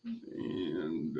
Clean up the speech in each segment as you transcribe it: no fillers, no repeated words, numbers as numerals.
And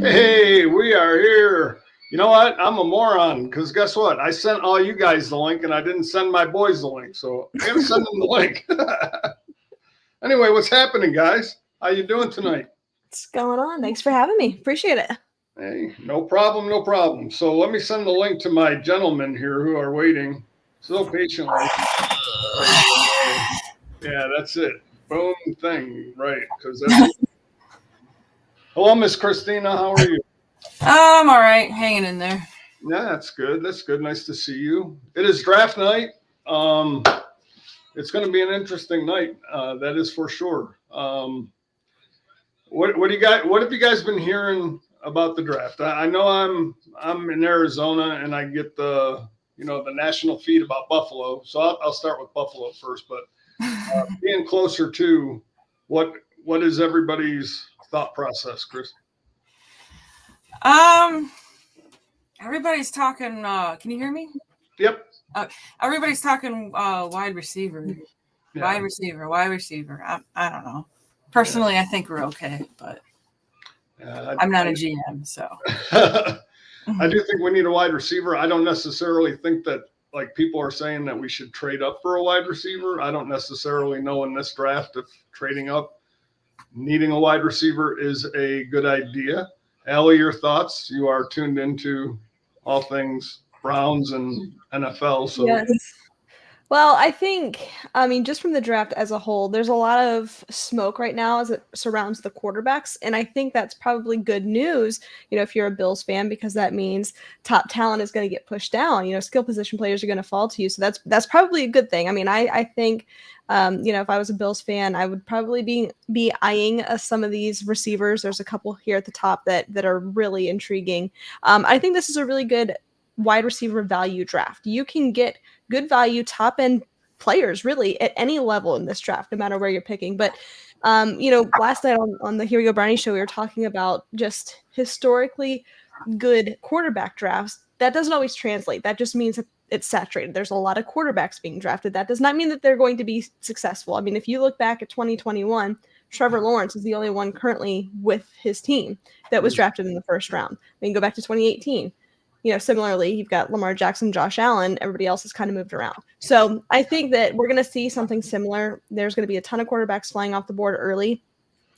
hey, we are here. You know what? I'm a moron because guess what? I sent all you guys the link and I didn't send my boys the link. So I got to send them the link. Anyway, what's happening, guys? How you doing tonight? What's going on? Thanks for having me. Appreciate it. Hey, no problem, no problem. So let me send the link to my gentlemen here who are waiting so patiently. Yeah, that's it. Boom thing, right? Because that's. Hello, Miss Christina. How are you? I'm all right, hanging in there. Yeah, that's good. That's good. Nice to see you. It is draft night. It's going to be an interesting night. That is for sure. What do you guys? What have you guys been hearing about the draft? I know I'm in Arizona and I get the national feed about Buffalo. So I'll start with Buffalo first. But being closer to what is everybody's thought process, Chris? Everybody's talking. Can you hear me? Yep. Everybody's talking wide receiver. Yeah. Wide receiver. I don't know. Personally, I think we're okay, but I'm not a GM, so. I do think we need a wide receiver. I don't necessarily think that like people are saying that we should trade up for a wide receiver. I don't necessarily know in this draft if trading up, needing a wide receiver is a good idea. Allie, your thoughts? You are tuned into all things Browns and NFL. So. Yes. Well, I think, just from the draft as a whole, there's a lot of smoke right now as it surrounds the quarterbacks. And I think that's probably good news, if you're a Bills fan, because that means top talent is going to get pushed down. Skill position players are going to fall to you. So that's probably a good thing. I think, if I was a Bills fan, I would probably be eyeing some of these receivers. There's a couple here at the top that are really intriguing. I think this is a really good wide receiver value draft. You can get good value top end players really at any level in this draft, no matter where you're picking. But last night on the Here We Go Brownie show, we were talking about just historically good quarterback drafts. That doesn't always translate. That just means that it's saturated. There's a lot of quarterbacks being drafted. That does not mean that they're going to be successful. If you look back at 2021, Trevor Lawrence is the only one currently with his team that was drafted in the first round. Go back to 2018. Similarly, you've got Lamar Jackson, Josh Allen, everybody else has kind of moved around. So I think that we're going to see something similar. There's going to be a ton of quarterbacks flying off the board early.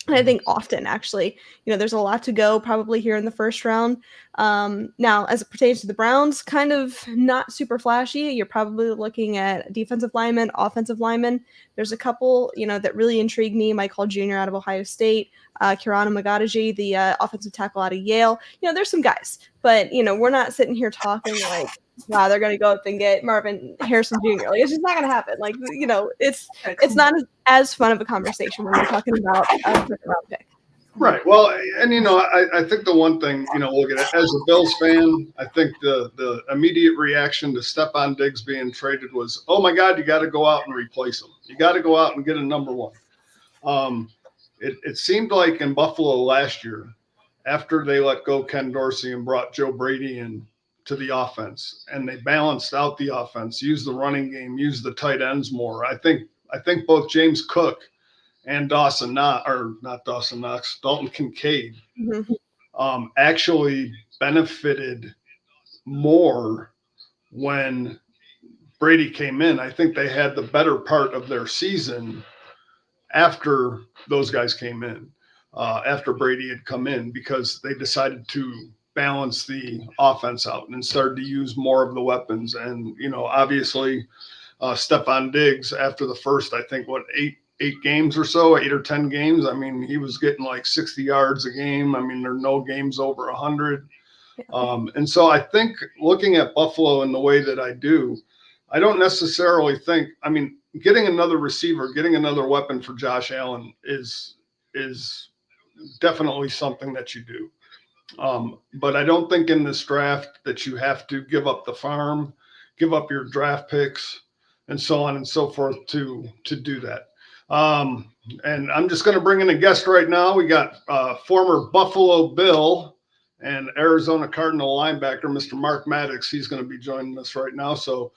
And I think often, actually, there's a lot to go probably here in the first round. Now, as it pertains to the Browns, kind of not super flashy. You're probably looking at defensive linemen, offensive linemen. There's a couple, that really intrigue me. Mike Hall Jr. out of Ohio State, Kirana Magadaji, the offensive tackle out of Yale. There's some guys, but, we're not sitting here talking like, wow, they're going to go up and get Marvin Harrison Jr. Like, it's just not going to happen. Like, it's not as fun of a conversation when we're talking about a second round pick. Right. Well, and I think the one thing, look at it as a Bills fan, I think the immediate reaction to Stephon Diggs being traded was, oh my God, you got to go out and replace him. You got to go out and get a number one. It seemed like in Buffalo last year, after they let go Ken Dorsey and brought Joe Brady in to the offense, and they balanced out the offense, used the running game, used the tight ends more. I think both James Cook and Dalton Kincaid actually benefited more when Brady came in. I think they had the better part of their season after those guys came in, after Brady had come in, because they decided to balance the offense out and started to use more of the weapons. And, obviously Stephon Diggs, after the first, I think, 8 games or so, 8 or 10 games. I mean, he was getting like 60 yards a game. I mean, there are no games over 100. And so I think looking at Buffalo in the way that I do, I don't necessarily think, I mean, getting another receiver, getting another weapon for Josh Allen is definitely something that you do. But I don't think in this draft that you have to give up the farm, give up your draft picks, and so on and so forth to do that. And I'm just going to bring in a guest right now. We got former Buffalo Bill and Arizona Cardinal linebacker, Mr. Mark MADDOX. He's going to be joining us right now. So,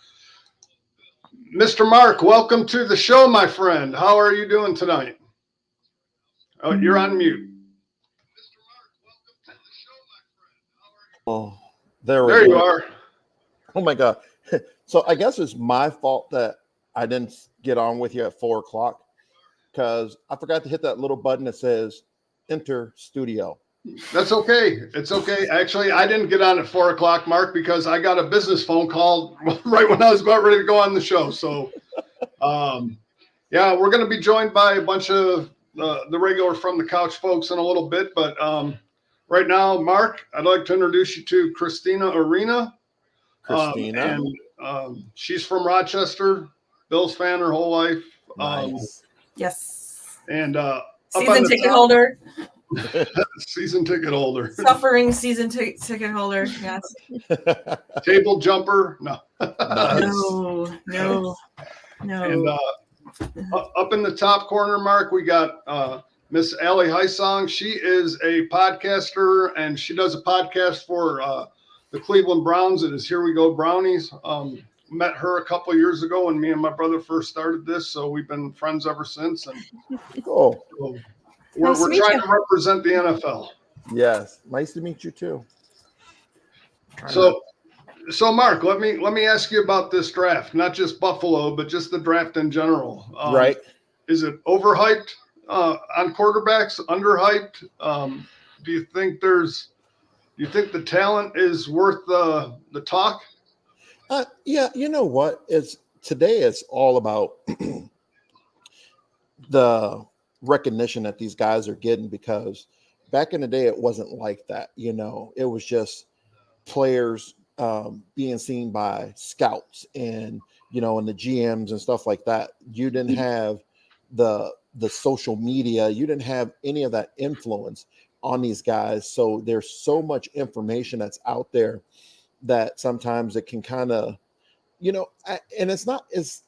Mr. Mark, welcome to the show, my friend. How are you doing tonight? Oh, you're on mute. Oh, there you are. Oh my God. So I guess it's my fault that I didn't get on with you at 4 o'clock because I forgot to hit that little button that says enter studio. That's okay. It's okay. Actually, I didn't get on at 4 o'clock, Mark, because I got a business phone call right when I was about ready to go on the show. So, yeah, we're going to be joined by a bunch of the regular From the Couch folks in a little bit. But right now, Mark, I'd like to introduce you to Christina Arena. Christina. And she's from Rochester, Bills fan her whole life. Nice. Yes. And season ticket holder. Season ticket holder. Suffering season ticket holder. Yes. Table jumper. No. No. And up in the top corner, Mark, we got Miss HYSONG. She is a podcaster, and she does a podcast for the Cleveland Browns. It is Here We Go Brownies. Met her a couple of years ago when me and my brother first started this, so we've been friends ever since. And cool. So we're trying to represent the NFL. Yes, nice to meet you too. So Mark, let me ask you about this draft. Not just Buffalo, but just the draft in general. Right? Is it overhyped on quarterbacks? Underhyped? Do you think the talent is worth the talk? Yeah, you know what? Today it's all about the recognition that these guys are getting, because back in the day it wasn't like that. You know, it was just players being seen by scouts and, you know, and the GMs and stuff like that. You didn't have the social media. You didn't have any of that influence on these guys. So there's so much information that's out there that sometimes it can kind of, you know, and it's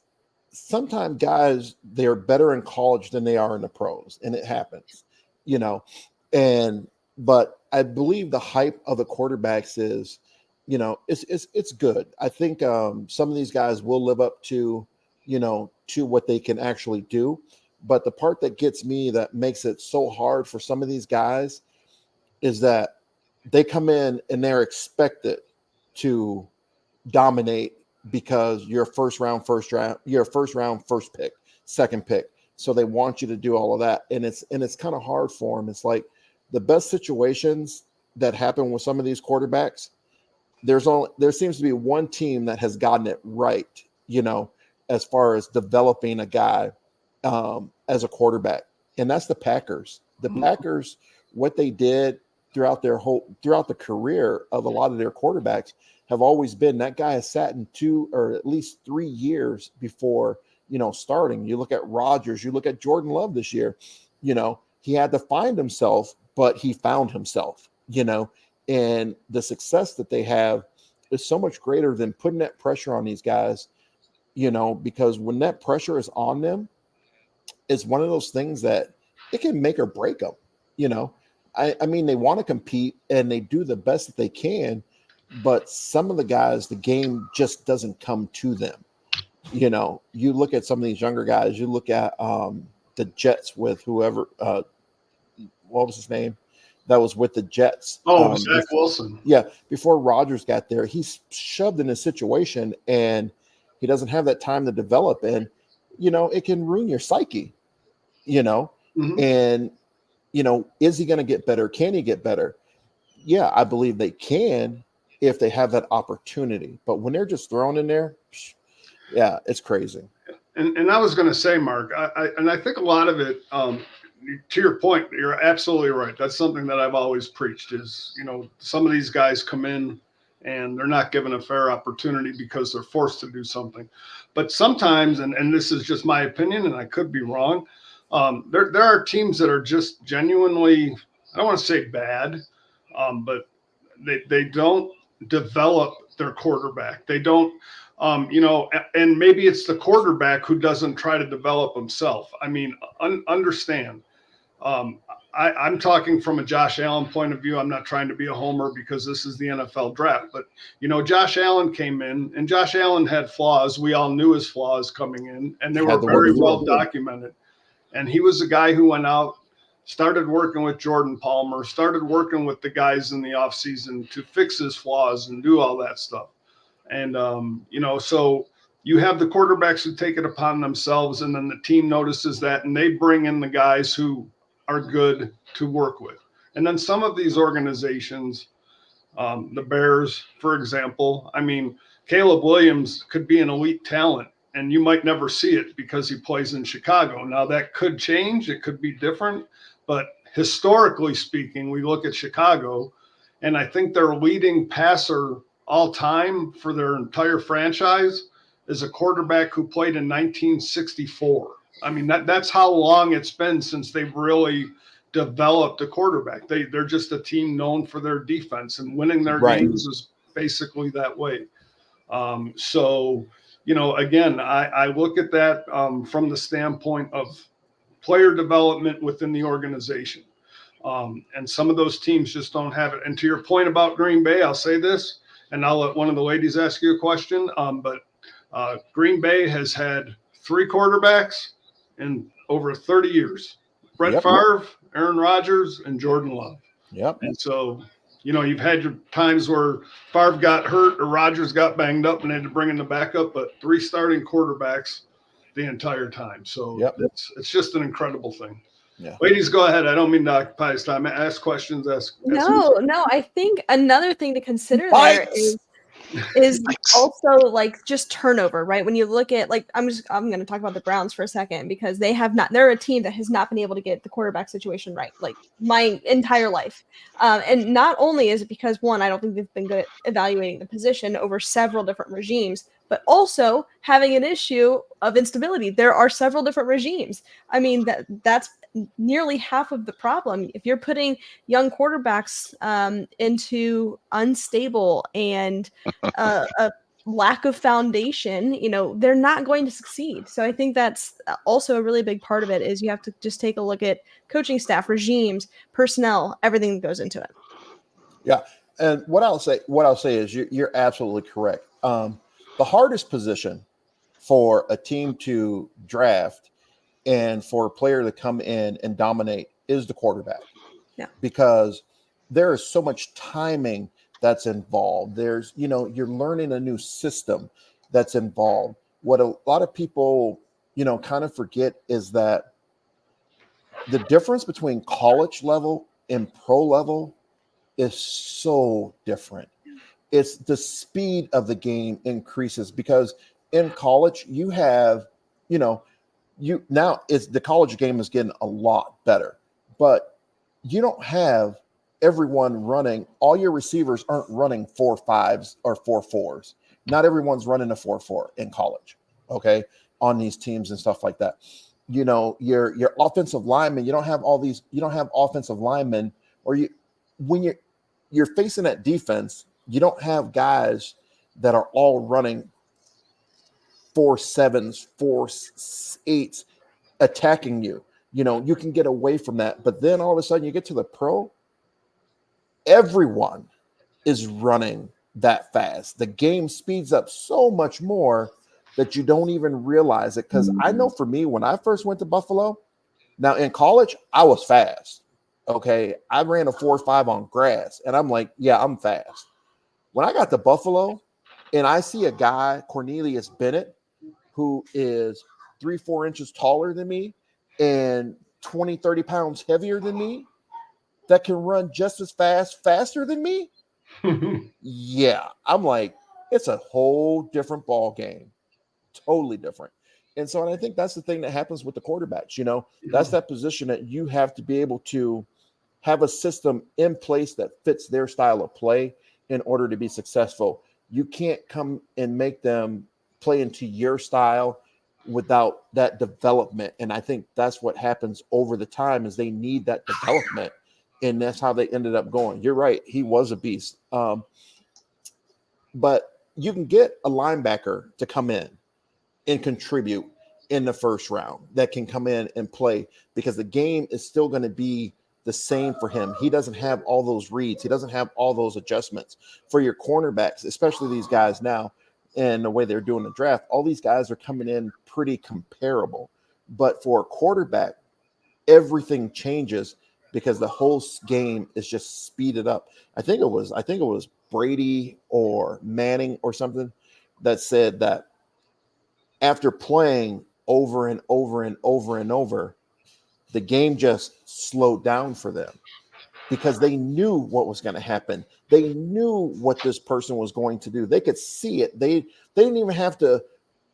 sometimes guys, they're better in college than they are in the pros, and it happens, you know, but I believe the hype of the quarterbacks is, you know, it's good. I think some of these guys will live up to, you know, to what they can actually do. But the part that gets me, that makes it so hard for some of these guys, is that they come in and they're expected to dominate because you're first round, first pick, second pick. So they want you to do all of that. And it's kind of hard for them. It's like the best situations that happen with some of these quarterbacks, there seems to be one team that has gotten it right, you know, as far as developing a guy as a quarterback. And that's the Packers. The Packers, what they did throughout the career of a lot of their quarterbacks have always been, that guy has sat in 2 or at least 3 years before, you know, starting. You look at Rodgers, you look at Jordan Love this year, you know, he had to find himself, but he found himself, you know, and the success that they have is so much greater than putting that pressure on these guys, you know, because when that pressure is on them, it's one of those things that it can make or break them, you know. I mean, they want to compete and they do the best that they can, but some of the guys, the game just doesn't come to them. You know, you look at some of these younger guys, you look at the Jets with whoever, what was his name? That was with the Jets. Zach Wilson. Yeah. Before Rodgers got there, he's shoved in a situation and he doesn't have that time to develop. And, you know, it can ruin your psyche, you know, and, you know, is he going to get better? Can he get better? Yeah, I believe they can if they have that opportunity. But when they're just thrown in there, yeah, it's crazy. And I was going to say, Mark, I think a lot of it, to your point, you're absolutely right. That's something that I've always preached is, some of these guys come in and they're not given a fair opportunity because they're forced to do something. But sometimes, and this is just my opinion, and I could be wrong, there are teams that are just genuinely, I don't want to say bad, but they don't develop their quarterback. They don't, and maybe it's the quarterback who doesn't try to develop himself. I mean, understand. I'm talking from a Josh Allen point of view. I'm not trying to be a homer because this is the NFL draft, but Josh Allen came in and Josh Allen had flaws. We all knew his flaws coming in, and they were very well documented. And he was a guy who went out, started working with Jordan Palmer, started working with the guys in the offseason to fix his flaws and do all that stuff. And, so you have the quarterbacks who take it upon themselves, and then the team notices that, and they bring in the guys who are good to work with. And then some of these organizations, the Bears, for example, I mean, Caleb Williams could be an elite talent, and you might never see it because he plays in Chicago. Now, that could change. It could be different. But historically speaking, we look at Chicago, and I think their leading passer all time for their entire franchise is a quarterback who played in 1964. I mean, that's how long it's been since they've really developed a quarterback. They're just a team known for their defense, and winning their games is basically that way. Again, I look at that from the standpoint of player development within the organization. And some of those teams just don't have it. And to your point about Green Bay, I'll say this, and I'll let one of the ladies ask you a question. But Green Bay has had 3 quarterbacks in over 30 years. Brett Favre, Aaron Rodgers, and Jordan Love. Yep. And so, you've had your times where Favre got hurt or Rodgers got banged up and they had to bring in the backup, but 3 starting quarterbacks the entire time. So it's just an incredible thing. Yeah. Ladies, go ahead. I don't mean to occupy this time. Ask questions. No. I think another thing to consider there is also like just turnover, right? When you look at I'm going to talk about the Browns for a second because they're a team that has not been able to get the quarterback situation right, like my entire life. And not only is it because I don't think they've been good at evaluating the position over several different regimes, but also having an issue of instability. There are several different regimes. I mean, that's nearly half of the problem. If you're putting young quarterbacks into unstable and a lack of foundation, they're not going to succeed. So I think that's also a really big part of it is you have to just take a look at coaching staff, regimes, personnel, everything that goes into it. Yeah. And what I'll say is you're absolutely correct. The hardest position for a team to draft and for a player to come in and dominate is the quarterback. Yeah. Because there is so much timing that's involved. There's, you're learning a new system that's involved. What a lot of people, kind of forget is that the difference between college level and pro level is so different. It's the speed of the game increases because in college you have, now it's the college game is getting a lot better, but you don't have everyone running. All your receivers aren't running 4.5s or 4.4s. Not everyone's running a 4.4 in college. Okay. On these teams and stuff like that. Your offensive linemen, you don't have offensive linemen when you're facing that defense, you don't have guys that are all running 4.7s, 4.8s attacking you. You can get away from that. But then all of a sudden you get to the pro, everyone is running that fast. The game speeds up so much more that you don't even realize it. Because I know for me, when I first went to Buffalo, now in college, I was fast. Okay. I ran a 4.5 on grass and I'm like, yeah, I'm fast. When I got to Buffalo and I see a guy, Cornelius Bennett, who is 3-4 inches taller than me and 20, 30 pounds heavier than me, that can run just as fast, faster than me. Yeah. I'm like, it's a whole different ball game. Totally different. And so, and I think that's the thing that happens with the quarterbacks. You know, that's that position that you have to be able to have a system in place that fits their style of play in order to be successful. You can't come and make them play into your style without that development. And I think that's what happens over the time is they need that development. And that's how they ended up going. You're right. He was a beast. But you can get a linebacker to come in and contribute in the first round that can come in and play because the game is still going to be the same for him. He doesn't have all those reads. He doesn't have all those adjustments. For your cornerbacks, especially these guys now and the way they're doing the draft, all these guys are coming in pretty comparable. But for a quarterback, everything changes because the whole game is just speeded up. I think it was Brady or Manning or something that said that after playing over and over and over and over, the game just slowed down for them because they knew what was going to happen. They knew what this person was going to do. They could see it. They didn't even have to.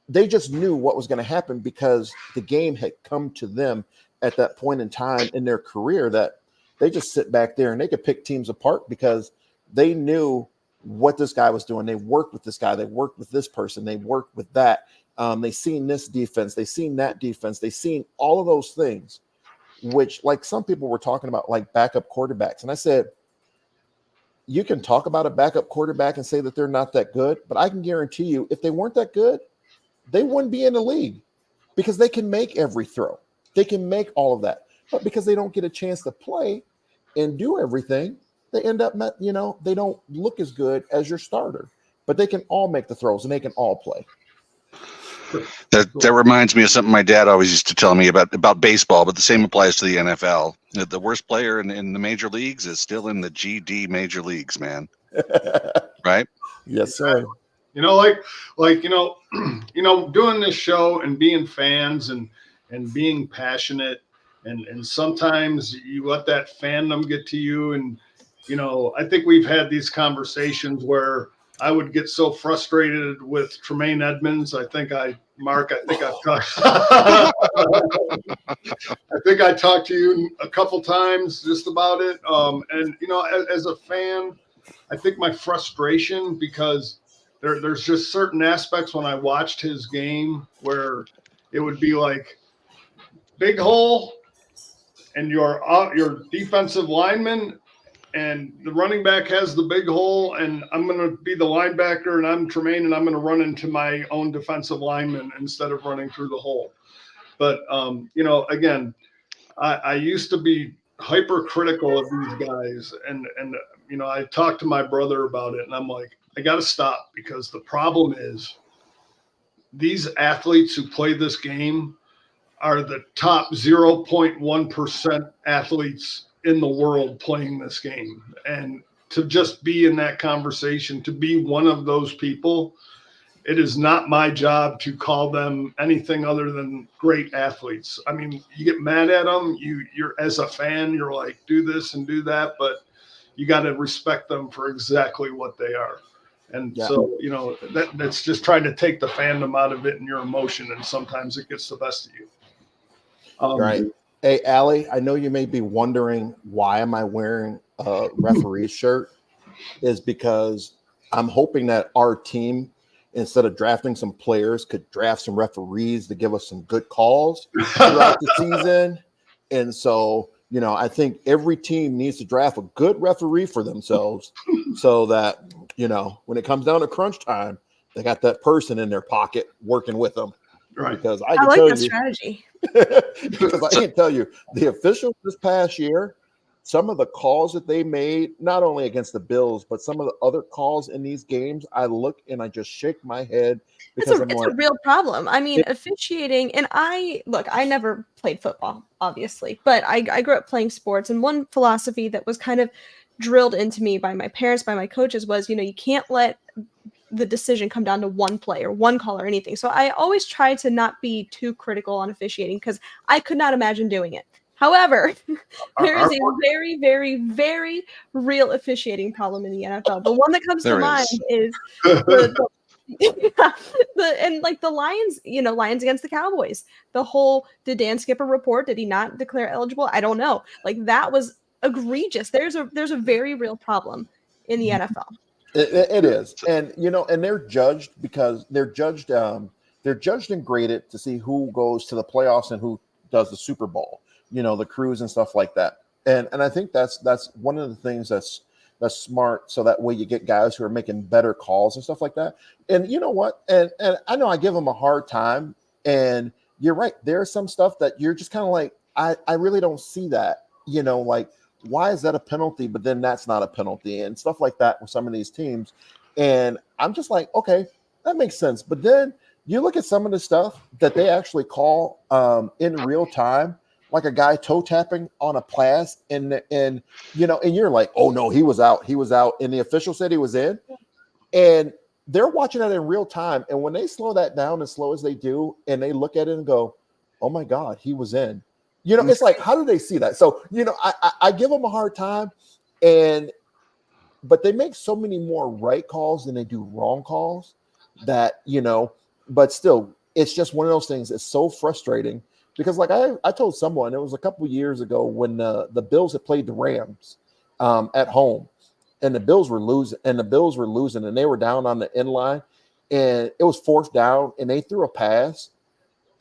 They just knew what was going to happen because the game had come to them at that point in time in their career that they just sit back there and they could pick teams apart because they knew what this guy was doing. They worked with this guy. They worked with this person. They worked with that. They seen this defense. They seen that defense. They seen all of those things, which like some people were talking about like backup quarterbacks. And I said, you can talk about a backup quarterback and say that they're not that good, but I can guarantee you if they weren't that good, they wouldn't be in the league because they can make every throw. They can make all of that. But because they don't get a chance to play and do everything, they end up, you know, they don't look as good as your starter, but they can all make the throws and they can all play. That reminds me of something my dad always used to tell me about baseball, but the same applies to the NFL. The worst player in the major leagues is still in the GD major leagues, man. Right? Yes, sir. You know, doing this show and being fans and being passionate and sometimes you let that fandom get to you. And, you know, I think we've had these conversations where I would get so frustrated with Tremaine Edmonds. I think I've talked. I think I talked to you a couple times just about it. And you know, as a fan, I think my frustration because there's just certain aspects when I watched his game where it would be like big hole, and your defensive lineman. And the running back has the big hole, and I'm going to be the linebacker, and I'm Tremaine, and I'm going to run into my own defensive lineman instead of running through the hole. But, you know, again, I used to be hypercritical of these guys, and you know, I talked to my brother about it, and I'm like, I got to stop because the problem is these athletes who play this game are the top 0.1% athletes in the world playing this game. And to just be in that conversation, to be one of those people, it is not my job to call them anything other than great athletes. I mean, you get mad at them, you're as a fan, you're like, do this and do that, but you got to respect them for exactly what they are. And so, you know, that's just trying to take the fandom out of it and your emotion, and sometimes it gets the best of you. Right. Hey, Allie, I know you may be wondering why am I wearing a referee shirt? Is because I'm hoping that our team, instead of drafting some players, could draft some referees to give us some good calls throughout the season. And so, you know, I think every team needs to draft a good referee for themselves so that, you know, when it comes down to crunch time, they got that person in their pocket working with them. Right. Because I like that strategy. Because I can tell you, the officials this past year, some of the calls that they made, not only against the Bills, but some of the other calls in these games, I look and I just shake my head because it's a real problem. I mean, officiating, and I never played football, obviously, but I grew up playing sports, and one philosophy that was kind of drilled into me by my parents, by my coaches was, you know, you can't let the decision come down to one play or one call or anything. So I always try to not be too critical on officiating because I could not imagine doing it. However, there is a very, very, very real officiating problem in the NFL. The one that comes to mind is And like the Lions, Lions against the Cowboys. The whole, did Dan Skipper report? Did he not declare eligible? I don't know. Like that was egregious. There's a very real problem in the NFL. It is, and and they're judged because they're judged and graded to see who goes to the playoffs and who does the Super Bowl. The crews and stuff like that. And I think that's one of the things that's smart. So that way you get guys who are making better calls and stuff like that. And you know what? And I know I give them a hard time. And you're right. There's some stuff that you're just kind of like, I really don't see that. Like, why is that a penalty? But then that's not a penalty and stuff like that with some of these teams. And I'm just like, okay, that makes sense. But then you look at some of the stuff that they actually call in real time, like a guy toe tapping on a pass, and you're like, oh no, he was out, and the official said he was in, and they're watching that in real time. And when they slow that down as slow as they do, and they look at it and go, oh my God, he was in. It's like, how do they see that? So, I give them a hard time, but they make so many more right calls than they do wrong calls that, but still, it's just one of those things. It's so frustrating because, like I told someone, it was a couple years ago when the Bills had played the Rams at home, and the Bills were losing, and they were down on the end line, and it was 4th down, and they threw a pass,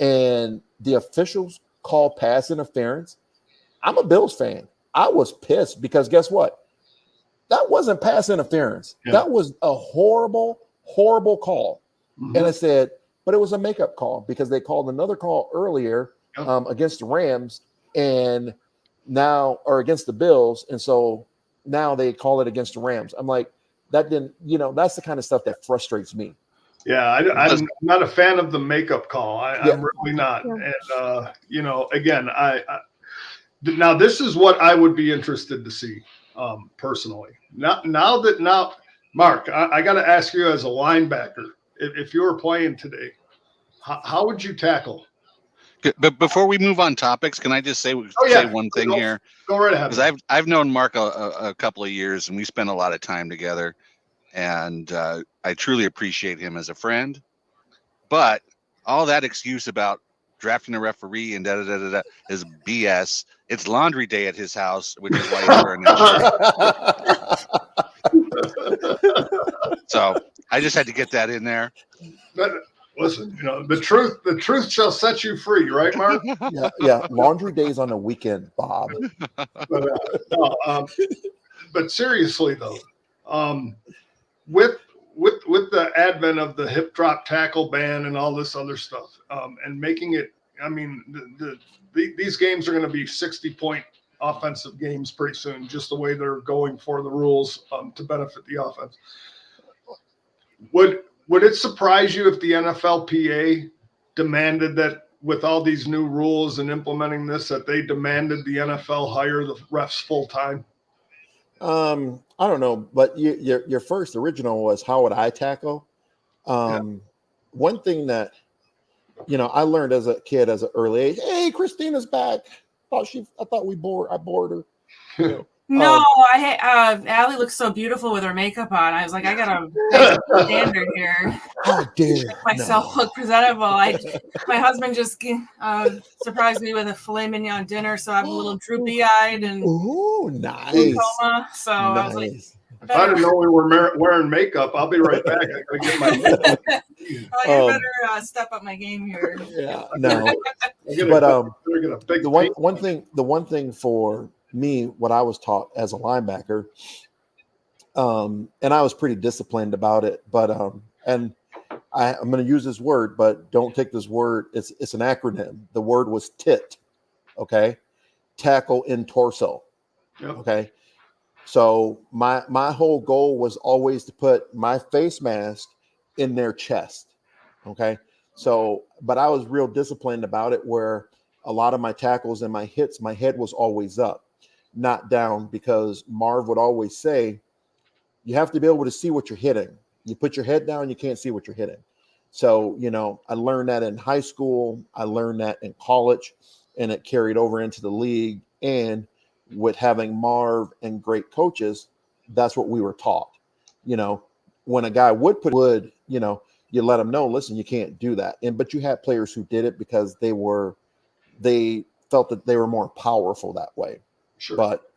and the officials called pass interference. I'm a Bills fan. I was pissed because guess what? That wasn't pass interference. Yeah. That was a horrible, horrible call. Mm-hmm. And I said, but it was a makeup call because they called another call earlier against the Rams or against the Bills. And so now they call it against the Rams. I'm like, that didn't, that's the kind of stuff that frustrates me. Yeah, I'm not a fan of the makeup call. I'm really not. Yeah. And, again, now this is what I would be interested to see personally. Now, Mark, I got to ask you as a linebacker, if you were playing today, how would you tackle? But before we move on topics, can I just say one thing here? Go right ahead. Because I've known Mark a couple of years, and we spent a lot of time together. And I truly appreciate him as a friend. But all that excuse about drafting a referee and da-da-da-da-da is BS. It's laundry day at his house, which is why he's wearing that shirt. So I just had to get that in there. But listen, the truth shall set you free, right, Mark? Yeah. Laundry days on the weekend, Bob. But seriously though, with the advent of the hip drop tackle ban and all this other stuff, and making it, these games are going to be 60-point offensive games pretty soon, just the way they're going for the rules to benefit the offense. Would it surprise you if the NFLPA demanded that with all these new rules and implementing this, that they demanded the NFL hire the refs full time? I don't know, but your first original was how would I tackle? One thing that I learned as a kid, as an early age. Hey, Christina's back. I thought I bored her. No, Allie looks so beautiful with her makeup on. I was like, I gotta make a standard here. How dare make myself look presentable. My husband just surprised me with a filet mignon dinner, so I'm a little droopy-eyed and nice. glaucoma. So nice. I was like, if I didn't know we were wearing makeup, I'll be right back. I gotta get my makeup. You better step up my game here. Yeah, no. But the one thing for me, what I was taught as a linebacker, and I was pretty disciplined about it, but and I'm going to use this word, but don't take this word. It's an acronym. The word was TIT. Okay, tackle in torso. Yep. Okay, so my whole goal was always to put my face mask in their chest. Okay, so but I was real disciplined about it, where a lot of my tackles and my hits, my head was always up, not down, because Marv would always say, you have to be able to see what you're hitting. You put your head down, you can't see what you're hitting. So, I learned that in high school. I learned that in college, and it carried over into the league. And with having Marv and great coaches, that's what we were taught. When a guy would you let them know, listen, you can't do that. But you had players who did it because they felt that they were more powerful that way. Sure. But,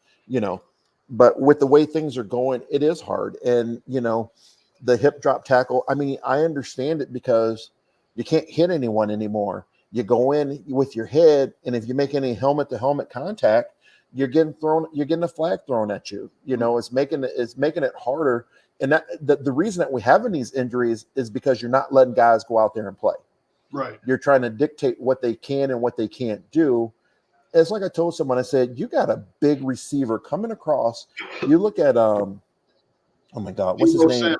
but with the way things are going, it is hard. And, the hip drop tackle, I mean, I understand it because you can't hit anyone anymore. You go in with your head, and if you make any helmet to helmet contact, you're getting a flag thrown at you. It's making it harder. And that the reason that we're having these injuries is because you're not letting guys go out there and play. Right. You're trying to dictate what they can and what they can't do. It's like I told someone, I said, you got a big receiver coming across. You look at oh my God, what's his name?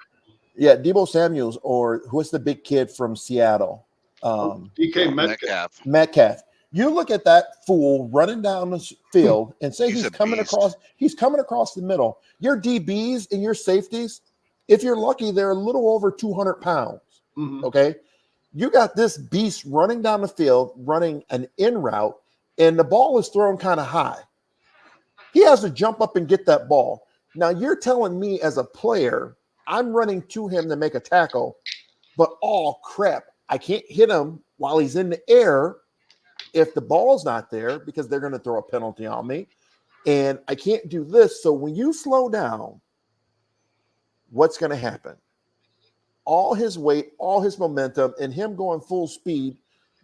Yeah, Deebo Samuels, or who's the big kid from Seattle? DK Metcalf. Metcalf. You look at that fool running down the field and say he's coming across. He's coming across the middle. Your DBs and your safeties, if you're lucky, they're a little over 200 pounds. Mm-hmm. Okay, you got this beast running down the field, running an in route, and the ball is thrown kind of high. He has to jump up and get that ball. Now you're telling me as a player, I'm running to him to make a tackle, but oh crap, I can't hit him while he's in the air if the ball's not there because they're going to throw a penalty on me. And I can't do this. So when you slow down, what's going to happen? All his weight, all his momentum, and him going full speed,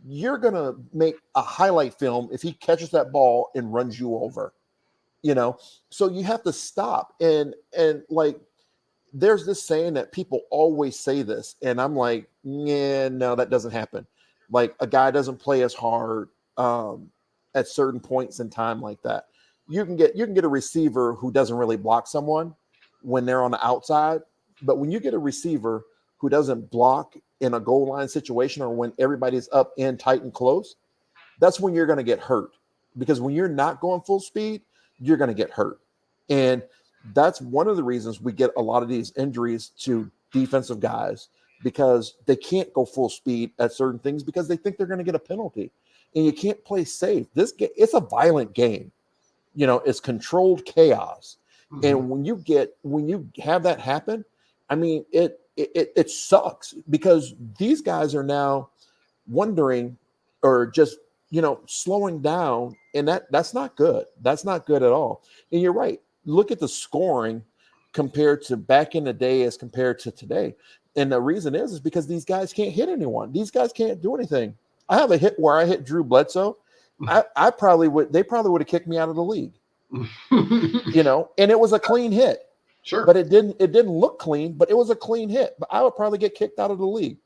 you're going to make a highlight film if he catches that ball and runs you over. So you have to stop. And like, there's this saying that people always say this, and I'm like, yeah, no, that doesn't happen. Like a guy doesn't play as hard at certain points in time like that. You can get a receiver who doesn't really block someone when they're on the outside, but when you get a receiver who doesn't block in a goal line situation or when everybody's up in tight and close, that's when you're going to get hurt. Because when you're not going full speed, you're going to get hurt. And that's one of the reasons we get a lot of these injuries to defensive guys, because they can't go full speed at certain things because they think they're going to get a penalty, and you can't play safe. It's a violent game. It's controlled chaos. Mm-hmm. And when you have that happen, I mean, it sucks because these guys are now wondering or just, slowing down, and that's not good. That's not good at all. And you're right. Look at the scoring compared to back in the day as compared to today. And the reason is because these guys can't hit anyone. These guys can't do anything. I have a hit where I hit Drew Bledsoe. They probably would have kicked me out of the league. And it was a clean hit. Sure. But it didn't look clean, but it was a clean hit. But I would probably get kicked out of the league.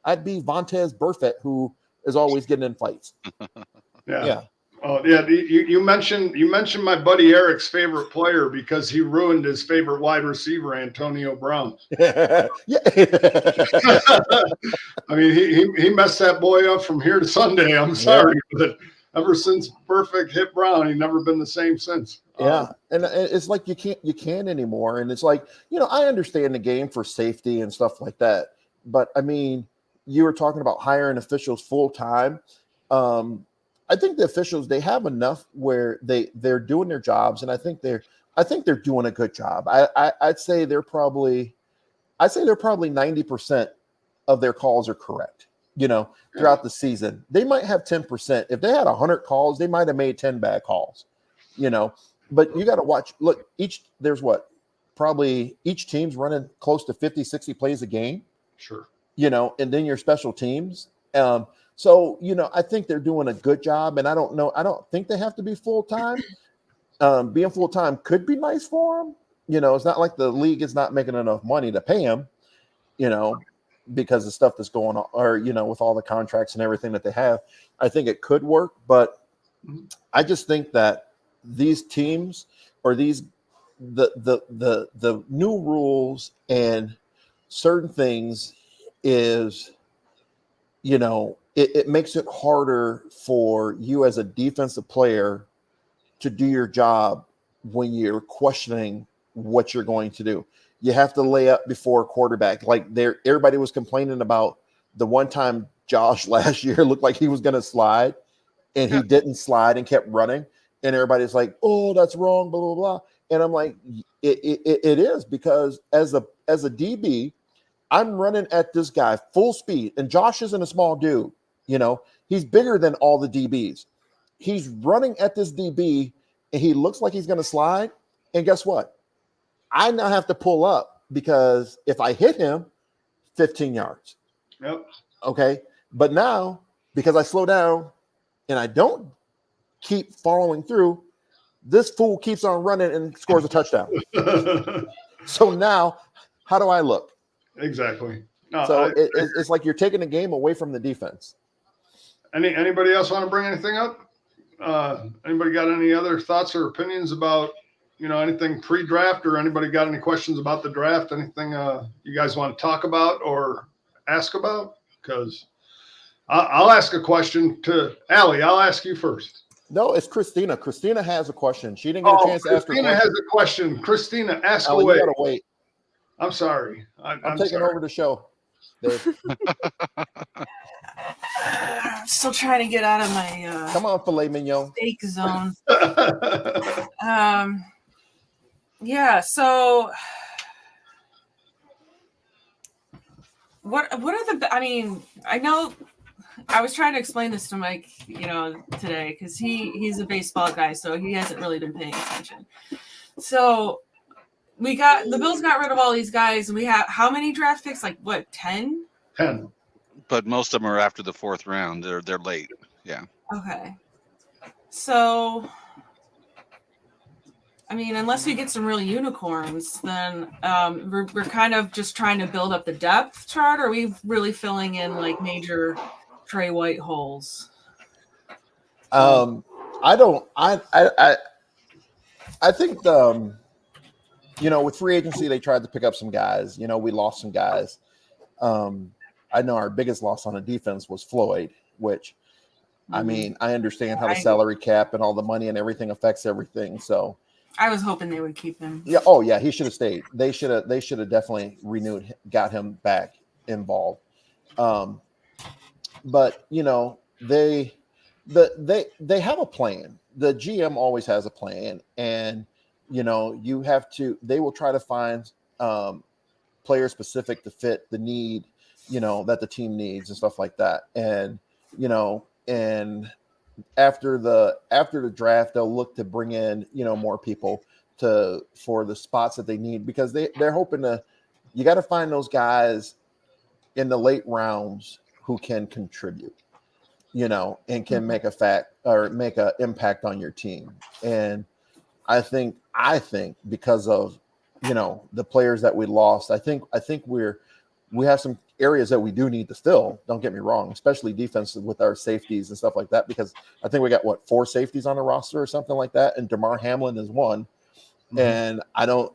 I'd be Vontez Burfict, who is always getting in fights. Yeah. Oh yeah, you mentioned my buddy Eric's favorite player because he ruined his favorite wide receiver, Antonio Brown. Yeah. I mean, he messed that boy up from here to Sunday. I'm sorry, but ever since Burfict hit Brown, he's never been the same since. Yeah, and it's like you can't anymore. And it's like, I understand the game for safety and stuff like that, but I mean, you were talking about hiring officials full time. I think the officials, they have enough where they're doing their jobs, and I think they're doing a good job. I'd say they're probably 90% of their calls are correct. Throughout the season, they might have 10%. If they had 100 calls, they might have made 10 bad calls. But you got to watch. Look, each team's running close to 50, 60 plays a game. Sure. And then your special teams. So, I think they're doing a good job, and I don't think they have to be full-time. Being full-time could be nice for them. It's not like the league is not making enough money to pay them, because of stuff that's going on, or, with all the contracts and everything that they have. I think it could work, but I just think that these teams or the new rules and certain things is, it makes it harder for you as a defensive player to do your job when you're questioning what you're going to do. You have to lay up before a quarterback. Like everybody was complaining about the one time Josh last year looked like he was going to slide, and he didn't slide and kept running. And everybody's like, oh, that's wrong, blah, blah, blah. And I'm like, it is, because as a DB, I'm running at this guy full speed, and Josh isn't a small dude. He's bigger than all the DBs. He's running at this DB, and he looks like he's going to slide. And guess what? I now have to pull up because if I hit him, 15 yards. Yep. Okay. But now, because I slow down and I don't keep following through, this fool keeps on running and scores a touchdown. So now, how do I look? Exactly. No, So it's like you're taking the game away from the defense. Anybody else want to bring anything up? Anybody got any other thoughts or opinions about, anything pre-draft, or anybody got any questions about the draft? Anything you guys want to talk about or ask about? Because I'll ask a question to Allie. I'll ask you first. No, it's Christina. Christina has a question. She didn't get a chance to ask her question. Christina has a question. Christina, ask Allie, away. you gotta wait. I'm sorry. I'm taking over the show. I'm still trying to get out of my Come on, filet mignon. steak zone. Yeah, so what are the, I know I was trying to explain this to Mike, today, because he's a baseball guy, so he hasn't really been paying attention. So the Bills got rid of all these guys, and we have how many draft picks? Like what, 10? 10. But most of them are after the 4th round. They're late. Yeah. Okay. So unless we get some real unicorns, then we're kind of just trying to build up the depth chart. Or are we really filling in like major Trey White holes? I think with free agency they tried to pick up some guys. We lost some guys. I know our biggest loss on the defense was Floyd, which I understand how the salary cap and all the money and everything affects everything. So I was hoping they would keep him. Yeah. Oh yeah, he should have stayed. They should have definitely renewed, got him back involved. But they have a plan. The GM always has a plan, and they will try to find player specific to fit the need, that the team needs and stuff like that. And and after the draft, they'll look to bring in, more people for the spots that they need, because they're hoping you got to find those guys in the late rounds who can contribute, and can make an impact on your team. And I think because of, the players that we lost, I think we have some areas that we do need to fill. Don't get me wrong, especially defense with our safeties and stuff like that, because I think we got 4 safeties on the roster or something like that. And DeMar Hamlin is one. Mm-hmm. And I don't,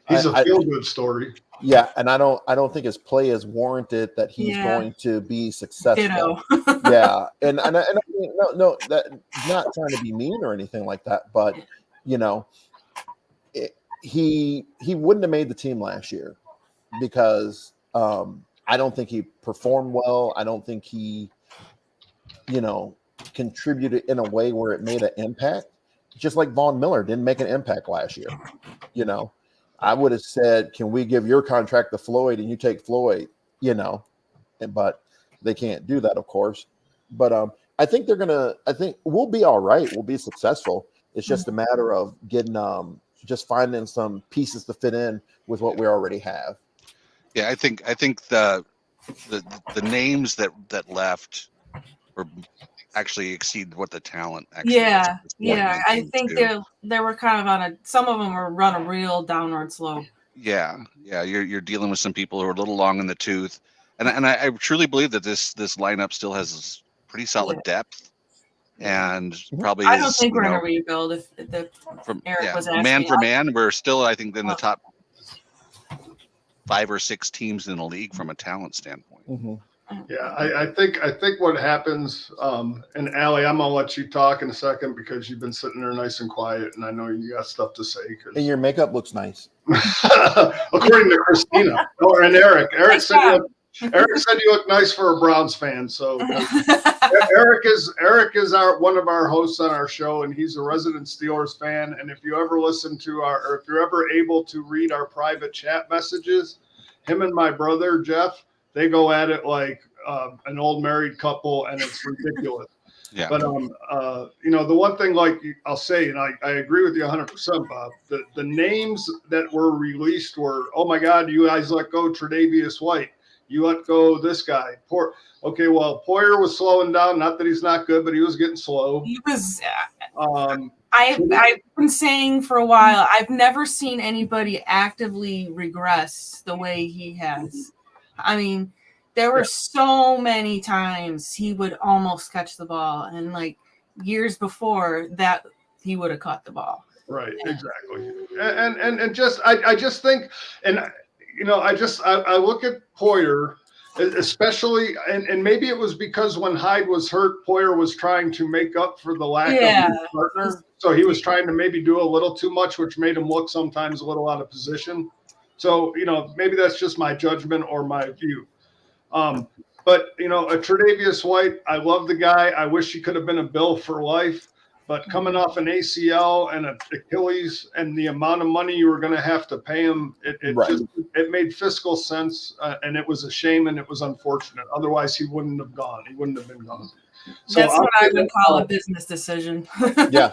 he's a feel-good story. Yeah. And I don't think his play is warranted that he's going to be successful. Yeah. And I mean, no, that not trying to be mean or anything like that, but he wouldn't have made the team last year because I don't think he performed well. I don't think he, contributed in a way where it made an impact. Just like Von Miller didn't make an impact last year. I would have said, can we give your contract to Floyd and you take Floyd, but they can't do that, of course. But I think we'll be all right. We'll be successful. It's just a matter of getting, just finding some pieces to fit in with what we already have. Yeah, I think the names that left were actually exceed what the talent actually is. Yeah. I think they were kind of some of them were run a real downward slope. Yeah. You're dealing with some people who are a little long in the tooth, and I truly believe that this lineup still has pretty solid depth, and probably I don't think we're in a rebuild. If Eric was asking, man for man, we're still, I think, in the top 5 or 6 teams in the league from a talent standpoint. Mm-hmm. Yeah, I think what happens, and Allie, I'm gonna let you talk in a second because you've been sitting there nice and quiet, and I know you got stuff to say. And your makeup looks nice, according to Christina and Eric. Eric said you look nice for a Browns fan. So Eric is one of our hosts on our show, and he's a resident Steelers fan. And if you ever listen to or if you're ever able to read our private chat messages, him and my brother Jeff, they go at it like an old married couple, and it's ridiculous. Yeah. But the one thing, like I'll say, and I agree with you 100%, Bob. The names that were released were, oh my God, you guys let go Tre'Davious White. You let go this guy. Okay, well, Poyer was slowing down. Not that he's not good, but he was getting slow. He was. I've been saying for a while, I've never seen anybody actively regress the way he has. I mean, there were so many times he would almost catch the ball, and like years before that, he would have caught the ball. Right, exactly. And just I just think, and I look at Poyer, especially, and maybe it was because when Hyde was hurt, Poyer was trying to make up for the lack of his partner. So he was trying to maybe do a little too much, which made him look sometimes a little out of position. So, maybe that's just my judgment or my view. But, a Tre'Davious White, I love the guy. I wish he could have been a Bill for life. But coming off an ACL and an Achilles and the amount of money you were going to have to pay him, it made fiscal sense, and it was a shame and it was unfortunate. Otherwise, he wouldn't have gone. He wouldn't have been gone. So that's what I would call a business decision. Yeah.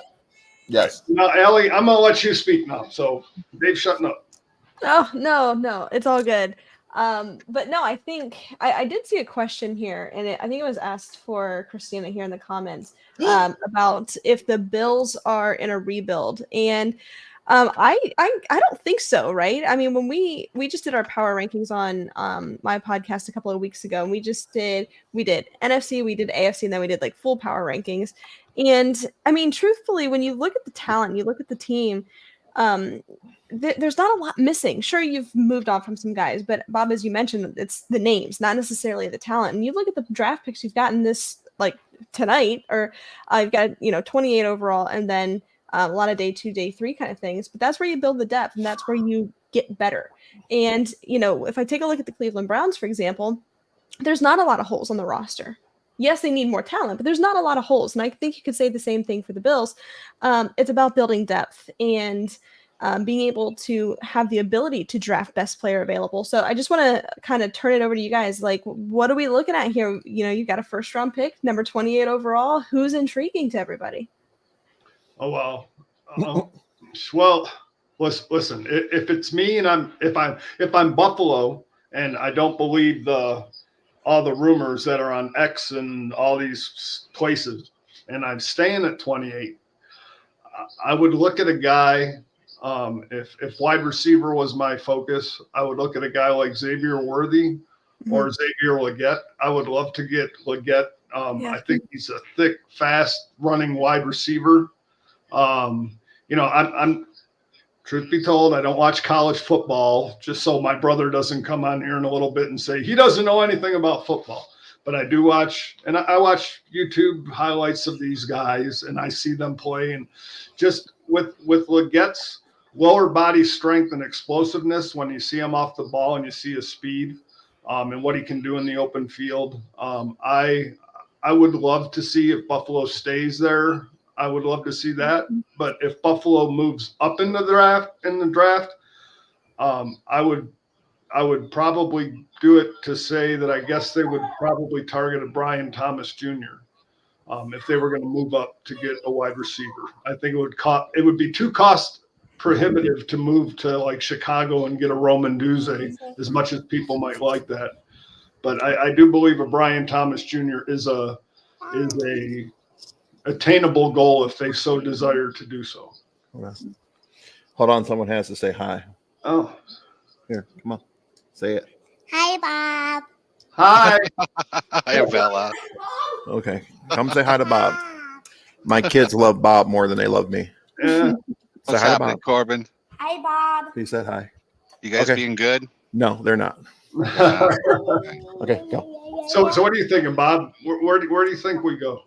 Yes. Now, Allie, I'm going to let you speak now. So Dave's shutting up. Oh, no, it's all good. But no, I think I did see a question here, and I think it was asked for Christina here in the comments about if the Bills are in a rebuild, and I don't think so, right? I mean, when we just did our power rankings on my podcast a couple of weeks ago, and we did NFC, we did AFC, and then we did like full power rankings. And I mean, truthfully, when you look at the talent, you look at the team, there's not a lot missing. Sure, you've moved on from some guys, but Bob, as you mentioned, it's the names, not necessarily the talent. And you look at the draft picks you've gotten this like tonight, or you've got 28 overall, and then a lot of day 2, day 3 kind of things. But that's where you build the depth, and that's where you get better. And if I take a look at the Cleveland Browns, for example, there's not a lot of holes on the roster. Yes, they need more talent, but there's not a lot of holes. And I think you could say the same thing for the Bills. It's about building depth and being able to have the ability to draft best player available. So I just want to kind of turn it over to you guys. Like, what are we looking at here? You've got a first round pick, number 28 overall. Who's intriguing to everybody? Oh, wow. Well, listen, if it's me and if I'm Buffalo and I don't believe all the rumors that are on X and all these places, and I'm staying at 28, I would look at a guy. If wide receiver was my focus, I would look at a guy like Xavier Worthy or Xavier Legette. I would love to get Legette. I think he's a thick, fast running wide receiver. I'm truth be told, I don't watch college football, just so my brother doesn't come on here in a little bit and say he doesn't know anything about football. But I do watch, and I watch YouTube highlights of these guys, and I see them play. And just with Legette's lower body strength and explosiveness, when you see him off the ball and you see his speed and what he can do in the open field, I would love to see if Buffalo stays there. I would love to see that. But if Buffalo moves up in the draft, I would probably do it to say that I guess they would probably target a Brian Thomas Jr. If they were going to move up to get a wide receiver. I think it would be too cost prohibitive to move to like Chicago and get a Roman Duze, as much as people might like that. But I do believe a Brian Thomas Jr. is a attainable goal if they so desire to do so. Okay. Hold on, someone has to say hi. Oh, here, come on, say it. Hi, Bob. hi. Hi, Bella. Okay, come say hi to Bob. My kids love Bob more than they love me. Yeah. Say What's hi to happening, Bob. Corbin? Hi, Bob. He said hi. You guys being good? No, they're not. Yeah. Okay, go. So what are you thinking, Bob? Where do you think we go?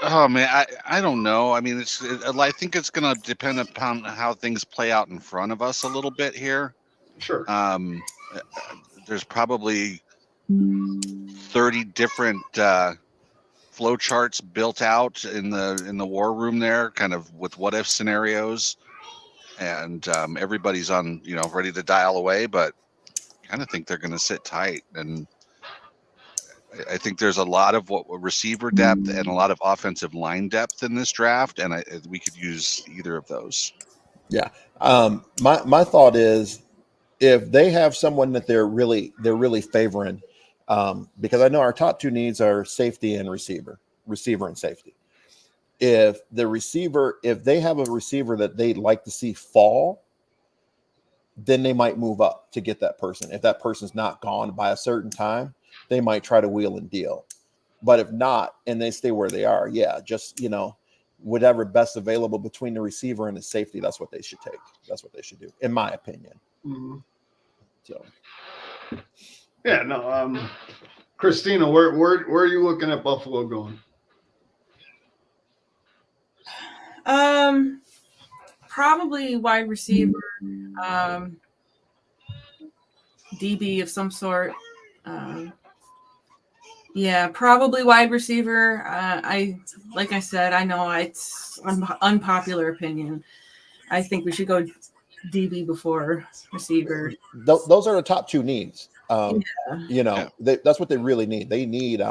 Oh man, I don't know. I mean, I think it's going to depend upon how things play out in front of us a little bit here. Sure. There's probably 30 different flow charts built out in the war room there, kind of with what if scenarios, and everybody's on, ready to dial away, but kind of think they're going to sit tight. And I think there's a lot of receiver depth and a lot of offensive line depth in this draft, and we could use either of those. Yeah. My thought is, if they have someone that they're really favoring, because I know our top two needs are safety and receiver and safety. If they have a receiver that they'd like to see fall, then they might move up to get that person. If that person's not gone by a certain time, they might try to wheel and deal. But if not, and they stay where they are, just, whatever best available between the receiver and the safety, that's what they should take. That's what they should do, in my opinion. Mm-hmm. So, yeah, no. Christina, where are you looking at Buffalo going? Probably wide receiver, DB of some sort. Probably wide receiver. Like I said, I know it's unpopular opinion. I think we should go DB before receiver. Those are the top two needs. That's what they really need. They need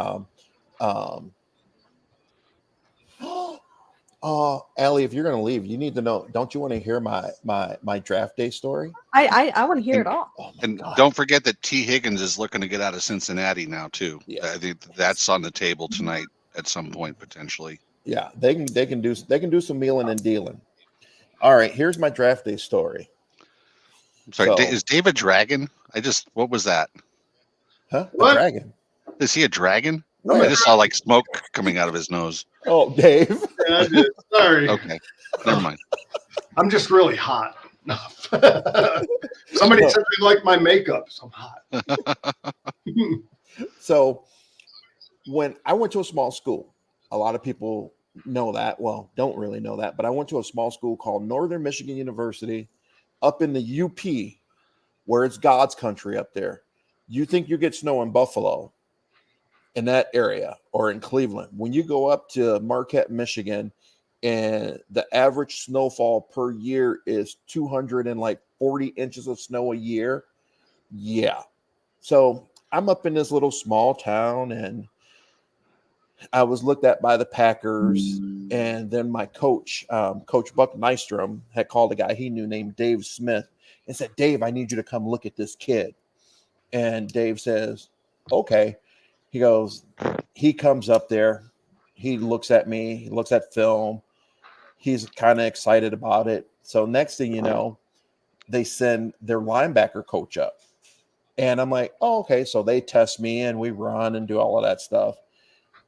Allie, if you're going to leave, you need to know. Don't you want to hear my draft day story? I want to hear it all. And don't forget that T. Higgins is looking to get out of Cincinnati now too. Yeah. I think that's on the table tonight at some point potentially. Yeah, they can do some wheeling and dealing. All right, here's my draft day story. I'm sorry, is Dave a dragon? What was that? Huh? What? A dragon? Is he a dragon? Where? I just saw like smoke coming out of his nose. Oh, Dave. Yeah, I did. Sorry. Okay, never mind. I'm just really hot. No. Somebody said they like my makeup, so I'm hot. So when I went to a small school, a lot of people know that. Well, don't really know that, but I went to a small school called Northern Michigan University up in the UP, where it's God's country up there. You think you get snow in Buffalo, in that area, or in Cleveland. When you go up to Marquette, Michigan, and the average snowfall per year is 240 inches of snow a year. Yeah. So I'm up in this little small town, and I was looked at by the Packers. And then my coach, Coach Buck Nystrom, had called a guy he knew named Dave Smith and said, "Dave, I need you to come look at this kid." And Dave says, "Okay." He goes, he comes up there. He looks at me. He looks at film. He's kind of excited about it. So next thing you know, they send their linebacker coach up. And I'm like, oh, okay. So they test me and we run and do all of that stuff.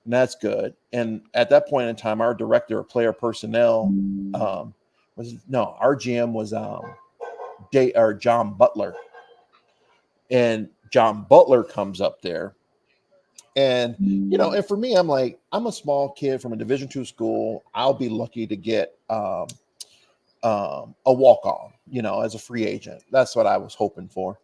And that's good. And at that point in time, our director of player personnel our GM was John Butler. And John Butler comes up there. And, and for me, I'm like, I'm a small kid from a Division II school. I'll be lucky to get a walk-on, as a free agent. That's what I was hoping for.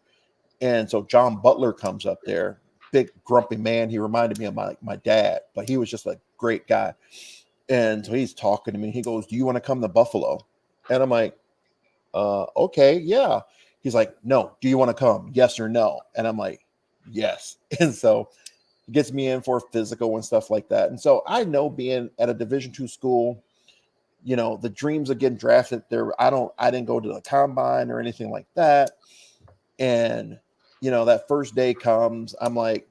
And so John Butler comes up there, big grumpy man. He reminded me of my dad, but he was just a great guy. And so he's talking to me. He goes, "Do you want to come to Buffalo?" And I'm like, okay, yeah. He's like, "No, do you want to come? Yes or no?" And I'm like, yes. And so he gets me in for physical and stuff like that. And so I know, being at a Division II school, the dreams of getting drafted there. I didn't go to the combine or anything like that. And, that first day comes, I'm like,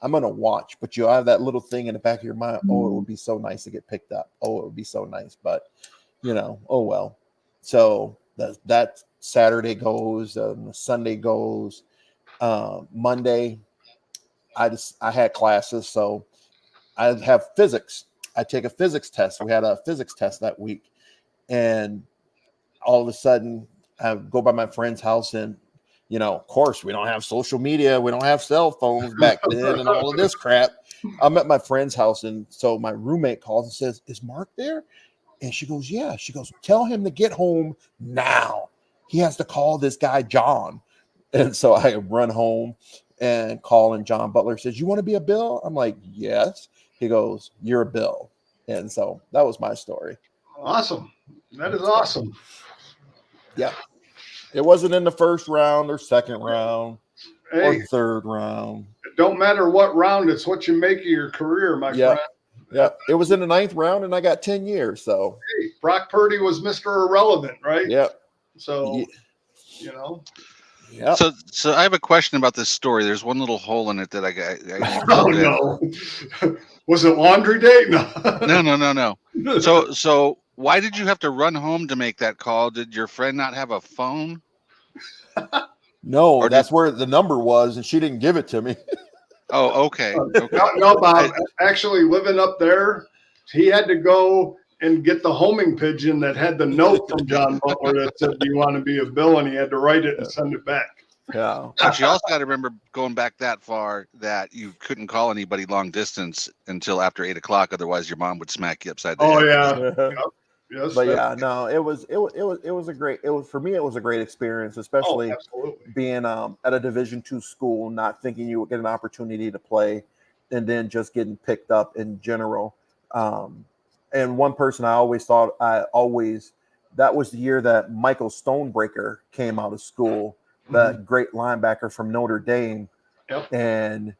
I'm going to watch, but you have that little thing in the back of your mind. Oh, it would be so nice to get picked up. Oh, it would be so nice. But, oh, well. So that Saturday goes, the Sunday goes, Monday, I had classes, so I have physics. I take a physics test. We had a physics test that week, and all of a sudden I go by my friend's house, and of course, we don't have social media, we don't have cell phones back then, and all of this crap. I'm at my friend's house, and so my roommate calls and says, "Is Mark there?" And she goes, "Yeah." She goes, "Tell him to get home now. He has to call this guy John." And so I run home and call, and John Butler says, "You want to be a Bill?" I'm like, "Yes." He goes, "You're a Bill." And so that was my story. Awesome. That is awesome. Yeah. It wasn't in the first round or second round or Hey, third round. it don't matter what round, it's what you make of your career, my friend. Yeah. It was in the 9th round, and I got 10 years. So Hey, Brock Purdy was Mr. Irrelevant, right? yeah. So, you know. Yeah. So I have a question about this story. There's one little hole in it that I Oh no. Was it laundry day? No. So why did you have to run home to make that call? Did your friend not have a phone? No, that's where the number was, and she didn't give it to me. Oh, okay. No, Bob. Actually, living up there, he had to go and get the homing pigeon that had the note from John Butler that said, "Do you want to be a Bill?" And he had to write it and send it back. Yeah. But you also got to remember, going back that far, that you couldn't call anybody long distance until after 8 o'clock. Otherwise, your mom would smack you upside the head. Oh yeah. Yes, but yeah, no, it was a great, for me, it was a great experience, especially being at a Division II school, not thinking you would get an opportunity to play, and then just getting picked up in general. And one person that was the year that Michael Stonebreaker came out of school, that great linebacker from Notre Dame. Yep. And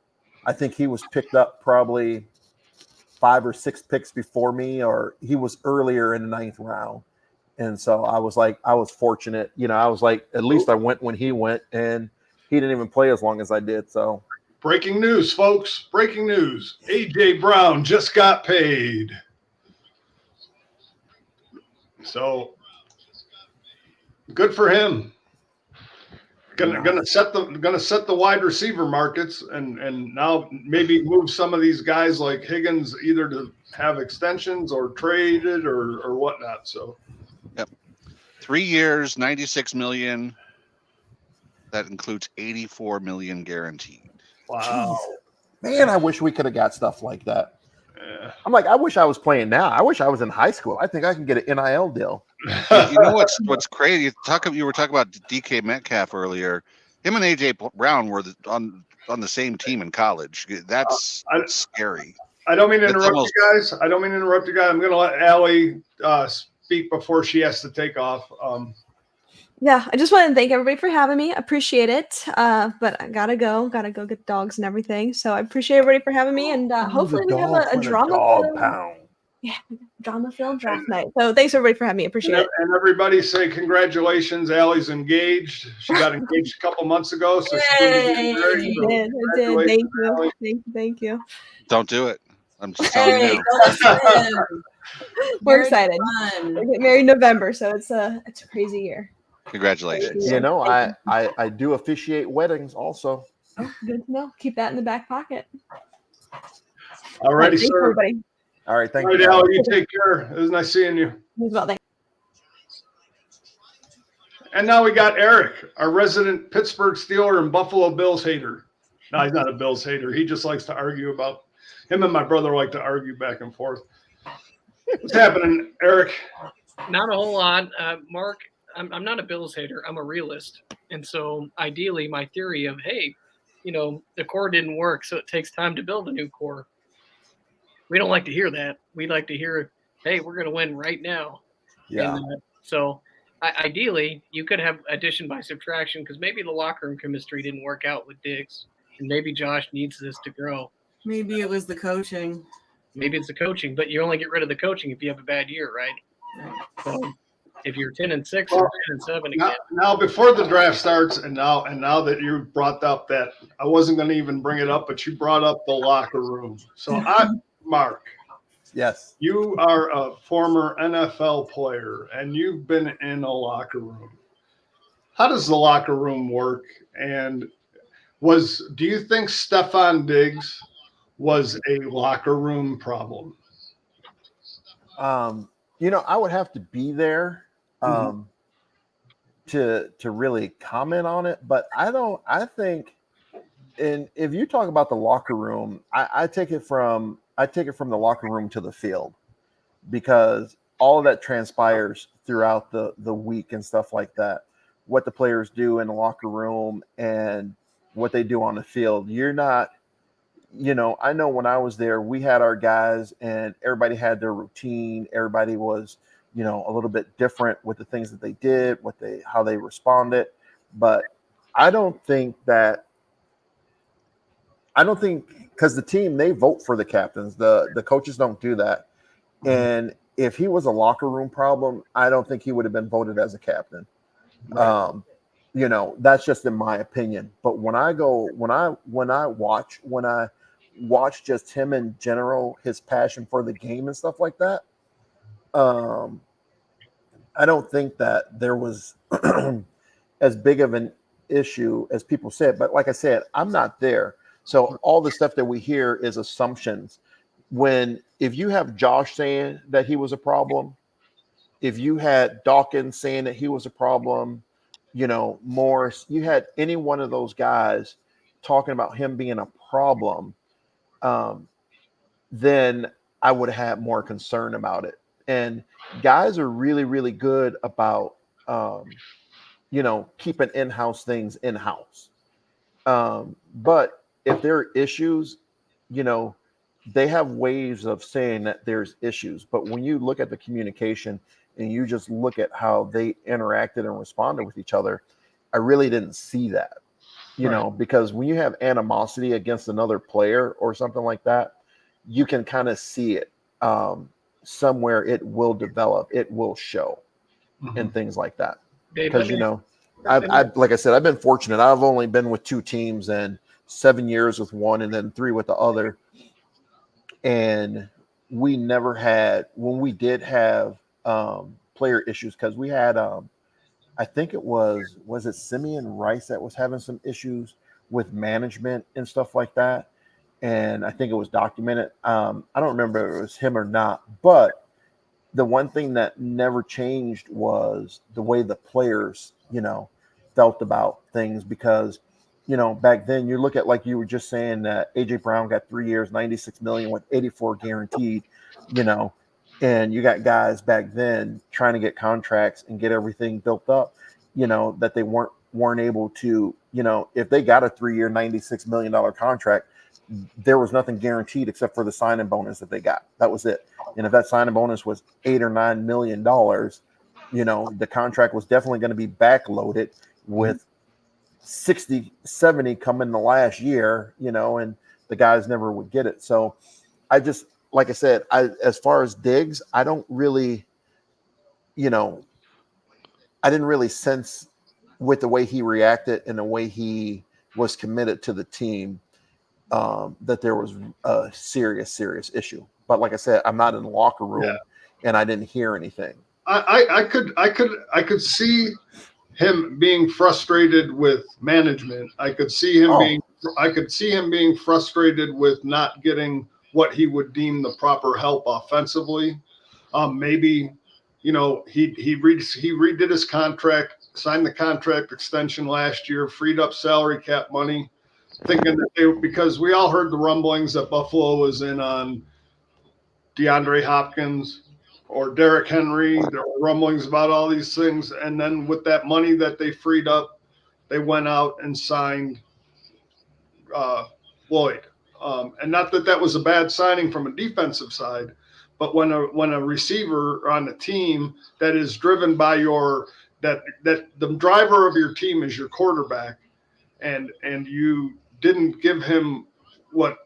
I think he was picked up probably 5 or 6 picks before me, or he was earlier in the 9th round. And so I was fortunate, I was like, at least I went when he went, and he didn't even play as long as I did. So breaking news, folks, breaking news. AJ Brown just got paid. So good for him. Gonna set the wide receiver markets, and now maybe move some of these guys like Higgins either to have extensions or traded or whatnot. So, yep, 3 years, $96 million. That includes $84 million guaranteed. Wow, man, I wish we could have got stuff like that. Yeah. I'm like, I wish I was playing now. I wish I was in high school. I think I can get an NIL deal. You know what's crazy? You were talking about DK Metcalf earlier. Him and AJ Brown were on the same team in college. That's scary. I don't mean to interrupt you guys. I'm going to let Allie speak before she has to take off. Yeah, I just want to thank everybody for having me. I appreciate it. But I gotta go get dogs and everything. So I appreciate everybody for having me, and hopefully we have a drama-filled draft night. So thanks everybody for having me. Appreciate it. And everybody say congratulations. Allie's engaged. She got engaged a couple months ago. So I did. Thank you. Don't do it. I'm just telling you now. We're excited. We get married in November, so it's a crazy year. Congratulations. I do officiate weddings also. Oh, good to know. Keep that in the back pocket. All righty, sir. Everybody. All right, thank you. Allie, you take care. It was nice seeing you. Well, thanks. And now we got Eric, our resident Pittsburgh Steeler and Buffalo Bills hater. No, he's not a Bills hater. He just likes to argue about him and my brother like to argue back and forth. What's happening, Eric? Not a whole lot. Mark, I'm not a Bills hater. I'm a realist. And so ideally my theory of, hey, the core didn't work, so it takes time to build a new core. We don't like to hear that. We like to hear, hey, we're going to win right now. Yeah. And, so ideally you could have addition by subtraction, because maybe the locker room chemistry didn't work out with Diggs, and maybe Josh needs this to grow. Maybe it was the coaching. Maybe it's the coaching, but you only get rid of the coaching if you have a bad year, right? So if you're 10-6 or 10-7 again. Now, before the draft starts, and now that you brought up that, I wasn't going to even bring it up, but you brought up the locker room. So Mark. Yes. You are a former NFL player, and you've been in a locker room. How does the locker room work? And do you think Stefon Diggs was a locker room problem? I would have to be there to really comment on it, but I think, and if you talk about the locker room, I take it from the locker room to the field, because all of that transpires throughout the week and stuff like that. what the players do in the locker room and what they do on the field. You're not, I know when I was there, we had our guys and everybody had their routine. Everybody was, a little bit different with the things that they did, how they responded. But I don't think, because the team, they vote for the captains. The coaches don't do that. And if he was a locker room problem, I don't think he would have been voted as a captain. Right. That's just in my opinion. But when I watch just him in general, his passion for the game and stuff like that, I don't think that there was as big of an issue as people said. But like I said, I'm not there. So all the stuff that we hear is assumptions. If you have Josh saying that he was a problem, if you had Dawkins saying that he was a problem, Morris, you had any one of those guys talking about him being a problem, then I would have had more concern about it. And guys are really, really good about, keeping in-house things in-house. But if there are issues, they have ways of saying that there's issues. But when you look at the communication and you just look at how they interacted and responded with each other, I really didn't see that, because when you have animosity against another player or something like that, you can kind of see it. Somewhere it will develop, it will show, and things like that. Because, I've like I said, I've been fortunate. I've only been with 2 teams and 7 years with one and then 3 with the other. And we never had, when we did have player issues, because we had, I think it was it Simeon Rice that was having some issues with management and stuff like that. And I think it was documented. I don't remember if it was him or not, but the one thing that never changed was the way the players, felt about things. Because, back then you look at, like you were just saying, that AJ Brown got 3 years, $96 million with 84 guaranteed, and you got guys back then trying to get contracts and get everything built up, that they weren't able to, if they got a 3-year, $96 million contract, there was nothing guaranteed except for the signing bonus that they got. That was it. And if that signing bonus was $8 or $9 million, the contract was definitely going to be backloaded with 60, 70 coming the last year, and the guys never would get it. So I just, like I said, as far as Diggs, I don't really, I didn't really sense with the way he reacted and the way he was committed to the team, that there was a serious issue. But like I said, I'm not in the locker room, and I didn't hear anything. I could see him being frustrated with management. I could see him being frustrated with not getting what he would deem the proper help offensively. Maybe, he redid his contract, signed the contract extension last year, freed up salary cap money, thinking that because we all heard the rumblings that Buffalo was in on DeAndre Hopkins or Derrick Henry. There were rumblings about all these things. And then with that money that they freed up, they went out and signed Lloyd. And not that that was a bad signing from a defensive side, but when a receiver on a team that is driven by that the driver of your team is your quarterback, and you didn't give him what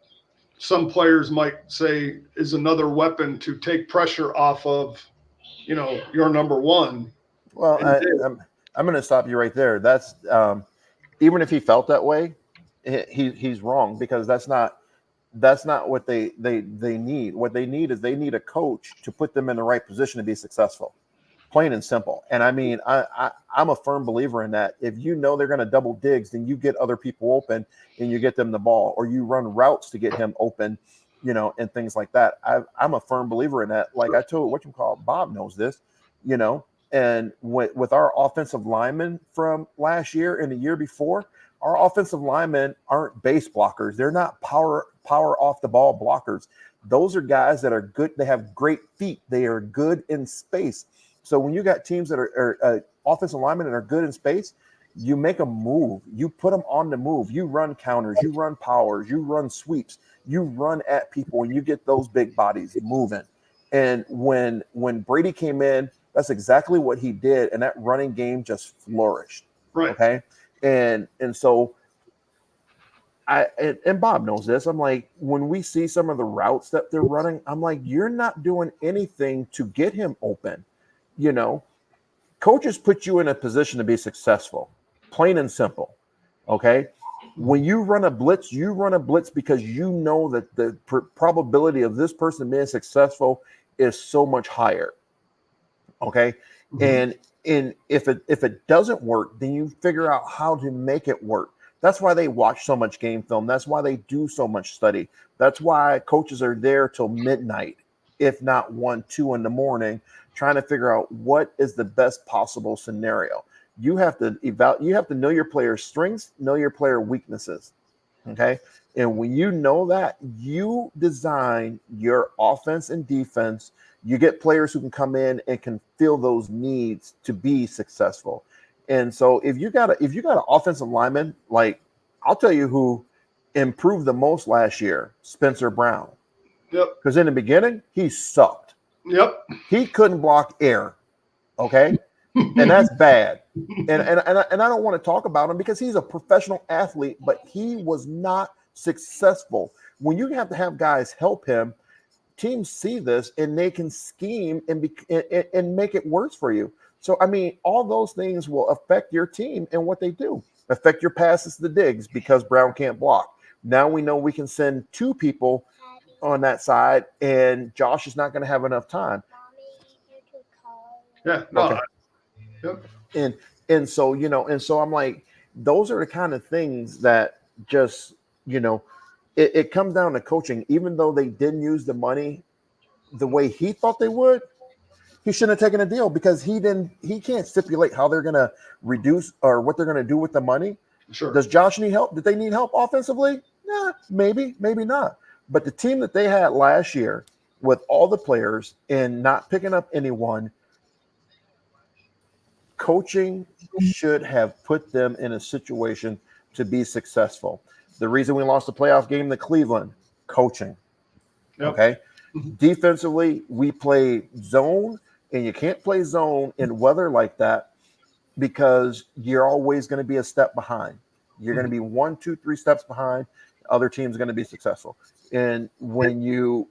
some players might say is another weapon to take pressure off of, your number one. Well, I'm going to stop you right there. That's even if he felt that way, he's wrong, because that's not what they need. What they need is they need a coach to put them in the right position to be successful, plain and simple. And I mean, I'm a firm believer in that. If you know they're going to double Diggs, then you get other people open and you get them the ball, or you run routes to get him open, and things like that. I'm a firm believer in that. Like I told Bob knows this, and with our offensive linemen from last year and the year before, our offensive linemen aren't base blockers. They're not power off the ball blockers. Those are guys that are good. They have great feet. They are good in space. So when you got teams that are offensive linemen that are good in space, you make them move. You put them on the move. You run counters. You run powers. You run sweeps. You run at people, and you get those big bodies moving. And when Brady came in, that's exactly what he did, and that running game just flourished. Right. Okay. And so and Bob knows this. I'm like, when we see some of the routes that they're running, I'm like, you're not doing anything to get him open. You know, coaches put you in a position to be successful, plain and simple. Okay. When you run a blitz because you know that the probability of this person being successful is so much higher. Okay. And if it doesn't work, then you figure out how to make it work. That's why they watch so much game film. That's why they do so much study. That's why coaches are there till midnight, if not 1, 2 in the morning, trying to figure out what is the best possible scenario. You have to you have to know your player's strengths, know your player weaknesses. Okay. And when you know that, you design your offense and defense. You get players who can come in and can fill those needs to be successful. And so if you got an offensive lineman, like, I'll tell you who improved the most last year, Spencer Brown. Yep. Because in the beginning, he sucked. Yep. He couldn't block air. Okay. And that's bad. And I don't want to talk about him because he's a professional athlete, but he was not successful. When you have to have guys help him, teams see this and they can scheme and make it worse for you. So, I mean, all those things will affect your team and what they do. Affect your passes to Diggs because Brown can't block. Now we know we can send 2 people on that side, and Josh is not going to have enough time. Yeah. No. Okay. Yep. And so, you know, and so I'm like, those are the kind of things that just, you know, it comes down to coaching. Even though they didn't use the money the way he thought they would, he shouldn't have taken a deal because he can't stipulate how they're going to reduce or what they're going to do with the money. Sure. Does Josh need help? Did they need help offensively? Nah, maybe not. But the team that they had last year with all the players and not picking up anyone, coaching should have put them in a situation to be successful. The reason we lost the playoff game to Cleveland, coaching. Yep. Okay. Defensively, we play zone, and you can't play zone in weather like that because you're always going to be a step behind. You're going to be 1, 2, 3 steps behind. Other teams are going to be successful. And when you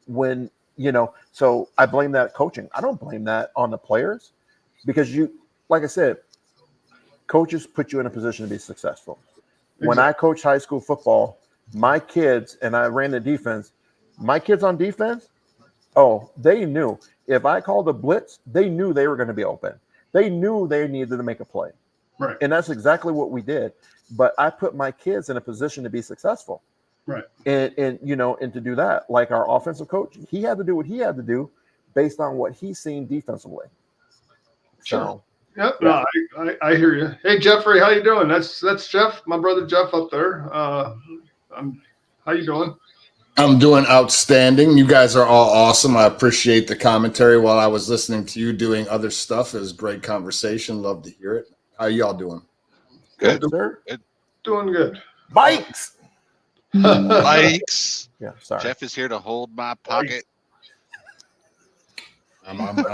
know, so I blame that coaching. I don't blame that on the players because like I said, coaches put you in a position to be successful. Exactly. When I coached high school football, my kids, and I ran the defense, my kids on defense, they knew if I called a blitz, they knew they were going to be open. They knew they needed to make a play. Right. And that's exactly what we did. But I put my kids in a position to be successful. Right. And you know, and to do that, like our offensive coach, he had to do what he had to do based on what he's seen defensively. Sure. So, yep. Yeah. No, I hear you. Hey, Jeffrey, how you doing? That's Jeff, my brother Jeff up there. How you doing? I'm doing outstanding. You guys are all awesome. I appreciate the commentary while I was listening to you doing other stuff. It was great conversation. Love to hear it. How y'all doing? Good, sir. Good. Doing good. Bikes. Bikes. Yeah, sorry. Jeff is here to hold my pocket. I'm on it.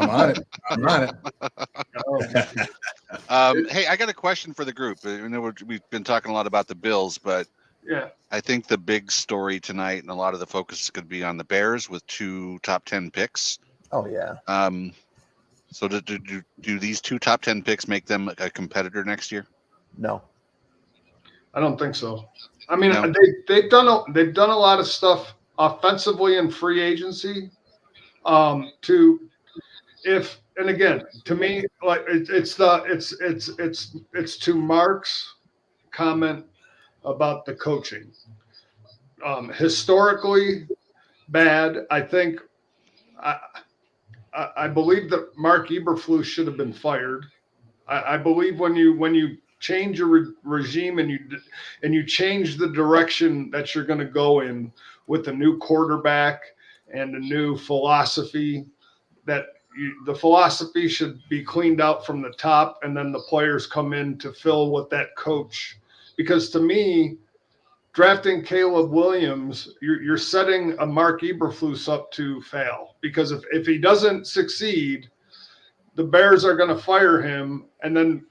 I'm on it. Hey, I got a question for the group. I know we've been talking a lot about the Bills, but yeah, I think the big story tonight and a lot of the focus is going to be on the Bears with 2 top 10 picks. Oh yeah. So do these 2 top 10 picks make them a competitor next year? No. I don't think so. I mean, No. they've done a lot of stuff offensively in free agency. And again, to me, like it's to Mark's comment about the coaching. Historically bad. I think I believe that Mark Eberflus should have been fired. I believe when you change your regime and you change the direction that you're going to go in with a new quarterback and a new philosophy, that the philosophy should be cleaned out from the top, and then the players come in to fill what that coach. Because to me, drafting Caleb Williams, you're setting a Mark Eberflus up to fail. Because if he doesn't succeed, the Bears are going to fire him, and then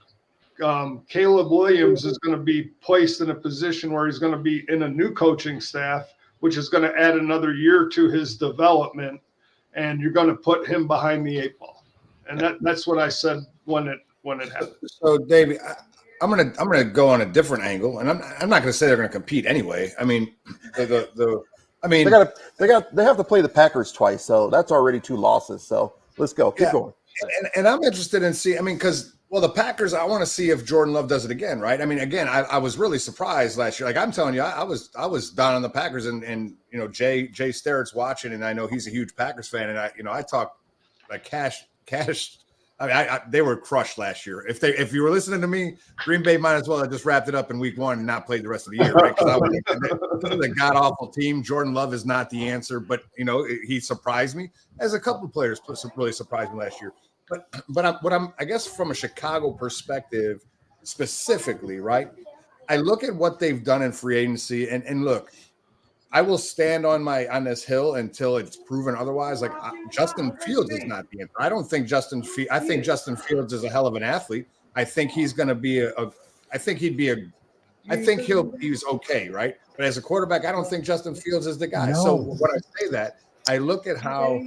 Caleb Williams is going to be placed in a position where he's going to be in a new coaching staff, which is going to add another year to his development, and you're going to put him behind the 8 ball. And that's what I said when it happened. So, Davey, I'm gonna go on a different angle, and I'm not gonna say they're gonna compete anyway. I mean, they have to play the Packers twice, so that's already 2 losses. So let's go, keep going. And I'm interested in because the Packers, I want to see if Jordan Love does it again, right? I mean, again, I was really surprised last year. Like I'm telling you, I was down on the Packers, and Jay Starrett's watching, and I know he's a huge Packers fan, and I talk like cash. I mean, they were crushed last year. If you were listening to me, Green Bay might as well have just wrapped it up in week 1 and not played the rest of the year, right? Because this is a god awful team. Jordan Love is not the answer, but he surprised me, as a couple of players really surprised me last year. But I guess from a Chicago perspective specifically, right? I look at what they've done in free agency, and look, I will stand on this hill until it's proven otherwise. Like Justin Fields is not the answer. I don't think I think Justin Fields is a hell of an athlete. I think he's going to be he's okay, right? But as a quarterback, I don't think Justin Fields is the guy. No. So when I say that, I look at how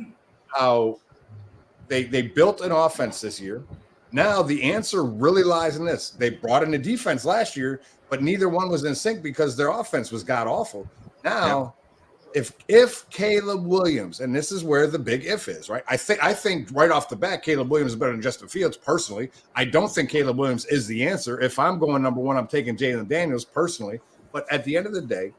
they built an offense this year. Now the answer really lies in this. They brought in a defense last year, but neither one was in sync because their offense was god awful. Now, if Caleb Williams, and this is where the big if is, right? I think right off the bat, Caleb Williams is better than Justin Fields personally. I don't think Caleb Williams is the answer. If I'm going number 1, I'm taking Jalen Daniels personally. But at the end of the day,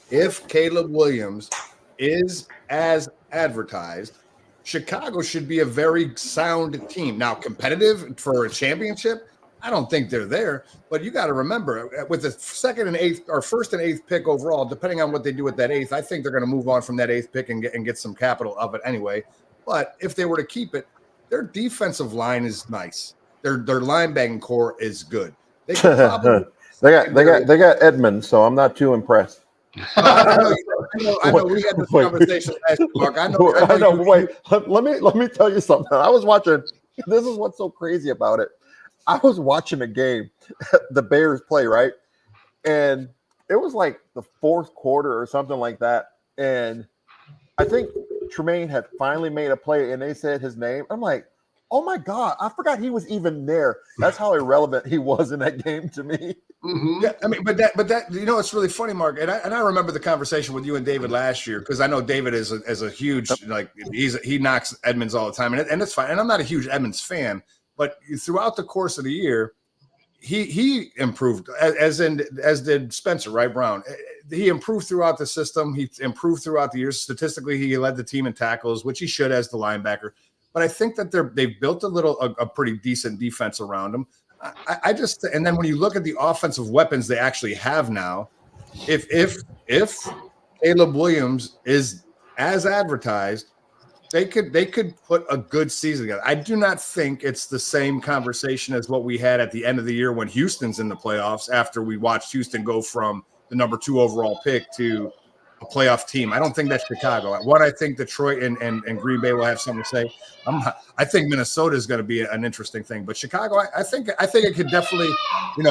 if Caleb Williams is as advertised, Chicago should be a very sound team. Now, competitive for a championship, I don't think they're there, but you got to remember with the 2nd and 8th or 1st and 8th pick overall, depending on what they do with that 8th, I think they're going to move on from that 8th pick and get some capital of it anyway. But if they were to keep it, their defensive line is nice. Their linebacking core is good. They could probably they got Edmonds, so I'm not too impressed. I know. We had this conversation last week, Mark. I know. Wait, let me tell you something. I was watching. This is what's so crazy about it. I was watching a game, the Bears play, right? And it was like the 4th quarter or something like that. And I think Tremaine had finally made a play and they said his name. I'm like, oh my God, I forgot he was even there. That's how irrelevant he was in that game to me. Mm-hmm. Yeah, I mean, but that it's really funny, Mark. And I remember the conversation with you and David last year because I know David is a huge he knocks Edmonds all the time, and it's fine. And I'm not a huge Edmonds fan. But throughout the course of the year, he improved, as did Spencer, right, Brown. He improved throughout the system. He improved throughout the years. Statistically, he led the team in tackles, which he should as the linebacker. But I think that they've built a pretty decent defense around him. And then when you look at the offensive weapons they actually have now, if Caleb Williams is as advertised, they could put a good season together. I do not think it's the same conversation as what we had at the end of the year when Houston's in the playoffs after we watched Houston go from the number 2 overall pick to a playoff team. I don't think that's Chicago. I think Detroit and Green Bay will have something to say. I think Minnesota is going to be an interesting thing, but Chicago, I think it could definitely,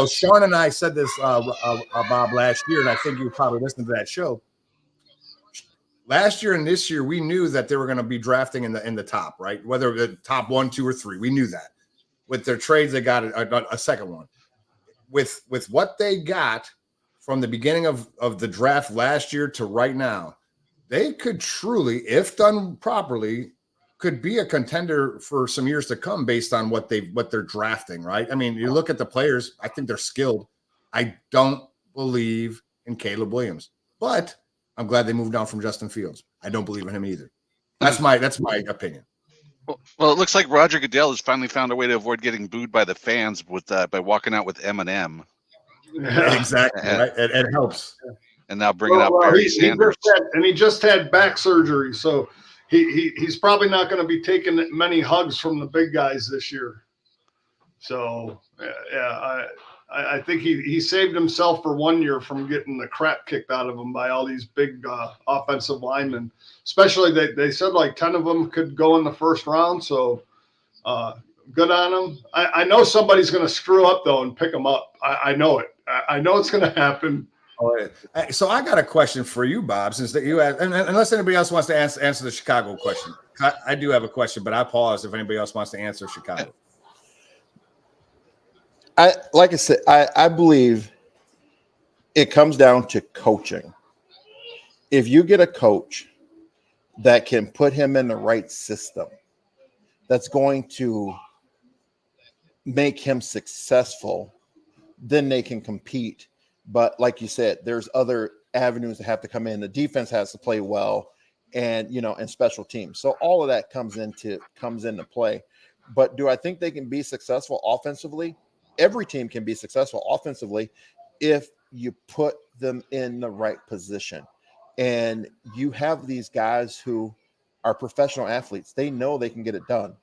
Sean and I said this, Bob, last year, and I think you probably listened to that show. Last year and this year, we knew that they were going to be drafting in the top, right? Whether the top 1, 2, or 3, we knew that. With their trades, they got a second one. With what they got from the beginning of the draft last year to right now, they could truly, if done properly, could be a contender for some years to come based on what they're drafting, right? I mean, you look at the players, I think they're skilled. I don't believe in Caleb Williams, but I'm glad they moved on from Justin Fields. I don't believe in him either. That's my opinion. Well, it looks like Roger Goodell has finally found a way to avoid getting booed by the fans by walking out with Eminem. Yeah. Exactly. Right? It helps. And now bringing up Barry Sanders. He just had back surgery, so he's probably not going to be taking many hugs from the big guys this year. So yeah, I think he saved himself for 1 year from getting the crap kicked out of him by all these big offensive linemen. Especially they said like 10 of them could go in the first round. So good on them. I know somebody's going to screw up though and pick them up. I know it. I know it's going to happen. All right. So I got a question for you, Bob, since that you had, and unless anybody else wants to answer the Chicago question. I do have a question, but I pause if anybody else wants to answer Chicago. Like I said, I believe it comes down to coaching. If you get a coach that can put him in the right system, that's going to make him successful, then they can compete. But like you said, there's other avenues that have to come in. The defense has to play well, and and special teams. So all of that comes into play. But do I think they can be successful offensively? Every team can be successful offensively if you put them in the right position. And you have these guys who are professional athletes. They know they can get it done.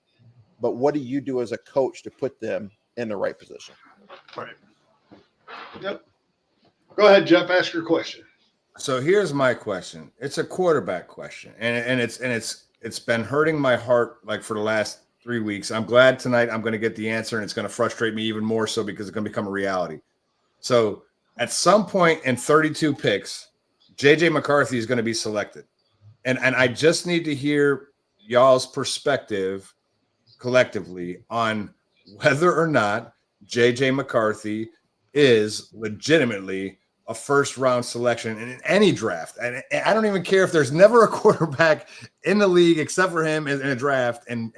But what do you do as a coach to put them in the right position? Right. Yep. Go ahead, Jeff. Ask your question. So here's my question. It's a quarterback question, and it's been hurting my heart like for the last 3 weeks. I'm glad tonight I'm going to get the answer, and it's going to frustrate me even more so because it's going to become a reality. So at some point in 32 picks, JJ McCarthy is going to be selected, and I just need to hear y'all's perspective collectively on whether or not JJ McCarthy is legitimately a first-round selection in any draft. And I don't even care if there's never a quarterback in the league except for him in a draft. And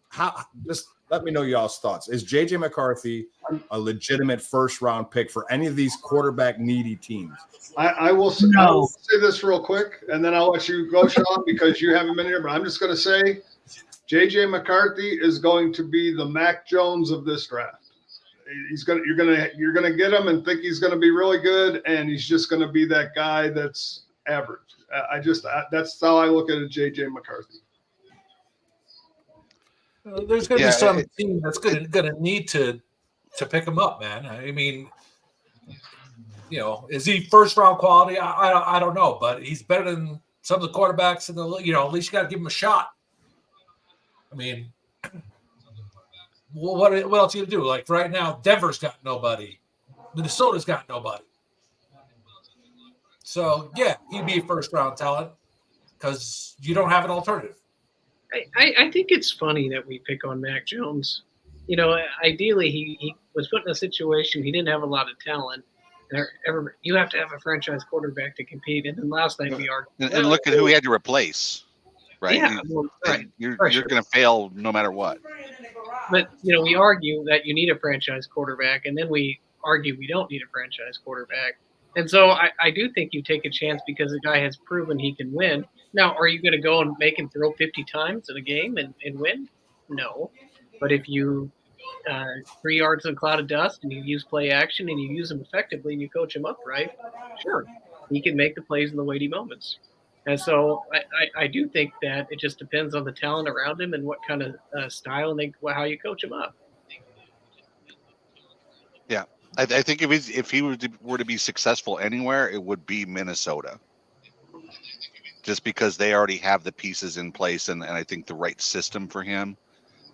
how? Just let me know y'all's thoughts. Is JJ McCarthy a legitimate first-round pick for any of these quarterback-needy teams? I will say this real quick, and then I'll let you go, Sean, because you haven't been here. But I'm just going to say JJ McCarthy is going to be the Mac Jones of this draft. You're gonna get him and think he's gonna be really good, and he's just gonna be that guy that's average. That's how I look at it, JJ McCarthy. There's gonna be some team that's gonna need to pick him up, man. I mean, is he first round quality? I don't know, but he's better than some of the quarterbacks in the league. At least you got to give him a shot. I mean. Well, what else are you gonna do? Like right now, Denver's got nobody, Minnesota's got nobody. So yeah, he'd be a first round talent because you don't have an alternative. I think it's funny that we pick on Mac Jones. Ideally he was put in a situation he didn't have a lot of talent. You have to have a franchise quarterback to compete. And then last night we argued. And look at who he had to replace. Right? Yeah, right. You're going to fail no matter what. But, we argue that you need a franchise quarterback, and then we argue we don't need a franchise quarterback. And so I do think you take a chance because the guy has proven he can win. Now, are you going to go and make him throw 50 times in a game and win? No. But if you 3 yards in a cloud of dust and you use play action and you use him effectively and you coach him up right, sure, he can make the plays in the weighty moments. And so I do think that it just depends on the talent around him and what kind of style and how you coach him up. Yeah, I think if he were to be successful anywhere, it would be Minnesota, just because they already have the pieces in place and I think the right system for him.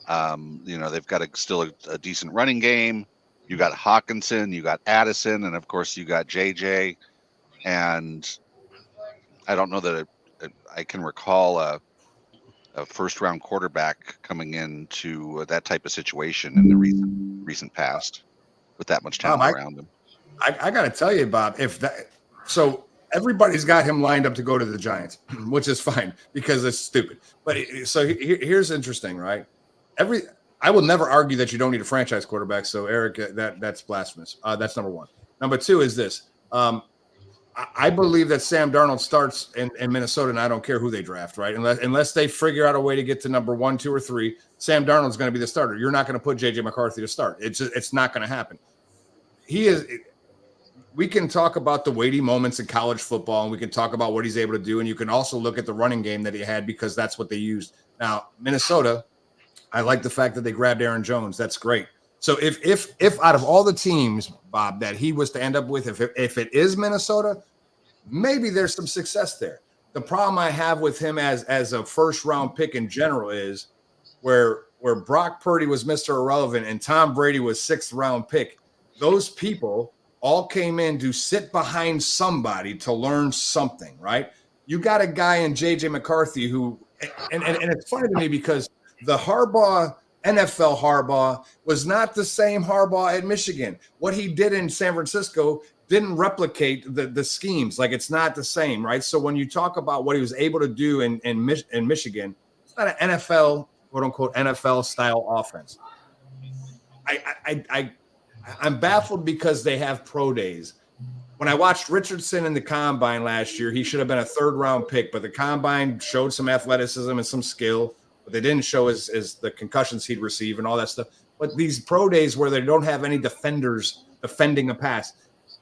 They've got still a decent running game. You got Hawkinson, you got Addison, and of course you got JJ, and I don't know that I can recall a first-round quarterback coming into that type of situation in the recent past with that much talent around him. I got to tell you, Bob, so everybody's got him lined up to go to the Giants, which is fine because it's stupid. But so here's interesting, right? I will never argue that you don't need a franchise quarterback. So Eric, that's blasphemous. That's number one. Number two is this. I believe that Sam Darnold starts in Minnesota, and I don't care who they draft, right? Unless they figure out a way to get to number 1, 2, or 3, Sam Darnold's going to be the starter. You're not going to put JJ McCarthy to start. It's not going to happen. He is we can talk about the weighty moments in college football, and we can talk about what he's able to do. And you can also look at the running game that he had, because that's what they used. Now, Minnesota, I like the fact that they grabbed Aaron Jones. That's great. So if out of all the teams, Bob, that he was to end up with, if it is Minnesota, maybe there's some success there. The problem I have with him as a first round pick in general is where Brock Purdy was Mr. Irrelevant and Tom Brady was 6th round pick. Those people all came in to sit behind somebody to learn something, right? You got a guy in J.J. McCarthy who, and it's funny to me because the NFL Harbaugh was not the same Harbaugh at Michigan. What he did in San Francisco didn't replicate the schemes. Like, it's not the same, right? So when you talk about what he was able to do in Michigan, it's not an NFL, quote unquote, NFL style offense. I'm baffled because they have pro days. When I watched Richardson in the combine last year, he should have been a 3rd round pick, but the combine showed some athleticism and some skill. What they didn't show is the concussions he'd receive and all that stuff. But these pro days where they don't have any defenders defending a pass,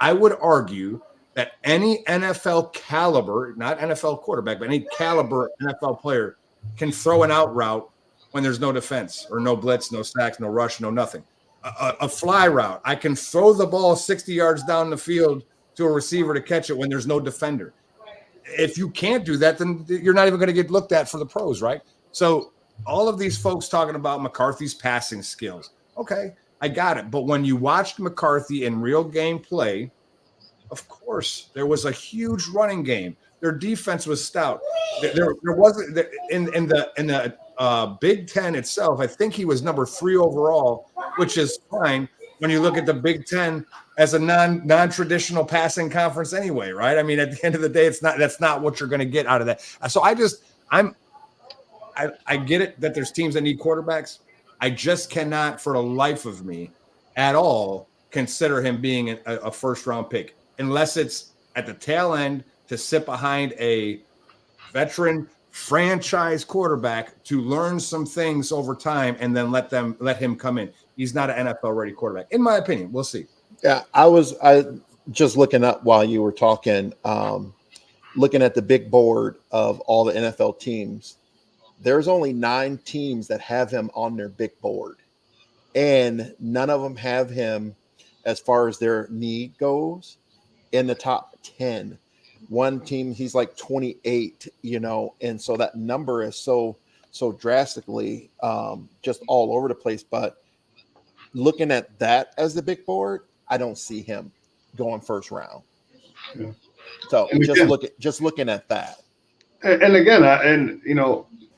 I would argue that any NFL caliber, not NFL quarterback, but any caliber NFL player can throw an out route when there's no defense or no blitz, no sacks, no rush, no nothing. A fly route, I can throw the ball 60 yards down the field to a receiver to catch it when there's no defender. If you can't do that, then you're not even going to get looked at for the pros, right? So all of these folks talking about McCarthy's passing skills. Okay, I got it. But when you watched McCarthy in real game play, of course, there was a huge running game. Their defense was stout. There wasn't in the Big Ten itself. I think he was number 3 overall, which is fine when you look at the Big Ten as a non-traditional passing conference anyway, right? I mean, at the end of the day, that's not what you're going to get out of that. So I get it that there's teams that need quarterbacks. I just cannot, for the life of me, at all consider him being a first-round pick, unless it's at the tail end to sit behind a veteran franchise quarterback to learn some things over time and then let him come in. He's not an NFL-ready quarterback, in my opinion. We'll see. Yeah, I just looking up while you were talking, looking at the big board of all the NFL teams. There's only 9 teams that have him on their big board, and none of them have him, as far as their need goes, in the top 10. One team, he's like 28, and so that number is so drastically just all over the place. But looking at that as the big board, I don't see him going first round. Yeah. So just looking at that. And again,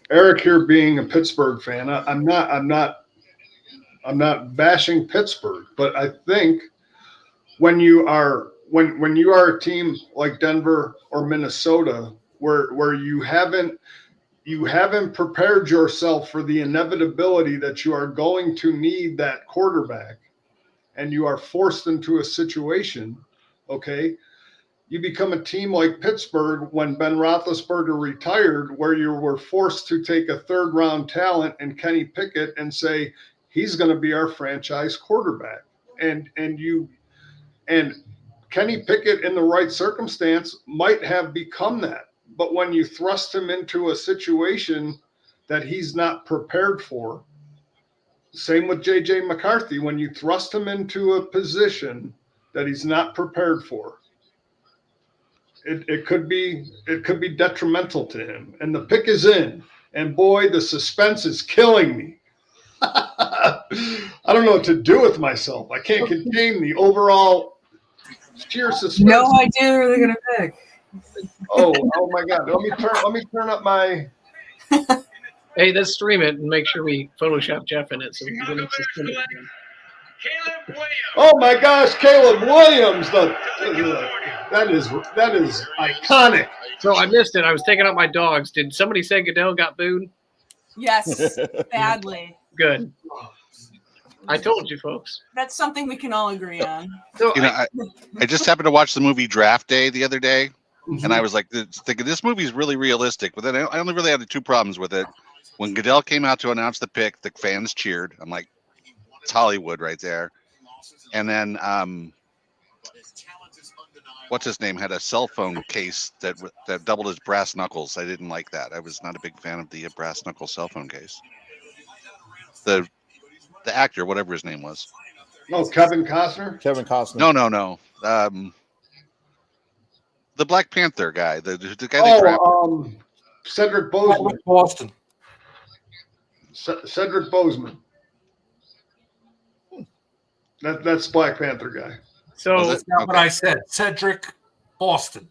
Eric here being a Pittsburgh fan, I'm not bashing Pittsburgh, but I think when you are a team like Denver or Minnesota, where you haven't prepared yourself for the inevitability that you are going to need that quarterback, and you are forced into a situation, okay, you become a team like Pittsburgh when Ben Roethlisberger retired, where you were forced to take a 3rd round talent and Kenny Pickett and say, he's going to be our franchise quarterback. And Kenny Pickett, in the right circumstance, might have become that. But when you thrust him into a situation that he's not prepared for, same with J.J. McCarthy, when you thrust him into a position that he's not prepared for, it could be detrimental to him. And the pick is in, and boy, the suspense is killing me. I don't know what to do with myself. I can't contain the overall sheer suspense. No idea who they're gonna pick. Oh my God! Let me turn up my. Hey, let's stream it and make sure we Photoshop Jeff in it so we can get him suspended again. Oh my gosh, Caleb Williams! That is iconic. So I missed it. I was taking out my dogs. Did somebody say Goodell got booed? Yes, badly. Good. I told you, folks. That's something we can all agree on. So I just happened to watch the movie Draft Day the other day, and I was like thinking this movie is really realistic. But then I only really had 2 problems with it. When Goodell came out to announce the pick, the fans cheered. I'm like, it's Hollywood right there. And then what's his name had a cell phone case that doubled his brass knuckles. I didn't like that. I was not a big fan of the brass knuckle cell phone case. The actor, whatever his name was. No, Kevin Costner. Kevin Costner. No. The Black Panther guy, the guy they drafted. Cedric Boseman. Boston. Cedric Boseman. That's Black Panther guy. So that's not what I said. Cedric Boston.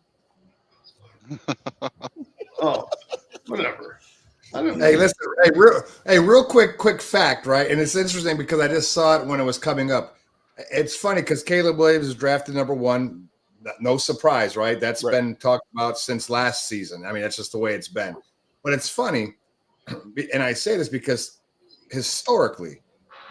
Oh, whatever. Hey, listen. Hey, real quick fact, right? And it's interesting because I just saw it when it was coming up. It's funny because Caleb Williams is drafted number 1. No surprise, right? That's been talked about since last season. I mean, that's just the way it's been. But it's funny, and I say this because historically,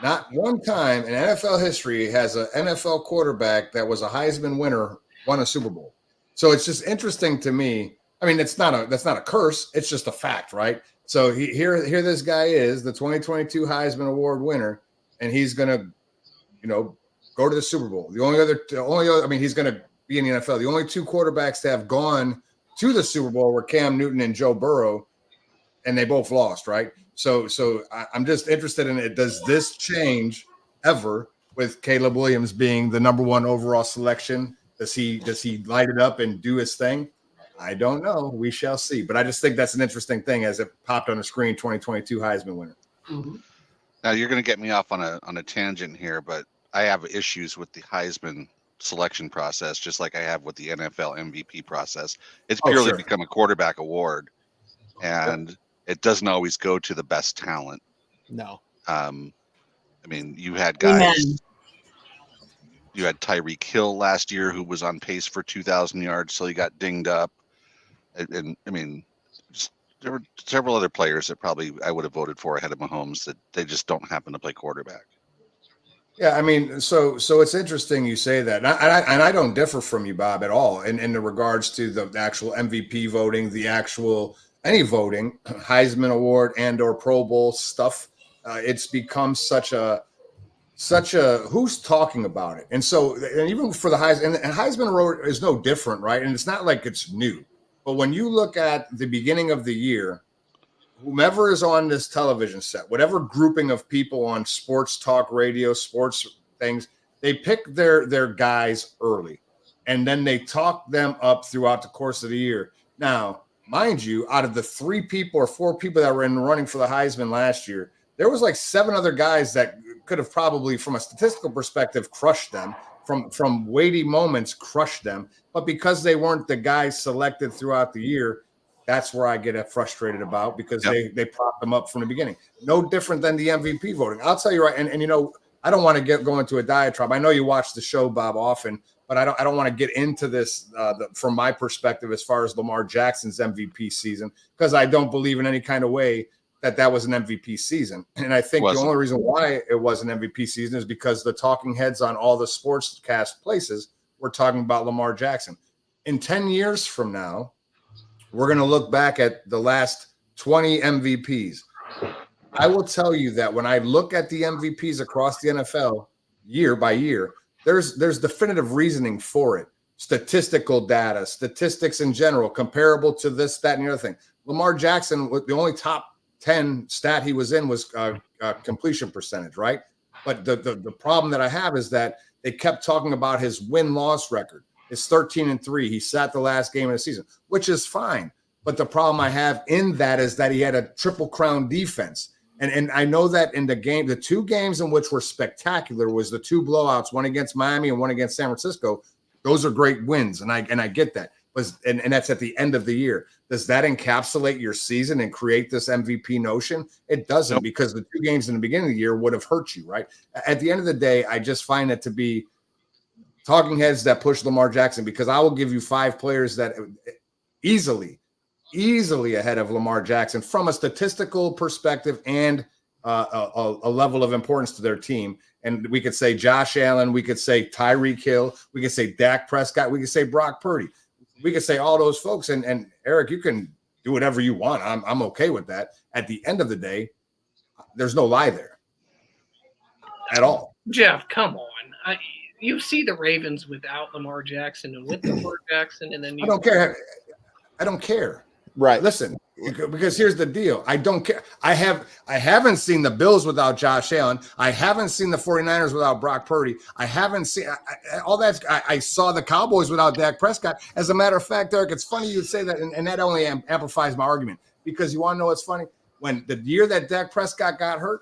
not one time in NFL history has an NFL quarterback that was a Heisman winner won a Super Bowl. So it's just interesting to me. I mean, that's not a curse. It's just a fact, right? So here this guy is the 2022 Heisman Award winner, and he's gonna, go to the Super Bowl. The only other, I mean, he's gonna be in the NFL. The only 2 quarterbacks to have gone to the Super Bowl were Cam Newton and Joe Burrow, and they both lost, right? So I'm just interested in it. Does this change ever with Caleb Williams being the number 1 overall selection? Does he light it up and do his thing? I don't know. We shall see. But I just think that's an interesting thing as it popped on the screen. 2022 Heisman winner. Mm-hmm. Now you're going to get me off on a tangent here, but I have issues with the Heisman selection process, just like I have with the NFL MVP process. It's purely become a quarterback award, and it doesn't always go to the best talent. No. I mean, you had guys. Amen. You had Tyreek Hill last year, who was on pace for 2,000 yards, so he got dinged up. And I mean, there were several other players that probably I would have voted for ahead of Mahomes that they just don't happen to play quarterback. Yeah, I mean, so it's interesting you say that, and I don't differ from you, Bob, at all in the regards to the actual MVP voting, the actual any voting, Heisman Award and/or Pro Bowl stuff. It's become such a who's talking about it, and even for the Heisman, and Heisman Award is no different, right? And it's not like it's new, but when you look at the beginning of the year, whomever is on this television set, whatever grouping of people on sports talk radio, sports things, they pick their guys early, and then they talk them up throughout the course of the year. Now, mind you, out of the 3 people or 4 people that were in the running for the Heisman last year, there was like 7 other guys that could have probably, from a statistical perspective, crushed them, from weighty moments, crushed them. But because they weren't the guys selected throughout the year, that's where I get frustrated about, because they prop them up from the beginning. No different than the MVP voting. I'll tell you right, and I don't want to go into a diatribe. I know you watch the show, Bob, often, but I don't want to get into this from my perspective as far as Lamar Jackson's MVP season, because I don't believe in any kind of way that was an MVP season. And I think the only reason why it was an MVP season is because the talking heads on all the sportscast places were talking about Lamar Jackson. In 10 years from now, we're going to look back at the last 20 MVPs. I will tell you that when I look at the MVPs across the NFL year by year, there's definitive reasoning for it. Statistical data, statistics in general, comparable to this, that, and the other thing. Lamar Jackson, the only top 10 stat he was in was completion percentage, right? But the problem that I have is that they kept talking about his win-loss record. It's 13-3. He sat the last game of the season, which is fine. But the problem I have in that is that he had a triple crown defense. And I know that in the 2 games in which were spectacular was the 2 blowouts, one against Miami and one against San Francisco. Those are great wins, and I get that. But and that's at the end of the year. Does that encapsulate your season and create this MVP notion? It doesn't, because the 2 games in the beginning of the year would have hurt you, right? At the end of the day, I just find it to be talking heads that push Lamar Jackson, because I will give you 5 players that easily ahead of Lamar Jackson from a statistical perspective and a level of importance to their team. And we could say Josh Allen, we could say Tyreek Hill, we could say Dak Prescott, we could say Brock Purdy. We could say all those folks, and Eric, you can do whatever you want. I'm okay with that. At the end of the day, there's no lie there at all. Jeff, come on. you see the Ravens without Lamar Jackson and with Lamar Jackson, and then I don't care. I don't care. Right. Listen, because here's the deal. I don't care. I haven't seen the Bills without Josh Allen. I haven't seen the 49ers without Brock Purdy. I haven't seen all that. I saw the Cowboys without Dak Prescott. As a matter of fact, Eric, it's funny you say that, and that only amplifies my argument, because you want to know what's funny? When the year that Dak Prescott got hurt,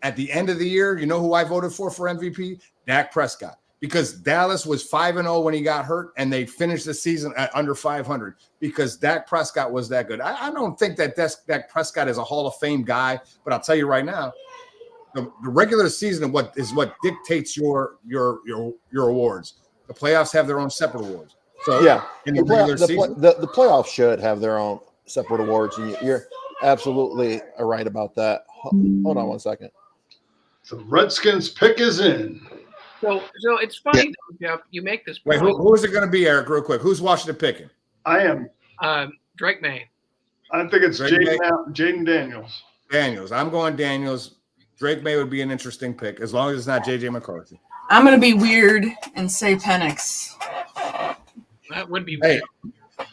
at the end of the year, you know who I voted for MVP? Dak Prescott. Because Dallas was 5-0 when he got hurt, and they finished the season at under 500 because Dak Prescott was that good. I don't think that Dak Prescott is a Hall of Fame guy, but I'll tell you right now, the regular season is what dictates your awards. The playoffs have their own separate awards. So yeah, in the regular season, the playoffs should have their own separate awards, and you're absolutely right about that. Hold on one second. The Redskins pick is in. So it's funny, though, Jeff, you make this point. Wait, who is it going to be, Eric, real quick? Who's Washington picking? I am. Drake May. I think it's Jaden Daniels. Daniels. I'm going Daniels. Drake May would be an interesting pick, as long as it's not J.J. McCarthy. I'm going to be weird and say Penix. That would be weird.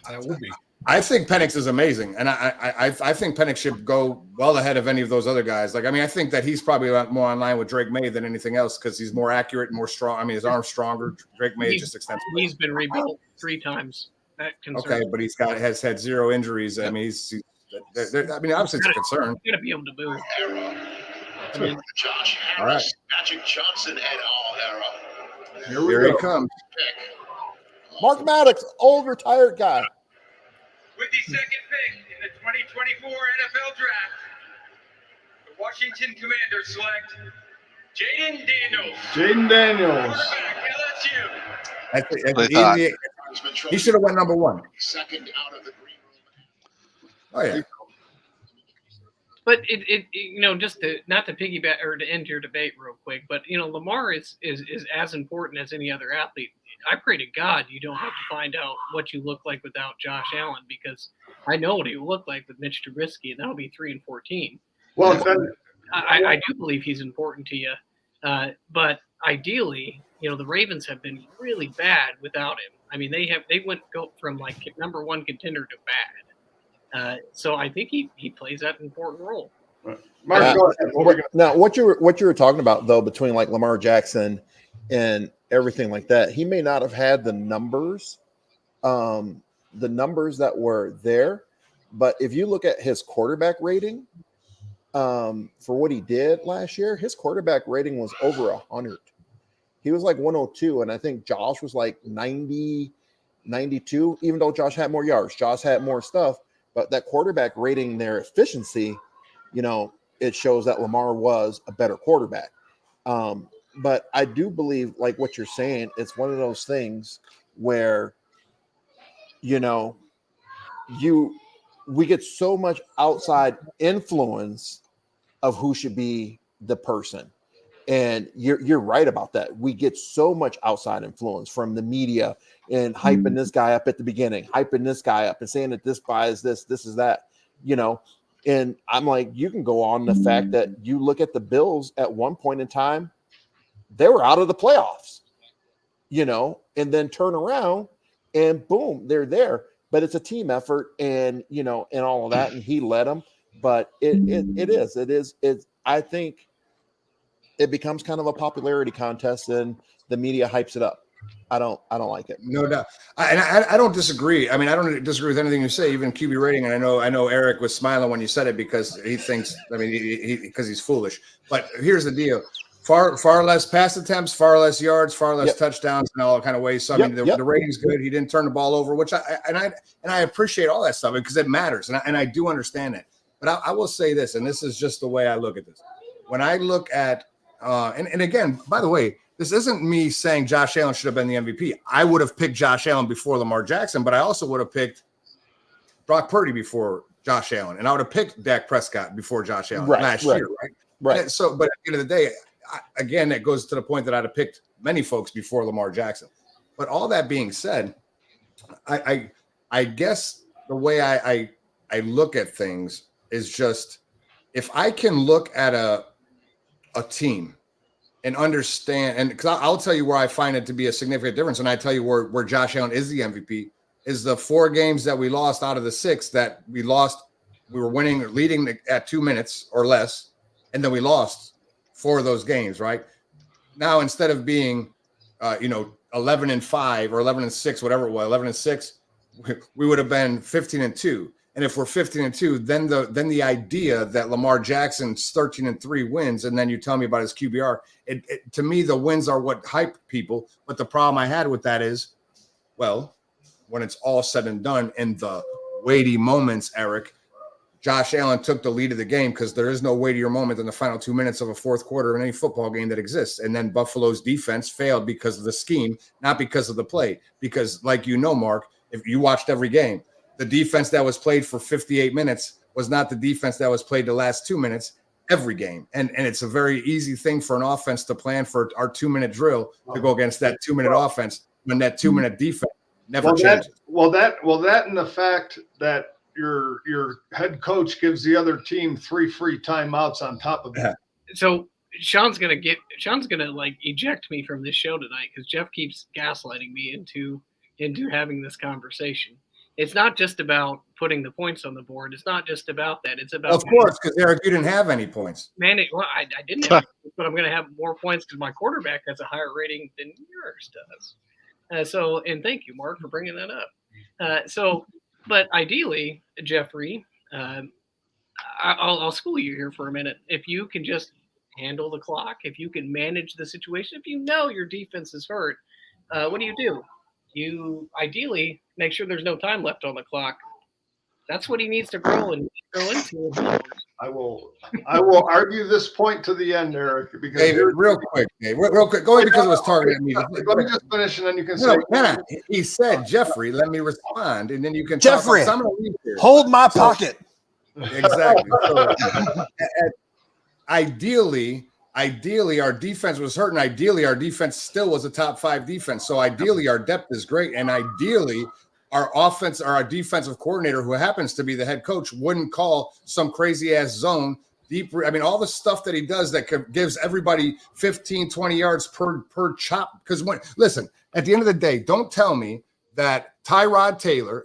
That would be. I think Penix is amazing, and I think Penix should go well ahead of any of those other guys. Like, I mean, I think that he's probably a lot more in line with Drake May than anything else because he's more accurate and more strong. I mean, his arm's stronger. Drake May is just extensive. He's been rebuilt 3 times. Okay, but has had 0 injuries. I mean, I mean, obviously it's a concern. He's going to be able to move. Josh Harris, all right. Magic Johnson et al. era. Here he comes. Mark MADDOX, old retired guy. With the second pick in the 2024 NFL Draft, the Washington Commanders select Jaden Daniels. Jaden Daniels. Quarterback, LSU. He should have went number 1. Second out of the green room. Oh yeah. But it you know, just to not to piggyback or to end your debate real quick, but you know, Lamar is as important as any other athlete. I pray to God you don't have to find out what you look like without Josh Allen, because I know what he will look like with Mitch Trubisky, and that'll be 3-14. Well, I do believe he's important to you, but ideally, you know, the Ravens have been really bad without him. I mean, they went from like number 1 contender to bad. So I think he plays that important role. Mark, now, what you were talking about though, between like Lamar Jackson and everything like that, he may not have had the numbers that were there, but if you look at his quarterback rating, for what he did last year, his quarterback rating was over 100. He was like 102, and I think Josh was like 90, 92. Even though Josh had more yards, Josh had more stuff, but that quarterback rating, their efficiency, you know, it shows that Lamar was a better quarterback. But I do believe, like what you're saying, it's one of those things where, you know, we get so much outside influence of who should be the person. And you're right about that. We get so much outside influence from the media and hyping this guy up at the beginning, hyping this guy up and saying that this guy is this is that, you know. And I'm like, you can go on the fact that you look at the Bills at one point in time, they were out of the playoffs, you know, and then turn around and boom, they're there. But it's a team effort, and you know, and all of that, and he led them. But I think it becomes kind of a popularity contest, and the media hypes it up. I don't like it. No doubt. I don't disagree. I mean, I don't disagree with anything you say, even QB rating. And I know Eric was smiling when you said it because he thinks, I mean, because he's foolish. But here's the deal. Far less pass attempts, far less yards, far less touchdowns in all kind of ways. So I mean, the rating's good. He didn't turn the ball over, which I appreciate all that stuff because it matters, and I do understand it. But I will say this, and this is just the way I look at this. When I look at and again, by the way, this isn't me saying Josh Allen should have been the MVP. I would have picked Josh Allen before Lamar Jackson, but I also would have picked Brock Purdy before Josh Allen, and I would have picked Dak Prescott before Josh Allen last year, right? And so, but at the end of the day, again, it goes to the point that I'd have picked many folks before Lamar Jackson. But all that being said, I guess the way I look at things is just if I can look at a team and understand, and because I'll tell you where I find it to be a significant difference, and I tell you where Josh Allen is the MVP, is the 4 games that we lost out of the 6 that we lost. We were leading at 2 minutes or less, and then we lost 4 of those games, right? Now, instead of being, 11-5 or 11-6, whatever it was, 11-6, we would have been 15-2. And if we're 15-2, then the idea that Lamar Jackson's 13-3 wins, and then you tell me about his QBR, to me, the wins are what hype people. But the problem I had with that is, well, when it's all said and done in the weighty moments, Eric, Josh Allen took the lead of the game because there is no weightier moment than the final 2 minutes of a fourth quarter in any football game that exists. And then Buffalo's defense failed because of the scheme, not because of the play. Because, like Mark, if you watched every game, the defense that was played for 58 minutes was not the defense that was played the last 2 minutes every game. And it's a very easy thing for an offense to plan for our 2-minute drill to go against that 2-minute offense when that 2-minute defense never changes. That and the fact that your head coach gives the other team 3 free timeouts on top of that. So Sean's gonna like eject me from this show tonight because Jeff keeps gaslighting me into having this conversation. It's not just about putting the points on the board. It's not just about that. It's about, of course, because Eric, you didn't have any points. Well, I didn't have any, but I'm going to have more points because my quarterback has a higher rating than yours does. And thank you, Mark, for bringing that up. But ideally, Jeffrey, I'll school you here for a minute. If you can just handle the clock, if you can manage the situation, if you know your defense is hurt, what do? You ideally make sure there's no time left on the clock. That's what he needs to grow into. I will argue this point to the end, Eric. Because real quick, go ahead because it was targeted at me. Let me just finish, and then you can say. He said, Jeffrey, let me respond, and then you can. Jeffrey, hold my pocket. Exactly. So, Ideally, our defense was hurt, and ideally, our defense still was a top 5 defense. So ideally, our depth is great, and ideally, our offense or our defensive coordinator, who happens to be the head coach, wouldn't call some crazy ass zone deep. I mean, all the stuff that he does that gives everybody 15, 20 yards per chop. Because listen, at the end of the day, don't tell me that Tyrod Taylor.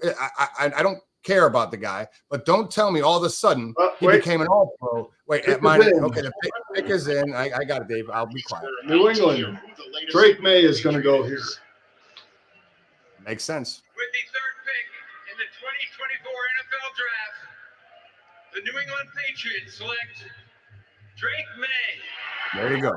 I don't care about the guy, but don't tell me all of a sudden he became an all-pro. Wait, at mine. Okay, the pick is in. I got it, Dave. I'll be quiet. New England. Drake May is going to go here. Makes sense. With the 3rd pick in the 2024 NFL Draft, the New England Patriots select Drake May. There you go.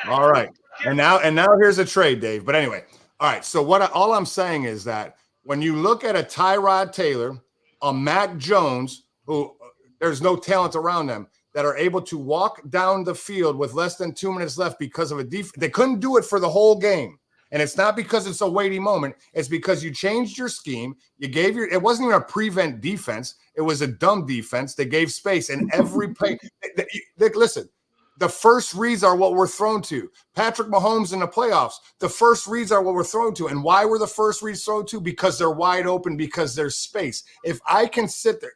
All right, and now here's a trade, Dave. But anyway, all right. So all I'm saying is that when you look at a Tyrod Taylor, a Mac Jones, who there's no talent around them, that are able to walk down the field with less than 2 minutes left because of a defense. They couldn't do it for the whole game. And it's not because it's a weighty moment. It's because you changed your scheme. It wasn't even a prevent defense. It was a dumb defense. They gave space in every play. Listen, the first reads are what we're thrown to. Patrick Mahomes in the playoffs, the first reads are what we're thrown to. And why were the first reads thrown to? Because they're wide open, because there's space. If I can sit there,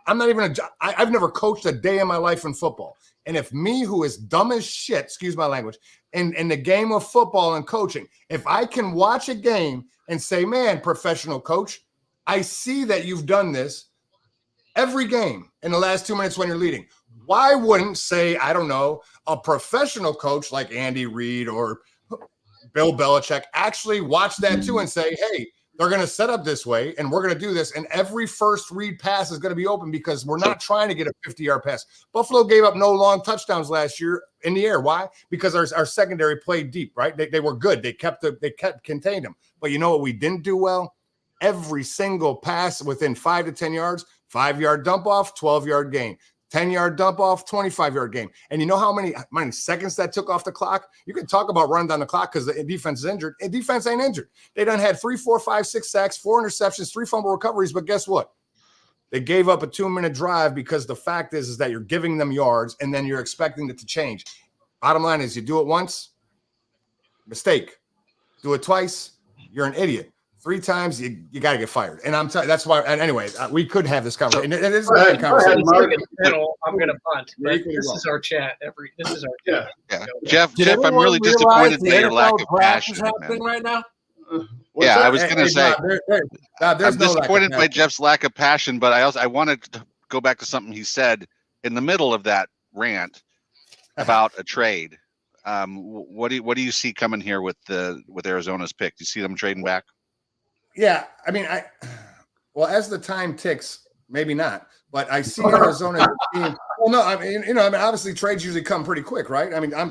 I've never coached a day in my life in football. And if me, who is dumb as shit, excuse my language, in the game of football and coaching, if I can watch a game and say, man, professional coach, I see that you've done this every game in the last 2 minutes when you're leading. Why wouldn't, say, I don't know, a professional coach like Andy Reid or Bill Belichick actually watch that too and say, hey, they're going to set up this way, and we're going to do this, and every first read pass is going to be open because we're not trying to get a 50-yard pass. Buffalo gave up no long touchdowns last year in the air. Why? Because our secondary played deep, right? They were good. They contained them. But you know what we didn't do well? Every single pass within 5 to 10 yards, 5-yard dump off, 12-yard gain. 10-yard dump off, 25-yard game. And you know how many seconds that took off the clock? You can talk about running down the clock because the defense is injured. And defense ain't injured. They done had 3, 4, 5, 6 sacks, 4 interceptions, 3 fumble recoveries. But guess what? They gave up a 2-minute drive because the fact is that you're giving them yards and then you're expecting it to change. Bottom line is you do it once, mistake. Do it twice, you're an idiot. 3 times, you got to get fired. And I'm telling you, that's why. And anyway, we could have this conversation. And it is a conversation. I'm going to punt. But this is our chat. This is our chat. Yeah. Jeff, I'm really disappointed by your lack of passion, man. Right now. I was going to say, I'm disappointed by Jeff's lack of passion, but I wanted to go back to something he said in the middle of that rant about a trade. What do you see coming here with Arizona's pick? Do you see them trading back? Yeah, I mean, as the time ticks, maybe not, but I see Arizona being. Well, no, I mean, obviously trades usually come pretty quick, right? I mean, I'm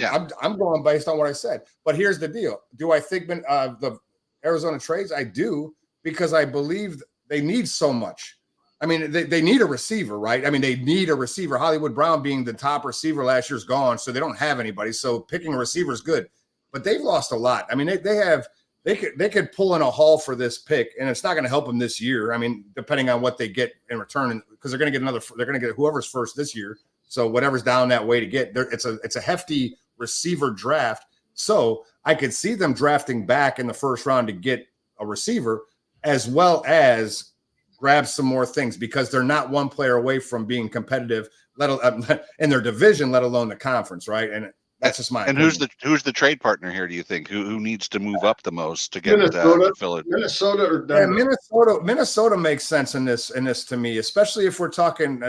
going based on what I said, but here's the deal: do I think the Arizona trades? I do, because I believe they need so much. I mean, they need a receiver, right? I mean, they need a receiver. Hollywood Brown being the top receiver last year's gone, so they don't have anybody. So picking a receiver is good, but they've lost a lot. I mean, they could pull in a haul for this pick, and it's not going to help them this year. I mean, depending on what they get in return, because they're going to get whoever's first this year. So whatever's down that way to get there, it's a hefty receiver draft. So I could see them drafting back in the first round to get a receiver, as well as grab some more things, because they're not one player away from being competitive, in their division, let alone the conference, right? And that's just my opinion. Who's the trade partner here? Do you think who needs to move up the most to get Minnesota or Denver? Yeah, Minnesota makes sense in this to me, especially if we're talking.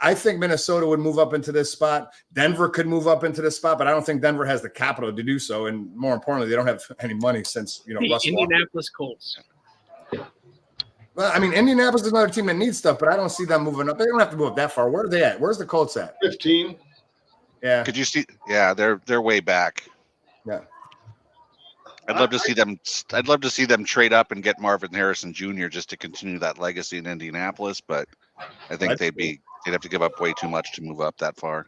I think Minnesota would move up into this spot. Denver could move up into this spot, but I don't think Denver has the capital to do so. And more importantly, they don't have any money since Russ Indianapolis Colts. Well, I mean, Indianapolis is another team that needs stuff, but I don't see them moving up. They don't have to move up that far. Where are they at? Where's the Colts at? 15. Yeah. Could you see? Yeah, they're way back. Yeah. I'd love to see them. I'd love to see them trade up and get Marvin Harrison Jr. just to continue that legacy in Indianapolis, but I think they'd have to give up way too much to move up that far.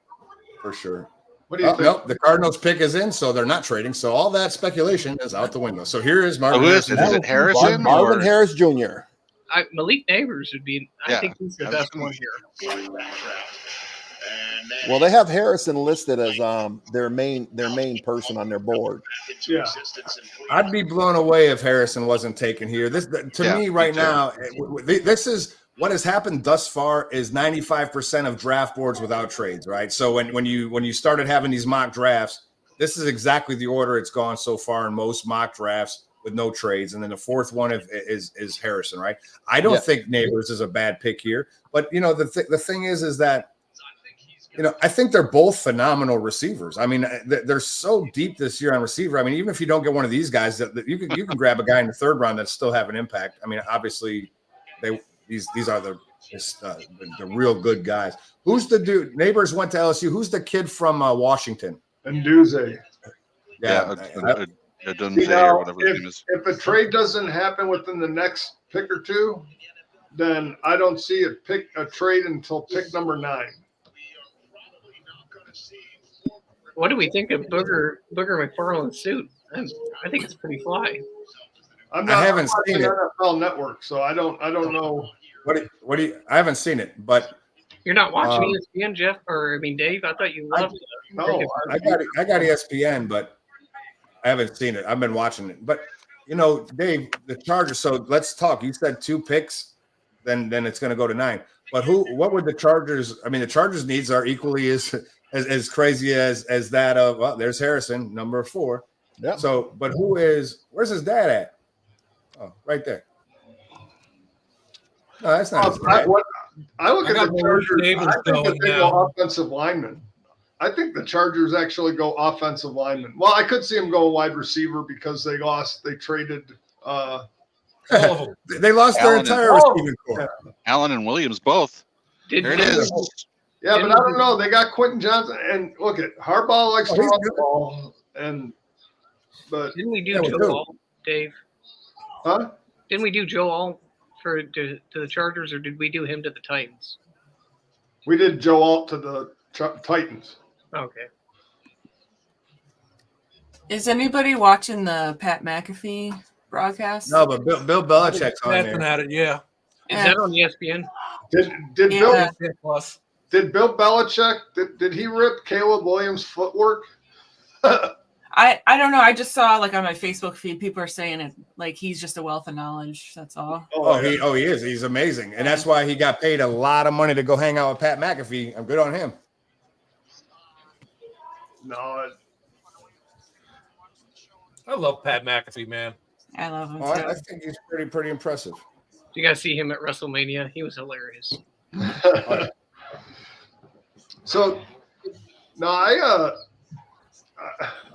For sure. What do you think? Nope, the Cardinals pick is in, so they're not trading. So all that speculation is out the window. So here is Marvin. Is it Harrison? Marvin Harris Jr. Malik Neighbors would be. I think he's the best one here. Well, they have Harrison listed as their main person on their board. Yeah, I'd be blown away if Harrison wasn't taken here. This me right now. This is what has happened thus far. Is 95% of draft boards without trades, right? So when you started having these mock drafts, this is exactly the order it's gone so far in most mock drafts with no trades, and then the fourth one is Harrison, right? I don't think Neighbors is a bad pick here, but the thing is that. I think they're both phenomenal receivers. I mean, they're so deep this year on receiver. I mean, even if you don't get one of these guys, that you can grab a guy in the third round that still have an impact. I mean, obviously, these are the real good guys. Who's the dude? Neighbors went to LSU. Who's the kid from Washington? Nduze. Yeah. If a trade doesn't happen within the next pick or two, then I don't see a trade until pick number 9. What do we think of Booger McFarland's suit? I think it's pretty fly. I haven't seen it. NFL Network, so I don't know. What do you? I haven't seen it, but you're not watching ESPN, Jeff, Dave. I thought you loved it. No, I got ESPN, but I haven't seen it. I've been watching it, but Dave, the Chargers. So let's talk. You said 2 picks, then it's going to go to 9. But what would the Chargers? I mean, the Chargers' needs are equally as crazy as that of. Well, there's Harrison, number 4. Yeah. So, but where's his dad at? Oh, right there. No, that's not his dad. I look at the Chargers. I think that they go offensive lineman. I think the Chargers actually go offensive lineman. Well, I could see them go wide receiver because they traded. They lost their entire receiving core. Allen and Williams both. There it is. Yeah, but I don't know. They got Quentin Johnson, and look at Harbaugh likes to run the ball, but didn't we do Joe Alt, Dave? Huh? Didn't we do Joe Alt to the Chargers, or did we do him to the Titans? We did Joe Alt to the Titans. Okay. Is anybody watching the Pat McAfee broadcast? No, but Bill Belichick's on there. At it, yeah. Is that on ESPN? Did Bill Belichick did he rip Caleb Williams' footwork? I don't know. I just saw like on my Facebook feed, people are saying it like he's just a wealth of knowledge. That's all. He is. He's amazing, and that's why he got paid a lot of money to go hang out with Pat McAfee. I'm good on him. No, I love Pat McAfee, man. I love him. I think he's pretty impressive. You guys see him at WrestleMania? He was hilarious. So, no,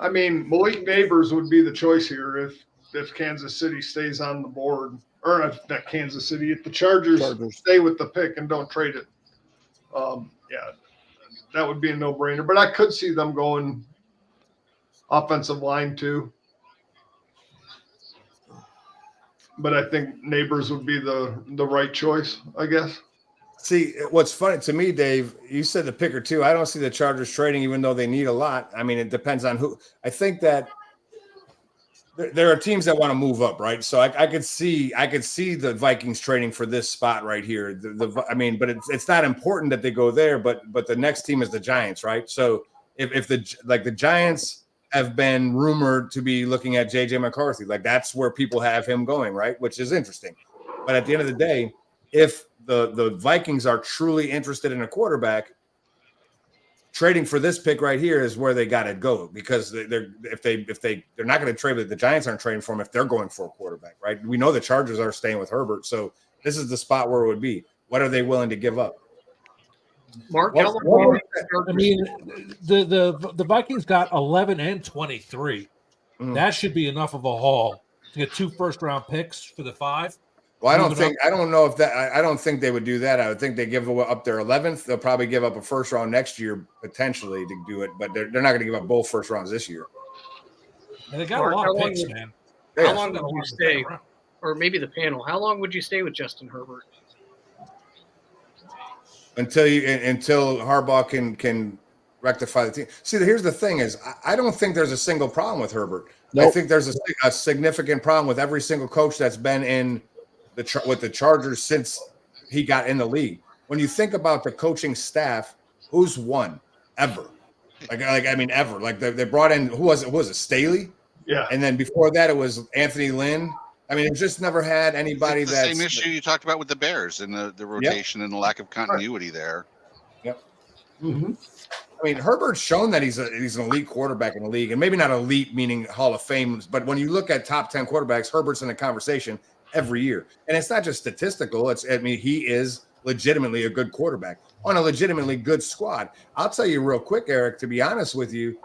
I mean, Malik Neighbors would be the choice here if Kansas City stays on the board, or not Kansas City, if the Chargers stay with the pick and don't trade it. Yeah, that would be a no-brainer. But I could see them going offensive line too. But I think Neighbors would be the right choice, I guess. See, what's funny to me, Dave, you said the picker too. I don't see the Chargers trading, even though they need a lot. I mean, it depends on who. I think that there are teams that want to move up, right? So I could see the Vikings trading for this spot right here. I mean, but it's not important that they go there. But the next team is the Giants, right? So if the Giants have been rumored to be looking at JJ McCarthy, like that's where people have him going, right? Which is interesting. But at the end of the day, if the Vikings are truly interested in a quarterback, trading for this pick right here is where they got to go, because they're not going to trade, but the Giants aren't trading for him if they're going for a quarterback, right? We know the Chargers are staying with Herbert, so this is the spot where it would be. What are they willing to give up? Mark, I mean, the Vikings got 11 and 23. That should be enough of a haul to get 2 first-round picks for the 5. Well, I don't think they would do that. I would think they give up their 11th. They'll probably give up a first round next year potentially to do it, but they're not going to give up both first rounds this year. And they got a lot of picks, man. How long would you stay, or maybe the panel? How long would you stay with Justin Herbert? Until Harbaugh can rectify the team. See, here's the thing: is I don't think there's a single problem with Herbert. Nope. I think there's a significant problem with every single coach that's been in with the Chargers since he got in the league. When you think about the coaching staff, who's won ever? I mean, ever. Like they brought in who was it? Staley. Yeah. And then before that, it was Anthony Lynn. I mean, it just never had anybody it's the same issue you talked about with the Bears and the rotation and the lack of continuity there. Yep. Mm-hmm. I mean, Herbert's shown that he's an elite quarterback in the league, and maybe not elite meaning Hall of Fame, but when you look at top 10 quarterbacks, Herbert's in the conversation every year. And it's not just statistical. He is legitimately a good quarterback on a legitimately good squad. I'll tell you real quick, Eric, to be honest with you,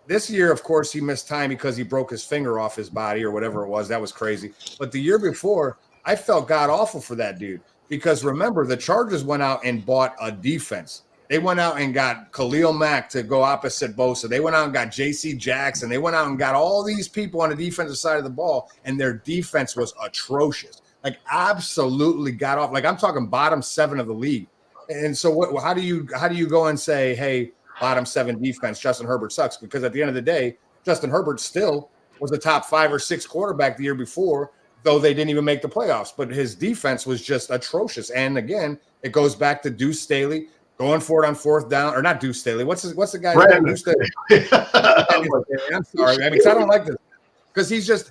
this year, of course, he missed time because he broke his finger off his body or whatever it was. That was crazy. But the year before, I felt god awful for that dude, because remember, the Chargers went out and bought a defense. They went out and got Khalil Mack to go opposite Bosa. They went out and got J.C. Jackson. They went out and got all these people on the defensive side of the ball, and their defense was atrocious. Like, absolutely got off. Like, I'm talking bottom 7 of the league. And so how do you go and say, hey, bottom 7 defense, Justin Herbert sucks? Because at the end of the day, Justin Herbert still was the top 5 or 6 quarterback the year before, though they didn't even make the playoffs. But his defense was just atrocious. And again, it goes back to Deuce Staley going for it on 4th down, or not Deuce Staley. What's the guy's name? Deuce Staley. I'm sorry. I mean, I don't like this because he's just.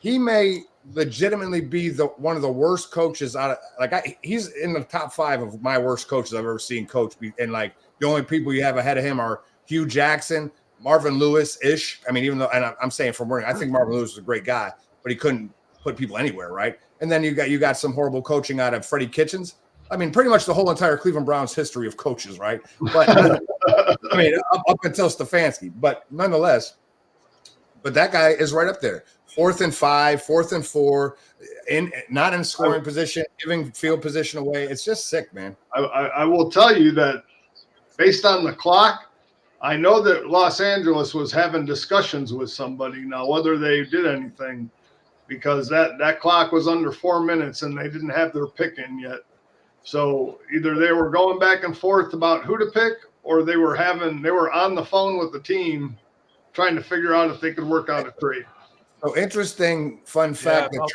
He may legitimately be one of the worst coaches out of he's in the top 5 of my worst coaches I've ever seen coach. And like the only people you have ahead of him are Hugh Jackson, Marvin Lewis-ish. I mean, even though, and I'm saying from where I think Marvin Lewis was a great guy, but he couldn't put people anywhere, right? And then you got some horrible coaching out of Freddie Kitchens. I mean, pretty much the whole entire Cleveland Browns history of coaches, right? But I mean, up until Stefanski, but nonetheless, but that guy is right up there. 4th and 5, 4th and 4, not in scoring position, giving field position away. It's just sick, man. I will tell you that based on the clock, I know that Los Angeles was having discussions with somebody. Now, whether they did anything, because that clock was under 4 minutes and they didn't have their pick in yet. So either they were going back and forth about who to pick, or they were on the phone with the team trying to figure out if they could work out a trade. So interesting fun fact that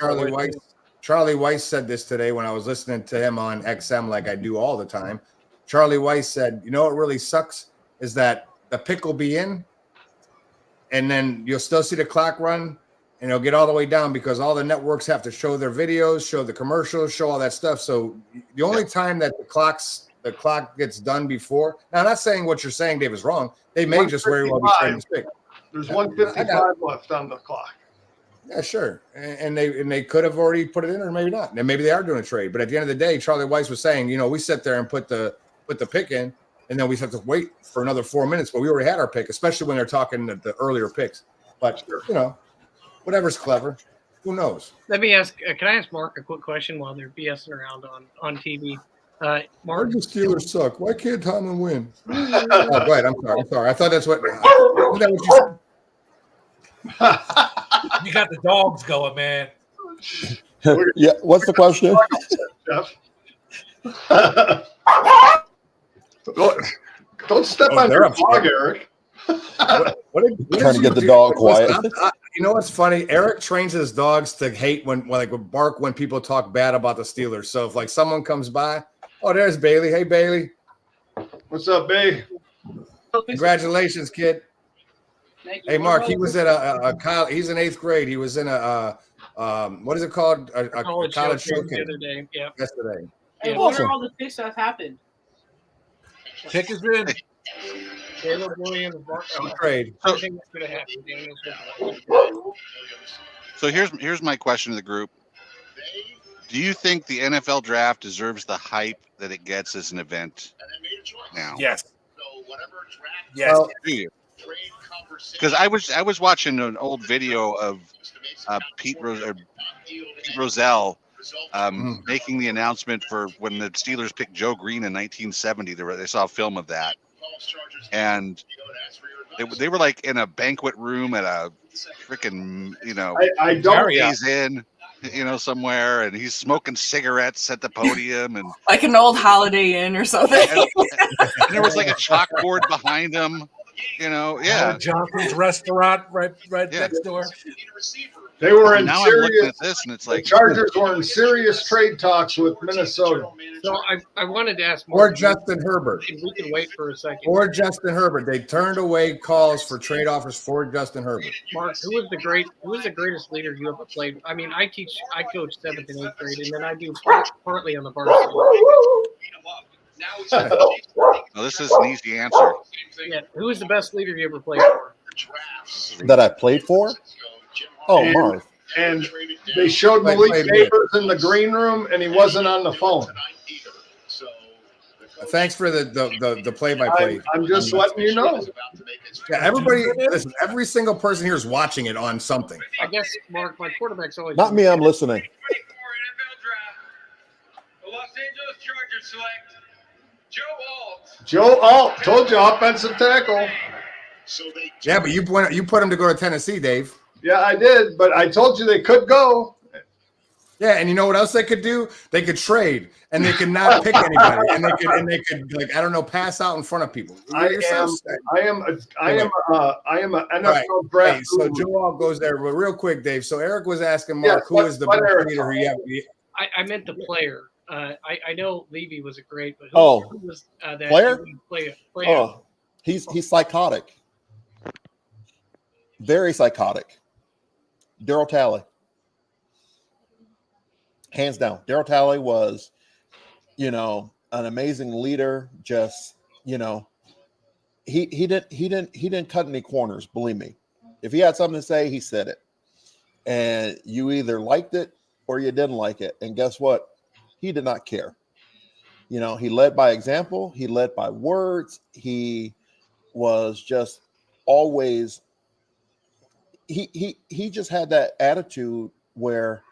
Charlie Weiss said this today when I was listening to him on XM, like I do all the time. Charlie Weiss said, you know what really sucks is that the pick will be in, and then you'll still see the clock run, and it'll get all the way down because all the networks have to show their videos, show the commercials, show all that stuff. So the only time that the clock gets done before. Now, I'm not saying what you're saying, Dave, is wrong. They may just very well be trading mistake. There's 155 left on the clock. Yeah, sure. And they could have already put it in, or maybe not. And maybe they are doing a trade. But at the end of the day, Charlie Weiss was saying, we sit there and put the pick in, and then we have to wait for another 4 minutes. But we already had our pick, especially when they're talking the earlier picks. But whatever's clever, who knows? Let me ask. Can I ask Mark a quick question while they're BSing around on TV? Mark, why do the Steelers suck? Why can't Tomlin win? Oh, go ahead. I'm sorry. I thought that's what. Isn't that what you said? You got the dogs going, man. Yeah. What's the question? Don't step on your dog, Eric. Trying to get the dog quiet. You know what's funny? Eric trains his dogs to hate when bark when people talk bad about the Steelers. So if like someone comes by, oh, there's Bailey. Hey, Bailey. What's up, Bay? Congratulations, kid. Hey, Mark. He was at a college. He's in 8th grade. He was in a what is it called? A college showcase the other day. Yeah. Yesterday. Hey, what are all the picks that happened? Pick is in. Caleb Williams, trade. So here's my question to the group. Do you think the NFL draft deserves the hype that it gets as an event now? Yes. Yes. Well, do you? Because I was watching an old video of Pete Rozelle making the announcement for when the Steelers picked Joe Green in 1970. They saw a film of that, and they were like in a banquet room at a freaking I don't he's in somewhere, and he's smoking cigarettes at the podium, and like an old Holiday Inn or something. And there was like a chalkboard behind him. Johnson's restaurant right next door. They were in now serious. I'm looking at this, and it's like the Chargers were in serious trade talks with Minnesota. So I wanted to ask Mark, or Justin Herbert. We can wait for a second. Or Justin Herbert. They turned away calls for trade offers for Justin Herbert. Mark, who was the greatest leader you ever played? I mean, I coach 7th and 8th grade, and then I do partly on the varsity. No, this is an easy answer. Yeah, who was the best leader you ever played for? That I played for? Oh, Marv. And they showed Malik Neighbors in the green room, and he wasn't on the phone. Thanks for the play-by-play. I'm just letting you know. Yeah, everybody, listen, every single person here is watching it on something. I guess, Mark, my quarterback's always... Not me, I'm listening. The Los Angeles Chargers select Joe Alt. Joe Alt, told you, offensive tackle. Yeah, but you put him to go to Tennessee, Dave. Yeah, I did, but I told you they could go. Yeah, and you know what else they could do? They could trade, and they could not pick anybody, and they could like I don't know, pass out in front of people. I am an NFL draft. Hey, so Joe Alt goes there, but real quick, Dave. So Eric was asking Mark, who is the best leader he ever? I meant the player. I know Levy was a great, but who was that player? Player? Oh, he's psychotic, very psychotic. Daryl Talley, hands down. Daryl Talley was, an amazing leader. Just, he didn't cut any corners. Believe me, if he had something to say, he said it, and you either liked it or you didn't like it. And guess what? He did not care. He led by example. He led by words. He was just always. He just had that attitude where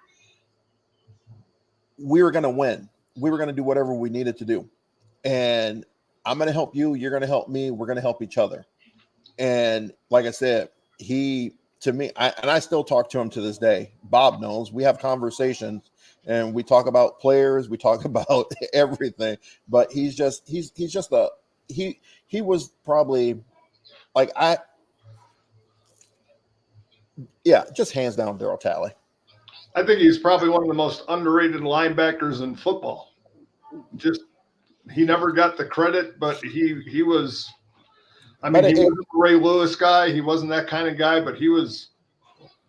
we were going to win. We were going to do whatever we needed to do. And I'm going to help you. You're going to help me. We're going to help each other. And like I said, to me, I still talk to him to this day. Bob knows. We have conversations and we talk about players. We talk about everything. But he was probably like just hands down Daryl Talley. I think he's probably one of the most underrated linebackers in football. Just he never got the credit, but he was. I mean, he wasn't a Ray Lewis guy. He wasn't that kind of guy, but he was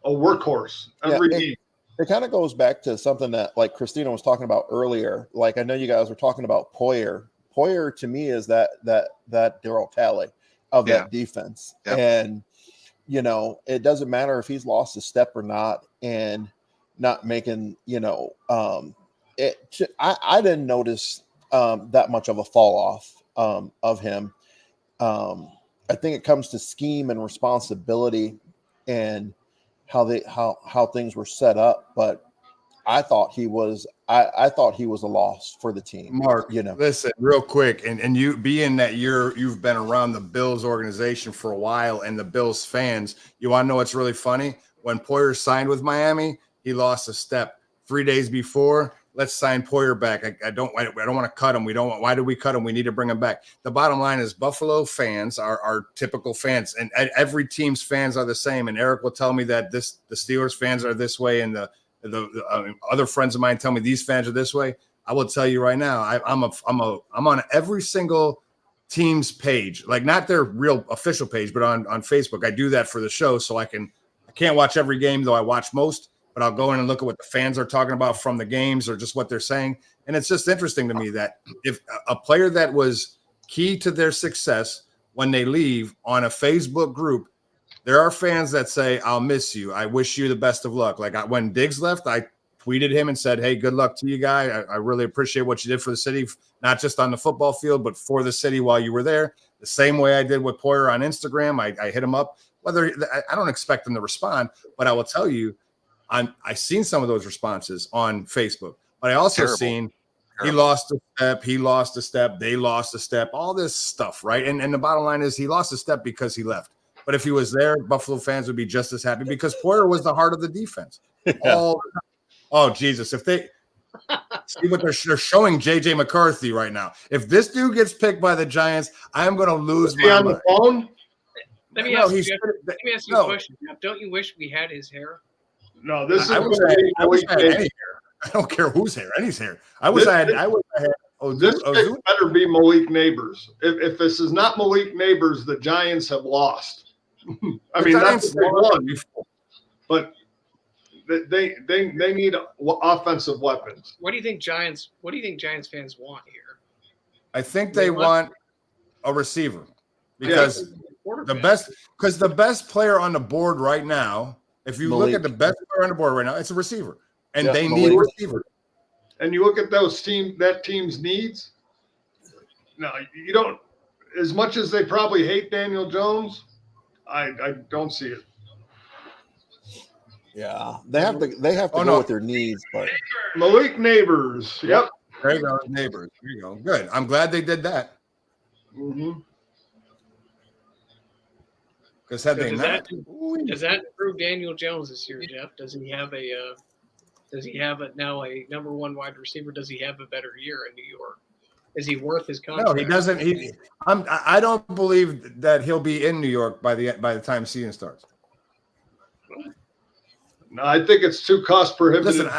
a workhorse every game. It kind of goes back to something that like Christina was talking about earlier. Like I know you guys were talking about Poyer. Poyer to me is that Darryl Talley of that defense. Yep. And you know, it doesn't matter if he's lost a step or not and not making, you know, I didn't notice that much of a fall off of him. I think it comes to scheme and responsibility and how things were set up, but I thought he was a loss for the team. Mark, you know, listen real quick, and you being that you've been around the Bills organization for a while and the Bills fans, you want to know what's really funny? When Poyer signed with Miami, he lost a step 3 days before. Let's sign Poyer back. I don't want to cut him. Why did we cut him? We need to bring him back. The bottom line is Buffalo fans are typical fans, and every team's fans are the same. And Eric will tell me that the Steelers fans are this way, and the other friends of mine tell me these fans are this way. I will tell you right now, I'm on every single team's page, like not their real official page, but on Facebook. I do that for the show, so I can't watch every game, though I watch most. But I'll go in and look at what the fans are talking about from the games or just what they're saying. And it's just interesting to me that if a player that was key to their success when they leave on a Facebook group, there are fans that say, I'll miss you. I wish you the best of luck. Like when Diggs left, I tweeted him and said, hey, good luck to you, guy. I really appreciate what you did for the city, not just on the football field, but for the city while you were there. The same way I did with Poyer on Instagram. I hit him up. I don't expect him to respond, but I will tell you, I've seen some of those responses on Facebook, but I also seen he lost a step, they lost a step, all this stuff, right? And the bottom line is he lost a step because he left. But if he was there, Buffalo fans would be just as happy because Poyer was the heart of the defense. Oh, Jesus. If they see what they're showing JJ McCarthy right now. If this dude gets picked by the Giants, I'm going to lose my mind. The phone? Let me ask you a question, Jeff. Don't you wish we had his hair? No, this is. I wish I had any hair. I don't care whose hair, any's hair. I wish I had. This pick better be Malik Neighbors. If this is not Malik Neighbors, the Giants have lost. I mean, that's the one. But they need offensive weapons. What do you think Giants fans want here? I think they want a receiver because the best player on the board right now. If you look at the best player on the board right now, it's a receiver, and they need a receiver. And you look at that team's needs. No, you don't. As much as they probably hate Daniel Jones, I don't see it. Yeah, they have to go with their needs. But Malik Neighbors, yep. There you go, Neighbors. There you go. Good. I'm glad they did that. Mm-hmm. Does that improve Daniel Jones this year, Jeff? Does he have now a number one wide receiver? Does he have a better year in New York? Is he worth his contract? No, he doesn't. I don't believe that he'll be in New York by the time season starts. No, I think it's too cost prohibitive.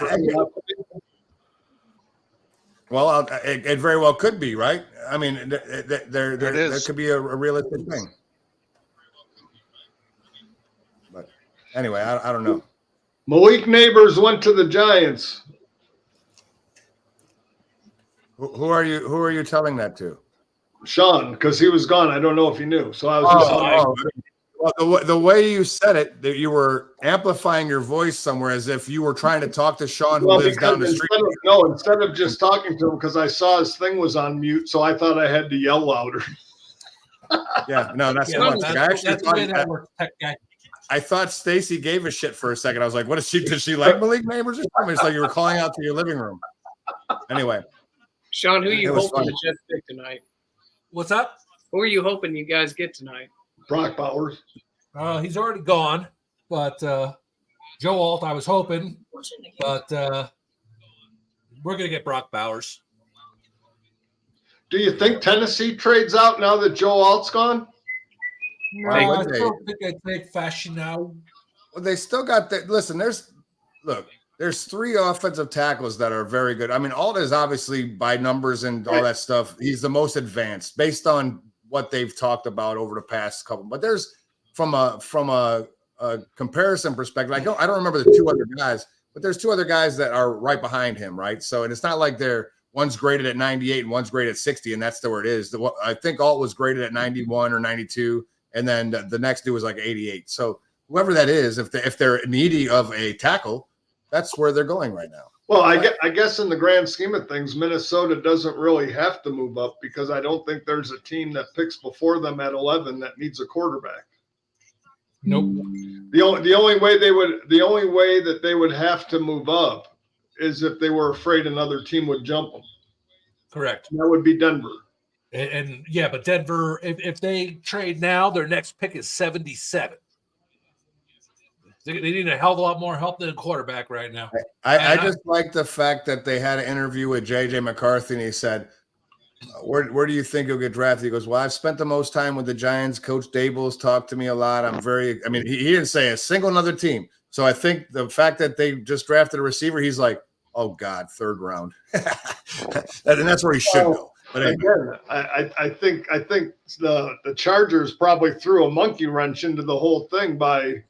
Well, it very well could be, right? I mean, there could be a realistic thing. But anyway, I don't know. Malik Neighbors went to the Giants. Who are you telling that to? Sean, because he was gone. I don't know if he knew. So I was well, the way you said it, that you were amplifying your voice somewhere as if you were trying to talk to Sean who lives down the street. Instead of just talking to him, because I saw his thing was on mute, so I thought I had to yell louder. Yeah, no, that's what I thought Stacy gave a shit for a second. I was like, what is she? Does she like Malik Neighbors or something? It's like you were calling out to your living room. Anyway. Sean, who are you hoping the Jets pick tonight? What's up? Who are you hoping you guys get tonight? Brock Bowers. He's already gone, but Joe Alt, I was hoping, but we're going to get Brock Bowers. Do you think Tennessee trades out now that Joe Alt's gone? No, I still think I'd take Fashion now. Well, they still got that. Listen, there's three offensive tackles that are very good. I mean, Alt is obviously by numbers and all that stuff. He's the most advanced based on what they've talked about over the past couple. But there's from a comparison perspective, I don't remember the two other guys, but there's two other guys that are right behind him, right? So, and it's not like one's graded at 98 and one's graded at 60, and that's where it is. I think Alt was graded at 91 or 92, and then the next dude was like 88. So whoever that is, if they're needy of a tackle, that's where they're going right now. Well, I guess in the grand scheme of things, Minnesota doesn't really have to move up because I don't think there's a team that picks before them at 11 that needs a quarterback. Nope. The only way that they would have to move up is if they were afraid another team would jump them. Correct. And that would be Denver. And yeah, but Denver, if they trade now, their next pick is 77. They need a hell of a lot more help than a quarterback right now. I just like the fact that they had an interview with J.J. McCarthy, and he said, where do you think you'll get drafted? He goes, well, I've spent the most time with the Giants. Coach Dable's talked to me a lot. He didn't say a single another team. So I think the fact that they just drafted a receiver, he's like, oh, God, third round. And that's where he should go. But again, I think the Chargers probably threw a monkey wrench into the whole thing by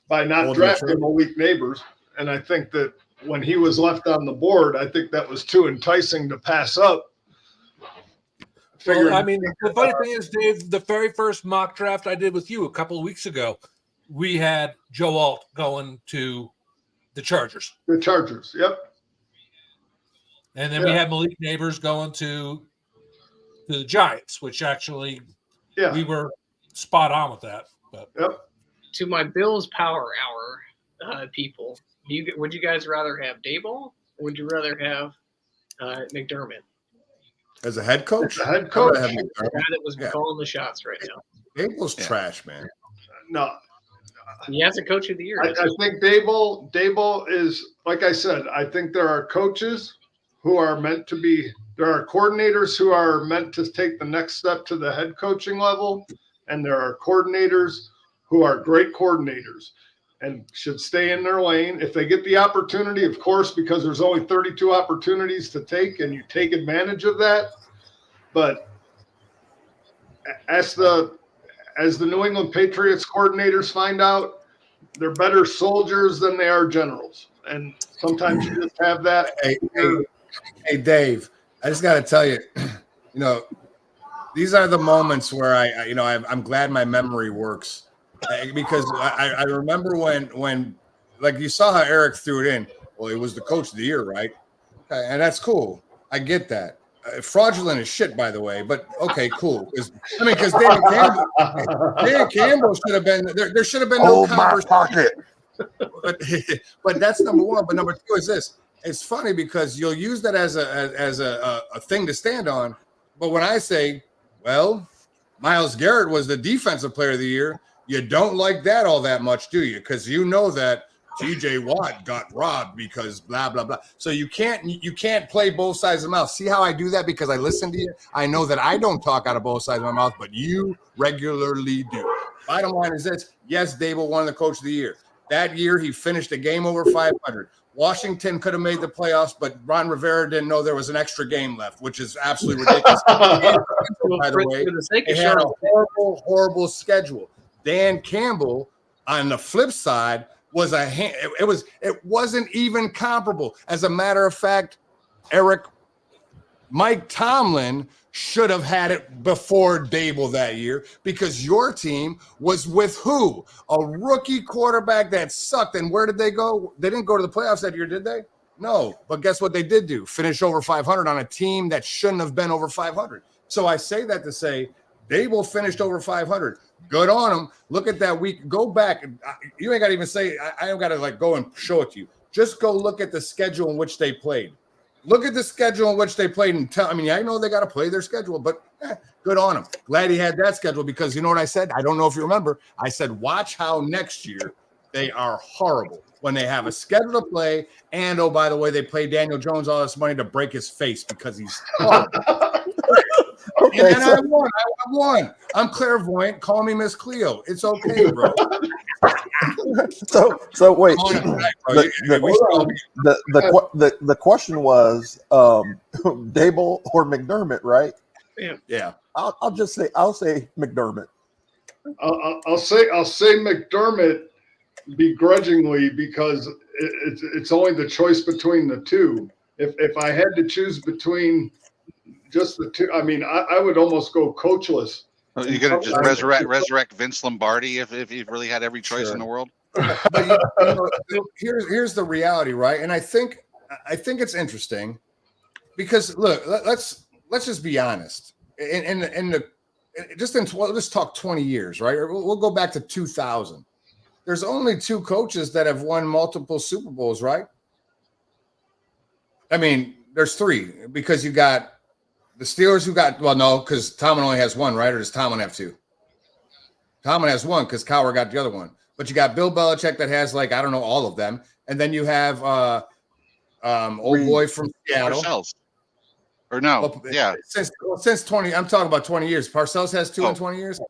not drafting Malik Neighbors. And I think that when he was left on the board, I think that was too enticing to pass up. Well, I mean, the funny thing is, Dave, the very first mock draft I did with you a couple of weeks ago, we had Joe Alt going to the Chargers. The Chargers, yep. And then we had Malik Neighbors going to the Giants, which actually we were spot on with that. But to my Bills Power Hour people, would you guys rather have Daboll or would you rather have McDermott? As a head coach? The guy that was calling the shots right now. Daboll's trash, man. No. He has a coach of the year. I think Daboll is, like I said, I think there are coaches who are meant to be, there are coordinators who are meant to take the next step to the head coaching level, and there are coordinators who are great coordinators and should stay in their lane. If they get the opportunity, of course, because there's only 32 opportunities to take, and you take advantage of that. But as the New England Patriots coordinators find out, they're better soldiers than they are generals. And sometimes you just have that. Hey, Dave, I just got to tell you, these are the moments where I'm glad my memory works. Because I remember when like you saw how Eric threw it in. Well, it was the coach of the year, right? Okay, and that's cool. I get that. Fraudulent as shit, by the way. But okay, cool. Because Dan Campbell should have been there. There should have been no conversation. But that's number one. But number two is this. It's funny because you'll use that as a thing to stand on. But when I say, well, Myles Garrett was the defensive player of the year, you don't like that all that much, do you? Because you know that TJ Watt got robbed because blah, blah, blah. So you can't play both sides of the mouth. See how I do that? Because I listen to you. I know that I don't talk out of both sides of my mouth, but you regularly do. Bottom line is this. Yes, Daboll won the coach of the year. That year, he finished a game over 500. Washington could have made the playoffs, but Ron Rivera didn't know there was an extra game left, which is absolutely ridiculous. By the way, they had a horrible, horrible schedule. Dan Campbell, on the flip side, it wasn't even comparable. As a matter of fact, Mike Tomlin should have had it before Daboll that year because your team was with who? A rookie quarterback that sucked. And where did they go? They didn't go to the playoffs that year, did they? No. But guess what they did do? Finish over 500 on a team that shouldn't have been over 500. So I say that to say Daboll finished over 500. Good on him. Look at that week. Go back. You ain't got to even say, I ain't got to go and show it to you. Just go look at the schedule in which they played. Look at the schedule in which they played and I know they got to play their schedule, but good on them. Glad he had that schedule because you know what I said? I don't know if you remember. I said, watch how next year they are horrible when they have a schedule to play. And, oh, by the way, they pay Daniel Jones all this money to break his face because he's horrible. Okay, and I won. I'm clairvoyant. Call me Miss Cleo. It's okay, bro. So wait. The question was Daboll or McDermott, right? Yeah. I'll say McDermott. I'll say McDermott begrudgingly because it's only the choice between the two. If I had to choose between just the two, I mean, I would almost go coachless. You're gonna just resurrect Vince Lombardi if you've really had every choice in the world. But here's the reality, right? And I think it's interesting because look, let's just be honest. Let's talk 20 years, right? We'll go back to 2000. There's only 2 coaches that have won multiple Super Bowls, right? I mean, there's 3 because you got the Steelers who got, well, no, because Tomlin only has 1, right? Or does Tomlin have 2? Tomlin has 1 because Cowher got the other one. But you got Bill Belichick that has, like, I don't know, all of them. And then you have old boy from Seattle. Parcells. Or no, Since 20, I'm talking about 20 years. Parcells has 2 in 20 years?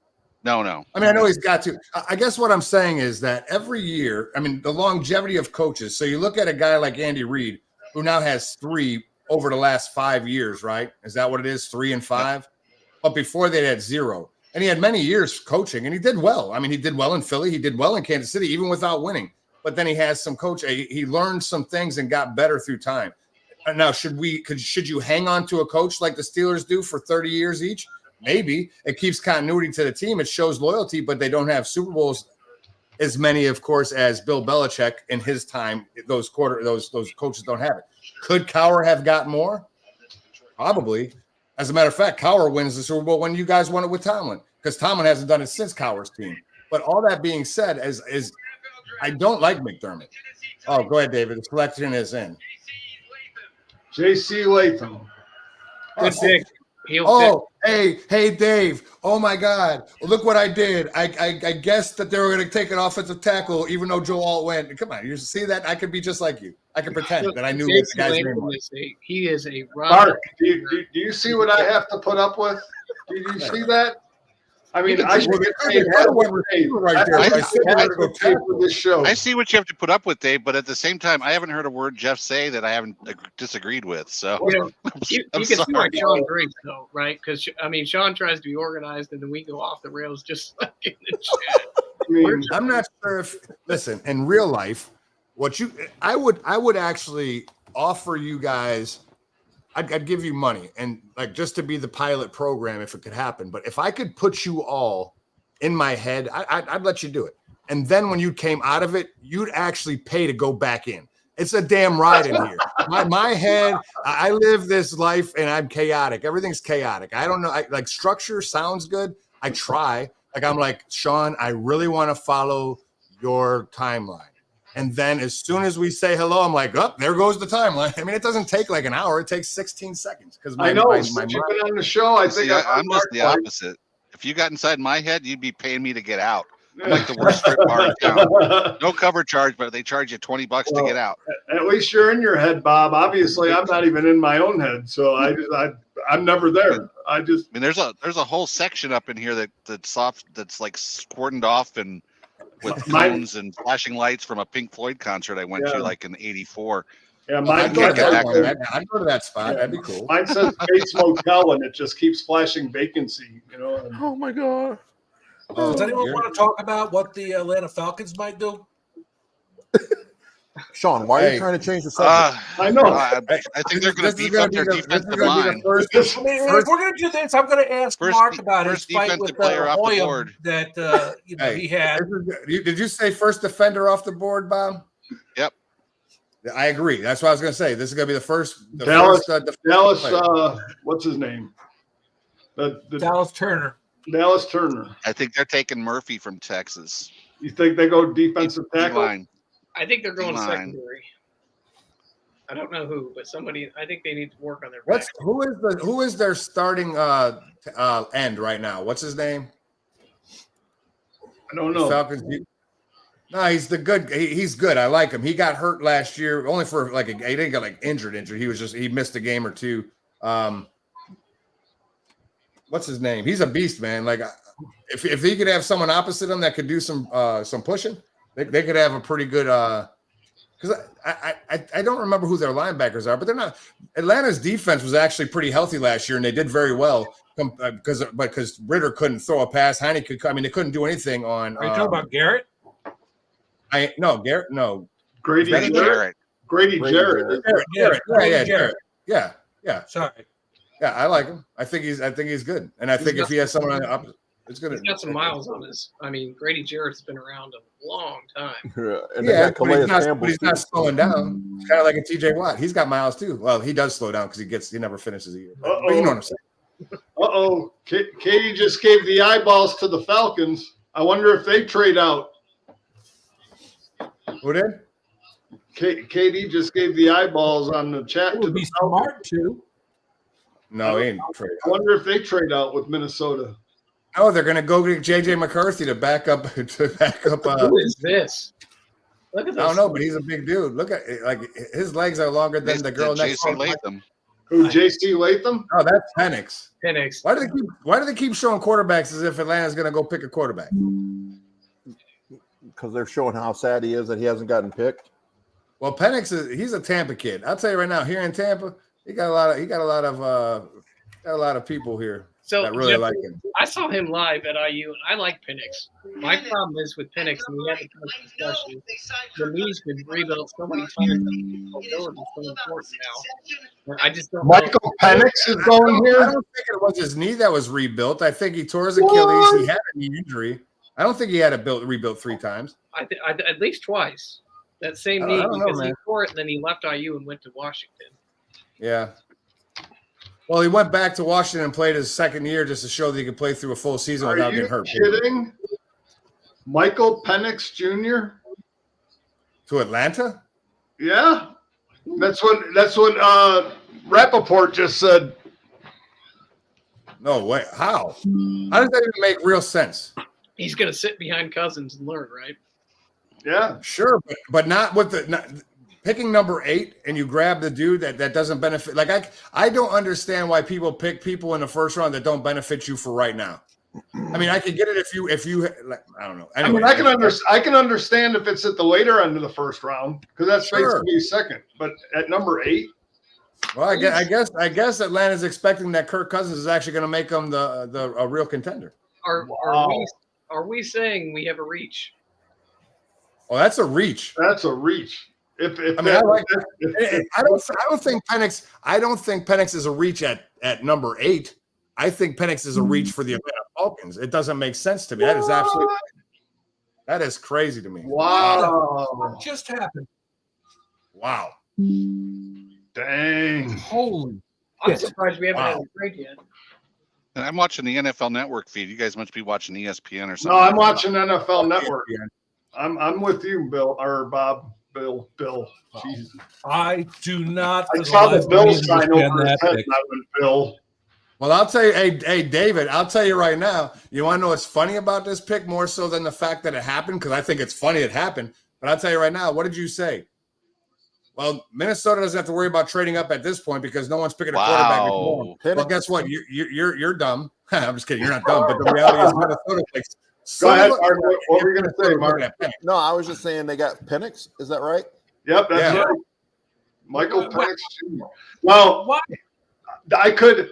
No. I mean, I know he's got 2. I guess what I'm saying is that every year, I mean, the longevity of coaches. So you look at a guy like Andy Reid, who now has 3 over the last 5 years, right? Is that what it is? 3 and 5? Yep. But before they had 0. And he had many years coaching, and he did well. I mean, he did well in Philly. He did well in Kansas City, even without winning. But then he has some coach. He learned some things and got better through time. Now, should you hang on to a coach like the Steelers do for 30 years each? Maybe. It keeps continuity to the team. It shows loyalty, but they don't have Super Bowls as many, of course, as Bill Belichick in his time. Those coaches don't have it. Could Cowher have got more? Probably. As a matter of fact, Cowher wins the Super Bowl when you guys won it with Tomlin, because Tomlin hasn't done it since Cowher's team. But all that being said, is I don't like McDermott. Oh, go ahead, David. The selection is in. J.C. Latham. Good pick. Hey, Dave. Oh my God. Look what I did. I guessed that they were going to take an offensive tackle, even though Joe Alt went. Come on, you see that? I could be just like you. I can pretend that I knew what the guy's name was. He is a Mark, do you see what I have to put up with? Do you see that? I mean, I should get paid right there. I see what you have to put up with, Dave, but at the same time, I haven't heard a word Jeff say that I haven't disagreed with. So you can see why Sean agrees, though, right? Because I mean, Sean tries to be organized, and then we go off the rails just like in the chat. I mean, I'm not sure if in real life, I would actually offer you guys. I'd give you money and like just to be the pilot program if it could happen. But if I could put you all in my head, I'd let you do it. And then when you came out of it, you'd actually pay to go back in. It's a damn ride in here. My head, I live this life and I'm chaotic. Everything's chaotic. I don't know. Like structure sounds good. I try. Like I'm like, Sean, I really want to follow your timeline. And then as soon as we say hello, I'm like, oh, there goes the timeline. I mean, it doesn't take like an hour. It takes 16 seconds. Because I know. Since you've been on the show, I think I'm just the opposite. If you got inside my head, you'd be paying me to get out. I'm like the worst strip bar in town. No cover charge, but they charge you $20 to get out. At least you're in your head, Bob. Obviously, I'm not even in my own head, so I'm never there. I mean, there's a whole section up in here that's like cordoned off and with cones and flashing lights from a Pink Floyd concert I went to like in '84. Yeah, I'd go to that spot. That'd be cool. Mine says Bates Motel, and it just keeps flashing vacancy. You know. And, oh my God. Does anyone want to talk about what the Atlanta Falcons might do? Sean, why are you trying to change the subject? I know. I think they're going to beef up their defensive line. If we're going to do this, I'm going to ask Mark about his fight with Hoyam that he had. Did you say first defender off the board, Bob? Yep. I agree. That's what I was going to say. This is going to be the first. Dallas. What's his name? Dallas Turner. Dallas Turner. I think they're taking Murphy from Texas. You think they go defensive tackle? D-line. I think they're going secondary. I don't know who, but somebody. I think they need to work on their. Who is their starting end right now? What's his name? I don't know. Falcons. No, he's the good. He's good. I like him. He got hurt last year, only for he didn't get like injured. He was he missed a game or two. What's his name? He's a beast, man. Like if he could have someone opposite him that could do some pushing. They could have a pretty good because I don't remember who their linebackers are, but they're not. Atlanta's defense was actually pretty healthy last year, and they did very well. because Ritter couldn't throw a pass. Heineke could. I mean, they couldn't do anything on. Are you talking about Garrett? Garrett. No, Grady Jarrett. Grady Jarrett. Jarrett. Yeah. Sorry. Yeah, I like him. I think he's good, and I think if he has someone on the up, it's gonna. He's got some miles on his. I mean, Grady Jarrett's been around a long time. But he's not slowing down. It's kind of like a TJ Watt. He's got miles too. Well, he does slow down because he never finishes a year. But you know what I'm saying. Katie just gave the eyeballs to the Falcons. I wonder if they trade out. Who did? Katie just gave the eyeballs on the chat to the Falcons too. No, he ain't trade. I wonder if they trade out with Minnesota. Oh, they're gonna go get JJ McCarthy to back up. Who is this? Look at this. I don't know, but he's a big dude. Look at his legs are longer than the girl next to him. Who? JC Latham? Oh, that's Penix. Penix. Why do they keep showing quarterbacks as if Atlanta's gonna go pick a quarterback? Because they're showing how sad he is that he hasn't gotten picked. Well, Penix he's a Tampa kid. I'll tell you right now, here in Tampa, he got a lot of people here that really Jeff, like him. I saw him live at IU, and I like Penix. My problem is with Penix, and we had the discussion. The knee's been rebuilt so many times. Mobility is so important now. I just don't. Michael Penix is going here. I don't think it was his knee that was rebuilt. I think he tore his Achilles. He had a knee injury. I don't think he had it rebuilt 3 times. At least twice. That same knee, because he tore it, and then he left IU and went to Washington. Yeah. Well, he went back to Washington and played his second year just to show that he could play through a full season without getting hurt. Kidding? Michael Penix Jr. to Atlanta? Yeah, that's what Rappaport just said. No way. How does that even make real sense? He's going to sit behind Cousins and learn, right? Yeah, sure, but not with picking number 8 and you grab the dude that doesn't benefit. Like I don't understand why people pick people in the first round that don't benefit you for right now. I mean, I can get it if you like, I don't know. Anyway, I mean, I can understand if it's at the later end of the first round because that's basically second. But at number 8, well, I guess Atlanta's expecting that Kirk Cousins is actually going to make them a real contender. Are we saying we have a reach? Oh, that's a reach. That's a reach. I don't think Penix. I don't think Penix is a reach at number 8. I think Penix is a reach for the Atlanta Falcons. It doesn't make sense to me. That is crazy to me. Wow. What just happened? Wow. Dang. Holy. I'm surprised we haven't had a trade yet. And I'm watching the NFL Network feed. You guys must be watching ESPN or something. No, I'm watching NFL Network. I'm with you, Bill or Bob. Bill. Jesus. I do not. I saw the Bill sign over his head. I went, Bill. Well, I'll tell you, hey, David, I'll tell you right now. You want to know what's funny about this pick more so than the fact that it happened? Because I think it's funny it happened. But I'll tell you right now, what did you say? Well, Minnesota doesn't have to worry about trading up at this point because no one's picking a quarterback anymore. Well, guess what? You're dumb. I'm just kidding. You're not dumb. But the reality is Minnesota picks. Go ahead, Mark. What were you going to say, Mark? No, I was just saying they got Penix. Is that right? Yep, that's right. Michael Penix Jr. Well, I could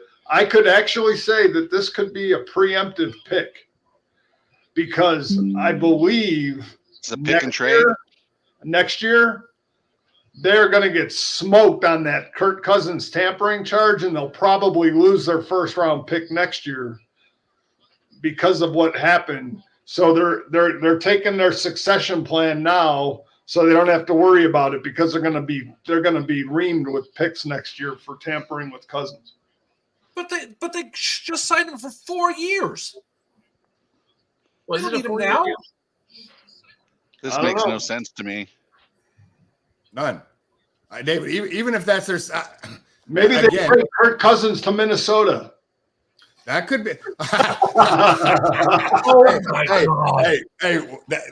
actually say that this could be a preemptive pick because I believe it's a pick and trade. Next year, they're going to get smoked on that Kirk Cousins tampering charge, and they'll probably lose their first round pick next year because of what happened. So they're taking their succession plan now, so they don't have to worry about it because they're going to be reamed with picks next year for tampering with Cousins. But they just signed him for 4 years. Was it a 4 year now? This makes no sense to me. None. David, even if that's their maybe they trade Kirk Cousins to Minnesota. That could be. Hey,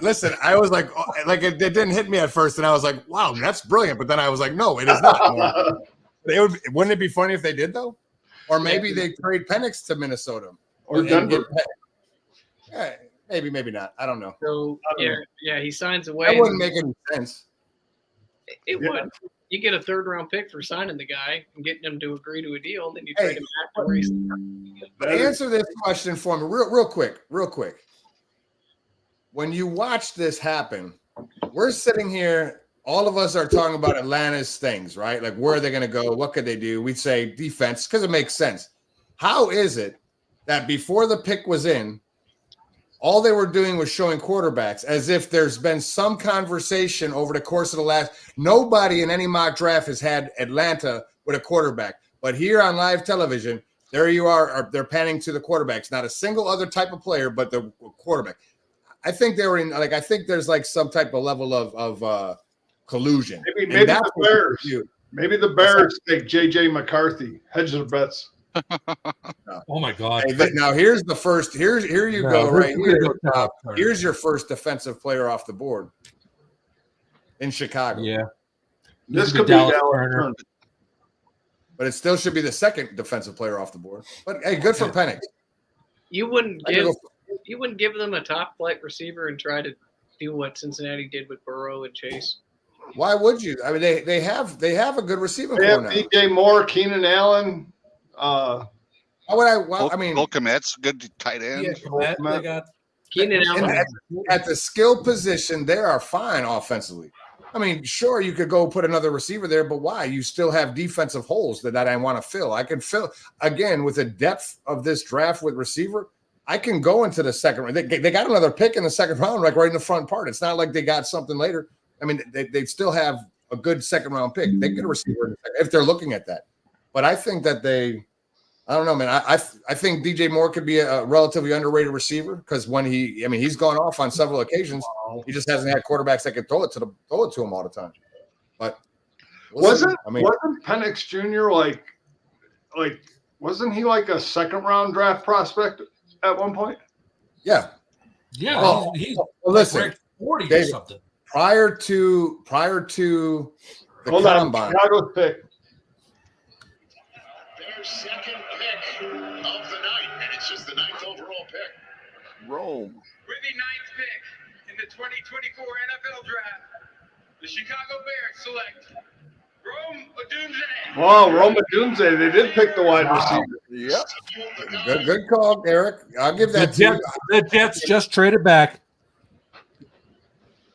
listen, I was like it didn't hit me at first, and I was like, wow, that's brilliant. But then I was like, no, it is not. Wouldn't it be funny if they did, though? Or maybe they trade Penix to Minnesota. Or Denver. Maybe not. I don't know. So, yeah, he signs away. That wouldn't make any sense. It would. you get a 3rd round pick for signing the guy and getting him to agree to a deal, and then you trade him back to where he's. But answer this question for me real quick. When you watch this happen, we're sitting here, all of us are talking about Atlanta's things, right? Like, where are they going to go? What could they do? We'd say defense because it makes sense. How is it that before the pick was in, all they were doing was showing quarterbacks, as if there's been some conversation over the course of the last – nobody in any mock draft has had Atlanta with a quarterback. But here on live television, there you are, they're panning to the quarterbacks. Not a single other type of player, but the quarterback. I think they were in – like, I think there's like some type of level of collusion. Maybe the Bears. Maybe the Bears take J.J. McCarthy. Hedge their bets. Oh my God! Hey, now here's the first. Here you go. Right here. Here's your first defensive player off the board in Chicago. Yeah, this could be Dallas Turner, but it still should be the second defensive player off the board. But hey, good for Penix. You wouldn't give them a top flight receiver and try to do what Cincinnati did with Burrow and Chase. Why would you? I mean, they have a good receiving core now. DJ Moore, Keenan Allen. How would I mean, Cole Kmet's good tight end. Yeah, they got Keenan Allen at the skill position. They are fine offensively. I mean, sure, you could go put another receiver there, but why? You still have defensive holes that I want to fill. I can fill again with the depth of this draft with receiver. I can go into the second round. They got another pick in the second round, like right in the front part. It's not like they got something later. I mean, they still have a good second round pick. They get a receiver if they're looking at that. But I think that I don't know, man. I think DJ Moore could be a relatively underrated receiver because he's gone off on several occasions. He just hasn't had quarterbacks that can throw it to him all the time. But wasn't Penix Jr. like wasn't he like a second round draft prospect at one point? Yeah. Yeah. Well, he's listen, 40 David, or something. Prior to the Hold combine. Chicago's pick. Their second pick of the night, and it's just the 9th overall pick. Rome. With the 9th pick in the 2024 NFL Draft, the Chicago Bears select Rome Odunze. Wow, Rome Odunze. They did pick the wide receiver. Yep. Good call, Eric. I'll give that to you. The Jets just traded back.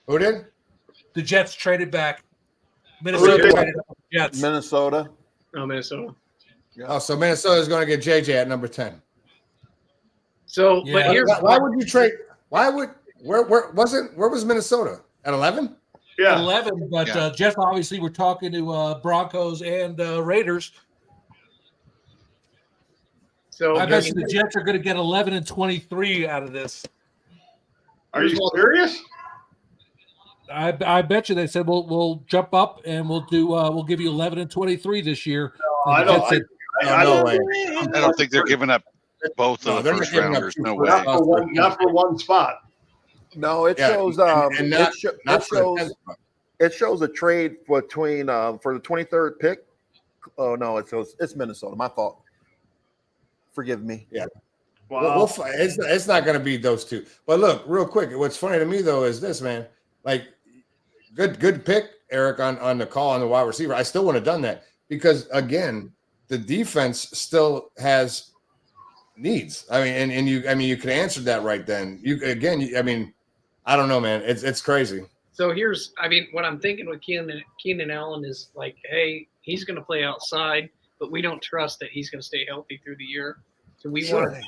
Who did? The Jets traded back. Minnesota traded back. Jets. Minnesota. Oh, Minnesota. Yeah. Oh, so Minnesota is going to get JJ at number 10. So, Yeah. but here's why would you trade? Where was Minnesota at 11? Yeah, 11. But Jets obviously were talking to Broncos and Raiders. So I bet you the Jets are going to get 11 and 23 out of this. Are you serious? I bet you they said we'll jump up and we'll give you 11 and 23 this year. No, I don't. I don't think they're giving up both of the first rounders. No way. Not for one spot. No, it shows. It shows a trade between for the 23rd pick. Oh no, it shows it's Minnesota. My fault. Forgive me. Yeah. Wow. It's not going to be those two. But look, real quick, what's funny to me though is this, man. Like, good pick, Eric, on the call on the wide receiver. I still wouldn't have done that because again, the defense still has needs. I mean, you could answer that right then. I don't know, man. It's crazy. So what I'm thinking with Keenan Allen is like, hey, he's going to play outside, but we don't trust that he's going to stay healthy through the year. So we want a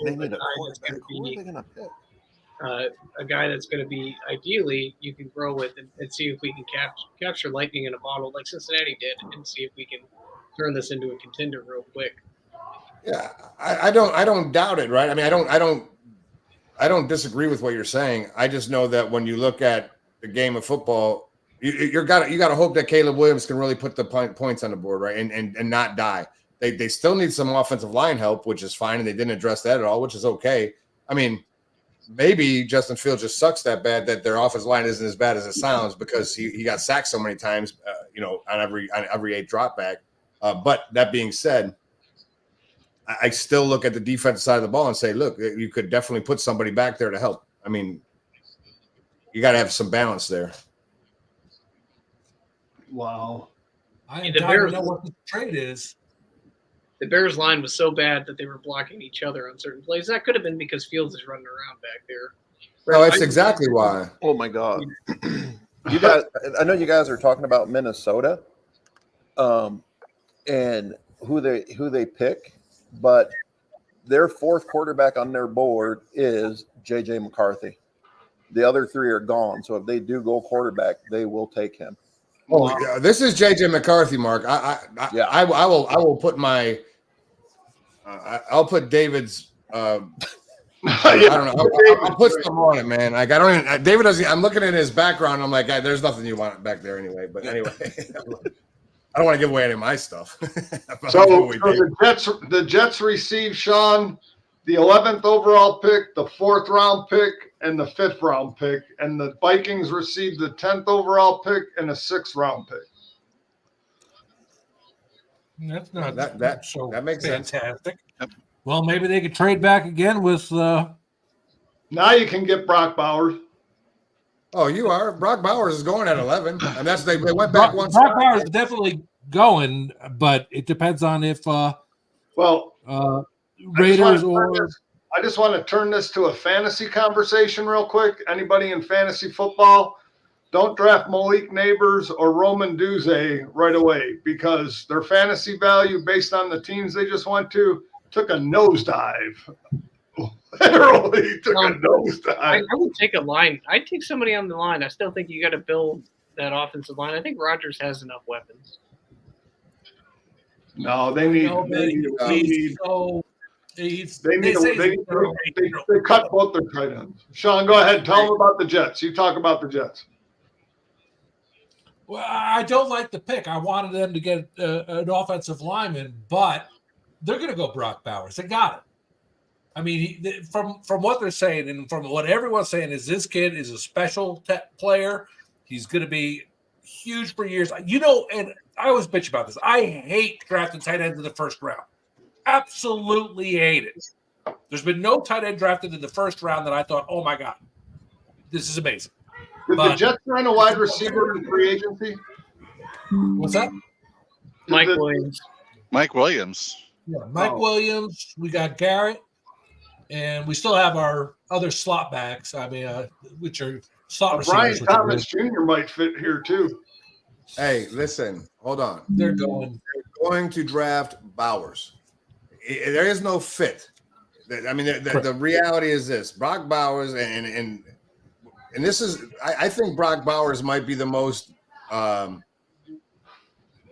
guy that's going to be ideally you can grow with and see if we can capture lightning in a bottle like Cincinnati did and see if we can turn this into a contender real quick. Yeah, I don't doubt it, right? I mean, I don't disagree with what you're saying. I just know that when you look at the game of football, you got to hope that Caleb Williams can really put the points on the board, right, and not die. They still need some offensive line help, which is fine, and they didn't address that at all, which is okay. I mean, maybe Justin Fields just sucks that bad that their offensive line isn't as bad as it sounds because he got sacked so many times, on every 8 drop back. But that being said, I still look at the defensive side of the ball and say, look, you could definitely put somebody back there to help. I mean, you got to have some balance there. Wow. I don't know what the trade is. The Bears line was so bad that they were blocking each other on certain plays. That could have been because Fields is running around back there. No, that's exactly why. Oh my God. You guys, I know you guys are talking about Minnesota, and who they pick, but their fourth quarterback on their board is JJ McCarthy. The other three are gone. So if they do go quarterback, they will take him. Oh, yeah, this is JJ McCarthy, Mark. I will put my I'll put David's. I don't know. I'll put some on it, man. Like I don't even. David doesn't. I'm looking at his background. I'm like, there's nothing you want back there anyway. But anyway, I don't want to give away any of my stuff. So the Jets receive, Sean, the 11th overall pick, the 4th round pick, and the 5th round pick, and the Vikings received the 10th overall pick and a 6th round pick. That's not that makes fantastic. Sense. Well, maybe they could trade back again with. Now you can get Brock Bowers. Oh, you are. Brock Bowers is going at 11, and that's they went back one. Brock Bowers is definitely going, but it depends on if Raiders or. I just want to turn this to a fantasy conversation real quick. Anybody in fantasy football, don't draft Malik Neighbors or Roman Duze right away because their fantasy value based on the teams they just went to took a nosedive. Literally took a nosedive. I would take a line. I'd take somebody on the line. I still think you got to build that offensive line. I think Rodgers has enough weapons. No, they cut both their tight ends. Sean, go ahead. Tell them about the Jets. You talk about the Jets. Well, I don't like the pick. I wanted them to get an offensive lineman, but they're going to go Brock Bowers. They got it. I mean, from what they're saying and from what everyone's saying is this kid is a special player. He's going to be huge for years. You know, and I always bitch about this. I hate drafting tight ends in the first round. Absolutely hate it. There's been no tight end drafted in the first round that I thought, oh my God, this is amazing. Did the Jets sign a wide receiver in free agency? What's that? Mike Williams. Mike Williams. Yeah, Mike Williams. We got Garrett, and we still have our other slot backs. I mean, which are slot receivers. Brian Thomas Jr. might fit here too. Hey, listen, hold on. They're going to draft Bowers. There is no fit. I mean, the reality is this: Brock Bowers, and this is. I think Brock Bowers might be the most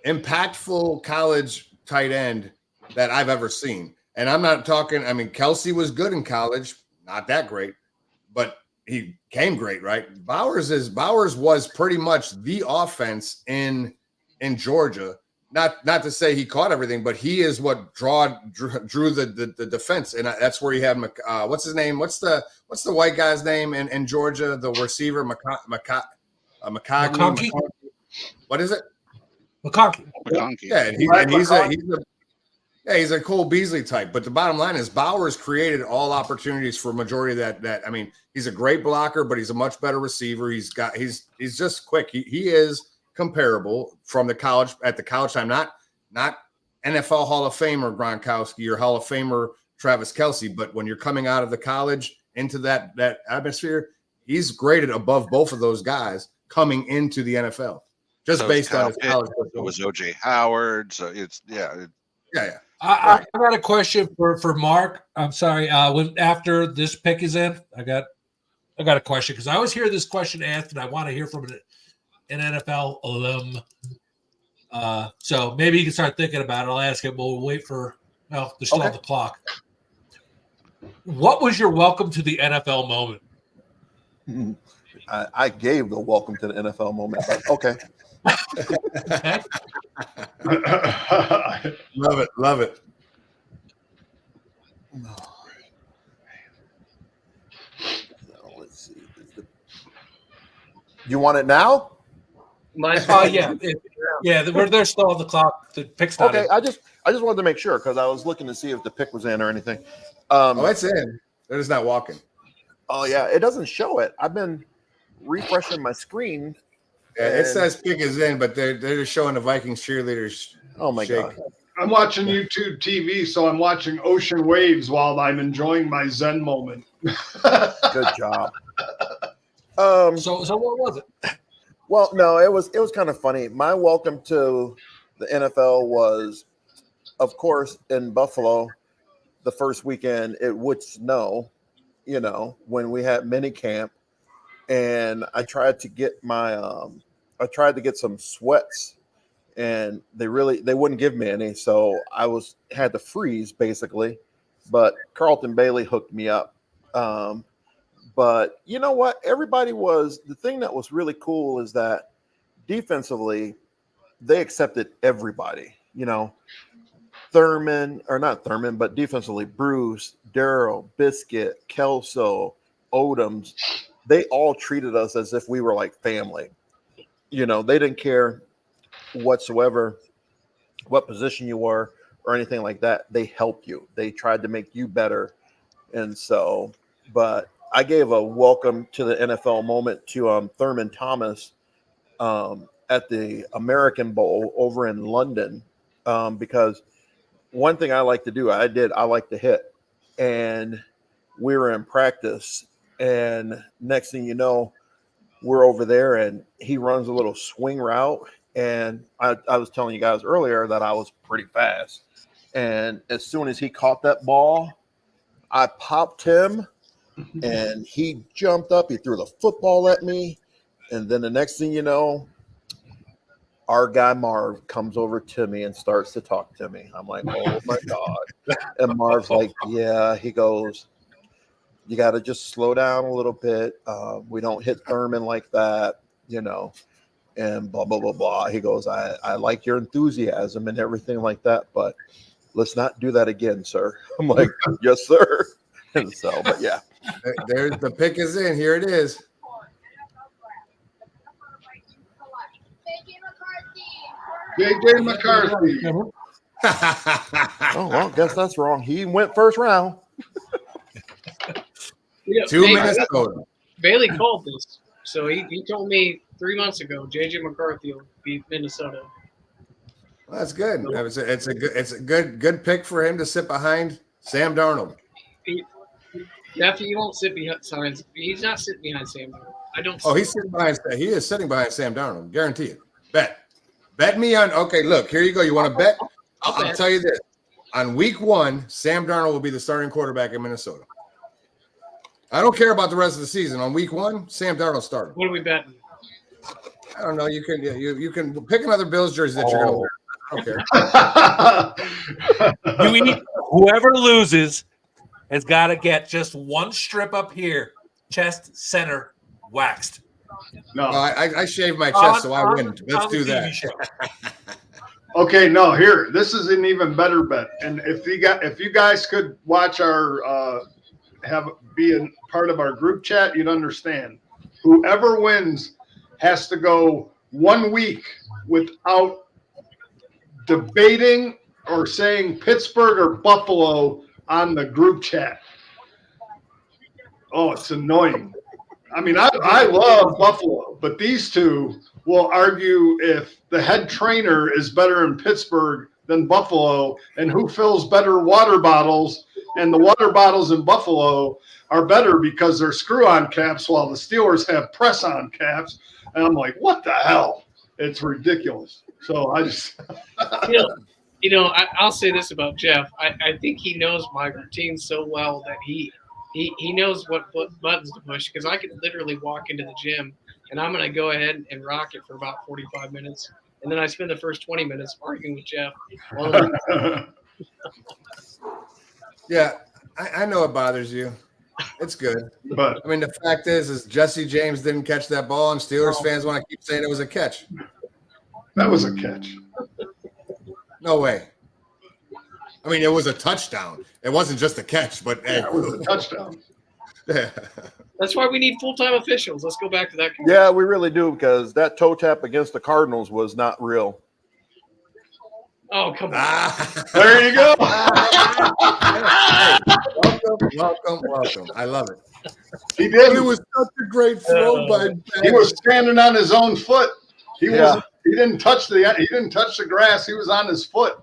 impactful college tight end that I've ever seen. And I'm not talking. I mean, Kelsey was good in college, not that great, but he came great, right? Bowers was pretty much the offense in Georgia. Not to say he caught everything, but he is what drew the defense, and that's where you have what's his name? What's the white guy's name in Georgia? The receiver McConkey. What is it? McConkey. Yeah, he's a Cole Beasley type. But the bottom line is Bowers created all opportunities for a majority of that. I mean, he's a great blocker, but he's a much better receiver. He's just quick. He is comparable from the college time, not NFL Hall of Famer Gronkowski or Hall of Famer Travis Kelce, but when you're coming out of the college into that atmosphere, he's graded above both of those guys coming into the NFL just based on his college. It was OJ Howard, so it's yeah. I got a question for Mark. I'm sorry. When after this pick is in, I got a question because I always hear this question asked, and I want to hear from an NFL alum. So maybe you can start thinking about it. I'll ask him. We'll wait for they're still on the clock. What was your welcome to the NFL moment? I gave the welcome to the NFL moment, but okay. Love it. Let's see. You want it now? Yeah. They're still on the clock. The pick's not in. I just wanted to make sure because I was looking to see if the pick was in or anything. It's in. They're just not walking. Oh yeah, it doesn't show it. I've been refreshing my screen, Yeah, it says pick is in, but they're just showing the Vikings cheerleaders. Oh my God. I'm watching YouTube TV, so I'm watching ocean waves while I'm enjoying my Zen moment. Good job. So what was it? Well, no, it was kind of funny. My welcome to the NFL was, of course, in Buffalo. The first weekend it would snow, when we had mini camp, and I tried to get some sweats, and they wouldn't give me any, so I had to freeze basically. But Carlton Bailey hooked me up. But you know what? The thing that was really cool is that defensively, they accepted everybody, not Thurman, but defensively, Bruce, Darryl, Biscuit, Kelso, Odoms, they all treated us as if we were like family. They didn't care whatsoever what position you were or anything like that. They helped you. They tried to make you better. And so, but I gave a welcome to the NFL moment to Thurman Thomas at the American Bowl over in London, because one thing I like to do, I like to hit. And we were in practice, and next thing you know, we're over there, and he runs a little swing route. And I was telling you guys earlier that I was pretty fast. And as soon as he caught that ball, I popped him, and he jumped up. He threw the football at me. And then the next thing you know, our guy Marv comes over to me and starts to talk to me. I'm like, oh my God. And Marv's like, yeah. He goes, you got to just slow down a little bit. We don't hit Thurman like that, and blah, blah, blah, blah. He goes, I like your enthusiasm and everything like that, but let's not do that again, sir. I'm like, yes, sir. And so, but yeah. There's the pick is in. Here it is. JJ McCarthy. Oh, well, guess that's wrong. He went first round. 2 Minnesota. Bailey called this. So he told me 3 months ago, JJ McCarthy will beat Minnesota. Well, that's good. It's a good pick for him to sit behind Sam Darnold. Nephew, you won't sit behind. He's not sitting behind Sam Darnold. I don't. Oh, he's sitting behind. He is sitting behind Sam Darnold. Guarantee it. Bet me on. Okay, look, here you go. You want to bet? I'll tell you this. On week 1, Sam Darnold will be the starting quarterback in Minnesota. I don't care about the rest of the season. On week 1, Sam Darnold started. What are we betting? I don't know. You can pick another Bills jersey that you're going to wear. I don't care. Whoever loses has got to get just one strip up here, chest center waxed. No, I shaved my chest, so I win. Let's do that. Okay, no, here. This is an even better bet. And if you guys could watch our be a part of our group chat, you'd understand. Whoever wins has to go 1 week without debating or saying Pittsburgh or Buffalo on the group chat. Oh, it's annoying. I mean, I love Buffalo, but these two will argue if the head trainer is better in Pittsburgh than Buffalo, and who fills better water bottles. And the water bottles in Buffalo are better because they're screw-on caps, while the Steelers have press-on caps. And I'm like, what the hell? It's ridiculous. So I just I'll say this about Jeff. I think he knows my routine so well that he knows what buttons to push, because I can literally walk into the gym and I'm going to go ahead and rock it for about 45 minutes. And then I spend the first 20 minutes arguing with Jeff. Yeah, I know it bothers you. It's good. But I mean, the fact is Jesse James didn't catch that ball, and Steelers fans want to keep saying it was a catch. That was a catch. No way. I mean, it was a touchdown. It wasn't just a catch, but it was a touchdown. Yeah. That's why we need full-time officials. Let's go back to that. Yeah, we really do, because that toe tap against the Cardinals was not real. Oh, come on. There you go. Welcome. I love it. He did. It was such a great throw by Ben. He was standing on his own foot. He didn't touch the grass. He was on his foot.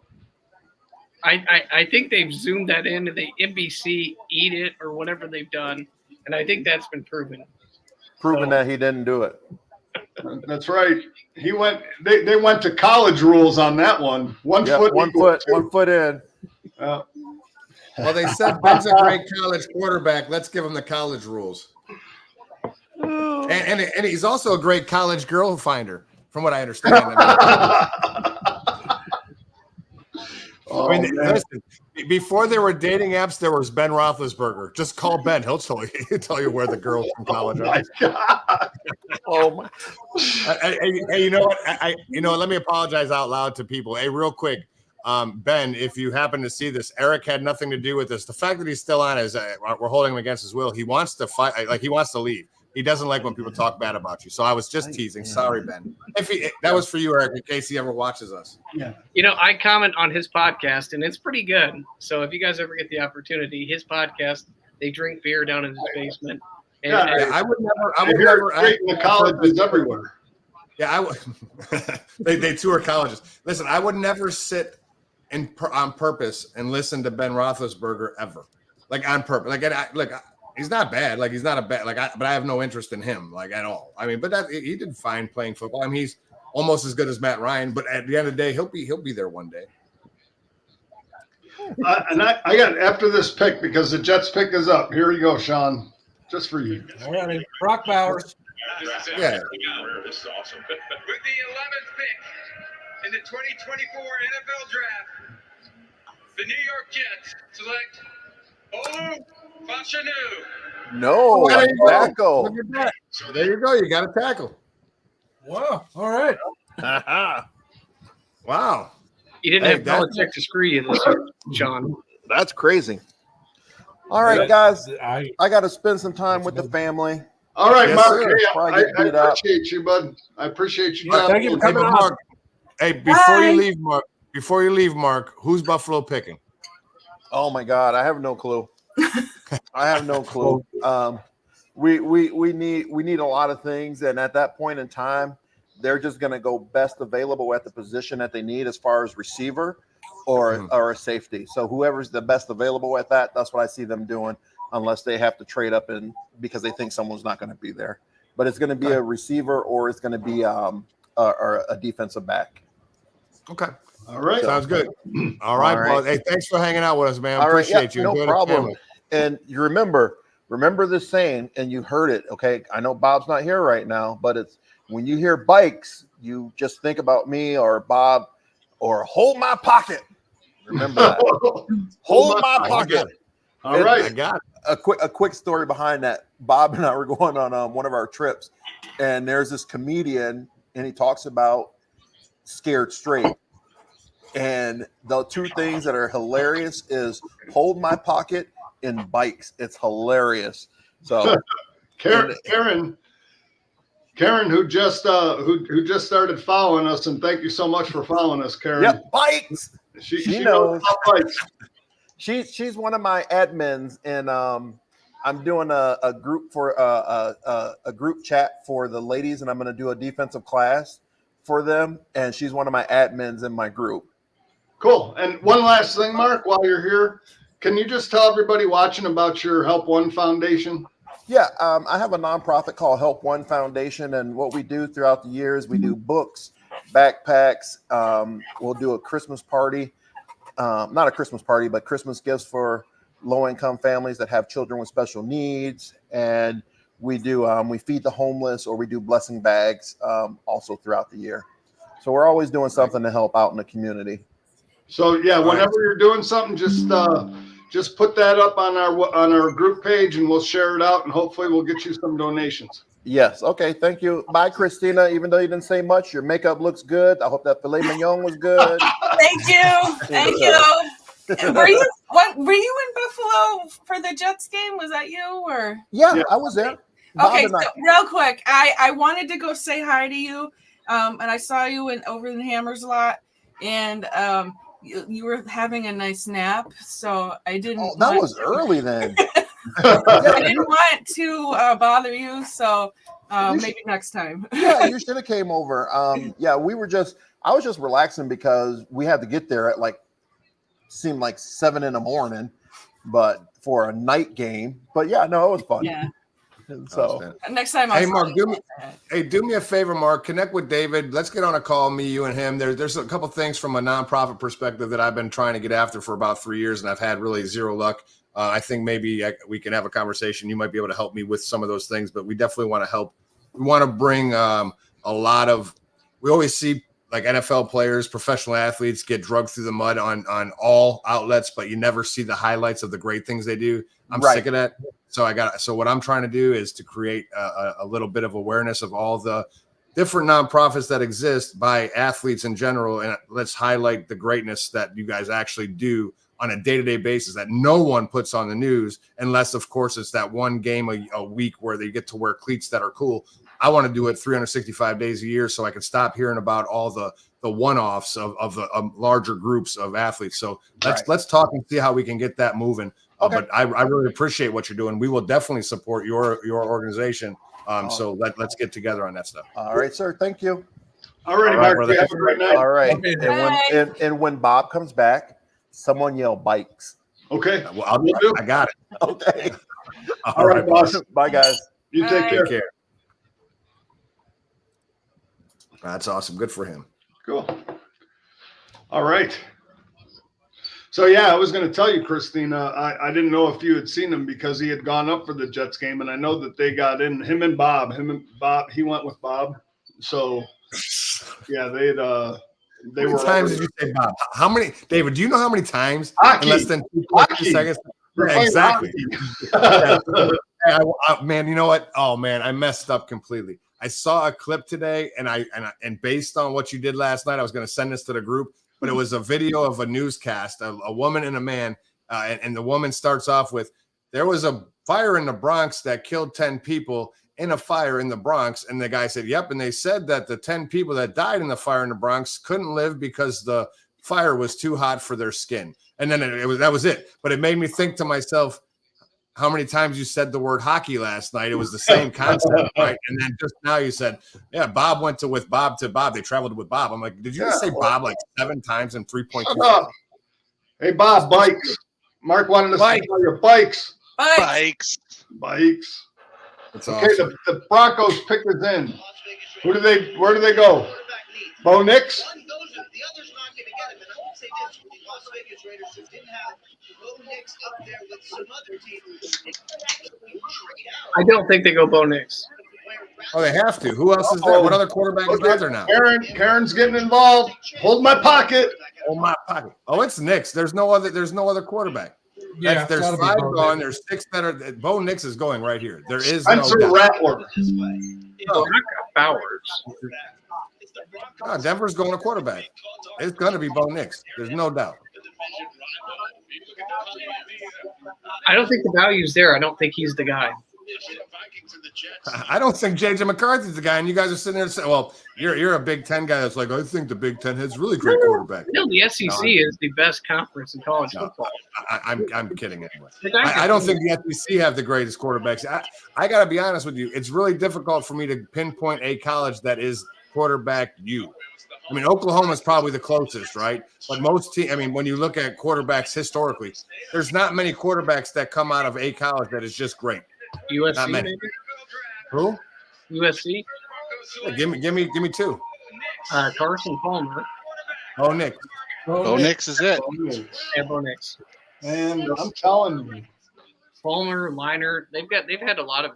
I think they've zoomed that in and they NBC eat it or whatever they've done, and I think that's been proven. That he didn't do it. That's right. He went. They went to college rules on that one. One foot in. Well, they said Ben's a great college quarterback. Let's give him the college rules. And he's also a great college girl finder, from what I understand. Listen, before there were dating apps, there was Ben Roethlisberger. Just call Ben; he'll tell you where the girls from college are. Oh my! Hey, you know what? Let me apologize out loud to people. Hey, real quick, Ben, if you happen to see this, Eric had nothing to do with this. The fact that he's still on is we're holding him against his will. He wants to fight, like he wants to leave. He doesn't like when people talk bad about you. So I was just teasing. Sorry, Ben. That was for you, Eric, in case he ever watches us. Yeah. I comment on his podcast, and it's pretty good. So if you guys ever get the opportunity, his podcast, they drink beer down in his basement. And I would never. The college is everywhere. Yeah, they tour colleges. Listen, I would never sit on purpose and listen to Ben Roethlisberger ever, like on purpose. He's not bad. Like he's not a bad. But I have no interest in him like at all. I mean, but he did fine playing football. I mean, he's almost as good as Matt Ryan. But at the end of the day, he'll be there one day. And I got after this pick because the Jets pick is up. Here you go, Sean, just for you. All right, Brock Bowers. Yeah. This is awesome. With the 11th pick in the 2024 NFL Draft, the New York Jets select Olu Fashanu. No, tackle. Look at that. So there you go. You got a tackle. Wow. All right. Wow. You didn't have Belichick to screw you this year, John. That's crazy. All right, guys. I got to spend some time with the family. All right, Yes, Mark. sir. I appreciate you, bud. I appreciate you. Thank you for coming on. Mark. Hey, before you leave, Mark, who's Buffalo picking? Oh my God, I have no clue. I have no clue. We need a lot of things, and at that point in time, they're just going to go best available at the position that they need as far as receiver or a safety. So whoever's the best available at that's what I see them doing, unless they have to trade up because they think someone's not going to be there. But it's going to be a receiver or it's going to be a defensive back. Okay. All right. Sounds good. All right. Well, hey, thanks for hanging out with us, man. Appreciate you. No problem. And you remember this saying, and you heard it. Okay. I know Bob's not here right now, but it's when you hear bikes, you just think about me or Bob or hold my pocket. Remember that. hold my pocket. All right. I got it. A quick story behind that. Bob and I were going on one of our trips, and there's this comedian, and he talks about scared straight. And the two things that are hilarious is hold my pocket and bikes. It's hilarious. So Karen, who just started following us, and thank you so much for following us, Karen. Yep, bikes. She knows about bikes. She's one of my admins, and I'm doing a group for a group chat for the ladies, and I'm going to do a defensive class for them. And she's one of my admins in my group. Cool. And one last thing, Mark, while you're here, can you just tell everybody watching about your Help One Foundation? Yeah, I have a nonprofit called Help One Foundation, and what we do throughout the years, we do books, backpacks. We'll do a Christmas party. Not a Christmas party, but Christmas gifts for low-income families that have children with special needs. And we do we feed the homeless, or we do blessing bags also throughout the year. So we're always doing something to help out in the community. So yeah, whenever you're doing something, just put that up on our group page, and we'll share it out, and hopefully we'll get you some donations. Yes. Okay. Thank you. Bye, Christina. Even though you didn't say much, your makeup looks good. I hope that filet mignon was good. Thank you. Thank you. Were you in Buffalo for the Jets game? Was that you or? Yeah. I was there. Okay, so real quick, I wanted to go say hi to you, and I saw you over in Hammers a lot, and you were having a nice nap, so I didn't. Oh, that was early then. I didn't want to bother you, so maybe next time. Yeah, you should have came over. Yeah, I was just relaxing because we had to get there at seemed like 7 a.m, but for a night game. But yeah, no, it was fun. Yeah. And so next time, hey Mark, do me a favor, Mark. Connect with David. Let's get on a call, me, you, and him. There's a couple things from a nonprofit perspective that I've been trying to get after for about 3 years, and I've had really zero luck. I think maybe we can have a conversation. You might be able to help me with some of those things, but we definitely want to help. We want to bring a lot of. We always see like NFL players, professional athletes get drugged through the mud on all outlets, but you never see the highlights of the great things they do. I'm sick of that. So what I'm trying to do is to create a little bit of awareness of all the different nonprofits that exist by athletes in general. And let's highlight the greatness that you guys actually do on a day-to-day basis that no one puts on the news, unless of course it's that one game a week where they get to wear cleats that are cool. I want to do it 365 days a year so I can stop hearing about all the one-offs of the larger groups of athletes. So let's talk and see how we can get that moving. Okay. But I really appreciate what you're doing. We will definitely support your organization. So let's get together on that stuff. All right, sir. Thank you. All right, Mark. Have a great night. All right. And when Bob comes back, someone yell bikes. Okay. Well, I got it. Okay. All right, boss. Bye, guys. You take care. That's awesome. Good for him. Cool. All right. So, yeah, I was going to tell you, Christina, I didn't know if you had seen him because he had gone up for the Jets game, and I know that they got in, him and Bob, he went with Bob. So, yeah, they were. How many times did you say Bob? How many, David, do you know how many times? Hockey. In less than 2 seconds? Yeah, exactly. Man, you know what? Oh, man, I messed up completely. I saw a clip today, and based on what you did last night, I was going to send this to the group, but it was a video of a newscast, a woman and a man, and the woman starts off with, there was a fire in the Bronx that killed 10 people in a fire in the Bronx, and the guy said, yep, and they said that the 10 people that died in the fire in the Bronx couldn't live because the fire was too hot for their skin. And then that was it. But it made me think to myself, how many times you said the word hockey last night? It was the same concept, right? And then just now you said, yeah, Bob went with Bob to Bob. They traveled with Bob. I'm like, did you just say Bob like 7 times in 3.2 seconds? Hey, Bob, bikes. Mark wanted us to call your bikes. Bikes. That's okay, awesome. The Broncos pickers in. Where do they go? Bo Nix? I don't think they go Bo Nix. Oh, they have to. Who else is there? What other quarterback is there now? Karen's getting involved. Hold my pocket. Oh, it's Nix. There's no other quarterback. Yeah, there's 5 gone. There's 6 that are. Bo Nix is going right here. There is Spencer no Rattler. No, Bowers. No, Denver's going to quarterback. It's going to be Bo Nix. There's no doubt. I don't think the value's there. I don't think he's the guy. I don't think J.J. McCarthy's the guy, and you guys are sitting there saying, well, you're a Big Ten guy that's like, I think the Big Ten has really great quarterback. No, the SEC is the best conference in college football. I'm kidding anyway. I don't think the SEC have the greatest quarterbacks. I got to be honest with you. It's really difficult for me to pinpoint a college that is quarterback you. I mean, Oklahoma is probably the closest, right? But most teams, I mean, when you look at quarterbacks historically, there's not many quarterbacks that come out of a college that is just great. USC, not many. Maybe? Who? USC. Yeah, give me 2. Carson Palmer. Bo Nix. Bo Nix is it. Yeah, Bo Nix. And I'm telling you, Palmer, Liner, they've had a lot of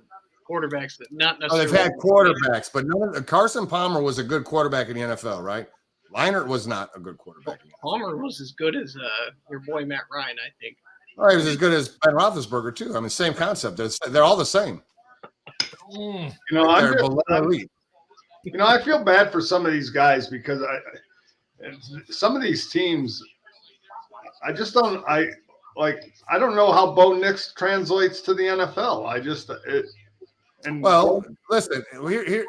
quarterbacks that not necessarily. They've had quarterbacks, but Carson Palmer was a good quarterback in the NFL, right? Leinart was not a good quarterback. Palmer was as good as your boy Matt Ryan, I think. Oh, he was as good as Ben Roethlisberger too. I mean, same concept. They're all the same. You know, I feel bad for some of these guys because some of these teams, I don't know how Bo Nix translates to the NFL. Listen,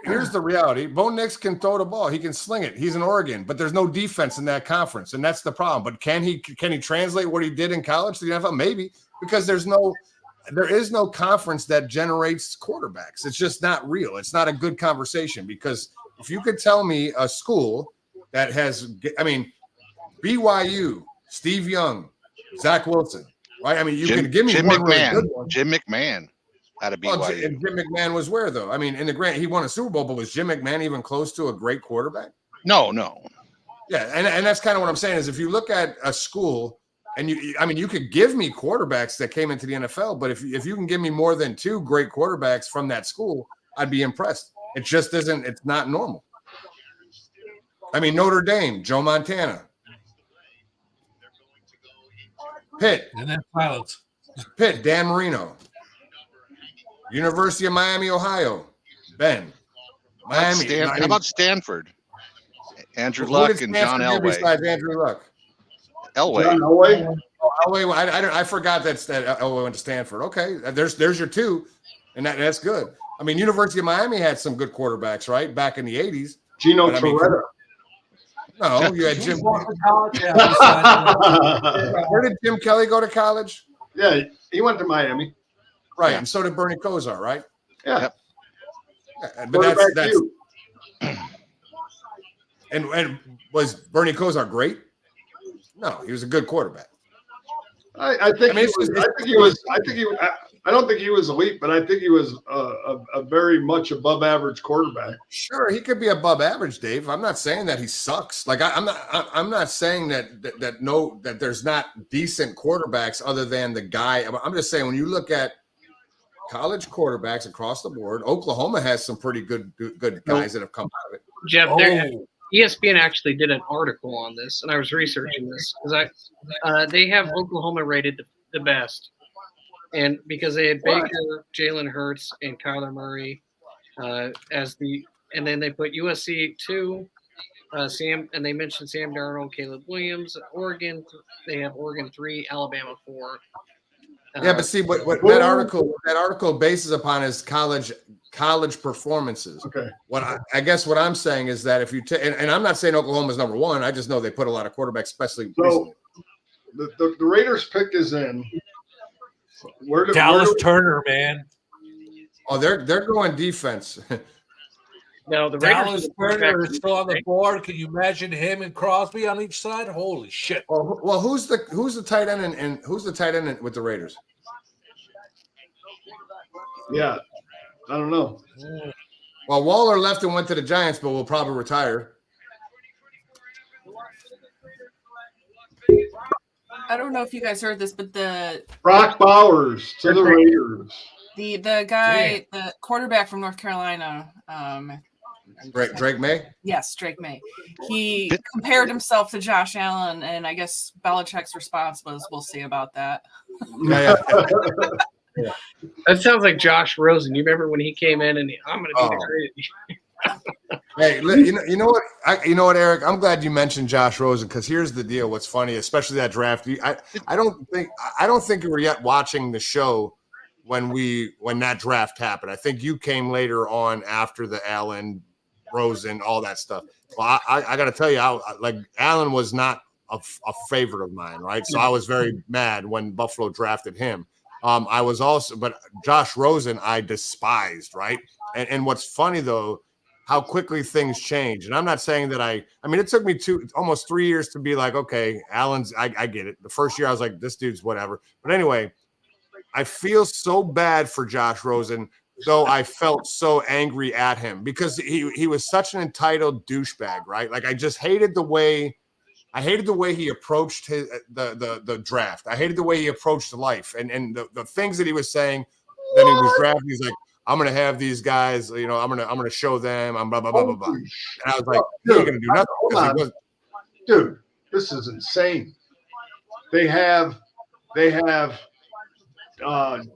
here's the reality. Bo Nix can throw the ball. He can sling it. He's in Oregon, but there's no defense in that conference, and that's the problem. But can he translate what he did in college to the NFL? Maybe, because there's no there is no conference that generates quarterbacks. It's just not real. It's not a good conversation because if you could tell me a school that has, I mean, BYU, Steve Young, Zach Wilson, right? I mean, you can give me Jim one McMahon. really good one. Jim McMahon out of BYU. Well, Jim McMahon was where though? I mean, in the grand, he won a Super Bowl, but was Jim McMahon even close to a great quarterback? No. Yeah, and that's kind of what I'm saying is if you look at a school and you could give me quarterbacks that came into the NFL, but if you can give me more than 2 great quarterbacks from that school, I'd be impressed. It just isn't. It's not normal. I mean, Notre Dame, Joe Montana, Pitt, and then pilots. Pitt, Dan Marino, University of Miami, Ohio, Ben, Miami. How about Stanford? Andrew Luck and John Elway. Besides Andrew Luck, Elway. John Elway. Elway. I forgot that Elway went to Stanford. Okay, there's your 2, and that's good. I mean, University of Miami had some good quarterbacks, right, back in the '80s. Gino Toretta. No, you had Jim. Where did Jim Kelly go to college? Yeah, he went to Miami. Right, and so did Bernie Kosar, right? Yeah. Yep. Yeah, but that's and was Bernie Kosar great? No, he was a good quarterback. I think he was. I don't think he was elite, but I think he was a very much above average quarterback. Sure, he could be above average, Dave. I'm not saying that he sucks. Like I'm not saying that there's not decent quarterbacks other than the guy. I'm just saying when you look at college quarterbacks across the board, Oklahoma has some pretty good guys that have come out of it. Jeff, ESPN actually did an article on this, and I was researching this because they have Oklahoma rated the best. And because they had Baker, Jalen Hurts, and Kyler Murray and then they put USC at 2, and they mentioned Sam Darnold, Caleb Williams, Oregon. They have Oregon 3, Alabama 4. Yeah, but see what that article bases upon is college performances. Okay. I guess what I'm saying is that if you and I'm not saying Oklahoma's number 1. I just know they put a lot of quarterbacks, especially. So the Raiders pick is in. Dallas Turner, man. Oh, they're going defense. No, the Dallas Turner is still on the board. Can you imagine him and Crosby on each side? Holy shit! Well, who's the tight end and who's the tight end with the Raiders? Yeah, I don't know. Well, Waller left and went to the Giants, but will probably retire. I don't know if you guys heard this, but the Brock Bowers to the Raiders. The guy, the quarterback from North Carolina, Drake May? Yes, Drake May. He compared himself to Josh Allen, and I guess Belichick's response was, "We'll see about that." Yeah. That sounds like Josh Rosen. You remember when he came in and I'm going to be the greatest. Hey, you know what, Eric? I'm glad you mentioned Josh Rosen because here's the deal. What's funny, especially that draft. I don't think we were yet watching the show when that draft happened. I think you came later on after the Allen, Rosen, all that stuff. Well, I got to tell you, Allen was not a favorite of mine, right? So I was very mad when Buffalo drafted him. I was also, but Josh Rosen I despised, right? And what's funny though, how quickly things change. And I'm not saying that I mean, it took me almost 3 years to be like, okay, Allen's, I get it. The first year I was like, this dude's whatever. But anyway, I feel so bad for Josh Rosen, though I felt so angry at him because he was such an entitled douchebag, right? Like I just hated the way he approached the draft. I hated the way he approached life and the things that he was saying that he was drafting. He's like, I'm gonna have these guys, I'm gonna show them. I'm blah blah blah blah blah. And I was like, you're gonna do nothing. Hold on. Dude, this is insane. They have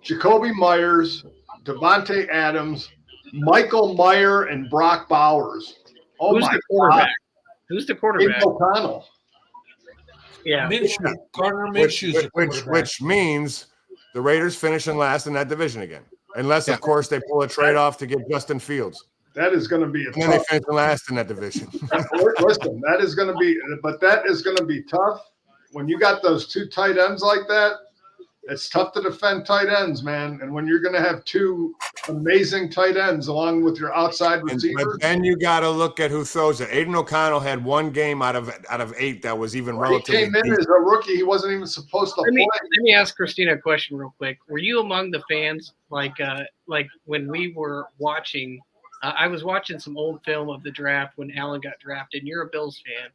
Jacoby Myers, Devontae Adams, Michael Mayer, and Brock Bowers. Oh Who's my the quarterback? God. Who's the quarterback? Abe O'Connell. Yeah. Gardner Minshew's which means the Raiders finishing last in that division again. Unless, of course, they pull a trade off to get Justin Fields. That is going to be and then they finish last in that division. Listen, that is going to be tough when you got those 2 tight ends like that. It's tough to defend tight ends, man. And when you're going to have two amazing tight ends along with your outside receivers. But then you got to look at who throws it. Aiden O'Connell had one game out of 8 that was even relatively. He came in as a rookie. He wasn't even supposed to play. Let me ask Christina a question real quick. Were you among the fans like when we were watching? I was watching some old film of the draft when Allen got drafted. And you're a Bills fan,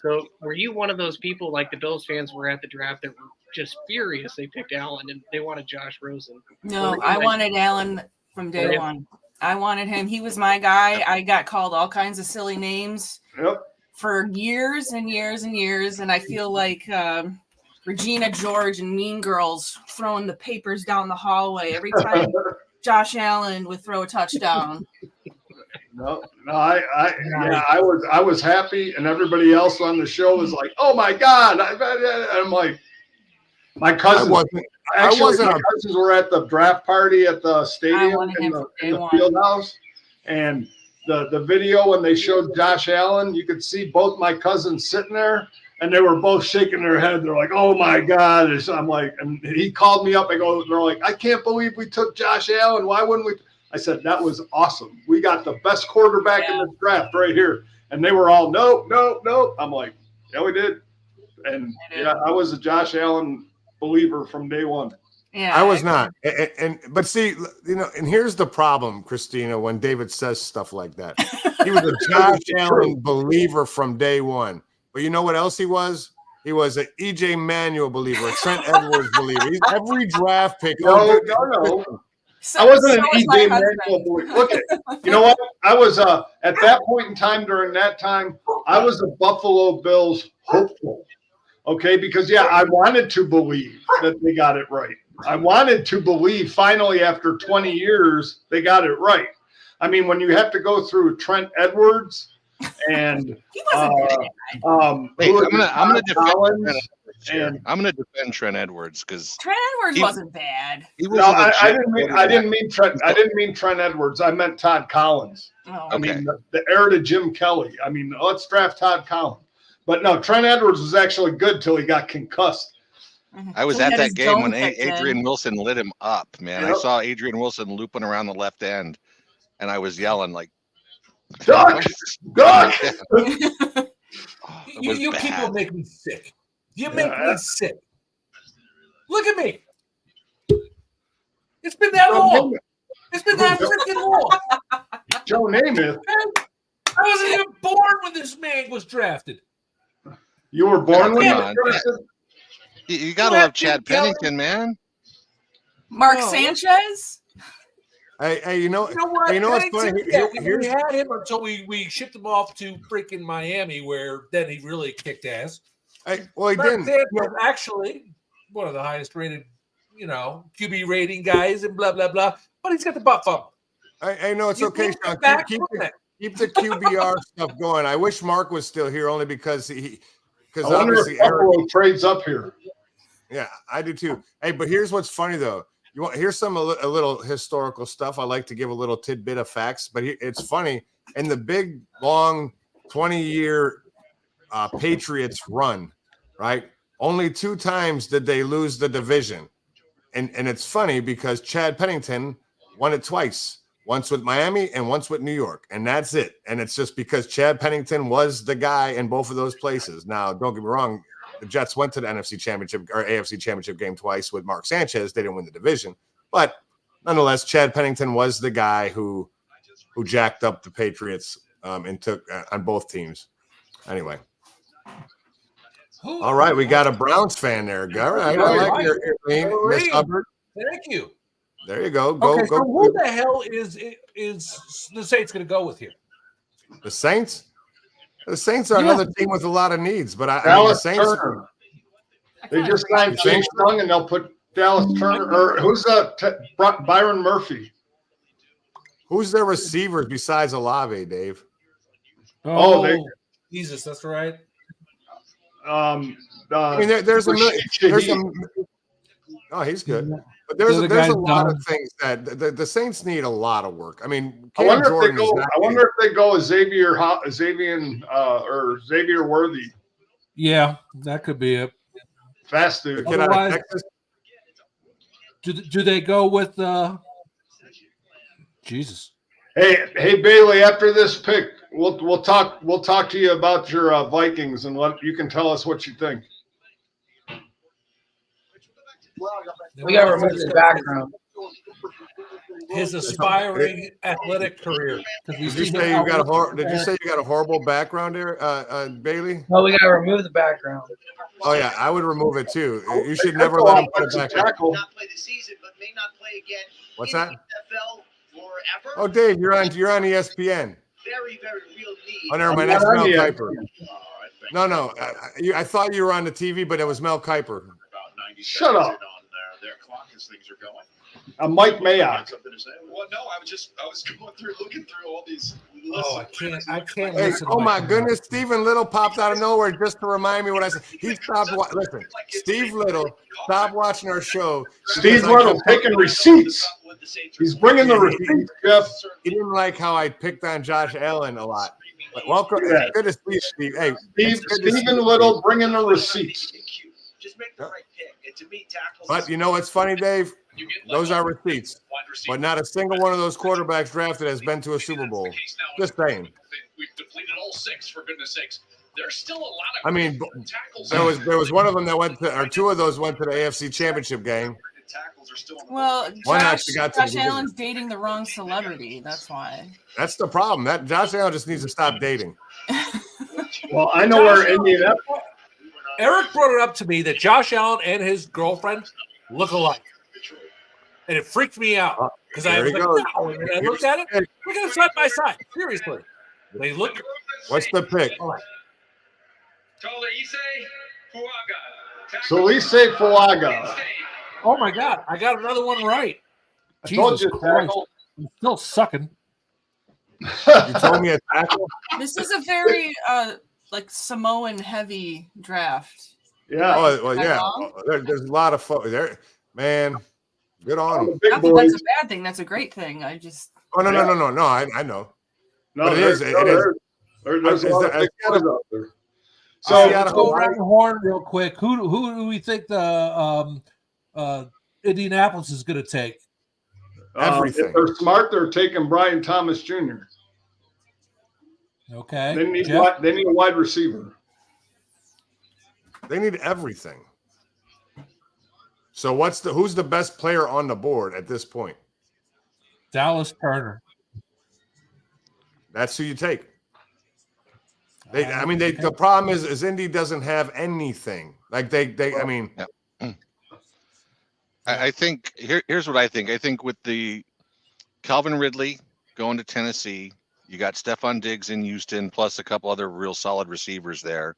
so were you one of those people like the Bills fans were at the draft that were just furious they picked Allen and they wanted Josh Rosen? No, I wanted Allen from day one. I wanted him. He was my guy. I got called all kinds of silly names for years and years and years. And I feel like Regina George and Mean Girls throwing the papers down the hallway every time Josh Allen would throw a touchdown. I was happy, and everybody else on the show was like, "Oh my God!" I'm like, my cousins. My cousins were at the draft party at the stadium in the field house, and the video when they showed Josh Allen, you could see both my cousins sitting there, and they were both shaking their head. They're like, "Oh my God!" I'm like, and he called me up. They're like, "I can't believe we took Josh Allen. Why wouldn't we?" I said, "That was awesome. We got the best quarterback in the draft right here." And they were all, "Nope, nope, nope." I'm like, "Yeah, we did." And I was a Josh Allen believer from day one. Yeah, I was not. But see, and here's the problem, Christina, when David says stuff like that. He was a Josh Allen believer from day one. But you know what else he was? He was an E.J. Manuel believer, a Trent Edwards believer. He's every draft pick. No. I wasn't an E.J. Manuel believer. Look, you know what? I was at that point in time, during that time, I was a Buffalo Bills hopeful. Okay, because I wanted to believe that they got it right. I wanted to believe finally after 20 years they got it right. I mean, when you have to go through Trent Edwards and I'm gonna defend Trent Edwards because Trent Edwards wasn't bad. I didn't mean Trent. I didn't mean Trent Edwards. I meant Todd Collins. Oh, I mean the heir to Jim Kelly. I mean, let's draft Todd Collins. But no, Trent Edwards was actually good till he got concussed. I was at that game when Adrian Wilson lit him up, man. Yep. I saw Adrian Wilson looping around the left end, and I was yelling like, "Duck! Duck!" You people make me sick. You make me sick. Look at me. It's been that long. It's been that freaking long. Joe Namath. I wasn't even born when this man was drafted. You were born when you got to love Chad Pennington, man. Mark Sanchez. Hey, you know what? You know what's funny? We had him until we shipped him off to freaking Miami, where then he really kicked ass. He didn't. Actually one of the highest rated, QB rating guys and blah blah blah. But he's got the butt fumble. I know it's okay, Sean. Keep the QBR stuff going. I wish Mark was still here, only because obviously Eric trades up here. Yeah, I do too. Hey, but here's what's funny though. Here's a little historical stuff. I like to give a little tidbit of facts, but it's funny. In the big, long, 20-year Patriots run, right? Only 2 times did they lose the division, and it's funny because Chad Pennington won it twice. Once with Miami and once with New York, and that's it. And it's just because Chad Pennington was the guy in both of those places. Now, don't get me wrong, the Jets went to the NFC Championship or AFC Championship game twice with Mark Sanchez. They didn't win the division, but nonetheless, Chad Pennington was the guy who jacked up the Patriots and took on both teams. Anyway. All right, we got a Browns fan there. All right, I like your Miss Hubbard. Thank you. There you go. So who the hell is the Saints going to go with here? The Saints? The Saints are another team with a lot of needs, but the Saints. Turner. They just signed James Young, and they'll put Dallas Turner. Or who's Byron Murphy? Who's their receivers besides Olave, Dave? Jesus, that's right. I mean, there's a. Oh, he's good. But there's a lot of things that the Saints need a lot of work. I mean, I wonder if they go Xavier Worthy. Yeah, that could be it. Fast dude. Get out of Texas. Do they go with Jesus? Hey Bailey, after this pick, we'll talk to you about your Vikings and what you can tell us what you think. We got to remove his background. His aspiring athletic career. Did you say you got a horrible background there, Bailey? No, we got to remove the background. Oh yeah, I would remove it too. You should never let him put it back. What's that? Oh, Dave, you're on ESPN. Very, very real need. Oh, never mind. That's Mel Kiper. No. I thought you were on the TV, but it was Mel Kiper. Shut up. Their clock as things are going. Mike Mayock. Well, no, I was looking through all these lists. Oh, I can't Hey, listen. oh my goodness, Stephen Little popped out of nowhere just to remind me what I said. He stopped. Listen, Steve Little stopped watching our show. Steve Little taking receipts. He's bringing the receipts, Jeff. He didn't like how I picked on Josh Allen a lot. But welcome. Yeah. Good to see you, Steve. Hey, Stephen Little bringing the receipts. Just make the right pick. And to me, tackles. But you know what's funny, Dave? Those are receipts. But not a single one of those quarterbacks drafted has been to a Super Bowl. Just saying. We've depleted all 6, for goodness sakes. There's still a lot of. I mean, there was one of them that went to, or 2 of those went to the AFC Championship game. Well, One Josh actually got to the division. Allen's dating the wrong celebrity. That's why. That's the problem. That Josh Allen just needs to stop dating. Well, I know where Indianapolis. Eric brought it up to me that Josh Allen and his girlfriend look alike. And it freaked me out because I was like, no. And I looked at it. Look at them side by side. Seriously. They look. What's the pick? Salise Fuaga. Oh, my God. I got another one right. I told you, Christ. tackle. I'm still sucking. You told me a tackle? This is a very like Samoan heavy draft. Yeah. Oh, well, yeah. There's a lot of folks there. Man, good on them. Not that that's a bad thing. That's a great thing. I just. Oh, no. I know. No, but it is. There's a lot of big boys out there. So let's go around the horn real quick. Who do we think the Indianapolis is going to take? Everything. If they're smart, they're taking Brian Thomas Jr. Okay. They need a wide receiver. They need everything. So who's the best player on the board at this point? Dallas Turner. That's who you take. The problem is Indy doesn't have anything. Like I mean. Yeah. I think here's what I think. I think with the Calvin Ridley going to Tennessee, you got Stephon Diggs in Houston, plus a couple other real solid receivers there.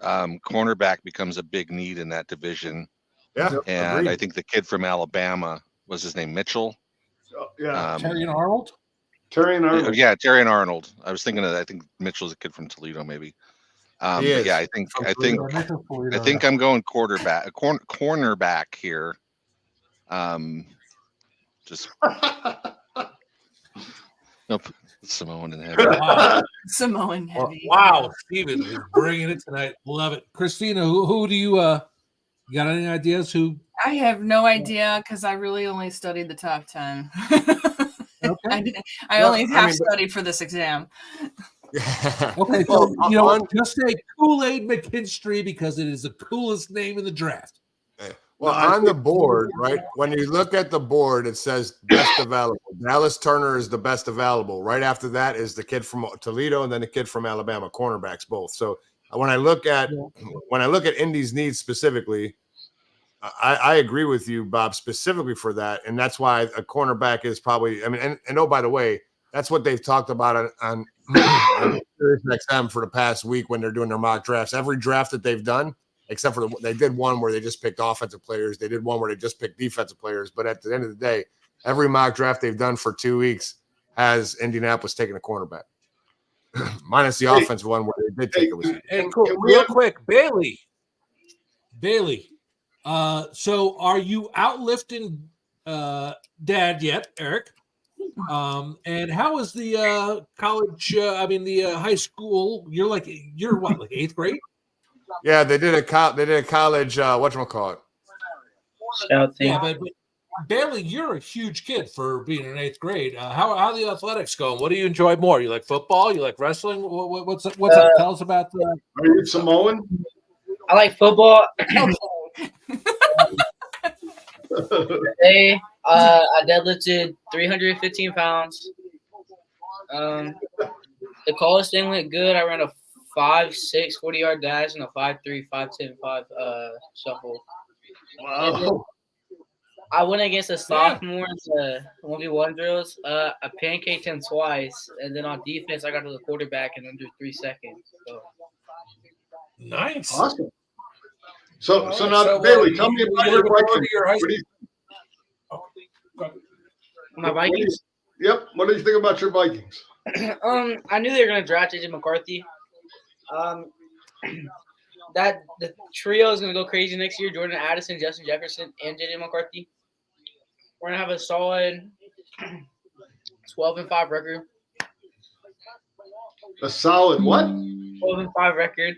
Cornerback becomes a big need in that division. Yeah, and agreed. I think the kid from Alabama, was his name Mitchell? Yeah, Terrion Arnold. Terrion Arnold. Yeah, Terrion Arnold. I was thinking of that. I think Mitchell's a kid from Toledo, maybe. But yeah, I think I'm going cornerback here. Just nope. Samoan and heavy. Samoan heavy. Wow, Steven is bringing it tonight. Love it. Christina, who do you got any ideas? Who? I have no idea because I really only studied the top 10. Okay. I only studied for this exam. Okay, so you know what? Just say Kool-Aid McKinstry because it is the coolest name in the draft. Well, on the board, right? When you look at the board, it says best available. Dallas Turner is the best available. Right after that is the kid from Toledo and then the kid from Alabama, cornerbacks both. So when I look at Indy's needs specifically, I agree with you, Bob, specifically for that, and that's why a cornerback is probably. I mean, and oh, by the way, that's what they've talked about on XM for the past week when they're doing their mock drafts. Every draft that they've done, except for they did one where they just picked offensive players. They did one where they just picked defensive players. But at the end of the day, every mock draft they've done for 2 weeks has Indianapolis taking a cornerback, minus the offensive one where they did take a receiver. And cool. Real quick, Bailey. So are you outlifting Dad yet, Eric? And how is the college? The high school. You're what? Like 8th grade? Yeah, they did a college. Whatchamacallit? Scout team. Yeah, but Bailey, you're a huge kid for being in 8th grade. How are the athletics going? What do you enjoy more? You like football? You like wrestling? What's up? Tell us about that. Are you Samoan? I like football. Today, I deadlifted 315 pounds. The college thing went good. I ran a 5.6 40-yard dash and a 5.3 5.10 5 shuffle. Wow. I went against a sophomore in the 1v1 drills. I pancaked him twice, and then on defense, I got to the quarterback in under 3 seconds. So. Nice. Awesome. So now, Bailey, tell me about your Vikings. My Vikings? Yep. What do you think about your Vikings? I knew they were going to draft JJ McCarthy. That the trio is going to go crazy next year. Jordan Addison, Justin Jefferson, and JJ McCarthy. We're going to have a solid 12-5 record. A solid what? 12-5 record.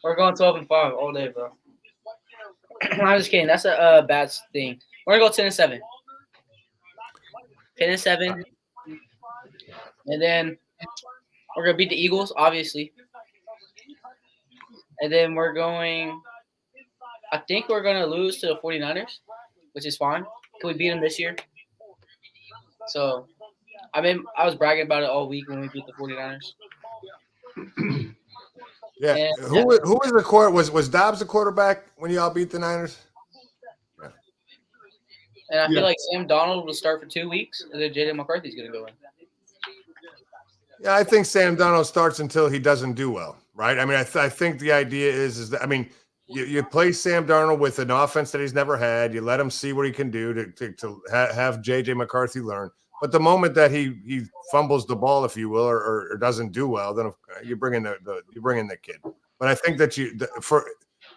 We're going 12-5 all day, bro. I'm just kidding. That's a bad thing. We're going to go 10-7. 10-7. And then we're going to beat the Eagles, obviously. And then I think we're going to lose to the 49ers, which is fine. Can we beat them this year? So, I was bragging about it all week when we beat the 49ers. Yeah. And, who was the quarterback? Was Dobbs the quarterback when y'all beat the Niners? Yeah. And I feel like Sam Donald will start for 2 weeks, and then J.J. McCarthy's going to go in. Yeah, I think Sam Donald starts until he doesn't do well, right? I mean, I think the idea is that, I mean, you play Sam Darnold with an offense that he's never had. You let him see what he can do to have J.J. McCarthy learn. But the moment that he fumbles the ball, if you will, or doesn't do well, then you bring in the kid. But I think that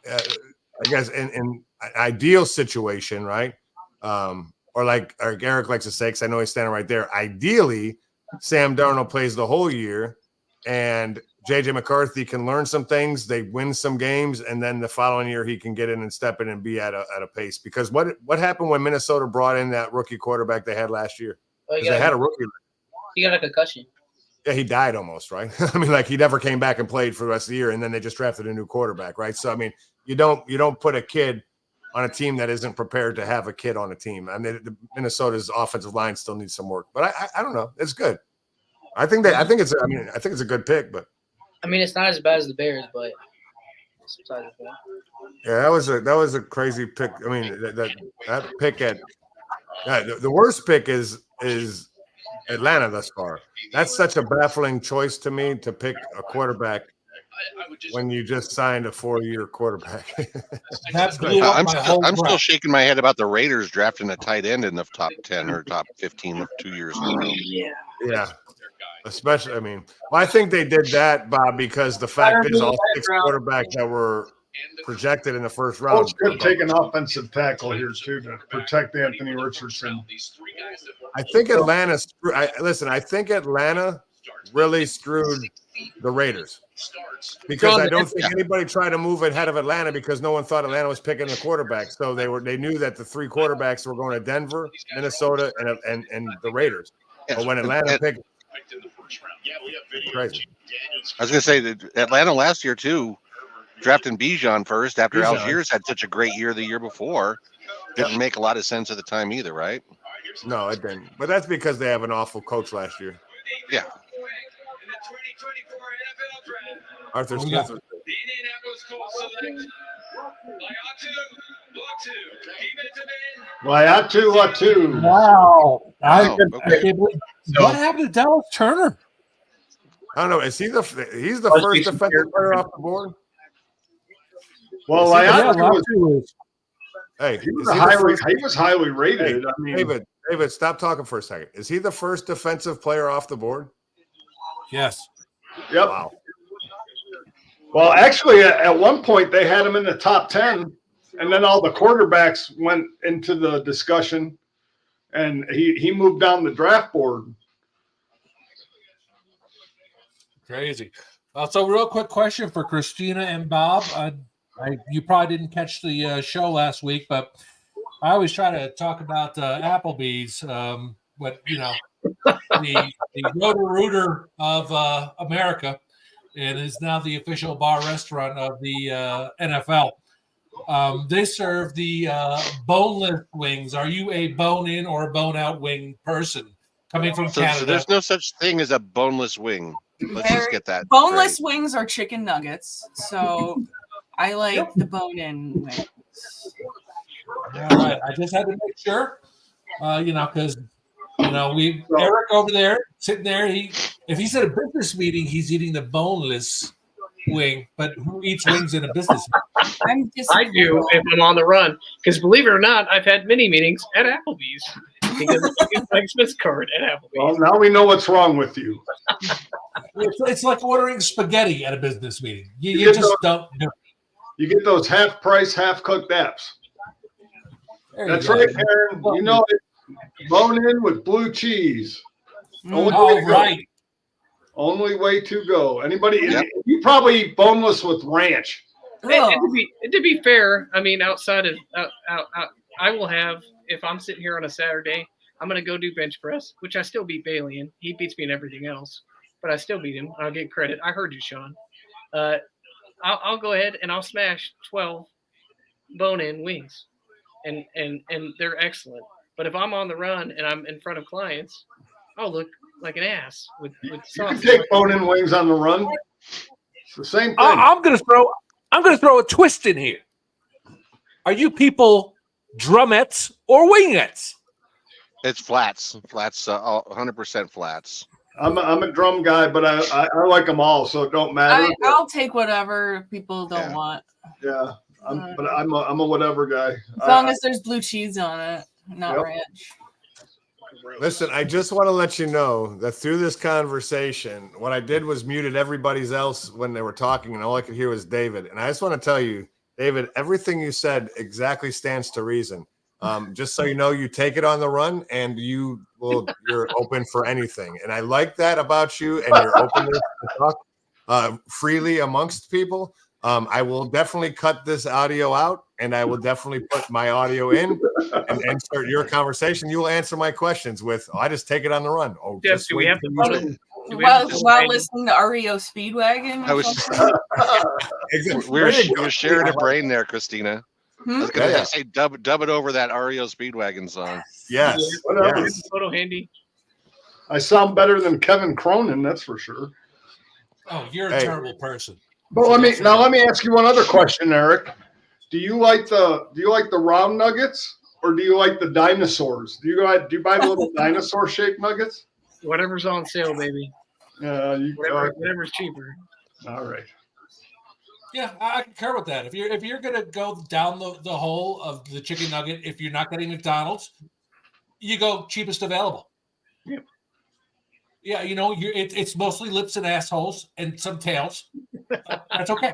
I guess in an ideal situation, right? Or like Eric likes to say, because I know he's standing right there. Ideally, Sam Darnold plays the whole year, and J.J. McCarthy can learn some things. They win some games, and then the following year he can get in and step in and be at a pace. Because what happened when Minnesota brought in that rookie quarterback they had last year? Because they had a rookie. He got a concussion. Yeah, he died almost, right? I mean, like he never came back and played for the rest of the year, and then they just drafted a new quarterback, right? So I mean, you don't put a kid on a team that isn't prepared to have a kid on a team. I mean, Minnesota's offensive line still needs some work, but I don't know. It's good. I think it's a good pick, but I mean, it's not as bad as the Bears, but yeah, that was a crazy pick. I mean, that pick at the worst pick is Atlanta thus far. That's such a baffling choice to me to pick a quarterback when you just signed a 4-year quarterback. I'm still shaking my head about the Raiders drafting a tight end in the top 10 or top 15 2 years in a row. Yeah. Especially, I mean, I think they did that, Bob, because the fact is all 6 quarterbacks that were projected in the first round. Coach could take an offensive tackle here too to protect Anthony Richardson. I think Atlanta really screwed the Raiders because I don't think anybody tried to move ahead of Atlanta because no one thought Atlanta was picking the quarterback. So they knew that the 3 quarterbacks were going to Denver, Minnesota, and the Raiders. But when Atlanta picked, crazy. I was going to say that Atlanta last year too, drafting Bijan first after Algiers had such a great year the year before. Didn't make a lot of sense at the time either, right? No, it didn't. But that's because they have an awful coach last year. Yeah. Arthur Smith. The Indianapolis Colts select Latu. Wow. What happened to Dallas Turner? I don't know. Is he's the first defensive player off the board? Well, Latu he was highly rated. Hey, I mean, David, stop talking for a second. Is he the first defensive player off the board? Yes. Yep. Wow. Well, actually, at one point they had him in the top 10, and then all the quarterbacks went into the discussion, and he moved down the draft board. Crazy. So, real quick question for Christina and Bob. You probably didn't catch the show last week, but I always try to talk about Applebee's, the Roto-Rooter of America, and is now the official bar restaurant of the NFL. They serve the boneless wings. Are you a bone-in or a bone-out wing person coming from Canada? So there's no such thing as a boneless wing. Let's just get that. Boneless wings are chicken nuggets, so I like the bone-in wings. All right, I just had to make sure, because Eric over there sitting there. If he's at a business meeting, he's eating the boneless wing. But who eats wings in a business meeting? I do if I'm on the run, because believe it or not, I've had many meetings at Applebee's because it's my Smith's card at Applebee's. Well, now we know what's wrong with you. It's like ordering spaghetti at a business meeting. You just don't do it. You get those half-price, half-cooked apps. That's right, Aaron. You know it. Bone-in with blue cheese. Right. Only way to go. Anybody? Yep. You probably eat boneless with ranch. And to be fair, I mean, outside of I will have, if I'm sitting here on a Saturday, I'm going to go do bench press, which I still beat Bailey in. He beats me in everything else, but I still beat him. I'll get credit. I heard you, Sean. I'll go ahead and I'll smash 12 bone-in wings, and they're excellent. But if I'm on the run and I'm in front of clients, I'll look like an ass with sauce. You can take bone-in wings on the run. It's the same thing. I'm gonna throw a twist in here. Are you people drumettes or wingettes? It's flats. 100% flats. I'm a drum guy, but I like them all, so it don't matter. I'll take whatever people don't want. Yeah, I'm a whatever guy. As long as there's blue cheese on it, not ranch. Listen, I just want to let you know that through this conversation, what I did was muted everybody else when they were talking, and all I could hear was David. And I just want to tell you, David, everything you said exactly stands to reason. Just so you know, you take it on the run, and you're open for anything. And I like that about you, and your openness to talk freely amongst people. I will definitely cut this audio out, and I will definitely put my audio in and insert your conversation. You will answer my questions with, I just take it on the run. Oh, Jeff, do we have to put it? While listening to REO Speedwagon? We were sharing a brain there, Christina. I was going to say dub it over that REO Speedwagon song. Yes. Photo handy. I sound better than Kevin Cronin, that's for sure. Oh, you're a terrible person. But let me ask you one other question, Eric. Do you like the round nuggets, or do you like the dinosaurs? Do you buy the little dinosaur shaped nuggets? Whatever's on sale, baby. Whatever's cheaper. All right. Yeah, I concur with that. If you're gonna go down the hole of the chicken nugget, if you're not getting McDonald's, you go cheapest available. Yep. Yeah, it's mostly lips and assholes and some tails. That's okay.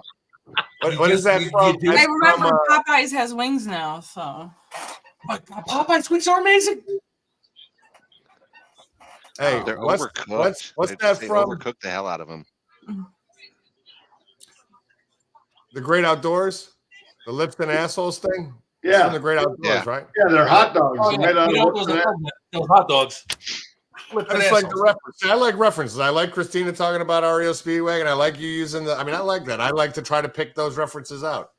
What is that from? I remember Popeyes has wings now, so. Popeyes wings are amazing. Hey, they're overcooked. What's that from? Overcooked the hell out of them. The Great Outdoors, the lips and assholes thing. Yeah, from the Great Outdoors, right? Yeah, they're hot dogs. Those hot dogs. I just like the reference. I like references. I like Christina talking about REO Speedwagon. I like you using I like that. I like to try to pick those references out.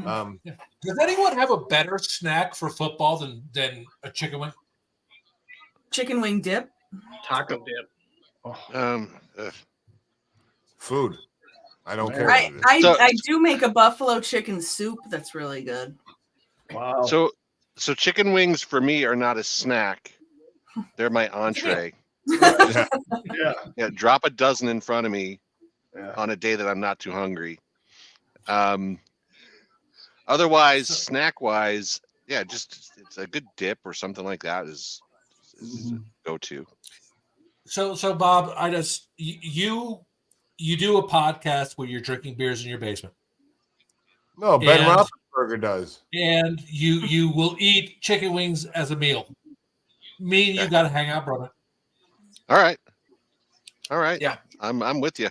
Does anyone have a better snack for football than a chicken wing? Chicken wing dip? Taco dip. Food. I don't care. I do make a buffalo chicken soup that's really good. Wow. So chicken wings for me are not a snack. They're my entree. Yeah. Drop a dozen in front of me on a day that I'm not too hungry. Otherwise, snack wise, just it's a good dip or something like that is go to. So Bob, you do a podcast where you're drinking beers in your basement. No, Ben Roethlisberger does. And you will eat chicken wings as a meal. Me and you got to hang out, brother. All right. Yeah, I'm with you.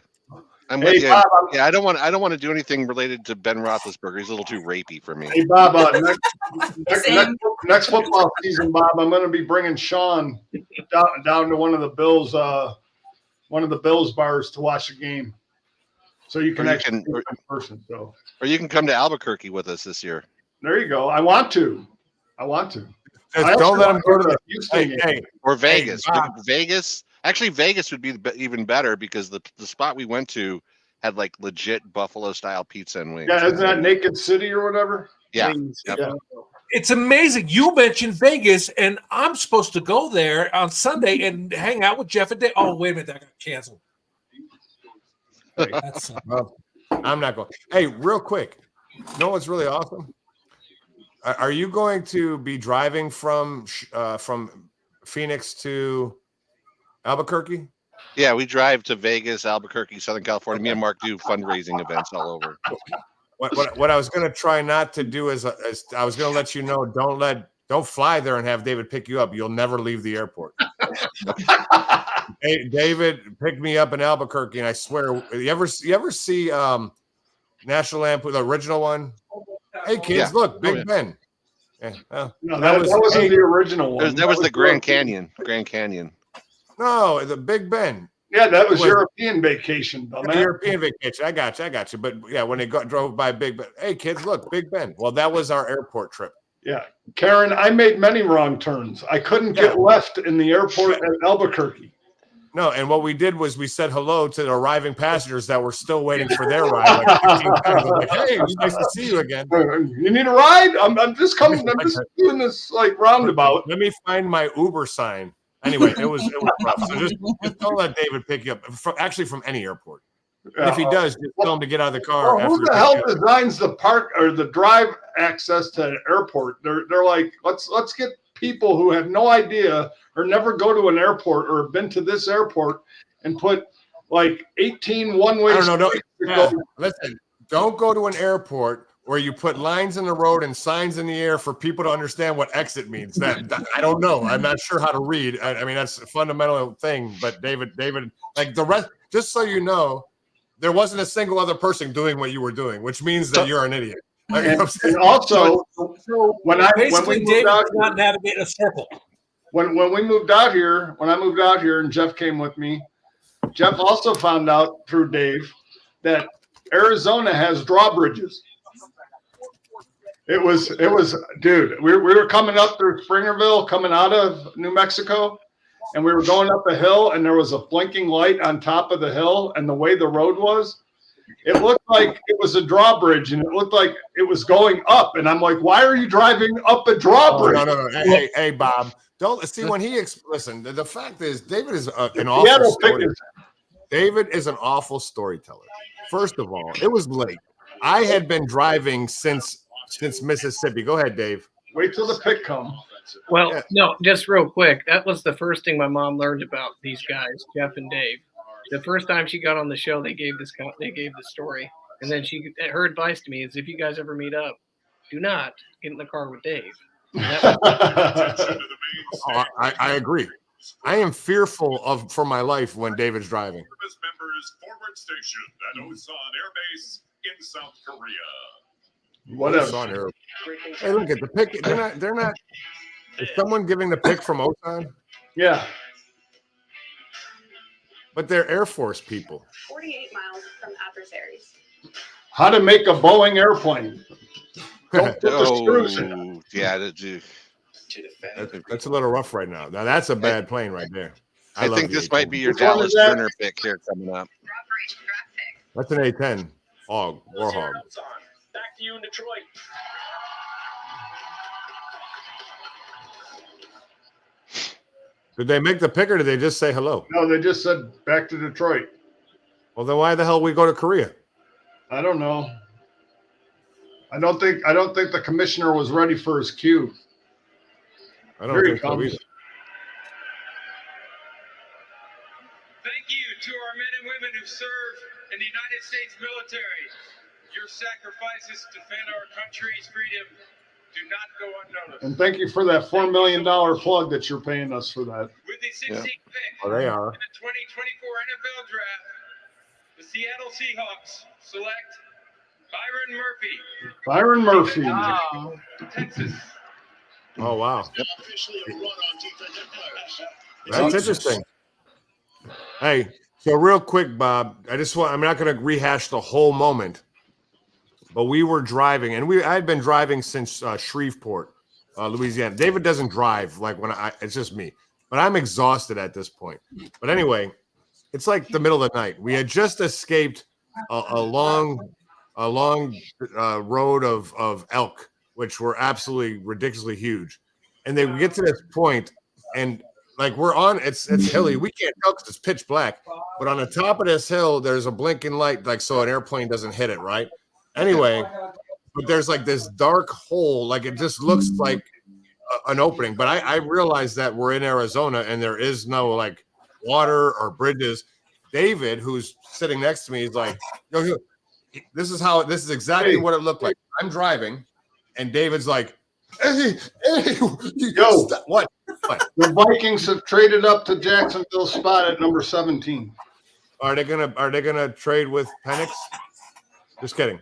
I'm Hey, with you. Bob, Yeah, I don't want to do anything related to Ben Roethlisberger. He's a little too rapey for me. Hey, Bob, next football season, Bob, I'm going to be bringing Sean down to one of the Bills bars to watch the game. So you can actually see it in person. So, or you can come to Albuquerque with us this year. There you go. I want to. Don't let him go to the Houston game. Or Vegas. Vegas. Actually, Vegas would be even better because the spot we went to had like legit Buffalo style pizza and wings. Yeah, isn't that Naked City or whatever? Yeah. Yeah. It's amazing. You mentioned Vegas, and I'm supposed to go there on Sunday and hang out with Jeff and Dave. Oh, wait a minute, that got canceled. Well, I'm not going. Hey, real quick. You know what's really awesome? Are you going to be driving from Phoenix to Albuquerque? Yeah, we drive to Vegas, Albuquerque, Southern California. Me and Mark do fundraising events all over. What I was going to try not to do is I was going to let you know, don't fly there and have David pick you up. You'll never leave the airport. Hey, David picked me up in Albuquerque, and I swear, you ever see National Lampoon, the original one? Hey kids, look, Big Ben. Yeah, no, that wasn't the original one. That was the Grand Canyon. Grand Canyon. No, the Big Ben. Yeah, that was European vacation. European vacation. I got you. But yeah, when they drove by Big Ben, hey kids, look, Big Ben. Well, that was our airport trip. Yeah, Karen, I made many wrong turns. I couldn't get left in the airport at Albuquerque. No, and what we did was we said hello to the arriving passengers that were still waiting for their ride. Like 15 times. I'm like, hey, it's nice to see you again. You need a ride? I'm just coming. I'm just doing this like roundabout. Let me find my Uber sign. Anyway, it was rough. So just don't let David pick you up. Actually, from any airport. And if he does, just tell him to get out of the car. Well, who the hell designs the park or the drive access to an airport? They're like, let's get people who have no idea or never go to an airport or have been to this airport and put like 18 one-way. Listen, don't go to an airport where you put lines in the road and signs in the air for people to understand what exit means. That I don't know. I'm not sure how to read. I mean, that's a fundamental thing. But David, like the rest, just so you know, there wasn't a single other person doing what you were doing, which means that you're an idiot. Like, and also, when we moved out, not navigate a circle. When we moved out here, when I moved out here, and Jeff came with me, Jeff also found out through Dave that Arizona has drawbridges. It was, dude. We were coming up through Springerville, coming out of New Mexico, and we were going up a hill, and there was a blinking light on top of the hill, and the way the road was, it looked like it was a drawbridge, and it looked like it was going up. And I'm like, why are you driving up a drawbridge? Oh, no. Hey, Bob. Don't see when he listen. The fact is, David is an awful storyteller. David is an awful storyteller. First of all, it was late. I had been driving since Mississippi. Go ahead, Dave. Wait till the pick comes. Well, no, just real quick. That was the first thing my mom learned about these guys, Jeff and Dave. The first time she got on the show, they gave this story, and then her advice to me is, if you guys ever meet up, do not get in the car with Dave. I agree. I am fearful for my life when David's driving. Members forward station at Osan Air Base in South Korea. Whatever. Hey, look at the pick. They're not. Is someone giving the pick from Osan? Yeah. But they're Air Force people. 48 miles from adversaries. How to make a Boeing airplane. Don't put the screws in. Yeah, that's a little rough right now. Now that's a bad plane right there. I think this might be your Dallas Turner pick here coming up. That's an A-10. Hog, Warhog. Back to you in Detroit. Did they make the pick or did they just say hello? No, they just said back to Detroit. Well, then why the hell we go to Korea? I don't know. I don't think the commissioner was ready for his cue. I don't think so either. Thank you to our men and women who serve in the United States military. Your sacrifices to defend our country's freedom do not go unnoticed. And thank you for that $4 million plug that you're paying us for that. With the 16th pick they are. in the 2024 NFL Draft, The Seattle Seahawks select Byron Murphy. Byron Murphy. Oh. Texas. Oh wow, Now officially a run on defensive players. that's interesting. Hey, so real quick, Bob, I'm not going to rehash the whole moment, but we were driving, and I had been driving since Shreveport, Louisiana. David doesn't drive it's just me, but I'm exhausted at this point. But anyway, it's like the middle of the night. We had just escaped a long road of elk, which were absolutely ridiculously huge, and we get to this point, and like we're on, it's hilly. We can't tell because it's pitch black. But on the top of this hill, there's a blinking light, like so an airplane doesn't hit it, right? Anyway, but there's like this dark hole, like it just looks like an opening. But I realized that we're in Arizona and there is no like water or bridges. David, who's sitting next to me, is like, this is exactly what it looked like. I'm driving, and David's like, hey, yo, what? The Vikings have traded up to Jacksonville's spot at number 17. Are they gonna trade with Penix? Just kidding.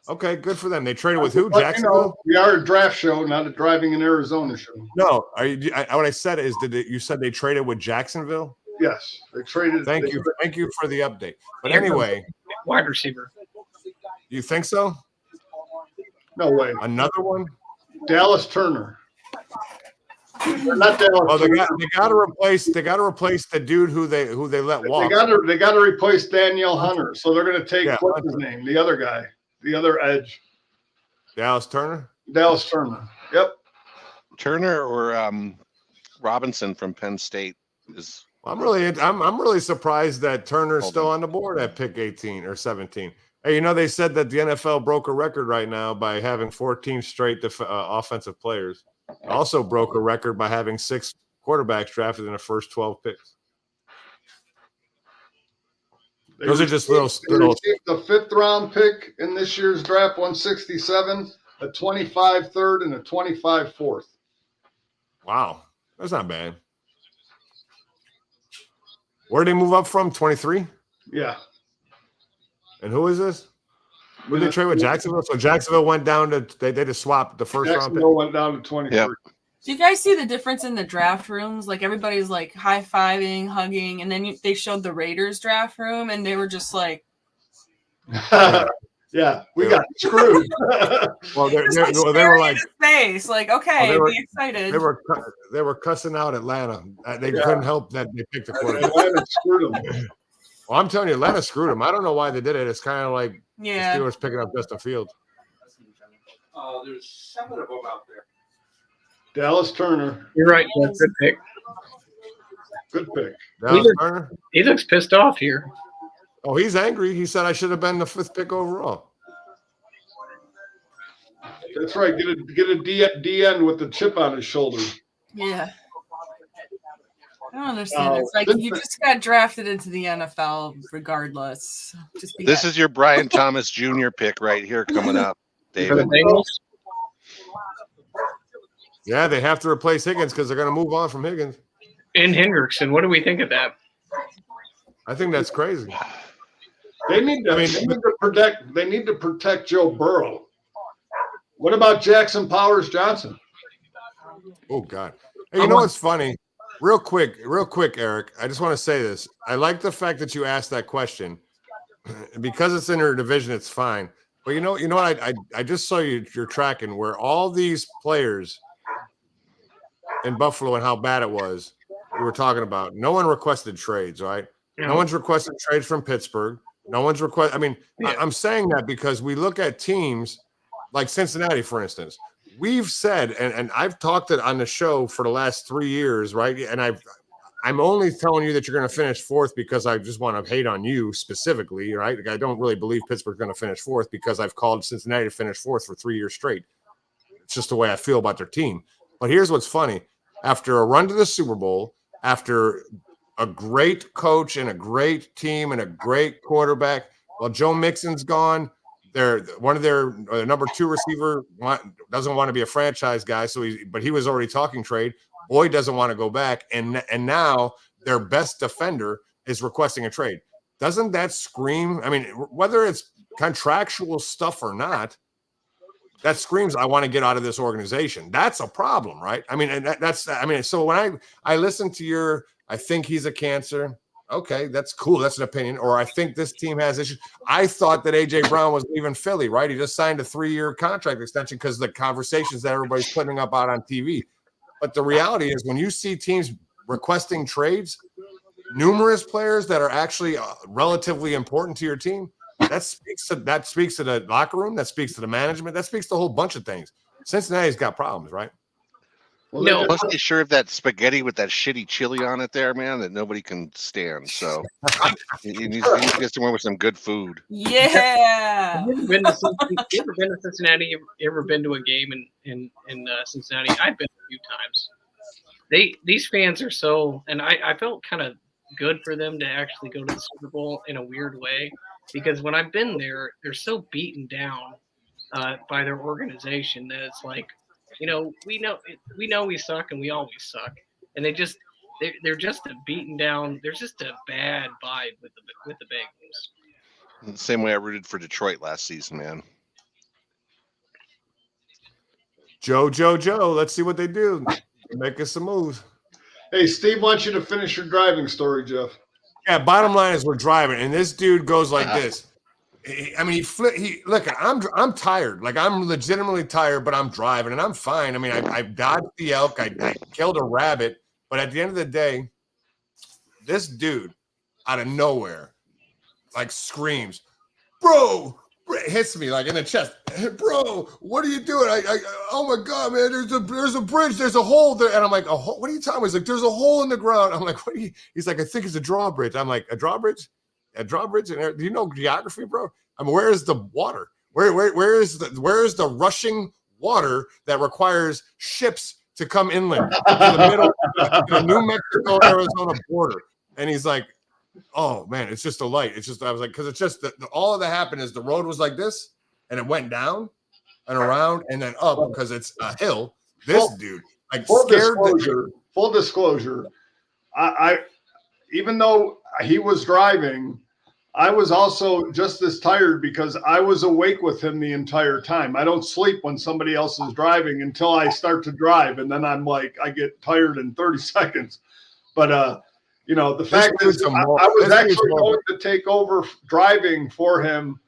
Okay, good for them. They traded with who? Jacksonville. We are a draft show, not a driving in Arizona show. No, what I said is, you said they traded with Jacksonville? Yes, they traded. Thank you for the update. But anyway, wide receiver. You think so? No way. Another one? Dallas Turner. Not Dallas. Oh, they got to replace the dude who they let walk. They got to replace Danielle Hunter. So they're going to take what's his name, the other guy, the other edge. Dallas Turner. Dallas Turner. Yep. Turner or Robinson from Penn State is. I'm really surprised that Turner's still on the board at pick 18 or 17. Hey, they said that the NFL broke a record right now by having 14 straight offensive players. Also broke a record by having 6 quarterbacks drafted in the first 12 picks. Those are just little. The 5th round pick in this year's draft, 167, a 25 third, and a 25 fourth. Wow, that's not bad. Where did they move up from? 23? Yeah. And who is this? Did they trade with Jacksonville? So Jacksonville went down to they just swapped the first round pick. Jacksonville went down to 23. Yep. Do you guys see the difference in the draft rooms? Like everybody's like high-fiving, hugging, and then they showed the Raiders draft room, and they were just like, "Yeah, we got screwed." Well, they were like, "Face, like okay, be excited." They were cussing out Atlanta. They couldn't help that they picked the quarterback. Atlanta screwed them. Well, I'm telling you, Atlanta screwed them. I don't know why they did it. It's kind of like the Steelers picking up Justin Fields. There's 7 of them out there. Dallas Turner. You're right. That's a good pick. Good pick. Dallas Turner. He looks pissed off here. Oh, he's angry. He said I should have been the 5th pick overall. That's right. Get a DN with the chip on his shoulder. Yeah. I don't understand. It's like you just got drafted into the NFL regardless. This is your Brian Thomas Jr. pick right here coming up, David. Yeah, they have to replace Higgins because they're going to move on from Higgins. And Hendrickson. What do we think of that? I think that's crazy. They need to protect Joe Burrow. What about Jackson Powers Johnson? Oh God. Hey, you know what's funny? Real quick, Eric. I just want to say this. I like the fact that you asked that question because it's in her division. It's fine. But you know what? I just saw you're tracking where all these players in Buffalo and how bad it was. We were talking about. No one requested trades, right? No one's requested trades from Pittsburgh. No one's requested. I mean, I'm saying that because we look at teams like Cincinnati, for instance. We've said, and I've talked it on the show for the last 3 years, right? And I'm only telling you that you're going to finish 4th because I just want to hate on you specifically, right? Like I don't really believe Pittsburgh's going to finish 4th because I've called Cincinnati to finish 4th for 3 years straight. It's just the way I feel about their team. But here's what's funny. After a run to the Super Bowl, after a great coach and a great team and a great quarterback, well, Joe Mixon's gone. One of their number 2 receiver doesn't want to be a franchise guy, but he was already talking trade. Boyd doesn't want to go back, and now their best defender is requesting a trade. doesn't that scream? I mean, whether it's contractual stuff or not, that screams, I want to get out of this organization. That's a problem, right? I mean, and that's, I mean, so when I listen to your, I think he's a cancer. Okay, that's cool. That's an opinion. Or I think this team has issues. I thought that AJ Brown was leaving Philly, right? He just signed a 3-year contract extension because the conversations that everybody's putting up out on TV. But the reality is when you see teams requesting trades, numerous players that are actually relatively important to your team, that speaks to the locker room, that speaks to the management, that speaks to a whole bunch of things. Cincinnati's got problems, right? Well, no, must be sure of that spaghetti with that shitty chili on it there, man, that nobody can stand. So you need to get somewhere with some good food. Yeah. Have you ever been to Cincinnati? You ever been to a game in Cincinnati? I've been a few times. These fans are so, and I felt kind of good for them to actually go to the Super Bowl in a weird way, because when I've been there, they're so beaten down by their organization that it's like, you know we suck and we always suck, and they're just a beaten down. There's just a bad vibe with the Bengals. The same way I rooted for Detroit last season, man. Joe, let's see what they do. Make us some moves. Hey, Steve wants you to finish your driving story, Jeff. Yeah, bottom line is we're driving, and this dude goes like this. I mean, look, I'm tired. Like, I'm legitimately tired, but I'm driving, and I'm fine. I mean, I dodged the elk. I killed a rabbit. But at the end of the day, this dude out of nowhere, like, screams, bro, hits me like in the chest. Bro, what are you doing? Oh my God, man, there's a bridge, there's a hole there. And I'm like, a hole? What are you talking about? He's like, there's a hole in the ground. I'm like, what are you? He's like, I think it's a drawbridge. I'm like, a drawbridge? A drawbridge? And do you know geography, bro? I mean, where is the water? Where is the rushing water that requires ships to come inland to the middle of the New Mexico Arizona border? And he's like, oh man, it's just a light. It's just, I was like, because it's just all that happened is the road was like this, and it went down and around and then up because it's a hill. This dude, like, scared. Full disclosure, I even though he was driving, I was also just as tired because I was awake with him the entire time. I don't sleep when somebody else is driving until I start to drive, and then I'm like, I get tired in 30 seconds. But you know, the fact is, I was actually going to take over driving for him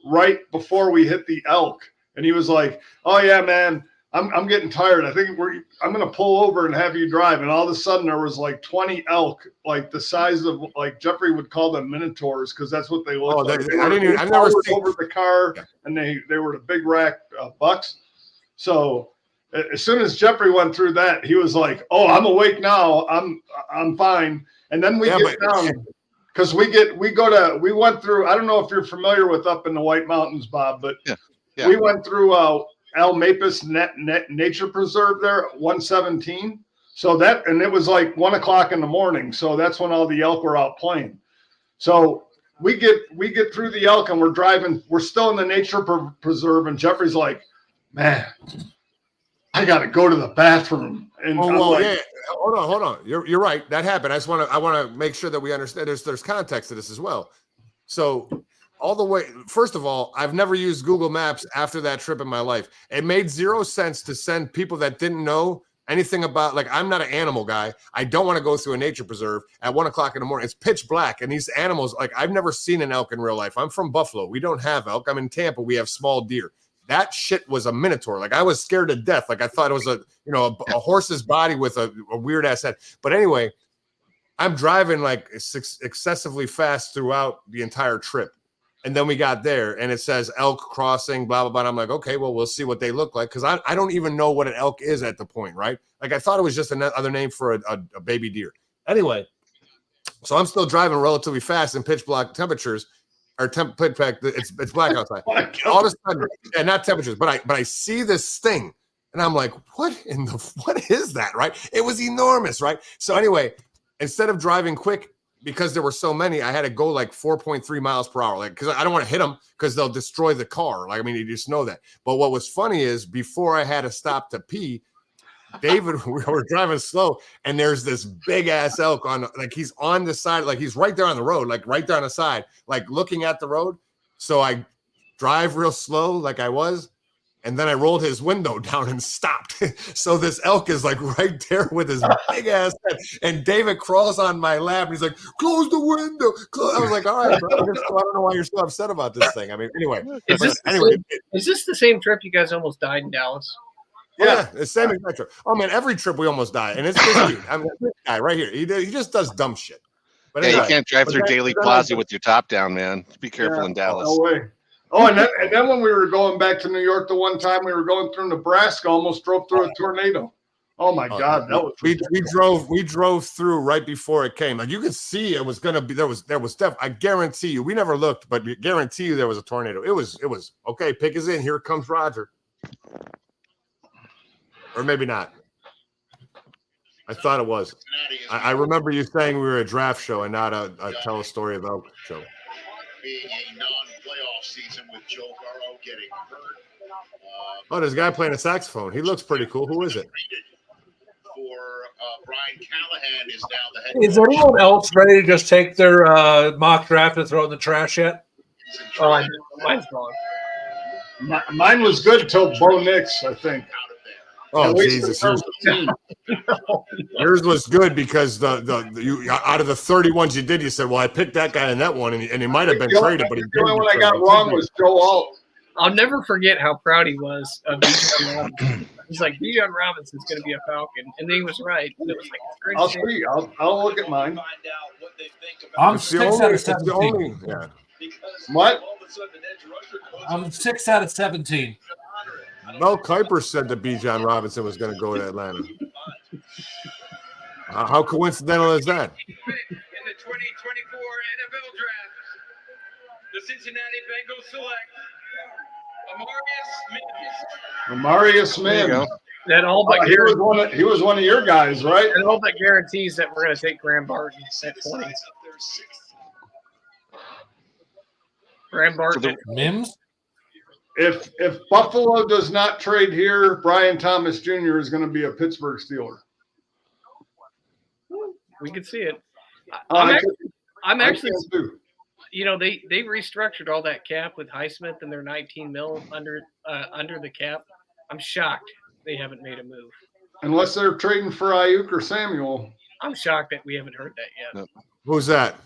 right before we hit the elk, and he was like, "Oh yeah, man, I'm getting tired. I think I'm going to pull over and have you drive." And all of a sudden, there was like 20 elk, like the size of, like, Jeffrey would call them minotaurs because that's what they look like. I've never seen over the car, and they were the big rack bucks. So as soon as Jeffrey went through that, he was like, "Oh, I'm awake now. I'm fine." And then we get down because we went through, I don't know if you're familiar with up in the White Mountains, Bob, but we went through El Mapis Nature Preserve there at 117. So that, and it was like 1 o'clock in the morning. So that's when all the elk were out playing. So we get through the elk and we're driving, we're still in the nature preserve. And Jeffrey's like, man, I got to go to the bathroom. And hold on. You're right. That happened. I want to make sure that we understand there's context to this as well. So all the way, first of all, I've never used Google Maps after that trip in my life. It made zero sense to send people that didn't know anything about, like, I'm not an animal guy. I don't want to go through a nature preserve at 1 o'clock in the morning. It's pitch black. And these animals, like, I've never seen an elk in real life. I'm from Buffalo. We don't have elk. I'm in Tampa. We have small deer. That shit was a minotaur. Like, I was scared to death. Like, I thought it was a horse's body with a weird ass head. But anyway, I'm driving like excessively fast throughout the entire trip. And then we got there and it says elk crossing, blah, blah, blah. And I'm like, okay, well, we'll see what they look like. Because I don't even know what an elk is at the point, right? Like, I thought it was just another name for a baby deer. Anyway, so I'm still driving relatively fast in pitch black temperatures. Or pitch black, it's black outside. All of a sudden, not temperatures, but I see this thing. And I'm like, what is that, right? It was enormous, right? So anyway, instead of driving quick, because there were so many, I had to go like 4.3 miles per hour. Like, because I don't want to hit them because they'll destroy the car. Like, I mean, you just know that. But what was funny is before I had to stop to pee, David, we were driving slow, and there's this big ass elk on, like he's on the side, like he's right there on the road, like right there on the side, like looking at the road. So I drive real slow, like I was, and then I rolled his window down and stopped. So this elk is like right there with his big ass head, and David crawls on my lap, and he's like, "Close the window." I was like, "All right, bro. I don't know why you're so upset about this thing." I mean, anyway. Is this the same trip you guys almost died in Dallas? Yeah, the same exact trip. Oh man, every trip we almost die, and it's this dude. I mean, this guy right here. He just does dumb shit. But yeah, anyway, you can't drive through Daily Plaza with your top down, man. Be careful in Dallas. No way. Oh, and then when we were going back to New York the one time, we were going through Nebraska, almost drove through a tornado. Oh my God, that was we drove through right before it came. Like you could see it was gonna be there was I guarantee you, we never looked, but we guarantee you there was a tornado. It was okay, pick us in, here comes Roger. Or maybe not. I thought it was. I remember you saying we were a draft show and not a tell a story about show. Being a non-playoff season with Joe Burrow getting hurt. Oh, there's a guy playing a saxophone. He looks pretty cool. Who is it? For Brian Callahan is now the head Is anyone else ready to just take their mock draft and throw it in the trash yet? Oh, mine's gone. Mine was good till Bo Nix, I think. Oh Jesus! Yours was good because you out of the 30 ones you did, you said, "Well, I picked that guy and that one, and he might have been traded, but he didn't." The only one I got wrong was Joe Alt. I'll never forget how proud he was of Bijan Robinson. He's like, Bijan Robinson's going to be a Falcon, and he was right. And it was like, it's great. I'll see. I'll look at mine. I'm 6 out of 17. Yeah. What? I'm 6 out of 17. Mel Kiper said that Bijan Robinson was going to go to Atlanta. How coincidental is that? In the 2024 NFL Draft, the Cincinnati Bengals select Amarius Mims. That all but he was one of your guys, right? And all that guarantees that we're going to take Graham Barton at 20. Graham Barton. Mims? If Buffalo does not trade here, Brian Thomas Jr. is going to be a Pittsburgh Steeler. We can see it. I'm actually you know, they restructured all that cap with Highsmith and their 19 mil under the cap. I'm shocked they haven't made a move. Unless they're trading for Ayuk or Samuel. I'm shocked that we haven't heard that yet. Who's that?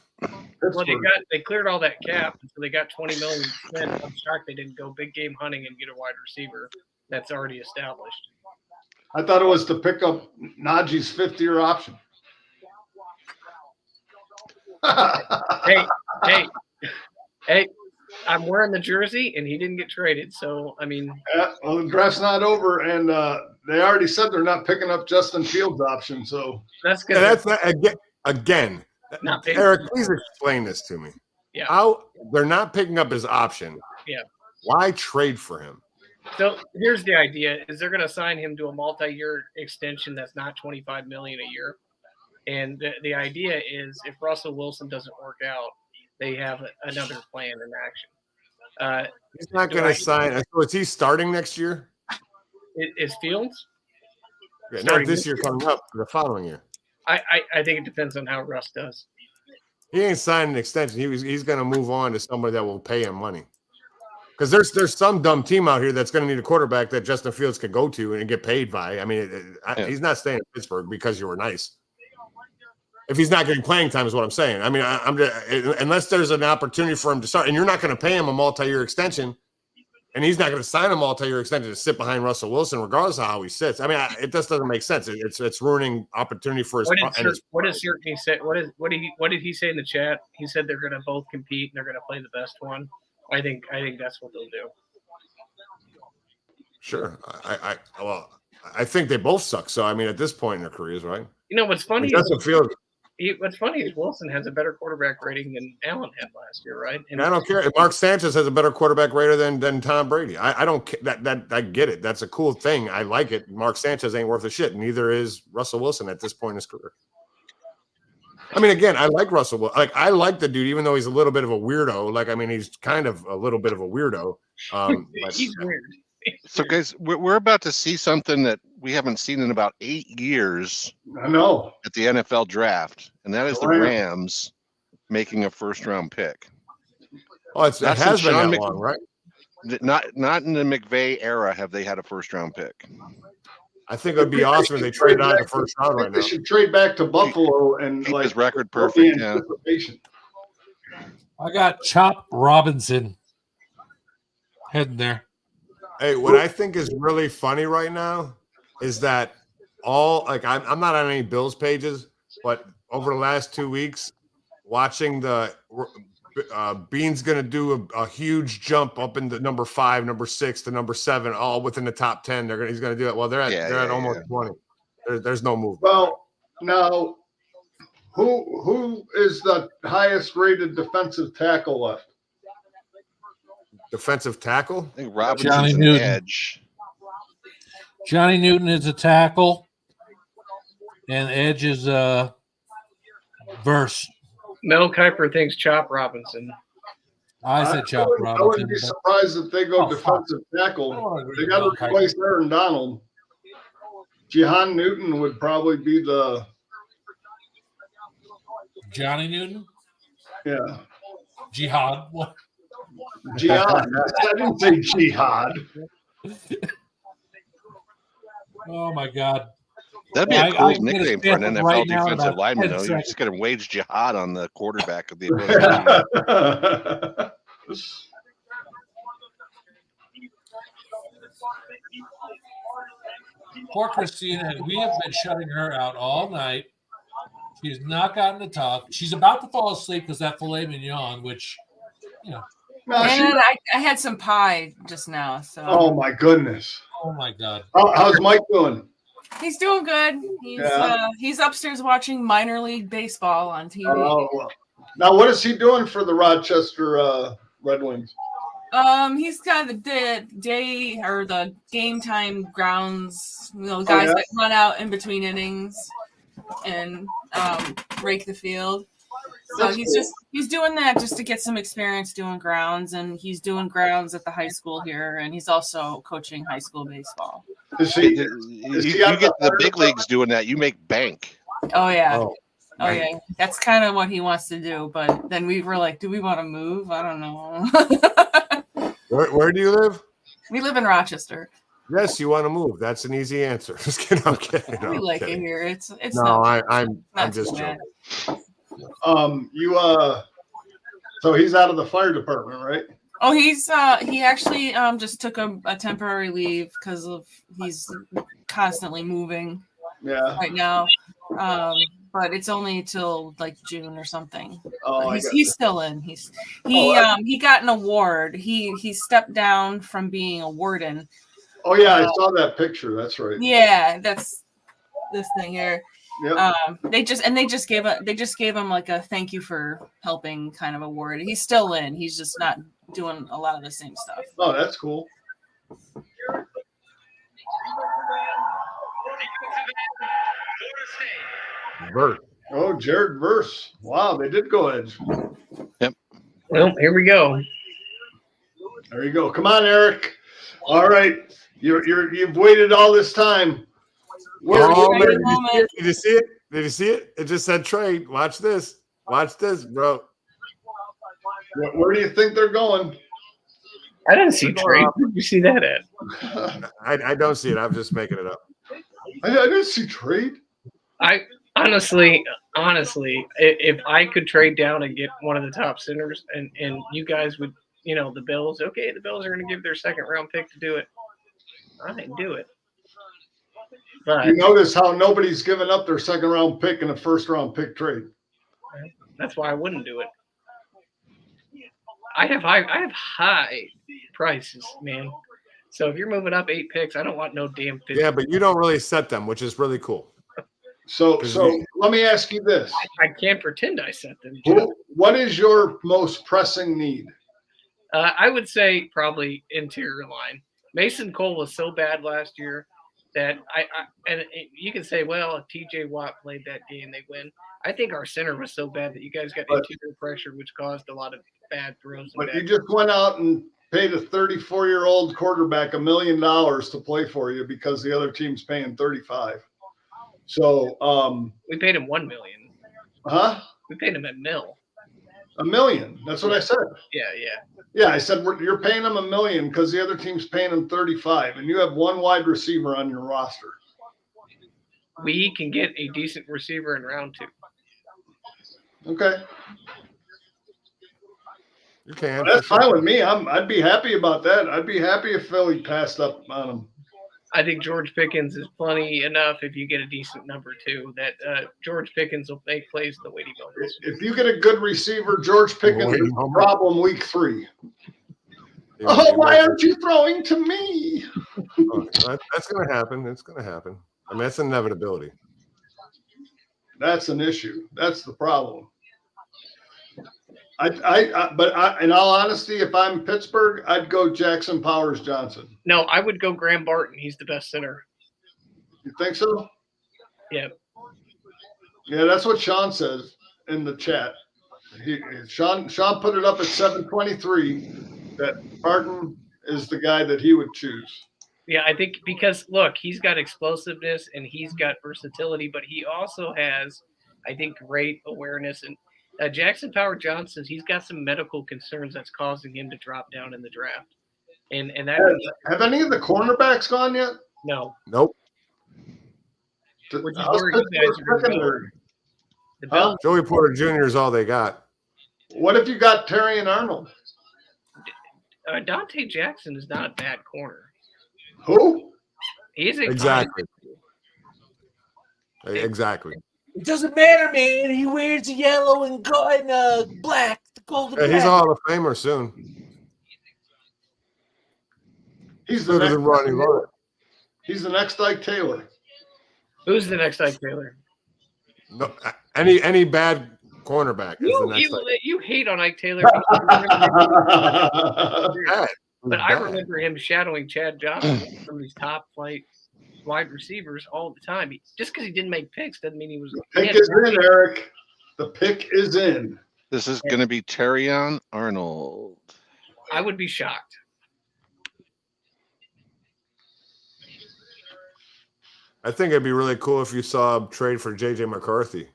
Well, they cleared all that cap, so they got 20 million spent. I'm shocked they didn't go big game hunting and get a wide receiver that's already established. I thought it was to pick up Najee's 5th-year option. Hey! I'm wearing the jersey, and he didn't get traded. So I mean, well, the draft's not over, and they already said they're not picking up Justin Fields' option. So that's good. That's not, again. Eric, please explain this to me. Yeah. How they're not picking up his option. Yeah. Why trade for him? So here's the idea: is they're going to sign him to a multi-year extension that's not $25 million a year. And the idea is, if Russell Wilson doesn't work out, they have another plan in action. He's not going to sign. So is he starting next year? Is Fields? Yeah, not this year, coming up, the following year. I think it depends on how Russ does. He ain't signing an extension. He's going to move on to somebody that will pay him money. Because there's some dumb team out here that's going to need a quarterback that Justin Fields could go to and get paid by. I mean, he's not staying in Pittsburgh because you were nice. If he's not getting playing time is what I'm saying. I mean, I'm just, unless there's an opportunity for him to start, and you're not going to pay him a multi-year extension, and he's not going to sign a multi-year extension to sit behind Russell Wilson, regardless of how he sits. I mean, it just doesn't make sense. It's ruining opportunity for his. What did he say in the chat? He said they're going to both compete and they're going to play the best one. I think that's what they'll do. Sure. I think they both suck. So I mean, at this point in their careers, right? You know what's funny? What's funny is Wilson has a better quarterback rating than Allen had last year, right? And I don't care. Mark Sanchez has a better quarterback rating than Tom Brady. I don't care. That I get it. That's a cool thing. I like it. Mark Sanchez ain't worth a shit. Neither is Russell Wilson at this point in his career. I mean, again, I like Russell Wilson. Like, I like the dude, even though he's a little bit of a weirdo. Like, I mean, he's kind of a little bit of a weirdo. He's weird. So, guys, we're about to see something that we haven't seen in about 8 years. I know. At the NFL draft, and that is the Rams making a first-round pick. Oh, it has been that long, right? Not in the McVay era have they had a first-round pick. I think it would be awesome if they traded out the first round right now. They should trade back to Buffalo and keep his record perfect. Yeah. I got Chop Robinson heading there. Hey, what I think is really funny right now is that I'm not on any Bills pages, but over the last 2 weeks, watching the Bean's going to do a huge jump up into number 5, number 6 to number 7, all within the top 10. He's going to do it. Well, they're at almost 20. There's no movement. Well, now, who is the highest rated defensive tackle left? Defensive tackle? I think Robinson's an edge. Johnny Newton is a tackle, and edge is verse. Mel Kiper thinks Chop Robinson. I said Chop Robinson. I wouldn't be surprised if they go defensive tackle. They got to replace Aaron Donald. Jahan Newton would probably be the Johnny Newton. Yeah. Jihad. What? Jihad. I didn't say jihad. Oh my God. That'd be a cool nickname for an NFL defensive lineman, though. You're just going to wage jihad on the quarterback of the opposing team. Poor Christina, we have been shutting her out all night. She's not gotten to talk. She's about to fall asleep because that filet mignon, which, you know. No, and I had some pie just now. So. Oh my goodness. Oh my God. How's Mike doing? He's doing good. He's upstairs watching minor league baseball on TV. Well. Now, what is he doing for the Rochester Red Wings? He's got the day or the game time grounds, guys that run out in between innings and rake the field. So he's doing that just to get some experience doing grounds, and he's doing grounds at the high school here, and he's also coaching high school baseball. You get the big leagues doing that, you make bank. Oh yeah. Oh yeah. That's kind of what he wants to do, but then we were like, do we want to move? I don't know. Where do you live? We live in Rochester. Yes, you want to move. That's an easy answer. Just kidding. I'm kidding. We like it here. It's no, I'm just joking. So he's out of the fire department, right? Oh, he actually just took a temporary leave because he's constantly moving. Yeah. Right now, but it's only till like June or something. Oh, he's still in. He got an award. He stepped down from being a warden. Oh yeah, I saw that picture. That's right. Yeah, that's this thing here. Yep. They just gave him like a thank you for helping kind of award. He's still in. He's just not doing a lot of the same stuff. Oh, that's cool. Verse. Oh, Jared Verse. Wow, they did go edge. Yep. Well, here we go. There you go. Come on, Eric. All right, you've waited all this time. Did you see it? Did you see it? It just said trade. Watch this. Watch this, bro. Where do you think they're going? I didn't see trade. Where did you see that at? I don't see it. I'm just making it up. I didn't see trade. I honestly, if I could trade down and get one of the top centers, and you guys would, the Bills. Okay, the Bills are going to give their second round pick to do it. I'd do it. But you notice how nobody's given up their second round pick in a first round pick trade. That's why I wouldn't do it. I have high prices, man. So if you're moving up 8 picks, I don't want no damn 50. Yeah, but you don't really set them, which is really cool. So let me ask you this. I can't pretend I set them. What is your most pressing need? I would say probably interior line. Mason Cole was so bad last year that you can say, well, if TJ Watt played that game, they win. I think our center was so bad that you guys got interior pressure, which caused a lot of bad throws. But you just went out and paid a 34-year-old quarterback $1 million to play for you because the other team's paying 35. So we paid him $1 million. Huh? We paid him $1 million. $1 million. That's what I said. Yeah. Yeah, I said you're paying him $1 million because the other team's paying him 35, and you have one wide receiver on your roster. We can get a decent receiver in round 2. Okay. You can. Well, that's fine with me. I'd be happy about that. I'd be happy if Philly passed up on him. I think George Pickens is plenty enough if you get a decent number 2. That George Pickens will make plays the way he goes. If you get a good receiver, George Pickens is the problem week 3. Oh, why aren't you throwing to me? That's going to happen. It's going to happen. I mean, that's an inevitability. That's an issue. That's the problem. But in all honesty, if I'm Pittsburgh, I'd go Jackson Powers Johnson. No, I would go Graham Barton. He's the best center. You think so? Yeah. Yeah, that's what Sean says in the chat. Sean put it up at 723 that Barton is the guy that he would choose. Yeah, I think because, look, he's got explosiveness and he's got versatility, but he also has, I think, great awareness. And Jackson Power Johnson, he's got some medical concerns that's causing him to drop down in the draft. And that have any of the cornerbacks gone yet? No. Nope. Which is where you guys are going. Joey Porter Jr. is all they got. What if you got Terry and Arnold? Dante Jackson is not a bad corner. Who? He's exactly. Exactly. It doesn't matter, man. He wears yellow and black. The golden black. He's a Hall of Famer soon. He's the next Ronnie Lott. He's the next Ike Taylor. Who's the next Ike Taylor? No, any bad cornerback is the next Ike. You hate on Ike Taylor. But I remember him shadowing Chad Johnson from these top flight wide receivers all the time. Just because he didn't make picks doesn't mean he was. The pick is in, Eric. The pick is in. This is going to be Terrion Arnold. I would be shocked. I think it'd be really cool if you saw a trade for JJ McCarthy.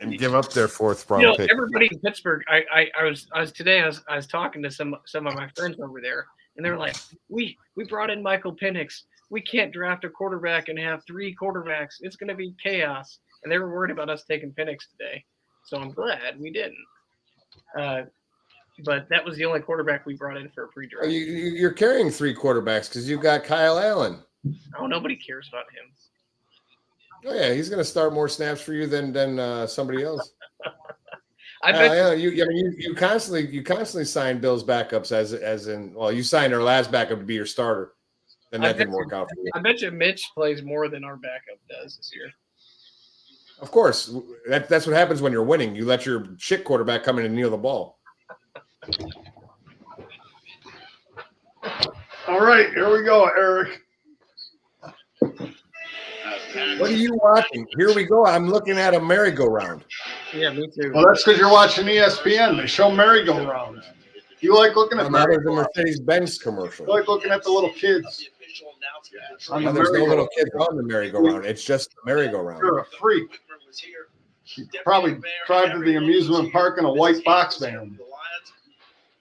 And give up their 4th round pick. Everybody in Pittsburgh. I was talking to some of my friends over there, and they were like, "We brought in Michael Penix. We can't draft a quarterback and have 3 quarterbacks. It's going to be chaos." And they were worried about us taking Penix today, so I'm glad we didn't. But that was the only quarterback we brought in for a pre-draft. You're carrying 3 quarterbacks because you've got Kyle Allen. Oh, nobody cares about him. Oh yeah, he's going to start more snaps for you than somebody else. I bet you constantly sign Bill's backups as in you signed our last backup to be your starter, and that didn't work out for you. I bet you Mitch plays more than our backup does this year. Of course, that's what happens when you're winning. You let your shit quarterback come in and kneel the ball. All right, here we go, Eric. What are you watching? Here we go. I'm looking at a merry-go-round. Yeah, me too. Well, that's because you're watching ESPN. They show merry-go-round. You like looking at the Mercedes-Benz commercial. You like looking at the little kids. There's no little kids on the merry-go-round. It's just the merry-go-round. You're a freak. You probably drive to the amusement park in a white box van.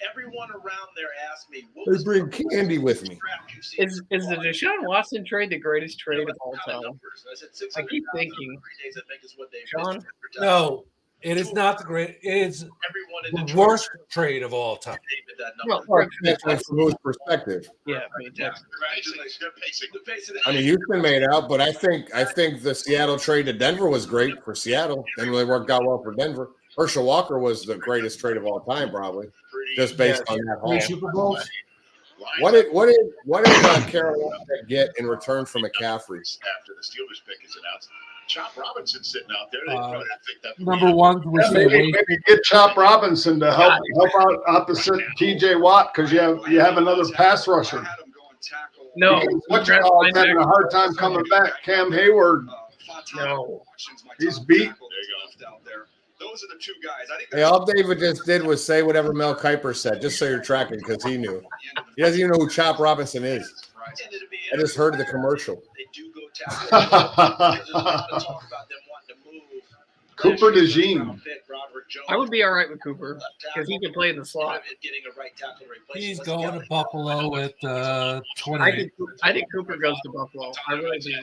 Everyone around there asked me, "They bring candy with me." Is the Deshaun Watson trade the greatest trade of all time? I keep thinking, Sean. No, it is not the great. It is the worst trade of all time. Well, that's from whose perspective. Yeah, I mean, Houston made out, but I think the Seattle trade to Denver was great for Seattle. Didn't really work out well for Denver. Herschel Walker was the greatest trade of all time, probably, just based on that haul. 3 Super Bowls. What did Carolina get in return for McCaffrey? After the Steelers pick is announced, Chop Robinson sitting out there. They probably think that Number 1 was maybe get Chop Robinson to help out opposite T.J. Watt because you have another pass rusher. No, What's having a hard time coming back? Cam Hayward. No, he's beat. those are the two guys. I think. Hey, all David just did was say whatever Mel Kiper said, just so you're tracking, because he knew. He doesn't even know who Chop Robinson is. I just heard of the commercial. They do go talk about them wanting to move. Cooper DeJean. I would be all right with Cooper because he can play in the slot. He's going to Buffalo at 20. I think Cooper goes to Buffalo. I really do.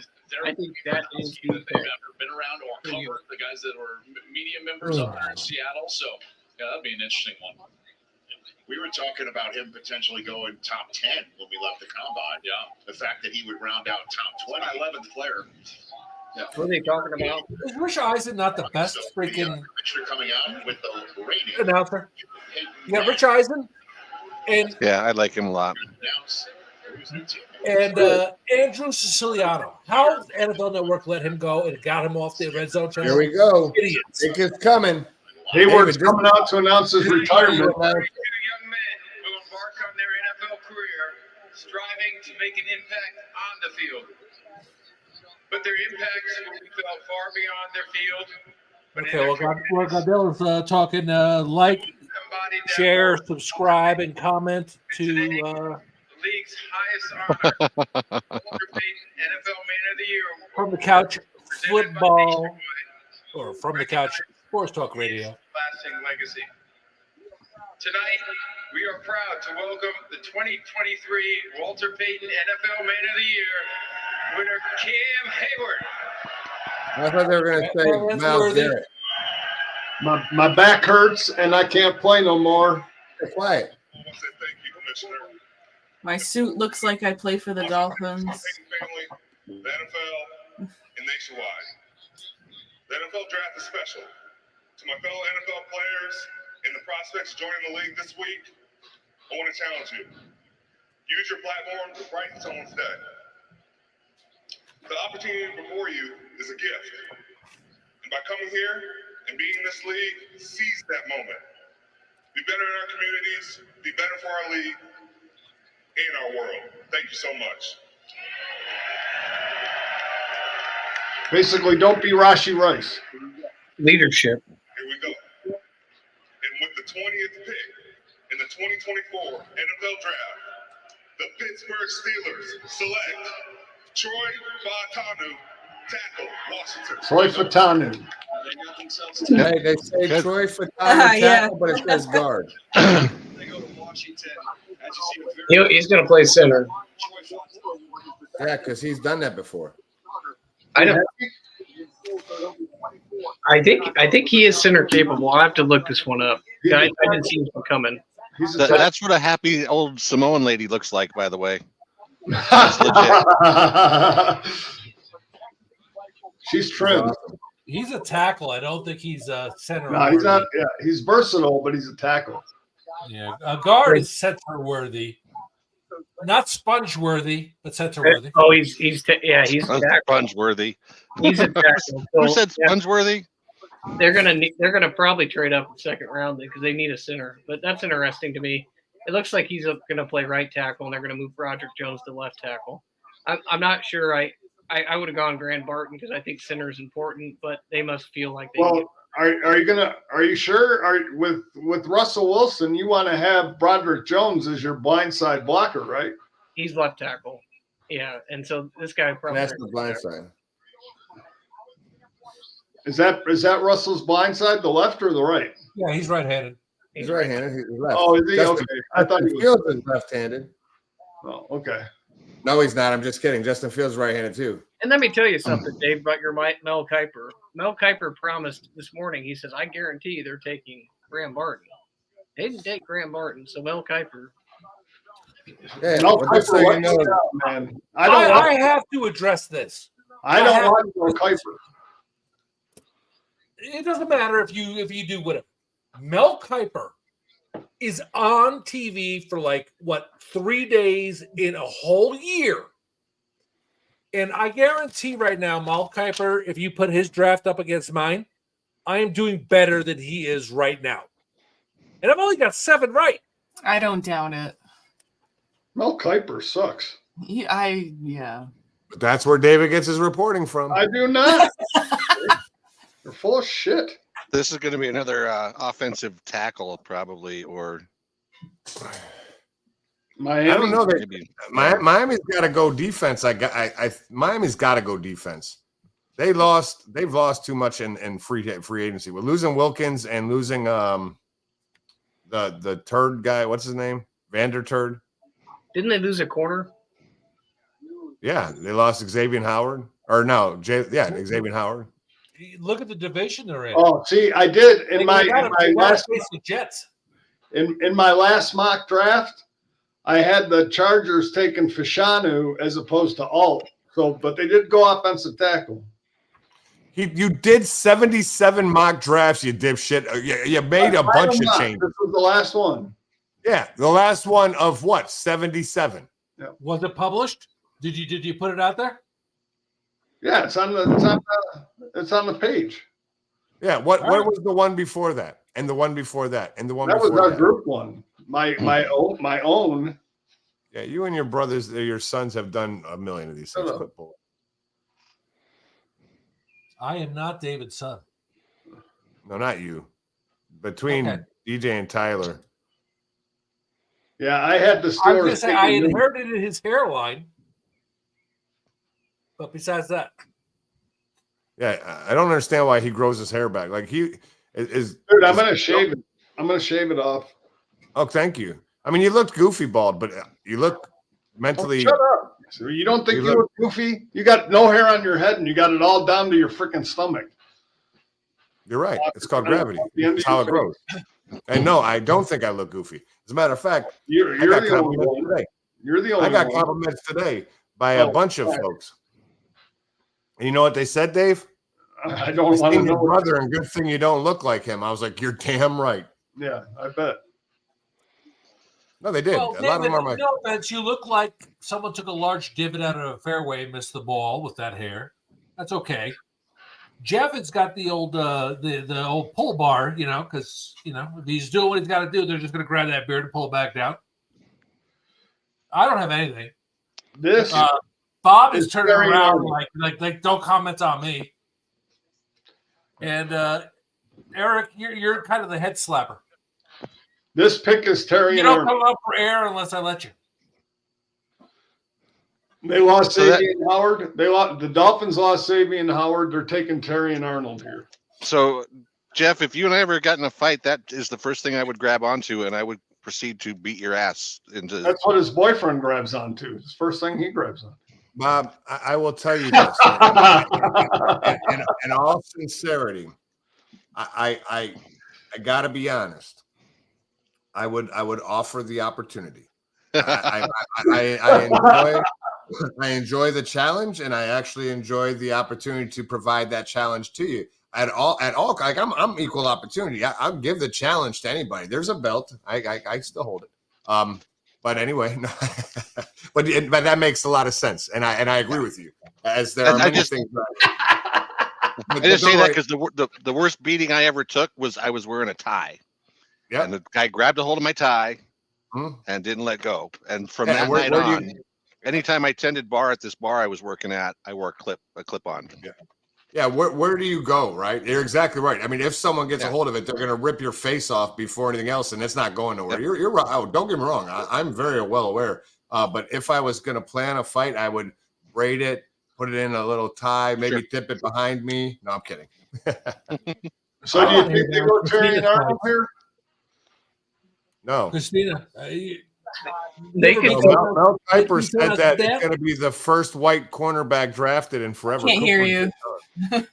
I think that is the pick. Been around or covered the guys that were media members up there in Seattle. So yeah, that'd be an interesting one. We were talking about him potentially going top 10 when we left the combine. Yeah, the fact that he would round out top 20, 11th player. Yeah. What are they talking about? Is Rich Eisen not the best freaking coming out with the rating announcer? You got Rich Eisen, and yeah, I like him a lot. And Andrew Siciliano. How does NFL Network let him go and got him off the red zone channel? Here we go. Idiots. It is coming. Hayward's coming out to announce his retirement. Young men who embark on their NFL career striving to make an impact on the field. But their impacts will be felt far beyond their field. Okay, well, Godzilla's talking like, share, subscribe, and comment to league's highest honor, Walter Payton NFL Man of the Year. From the Couch Football, or From the Couch Sports Talk Radio. Lasting legacy. Tonight, we are proud to welcome the 2023 Walter Payton NFL Man of the Year winner, Cam Hayward. I thought they were going to say Miles Garrett. My back hurts and I can't play no more. Quiet. My suit looks like I play for the Dolphins. Family, the NFL, and nationwide. The NFL draft is special. To my fellow NFL players and the prospects joining the league this week, I want to challenge you. Use your platform to brighten someone's day. The opportunity before you is a gift. And by coming here and being in this league, seize that moment. Be better in our communities, be better for our league, and our world. Thank you so much. Basically, don't be Rashi Rice. Leadership. Here we go. And with the 20th pick in the 2024 NFL Draft, the Pittsburgh Steelers select Troy Fautanu, tackle, Washington. Troy Fautanu. Hey, they say Troy Fautanu tackle, but it says guard. They go to Washington. He's going to play center. Yeah, because he's done that before. I know. I think he is center capable. I'll have to look this one up. I didn't see him coming. That's what a happy old Samoan lady looks like, by the way. That's legit. She's trim. He's a tackle. I don't think he's a center. No, he's not. Yeah, he's versatile, but he's a tackle. Yeah, a guard is center worthy, not sponge worthy, but center worthy. Oh, he's sponge worthy. He's a tackle. Who said sponge worthy? They're gonna probably trade up in the second round because they need a center. But that's interesting to me. It looks like he's gonna play right tackle, and they're gonna move Roderick Jones to left tackle. I'm not sure. I would have gone Grant Barton because I think center is important, but they must feel like they. Well, are you sure? With Russell Wilson, you want to have Broderick Jones as your blindside blocker, right? He's left tackle. Yeah, and so this guy probably. And that's the blind side. Is that Russell's blindside, the left or the right? Yeah, he's right-handed. He's right-handed. He's left. Oh, is he? Justin, Okay. I thought he Fields is left-handed. Oh, okay. No, he's not. I'm just kidding. Justin Fields right-handed too. And let me tell you something, Dave, about your Mel Kiper. Mel Kiper promised this morning. He says, "I guarantee they're taking Graham Barton." They didn't take Graham Barton, so Mel Kiper. Yeah, Mel well, just so you know, man. I have to address this. I don't want Mel Kiper. It doesn't matter if you do whatever. Mel Kiper is on TV for 3 days in a whole year. And I guarantee right now, Mel Kiper, if you put his draft up against mine, I am doing better than he is right now. And I've only got 7 right. I don't doubt it. Mel Kiper sucks. Yeah. But that's where David gets his reporting from. I do not. They're full of shit. This is going to be another offensive tackle, probably, or Miami. I don't know that Miami's got to go defense. Miami's got to go defense. They've lost too much in free agency. We're losing Wilkins and losing the turd guy. What's his name? Vander Turd. Didn't they lose a corner? Yeah, they lost Xavier Howard. Or no, Xavier Howard. Look at the division they're in. Oh, see, I did in my last Jets. In my last mock draft, I had the Chargers taking Fashanu as opposed to Alt. So, but they did go offensive tackle. You did 77 mock drafts, you dipshit. You made a bunch of changes. This was the last one. Yeah, the last one of what? 77. Yeah. Was it published? Did you put it out there? Yeah, it's on the page. Yeah, what was the one before that? And the one before that? And the one that before was our that? group one. My own. Yeah, you and your brothers, your sons have done a million of these things. I am not David's son. No, not you. Between DJ and Tyler. Yeah, I had the I was store. gonna say I inherited his hairline. But besides that, yeah, I don't understand why he grows his hair back. Like he is. Dude, I'm gonna shave it. I'm gonna shave it off. Oh, thank you. I mean, you looked goofy bald, but you look mentally. Oh, shut up. So you don't think you look goofy? You got no hair on your head, and you got it all down to your freaking stomach. You're right. It's called gravity. That's how it grows. And no, I don't think I look goofy. As a matter of fact, you're the only one. Today. You're the only. I got one. compliments today by a bunch of folks. And you know what they said, Dave? I don't want to know. Your brother, and good thing you don't look like him. I was like, you're damn right. Yeah, I bet. No, they did. Well, a lot of them are my. No offense, you look like someone took a large divot out of a fairway and missed the ball with that hair. That's okay. Jeff's got the old the old pull bar, because if he's doing what he's got to do, they're just going to grab that beard and pull it back down. I don't have anything. This Bob is turning around like don't comment on me. And Eric, you're kind of the head slapper. This pick is Terry. You don't come up for air unless I let you. They lost Xavier Howard. The Dolphins lost Xavier and Howard. They're taking Terry and Arnold here. So, Jeff, if you and I ever got in a fight, that is the first thing I would grab onto, and I would proceed to beat your ass into. That's what his boyfriend grabs onto. It's the first thing he grabs on. Bob, I will tell you this. in all sincerity, I got to be honest. I would offer the opportunity. I enjoy the challenge, and I actually enjoy the opportunity to provide that challenge to you at all. Like I'm equal opportunity. I'll give the challenge to anybody. There's a belt. I still hold it. But anyway, no. but that makes a lot of sense, and I agree with you. As there are many things. I just say that because the worst beating I ever took was I was wearing a tie. Yeah, and the guy grabbed a hold of my tie and didn't let go. And from that night on, anytime I tended bar at this bar I was working at, I wore a clip on. Yeah. Yeah, where do you go, right? You're exactly right. I mean, if someone gets a hold of it, they're going to rip your face off before anything else, and it's not going nowhere. You're right. Oh, don't get me wrong. I'm very well aware. But if I was going to plan a fight, I would braid it, put it in a little tie, maybe dip it behind me. No, I'm kidding. So do you think they go Terry and Arnold here? No. Christina, Mel Kiper said that it's going to be the first white cornerback drafted in forever. Can't hear you. I'm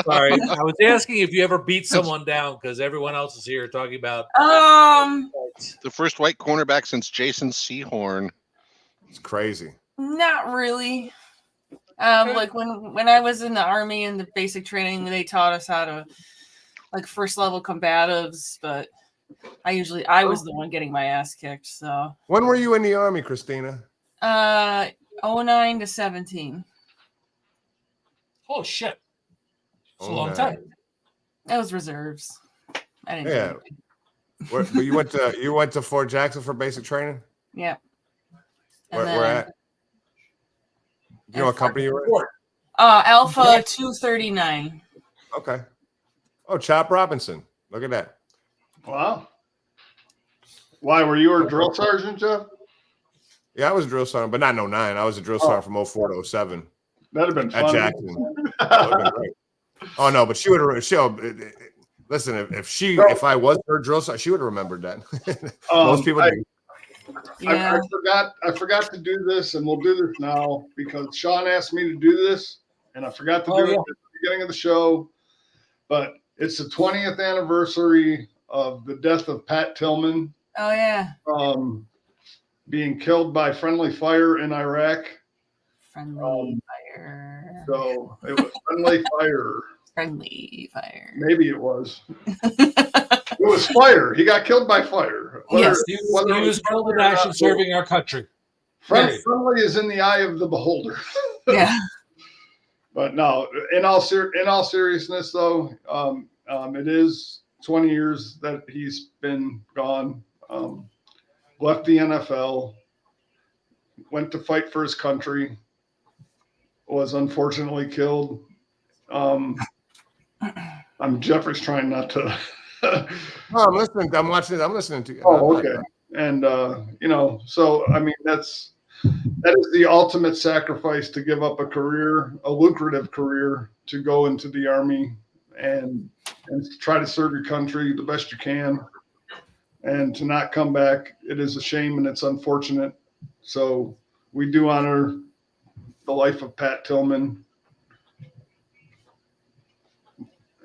sorry. I was asking if you ever beat someone down because everyone else is here talking about the first white cornerback since Jason Sehorn. It's crazy. Not really. Like when I was in the Army and the basic training, they taught us how to like first level combatives, but I was the one getting my ass kicked. So when were you in the Army, Christina? 09 to 17. Oh shit! It's a long time. That was reserves. I didn't. But you went to Fort Jackson for basic training. Yeah. Where at? You know what company you were in? Alpha 239. Okay. Oh, Chop Robinson. Look at that. Wow. Why, were you a drill sergeant, Jeff? Yeah, I was a drill sergeant, but not in 09. I was a drill sergeant from 04 to 07. That'd have been at fun. Jackson. That would've been great. Oh no, but she would have. Listen, if I was her drill sergeant, she would have remembered that. Most people do. I forgot to do this, and we'll do this now because Sean asked me to do this, and I forgot to do it at the beginning of the show. But it's the 20th anniversary of the death of Pat Tillman. Oh yeah. Being killed by friendly fire in Iraq. Friendly fire. So it was friendly fire. Friendly fire. Maybe it was. It was fire. He got killed by fire. Yes, he was killed in action serving our country. Friendly is in the eye of the beholder. Yeah. But no, in all seriousness, though, it is 20 years that he's been gone. Left the NFL, went to fight for his country, was unfortunately killed. Jeffrey's trying not to. No, I'm listening. I'm watching it. I'm listening to you. Oh, okay. And so I mean, that is the ultimate sacrifice, to give up a career, a lucrative career, to go into the Army and try to serve your country the best you can, and to not come back. It is a shame and it's unfortunate. So we do honor the life of Pat Tillman.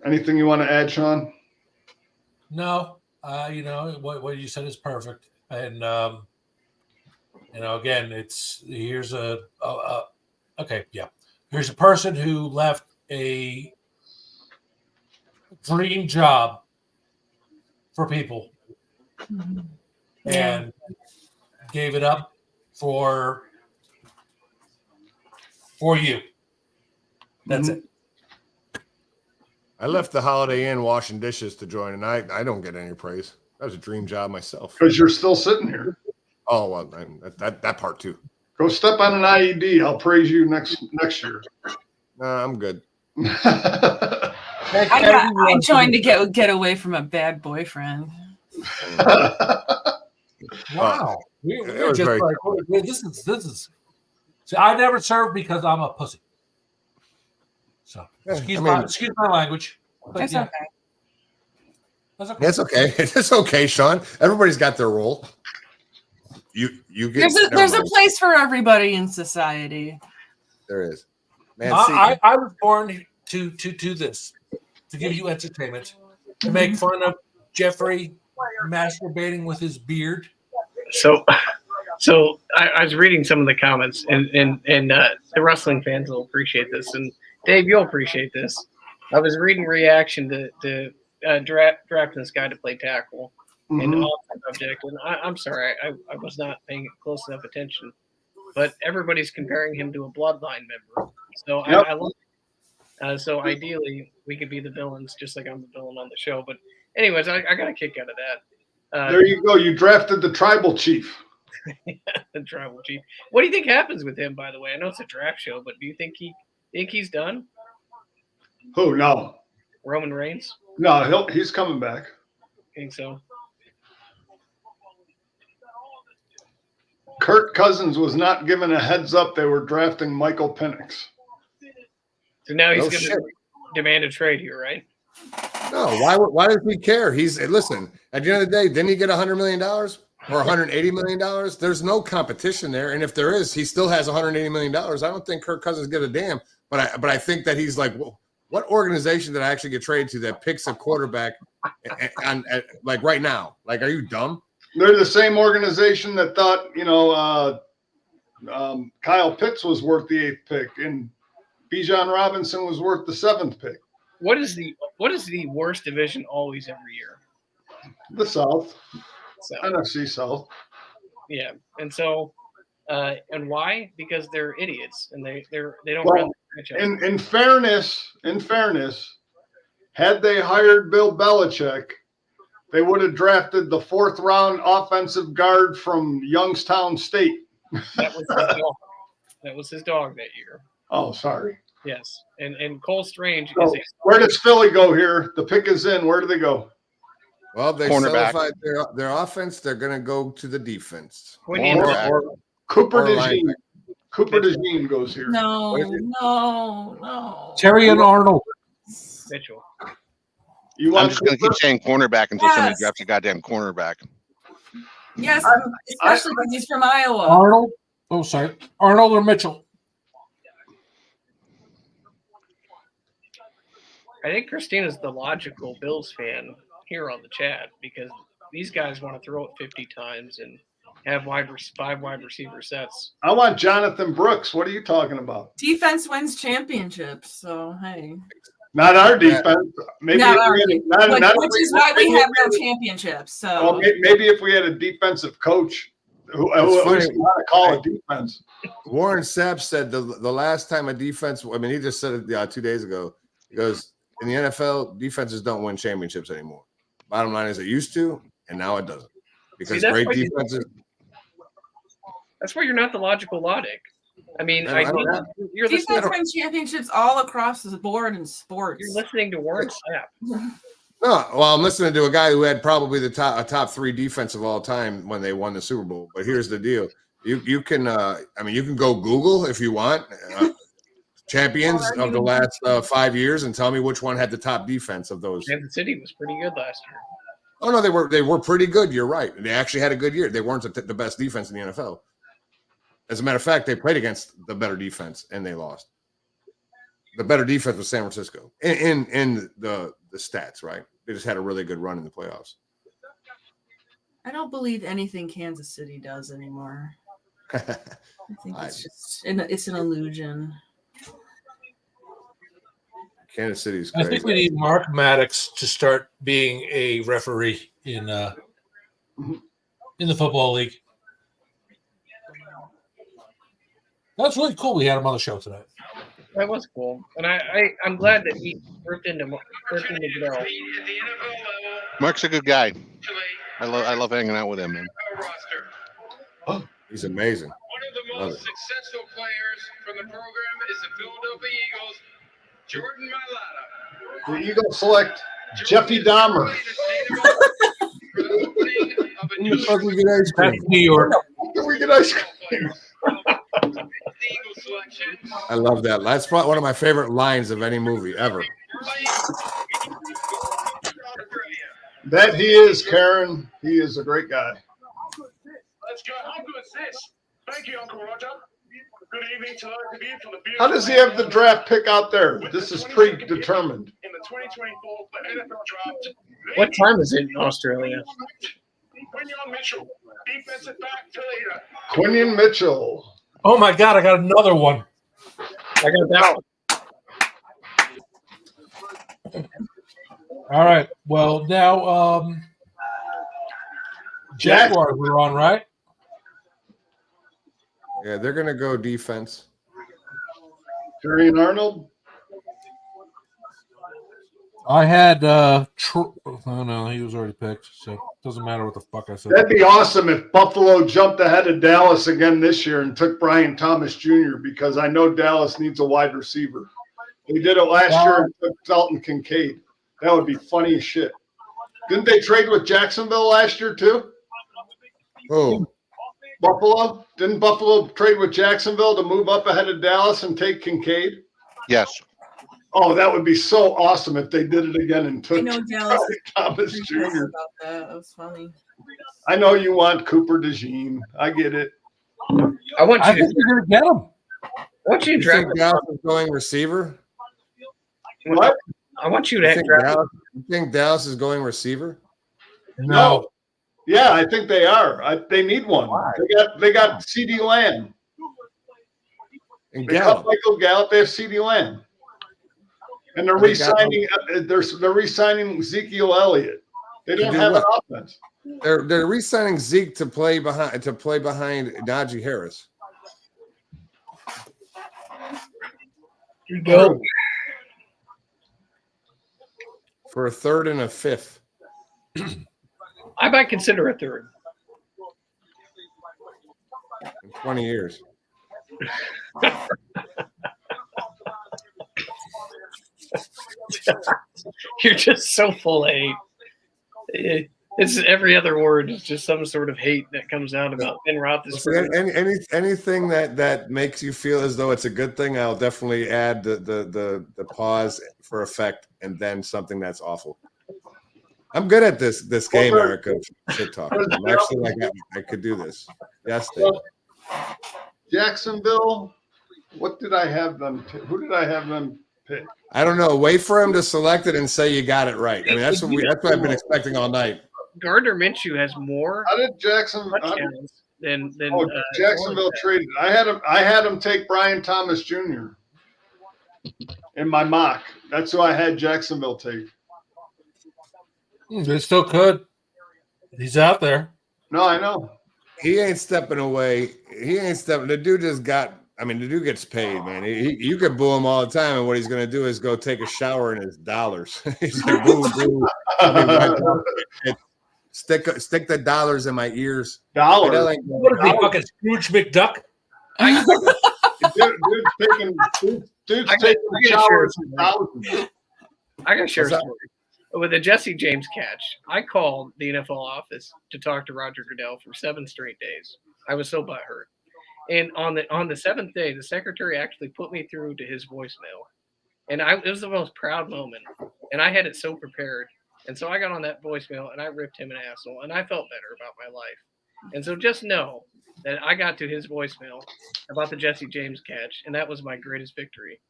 Anything you want to add, Sean? No, what you said is perfect. And, again, here's a person who left a dream job for people and gave it up for you. That's it. I left the Holiday Inn washing dishes to join, and I don't get any praise. That was a dream job myself. Because you're still sitting here. Oh well, that part too. Go step on an IED. I'll praise you next year. I'm good. I joined to get away from a bad boyfriend. Wow, we're just like this is. See, I never served because I'm a pussy. So excuse my language. That's okay. That's okay. It's okay. It's okay, Sean. Everybody's got their role. You get. There's a place for everybody in society. There is. Man, I was born to this, to give you entertainment, to make fun of Jeffrey masturbating with his beard. So I was reading some of the comments, and the wrestling fans will appreciate this, and Dave, you'll appreciate this. I was reading reaction to drafting this guy to play tackle in all subject, and I'm sorry, I was not paying close enough attention, but everybody's comparing him to a Bloodline member. So yep. I love it. So ideally, we could be the villains, just like I'm the villain on the show. But anyways, I got a kick out of that. There you go. You drafted the tribal chief. The tribal chief. What do you think happens with him, by the way? I know it's a draft show, but do you think he's done? Who? No. Roman Reigns? No, he's coming back. I think so. Kirk Cousins was not given a heads up they were drafting Michael Penix. So now he's going to demand a trade here, right? No, why does he care? Listen, at the end of the day, didn't he get $100 million or $180 million? There's no competition there. And if there is, he still has $180 million. I don't think Kirk Cousins gives a damn. But I think that he's like, well, what organization did I actually get traded to that picks a quarterback like right now? Like, are you dumb? They're the same organization that thought, Kyle Pitts was worth the 8th pick and Bijan Robinson was worth the 7th pick. What is the worst division always every year? The South. NFC South. Yeah, and so, and why? Because they're idiots and they don't run the franchise. In fairness, had they hired Bill Belichick, they would have drafted the 4th round offensive guard from Youngstown State. That was his dog. That was his dog that year. Oh, sorry. Yes, and Cole Strange So, where does Philly go here? The pick is in. Where do they go? Well, they solidified their offense. They're going to go to the defense. Cooper DeJean. Cooper DeJean goes here. No. Terry and Arnold. Mitchell. I'm just going to keep saying cornerback until somebody drafts a goddamn cornerback. Yes, especially because he's from Iowa. Arnold. Oh, sorry. Arnold or Mitchell? I think Christina's the logical Bills fan here on the chat because these guys want to throw it 50 times and have 5 wide receiver sets. I want Jonathan Brooks. What are you talking about? Defense wins championships, so hey. Not our defense. Maybe which is why we have no championships. So well, maybe if we had a defensive coach who at least knew how to call a defense. Warren Sapp said the last time a defense, I mean, he just said it 2 days ago. He goes, in the NFL, defenses don't win championships anymore. Bottom line is it used to, and now it doesn't. Because great defenses. That's why you're not the logical logic. I mean, you're defense wins championships all across the board in sports. You're listening to Warren Sapp. No, well, I'm listening to a guy who had probably a top 3 defense of all time when they won the Super Bowl. But here's the deal: you can you can go Google if you want champions of the last 5 years and tell me which one had the top defense of those. Kansas City was pretty good last year. Oh no, they were pretty good. You're right. They actually had a good year. They weren't the best defense in the NFL. As a matter of fact, they played against the better defense and they lost. The better defense was San Francisco in the stats, right? They just had a really good run in the playoffs. I don't believe anything Kansas City does anymore. I think it's an illusion. Kansas City's crazy. I think we need Mark MADDOX to start being a referee in the football league. That's really cool. We had him on the show tonight. That was cool, and I'm glad that he ripped into Goodell. Mark's a good guy. I love hanging out with him, man. Oh, he's amazing. One of the most successful players from the program is the Philadelphia Eagles, Jordan Mailata. The Eagles select Jeffy Dahmer. That's New York. We get ice cream. I love that. That's probably one of my favorite lines of any movie ever. That he is, Karen. He is a great guy. Let's go. How good is this? Thank you, Uncle Roger. Good evening to those of you from the beautiful. How does he have the draft pick out there? This is predetermined. In the 2024 NFL draft. What time is it in Australia? Quinion Mitchell, defensive back to leader. Quinion Mitchell. Oh my God! I got another one. I got that one. All right. Well, now Jaguars we're on, right? Yeah, they're gonna go defense. Terry and Arnold. I had oh no, he was already picked, so it doesn't matter what the fuck I said. That'd be awesome if Buffalo jumped ahead of Dallas again this year and took Brian Thomas Jr. because I know Dallas needs a wide receiver. They did it last year and took Dalton Kincaid. That would be funny as shit. Didn't they trade with Jacksonville last year too? Oh, Buffalo? Didn't Buffalo trade with Jacksonville to move up ahead of Dallas and take Kincaid? Yes. Oh, that would be so awesome if they did it again and took Dallas Thomas Jr. About that. That was funny. I know you want Cooper DeJean. I get it. I think you're gonna get him. I want you to you think draft. Dallas is going receiver? What? I want you You to think, draft. you think Dallas is going receiver? No. Yeah, I think they are. They need one. They got CeeDee Lamb. And They got Michael Gallup. They have CeeDee Lamb. And they're re-signing. They're re-signing Ezekiel Elliott. They don't have an offense. They're re-signing Zeke to play behind Najee Harris. You go. For a third and a fifth. I might consider a third. In 20 years. You're just so full of hate. It's every other word is just some sort of hate that comes out about Ben Roethlisberger. Anything that makes you feel as though it's a good thing, I'll definitely add the pause for effect, and then something that's awful. I'm good at this game, Eric, of shit talk. I'm actually like I could do this. Yes, David. Jacksonville. What did I have them? Who did I have them pick? I don't know. Wait for him to select it and say you got it right. I mean, that's what I've been expecting all night. Gardner Minshew has more. How did Jacksonville than Jacksonville traded? I had him take Brian Thomas Jr. in my mock. That's who I had Jacksonville take. They still could. He's out there. No, I know. He ain't stepping away. He ain't stepping. The dude just got. I mean, the dude gets paid, man. You could boo him all the time, and what he's going to do is go take a shower in his dollars. He's like, boo, boo. Stick the dollars in my ears. Dollars. What is he, fucking Scrooge McDuck? Dude's taking showers. I got to share a story. With the Jesse James catch, I called the NFL office to talk to Roger Goodell for 7 straight days. I was so butthurt. And on the 7th day, the secretary actually put me through to his voicemail. And it was the most proud moment. And I had it so prepared. And so I got on that voicemail and I ripped him an asshole. And I felt better about my life. And so just know that I got to his voicemail about the Jesse James catch. And that was my greatest victory.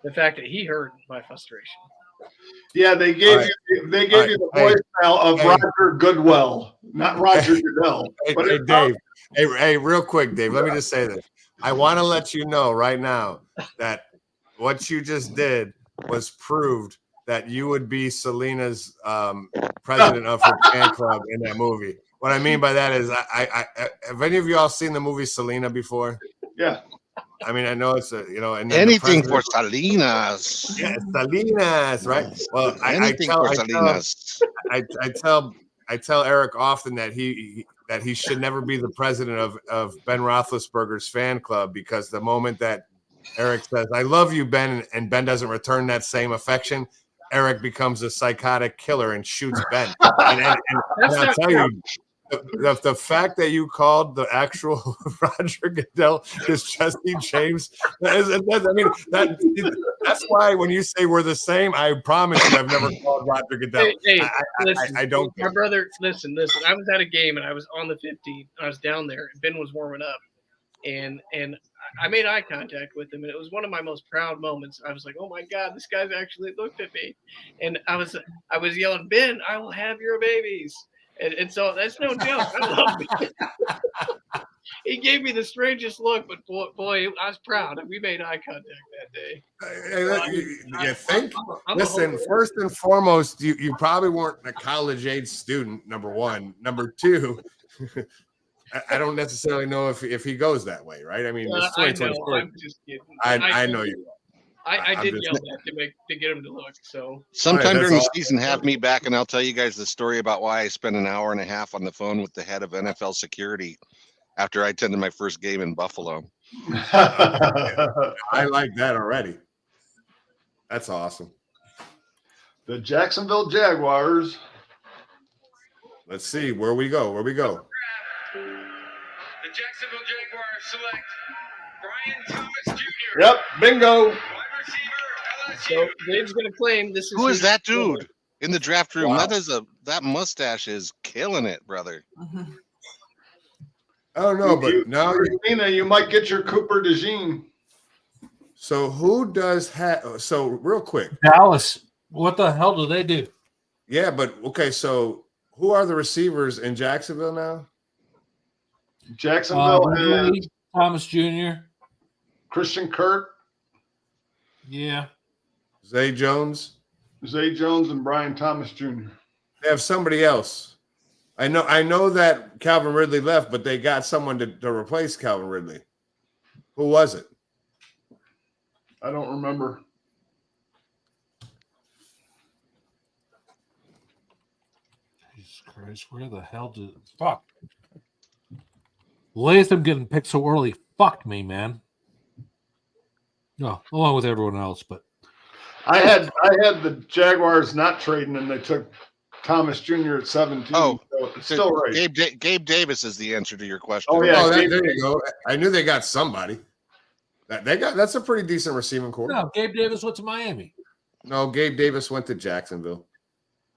The fact that he heard my frustration. Yeah, they gave you the voicemail of Roger Goodell, not Roger Goodell. Hey, Dave. Hey, real quick, Dave. Let me just say this. I want to let you know right now that what you just did was proved that you would be Selena's president of her fan club in that movie. What I mean by that is, I have any of you all seen the movie Selena before? Yeah. I mean, I know it's anything for Salinas. Yeah, Salinas, right? Well, I tell Eric often that he should never be the president of Ben Roethlisberger's fan club, because the moment that Eric says, "I love you, Ben," and Ben doesn't return that same affection, Eric becomes a psychotic killer and shoots Ben. and I'll tell you, the fact that you called the actual Roger Goodell is Jesse James. That's why when you say we're the same, I promise you I've never called Roger Goodell. Hey, I don't. My brother, listen. I was at a game and I was on the 50. I was down there and Ben was warming up, and I made eye contact with him, and it was one of my most proud moments. I was like, "Oh my God, this guy's actually looked at me," and I was yelling, "Ben, I will have your babies." And so that's no joke. I love it. He gave me the strangest look, but boy, I was proud. We made eye contact that day. You think? Listen, first and foremost, you probably weren't a college-age student, number one. Number two, I don't necessarily know if he goes that way, right? I mean, it's 2024. I'm just kidding. I know you. I did yell that to get him to look. So sometime during the season, have me back, and I'll tell you guys the story about why I spent an hour and a half on the phone with the head of NFL security after I attended my first game in Buffalo. I like that already. That's awesome. The Jacksonville Jaguars. Let's see where we go. The Jacksonville Jaguars select Brian Thomas Jr. Yep, bingo. So Dave's going to claim this is. Who is that dude in the draft room? Wow. That mustache is killing it, brother. Oh no, but now Christina, you might get your Cooper DeJean. So who does have? So real quick, Dallas. What the hell do they do? Yeah, but okay. So who are the receivers in Jacksonville now? Jacksonville has Thomas Jr., Christian Kirk. Yeah. Zay Jones, and Brian Thomas Jr. They have somebody else. I know that Calvin Ridley left, but they got someone to replace Calvin Ridley. Who was it? I don't remember. Jesus Christ, where the hell did fuck? Latham getting picked so early fucked me, man. No, along with everyone else, but I had the Jaguars not trading, and they took Thomas Jr. at 17. Oh, so it's still right. Gabe Davis is the answer to your question. Oh yeah, there you go. I knew they got somebody. That's a pretty decent receiving core. No, Gabe Davis went to Miami. No, Gabe Davis went to Jacksonville.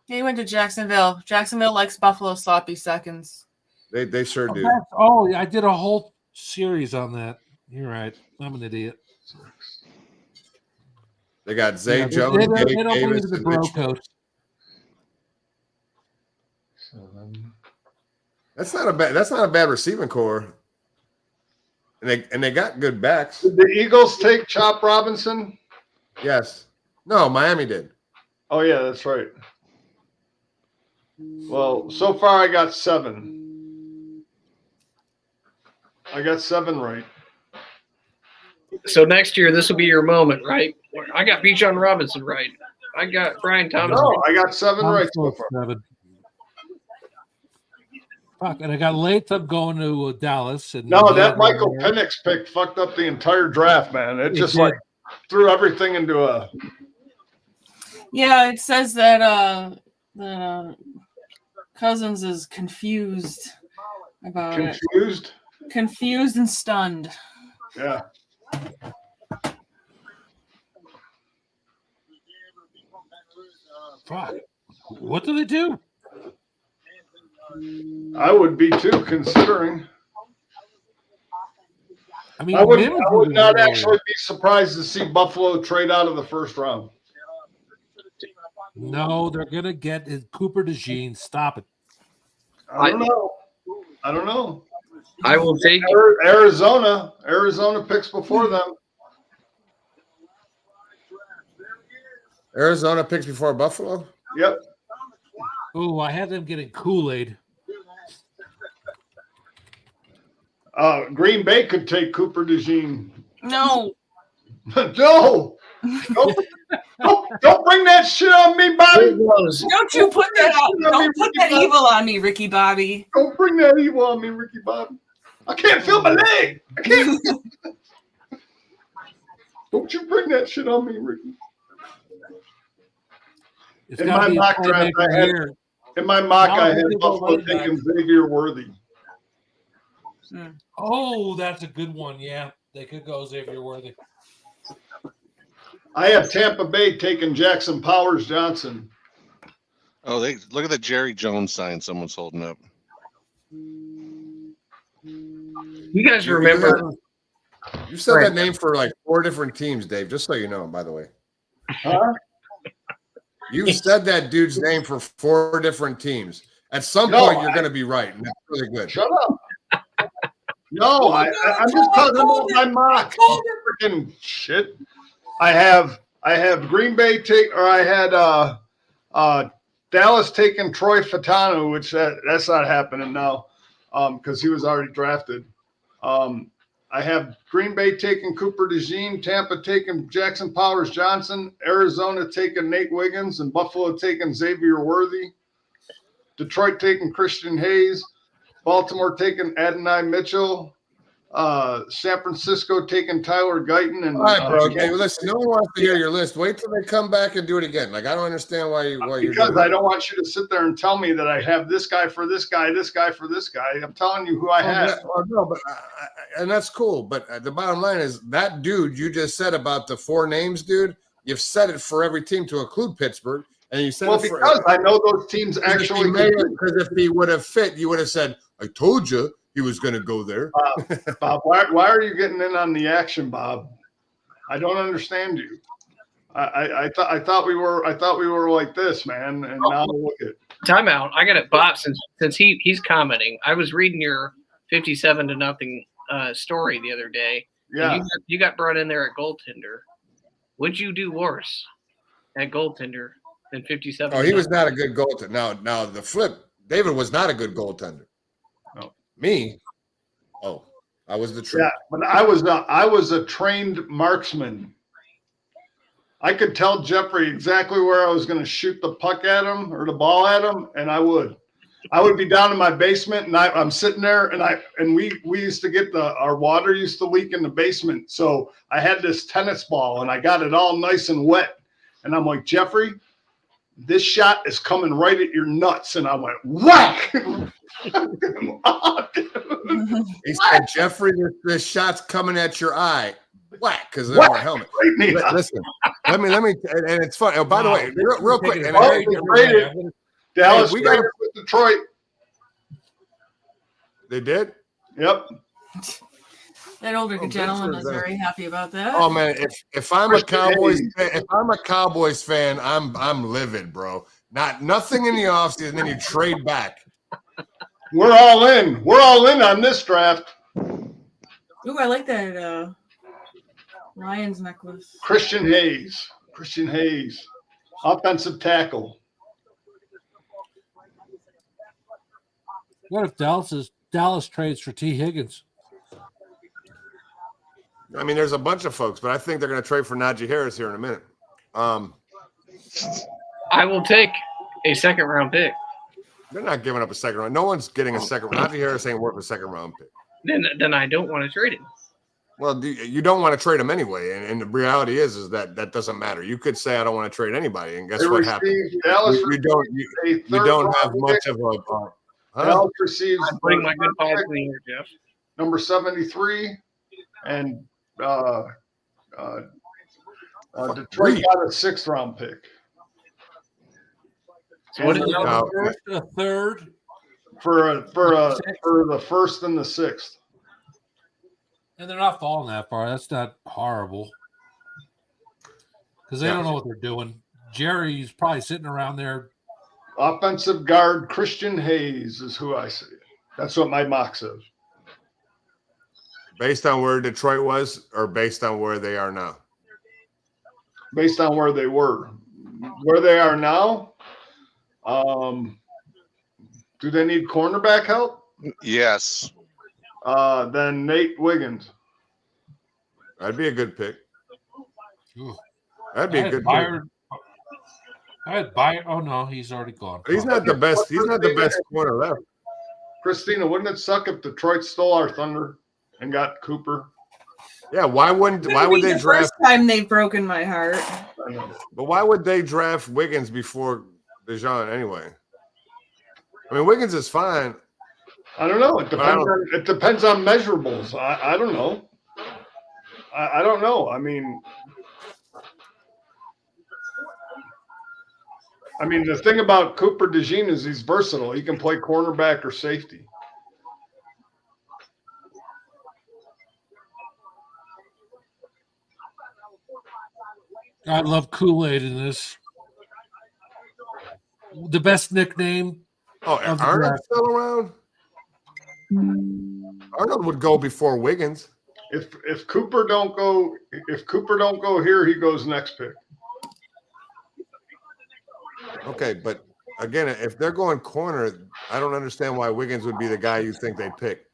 He went to Jacksonville. Jacksonville likes Buffalo sloppy seconds. They sure do. I did a whole series on that. You're right. I'm an idiot. They got Zay Jones, Gabe Davis, the bro coach. That's not a bad receiving core. And they got good backs. Did the Eagles take Chop Robinson? Yes. No, Miami did. Oh yeah, that's right. Well, so far I got 7. I got 7 right. So next year, this will be your moment, right? I got Bijan Robinson right. I got Brian Thomas. No, I got 7 right so far. 7. Fuck, and I got Latham going to Dallas. And no, that Michael Penix pick fucked up the entire draft, man. It just like threw everything into a. Yeah, it says that Cousins is confused about it. Confused and stunned. Yeah. Fuck. What do they do? I would be too, considering. I mean, I would not actually be surprised to see Buffalo trade out of the first round. No, they're gonna get Cooper DeJean. Stop it. I don't know. I will take Arizona. Arizona picks before them. Arizona picks before Buffalo? Yep. Oh, I had them getting Kool-Aid. Green Bay could take Cooper DeJean. No. No. Don't bring that shit on me, Bobby. Don't you put that out. Don't put that evil on me, Ricky Bobby. Don't bring that evil on me, Ricky Bobby. I can't feel my leg. I can't. Don't you bring that shit on me, Ricky. In my mock draft, I had Buffalo taking Xavier Worthy. Oh, that's a good one. Yeah, they could go Xavier Worthy. I have Tampa Bay taking Jackson Powers Johnson. Oh, look at the Jerry Jones sign someone's holding up. You guys remember? You said that name for like 4 different teams, Dave. Just so you know, by the way. Huh? You've said that dude's name for 4 different teams. At some point, you're going to be right. And that's really good. Shut up. No, I'm just talking about my mock. Freaking shit. I have Green Bay I had Dallas taking Troy Fatanu, which that's not happening now because he was already drafted. I have Green Bay taking Cooper DeJean, Tampa taking Jackson Powers Johnson, Arizona taking Nate Wiggins, and Buffalo taking Xavier Worthy. Detroit taking Christian Hayes, Baltimore taking Adonai Mitchell, San Francisco taking Tyler Guyton. And all right, bro. Okay, listen, no one wants to hear your list. Wait till they come back and do it again. Like I don't understand why you're because I don't want you to sit there and tell me that I have this guy for this guy, this guy for this guy. I'm telling you who I have. No, but and that's cool. But the bottom line is that dude you just said about the 4 names, dude. You've said it for every team to include Pittsburgh. And you said because I know those teams actually. Because if he would have fit, you would have said, "I told you he was going to go there." Bob, why are you getting in on the action, Bob? I don't understand you. I thought we were like this, man, and now look at timeout. I got it, Bob. Since he's commenting, I was reading your 57-0 story the other day. Yeah, you got brought in there at goaltender. Would you do worse at goaltender? And 57. Oh, he was not a good goaltender. Now the flip, David was not a good goaltender. No, me. Oh, I was the truth. Yeah, but I was a trained marksman. I could tell Jeffrey exactly where I was going to shoot the puck at him or the ball at him, and I would be down in my basement, and I'm sitting there, and we used to get our water used to leak in the basement, so I had this tennis ball, and I got it all nice and wet. And I'm like, Jeffrey, this shot is coming right at your nuts. And I went, whack. He said, Jeffrey, this shot's coming at your eye. Whack, because they don't wear a helmet. Listen, let me, and it's fun. Oh, by the way, real quick, and Dallas we got with Detroit. They did? Yep. That older gentleman was very happy about that. Oh man, if I'm a Cowboys fan, I'm livid, bro. Nothing in the offseason, then you trade back. We're all in. We're all in on this draft. Ooh, I like that Lions necklace. Christian Hayes, offensive tackle. What if Dallas trades for T. Higgins? I mean, there's a bunch of folks, but I think they're going to trade for Najee Harris here in a minute. I will take a second-round pick. They're not giving up a second round. No one's getting a second round. Najee Harris ain't worth a second round pick. Then I don't want to trade him. Well, you don't want to trade him anyway, and the reality is that doesn't matter. You could say I don't want to trade anybody, and guess what happens? You don't have much of a. Dallas receives. I'm putting my good vibes in here, Jeff. Number 73, and Detroit got a 6th round pick. So what is it? A third for the 1st and the 6th. And they're not falling that far. That's not horrible. Because they don't know what they're doing. Jerry's probably sitting around there. Offensive guard Christian Hayes is who I see. That's what my mock says. Based on where Detroit was, or based on where they are now? Based on where they were. Where they are now, do they need cornerback help? Yes. Then Nate Wiggins. That'd be a good pick. That'd be a good pick. I'd buy. Oh no, he's already gone. He's not the best. He's not the best corner left. Christina, wouldn't it suck if Detroit stole our thunder and got Cooper? Yeah, why would they draft? First time they've broken my heart. But why would they draft Wiggins before DeJean anyway? I mean, Wiggins is fine. I don't know. It depends on measurables. I don't know. I don't know. I mean, the thing about Cooper DeJean is he's versatile. He can play cornerback or safety. I love Kool-Aid in this. The best nickname. Oh, Arnold's still around? Arnold would go before Wiggins. If Cooper don't go here, he goes next pick. Okay, but again, if they're going corner, I don't understand why Wiggins would be the guy you think they'd pick.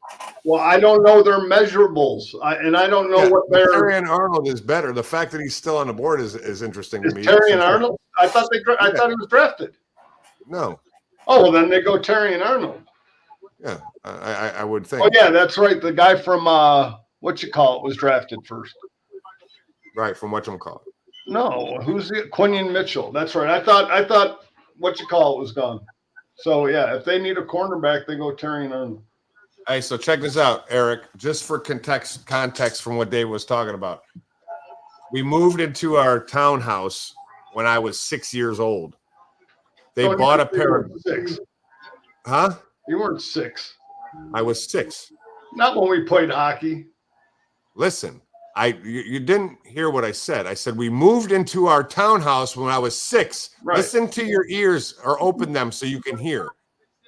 Well, I don't know their measurables, and I don't know what their. Terrion Arnold is better. The fact that he's still on the board is interesting to me. Terrion Arnold? I thought he was drafted. No. Oh, well, then they go Terrion Arnold. Yeah, I would think. Oh yeah, that's right. The guy from was drafted first. Right, from whatchamacallit. No, who's it? Quinion Mitchell. That's right. I thought was gone. So yeah, if they need a cornerback, they go Terrion Arnold. Hey, so check this out, Eric. Just for context from what Dave was talking about. We moved into our townhouse when I was 6 years old. They bought a pair of 6. Huh? You weren't 6. I was 6. Not when we played hockey. Listen, you didn't hear what I said. I said we moved into our townhouse when I was 6. Right. Listen to your ears or open them so you can hear.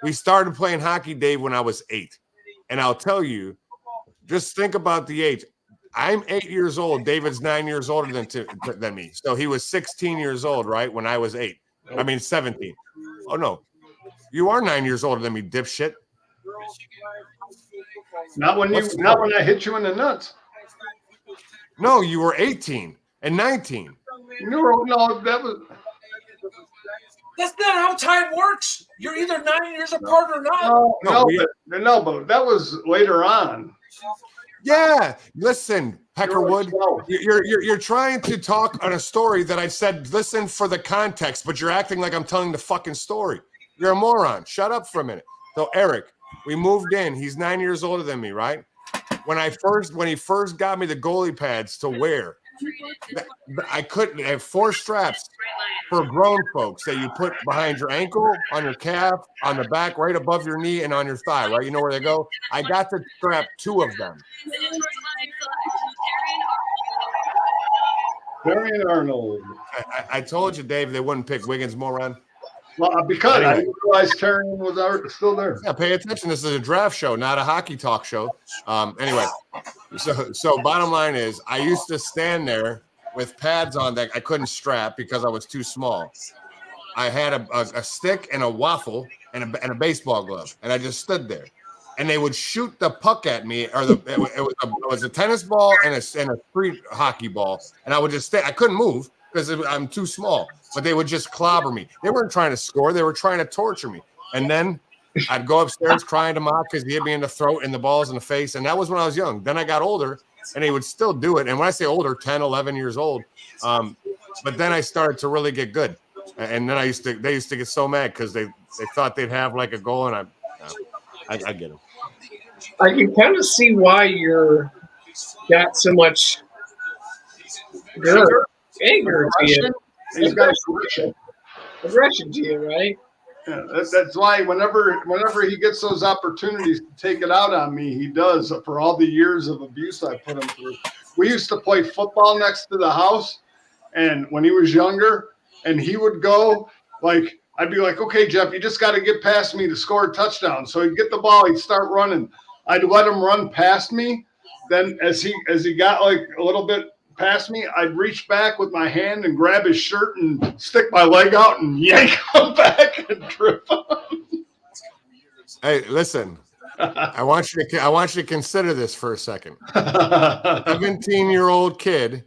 We started playing hockey, Dave, when I was 8. And I'll tell you, just think about the age. I'm 8 years old. David's 9 years older than me. So he was 16 years old, right? When I was 8. I mean, 17. Oh, no. You are 9 years older than me, dipshit. Not when I hit you in the nuts. No, you were 18 and 19. No, that was. That's not how time works. You're either 9 years apart or not. No, but that was later on. Yeah, listen, Peckerwood, you're trying to talk on a story that I said listen for the context, but you're acting like I'm telling the fucking story. You're a moron. Shut up for a minute. So Eric, we moved in. He's 9 years older than me, right? When he first got me the goalie pads to wear, I couldn't have 4 straps for grown folks that you put behind your ankle, on your calf, on the back, right above your knee, and on your thigh, right? You know where they go? I got to strap 2 of them. Darian Arnold. I told you, Dave, they wouldn't pick Wiggins, moron. Well, because I didn't realize Tarian was still there. Yeah, pay attention. This is a draft show, not a hockey talk show. Anyway, so bottom line is I used to stand there with pads on that I couldn't strap because I was too small. I had a stick and a waffle and a baseball glove, and I just stood there. And they would shoot the puck at me, or it was a tennis ball and a street hockey ball, and I would just stay. I couldn't move because I'm too small, but they would just clobber me. They weren't trying to score; they were trying to torture me. And then I'd go upstairs crying to Mom because he hit me in the throat and the balls in the face. And that was when I was young. Then I got older, and they would still do it. And when I say older, 10, 11 years old, but then I started to really get good. And then they used to get so mad because they thought they'd have like a goal, and I get them. I can kind of see why you're got so much anger to you. He's got aggression to you, right? Yeah, that's why whenever he gets those opportunities to take it out on me, he does. For all the years of abuse I put him through. We used to play football next to the house, and when he was younger, and he would go like, I'd be like, okay, Jeff, you just got to get past me to score a touchdown. So he'd get the ball, he'd start running. I'd let him run past me. Then as he got like a little bit past me, I'd reach back with my hand and grab his shirt and stick my leg out and yank him back and trip him. Hey, listen, I want you to consider this for a second. 17-year-old kid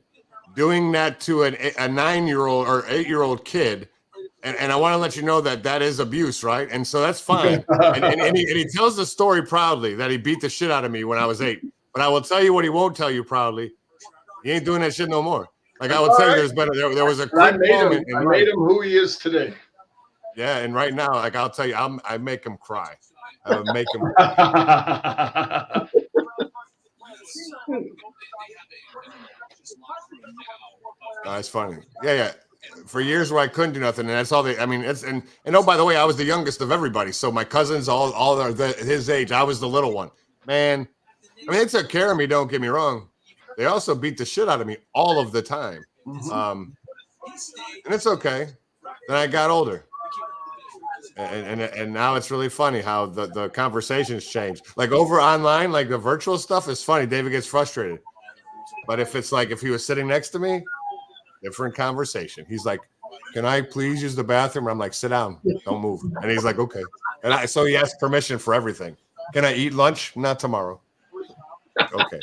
doing that to a 9-year-old or 8-year-old kid. And I want to let you know that is abuse, right? And so that's fine. And he tells the story proudly that he beat the shit out of me when I was 8. But I will tell you what he won't tell you proudly. He ain't doing that shit no more. Like I would say, there was a quick moment. I made him who he is today. Yeah, and right now, like I'll tell you, I make him cry. I would make him cry. It's funny. Yeah. For years where I couldn't do nothing, and that's all they. I mean, and oh, by the way, I was the youngest of everybody. So my cousins, all are his age. I was the little one. Man, I mean, they took care of me. Don't get me wrong. They also beat the shit out of me all of the time. And it's okay. Then I got older, and now it's really funny how the conversations change. Like over online, like the virtual stuff is funny. David gets frustrated, but if it's like if he was sitting next to me. Different conversation. He's like, "Can I please use the bathroom?" I'm like, "Sit down, don't move." And he's like, "Okay." And so he asked permission for everything. Can I eat lunch? Not tomorrow. Okay.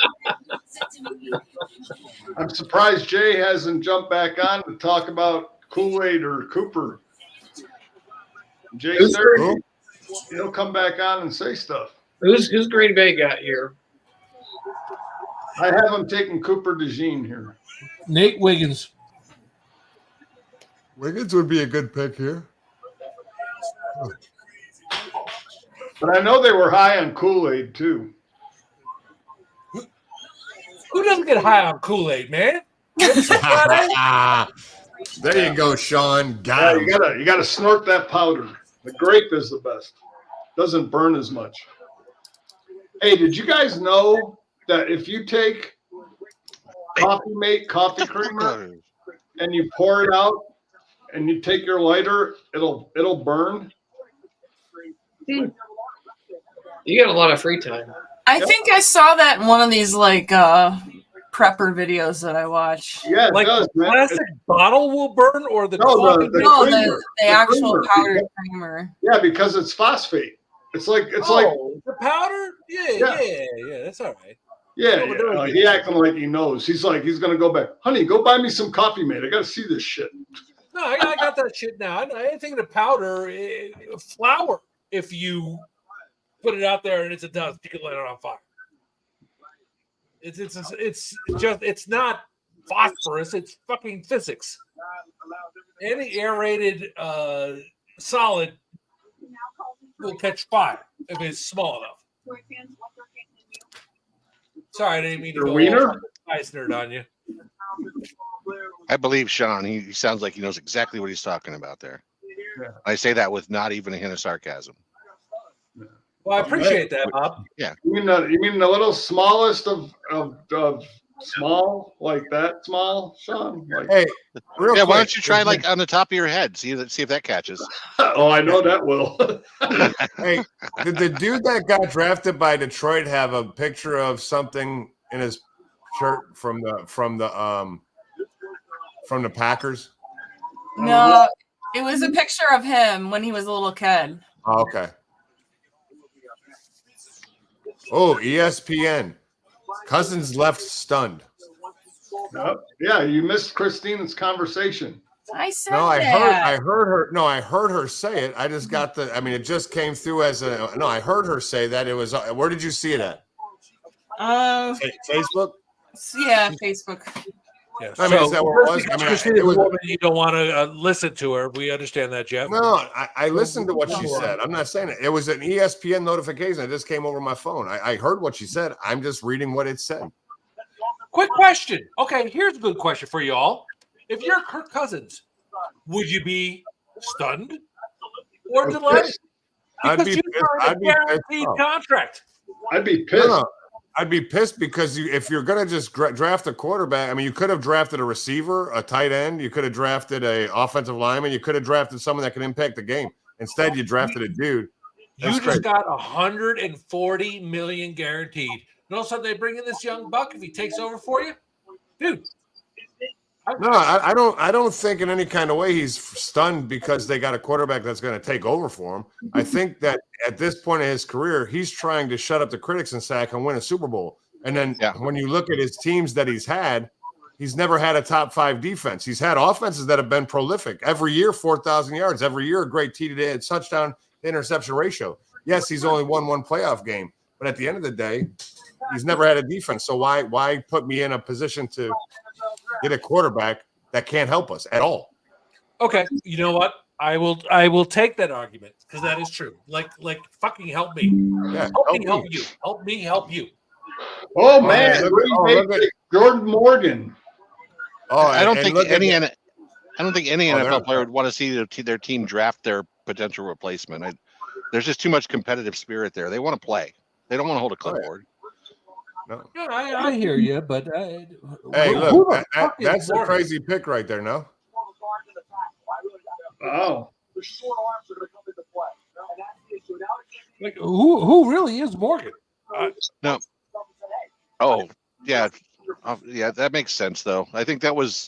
I'm surprised Jay hasn't jumped back on to talk about Kool-Aid or Cooper. Jay's there. He'll come back on and say stuff. Who's Green Bay got here? I have him taking Cooper DeJean here. Nate Wiggins. Wiggins would be a good pick here. But I know they were high on Kool-Aid too. Who doesn't get high on Kool-Aid, man? There you go, Sean. You gotta snort that powder. The grape is the best. Doesn't burn as much. Hey, did you guys know that if you take Coffee Mate coffee creamer and you pour it out and you take your lighter, it'll burn? You got a lot of free time. I think I saw that in one of these like prepper videos that I watch. Yeah, like the plastic bottle will burn, or the the actual powdered creamer. Yeah, because it's phosphate. It's like the powder. Yeah, that's all right. Yeah, he acting like he knows. He's gonna go back. Honey, go buy me some Coffee Mate. I gotta see this shit. No, I got that shit now. I think the powder, flour. If you put it out there and it's a dust, you can light it on fire. It's not phosphorus. It's fucking physics. Any aerated solid will catch fire if it's small enough. Sorry, I didn't mean to go ice nerd on you. I believe Sean. He sounds like he knows exactly what he's talking about there. Yeah. I say that with not even a hint of sarcasm. Well, I appreciate that, Bob. Yeah. You mean the little smallest of small, like that small, Sean? Like, hey, real quick, why don't you try like on the top of your head? See if that catches. Oh, I know that will. Hey, did the dude that got drafted by Detroit have a picture of something in his shirt from the Packers? No, it was a picture of him when he was a little kid. Oh, okay. Oh, ESPN. Cousins left stunned. Yeah, you missed Christina's conversation. I said I heard her say it. I just got it just came through as I heard her say that. It was, where did you see it at? Facebook? Yeah, Facebook. Yeah, I mean, is that what it was? It was you don't want to listen to her. We understand that, Jeff. No, I listened to what she said. I'm not saying it. It was an ESPN notification. It just came over my phone. I heard what she said. I'm just reading what it said. Quick question. Okay, here's a good question for you all. If you're Kirk Cousins, would you be stunned or delighted? I'd be guaranteed contract. I'd be pissed. No. I'd be pissed because if you're going to just draft a quarterback, you could have drafted a receiver, a tight end. You could have drafted an offensive lineman. You could have drafted someone that can impact the game. Instead, you drafted a dude. You just got $140 million guaranteed. And all of a sudden, they bring in this young buck if he takes over for you, dude. No, I don't think in any kind of way he's stunned because they got a quarterback that's going to take over for him. I think that at this point in his career, he's trying to shut up the critics and say I can win a Super Bowl. And then when you look at his teams that he's never had a top 5 defense. He's had offenses that have been prolific. Every year, 4,000 yards. Every year, a great TD touchdown to interception ratio. Yes, he's only won one playoff game. But at the end of the day, he's never had a defense. So why put me in a position to get a quarterback that can't help us at all? Okay, you know what? I will take that argument because that is true. Like fucking help me. Yeah, help you. Help me help you. Oh man, look at Jordan Morgan. Oh, I don't think any NFL player would want to see their team draft their potential replacement. There's just too much competitive spirit there. They want to play. They don't want to hold a clipboard. No. Yeah, I hear you, but hey, look, that's a crazy pick right there. No. Oh. Like, who really is Morgan? No. Oh, yeah. Yeah, that makes sense, though. I think that was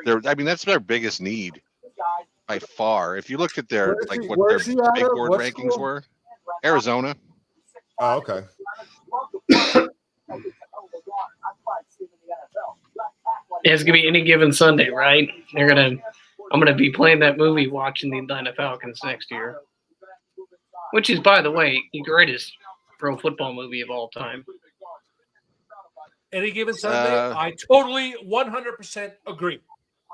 that's their biggest need by far. If you look at their big board rankings were, Arizona. Oh, okay. It's gonna be any given Sunday, right? I'm gonna be playing that movie, watching the Atlanta Falcons next year, which is, by the way, the greatest pro football movie of all time. Any given Sunday, I totally 100% agree.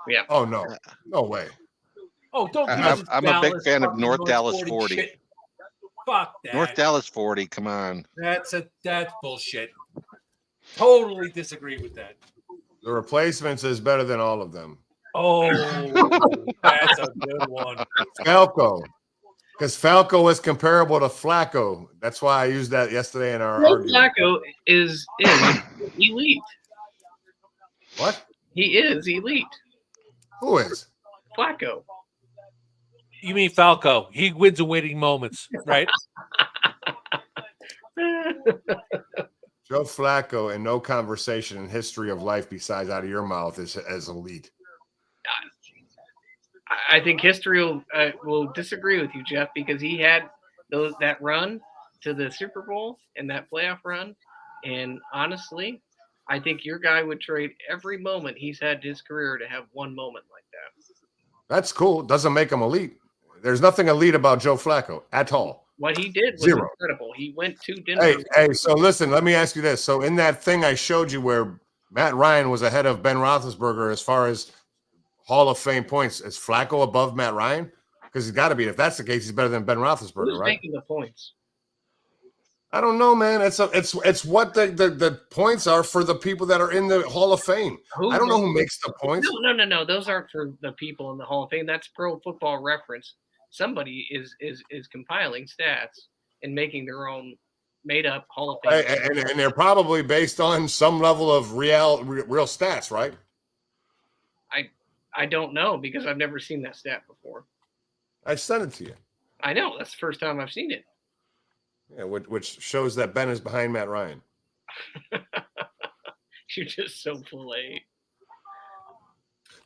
Yeah. Oh no way. Oh, don't. I'm a big fan of North Dallas 40. Shit. Fuck that. North Dallas 40. Come on. That's bullshit. Totally disagree with that. The Replacements is better than all of them. Oh, that's a good one. Falco. Because Falco is comparable to Flacco. That's why I used that yesterday in our argument. Flacco is elite. What? He is elite. Who is? Flacco. You mean Falco? He wins in waiting moments, right? Joe Flacco, in no conversation in history of life besides out of your mouth, is as elite. I think history will disagree with you, Jeff, because he had that run to the Super Bowl and that playoff run. And honestly, I think your guy would trade every moment he's had his career to have one moment like that. That's cool. Doesn't make him elite. There's nothing elite about Joe Flacco at all. What he did was Zero. incredible. He went to Denver. Hey, so listen, let me ask you this. So in that thing I showed you where Matt Ryan was ahead of Ben Roethlisberger as far as Hall of Fame points, is Flacco above Matt Ryan? Because he's got to be. If that's the case, he's better than Ben Roethlisberger, Who's right? making the points? I don't know, man. It's what the points are for the people that are in the Hall of Fame. I don't know who makes the points. No. Those aren't for the people in the Hall of Fame. That's Pro Football Reference. Somebody is compiling stats and making their own made up Hall of Fame. And they're probably based on some level of real stats, right? I don't know because I've never seen that stat before. I sent it to you. I know. That's the first time I've seen it. Yeah, which shows that Ben is behind Matt Ryan. You're just so fillet.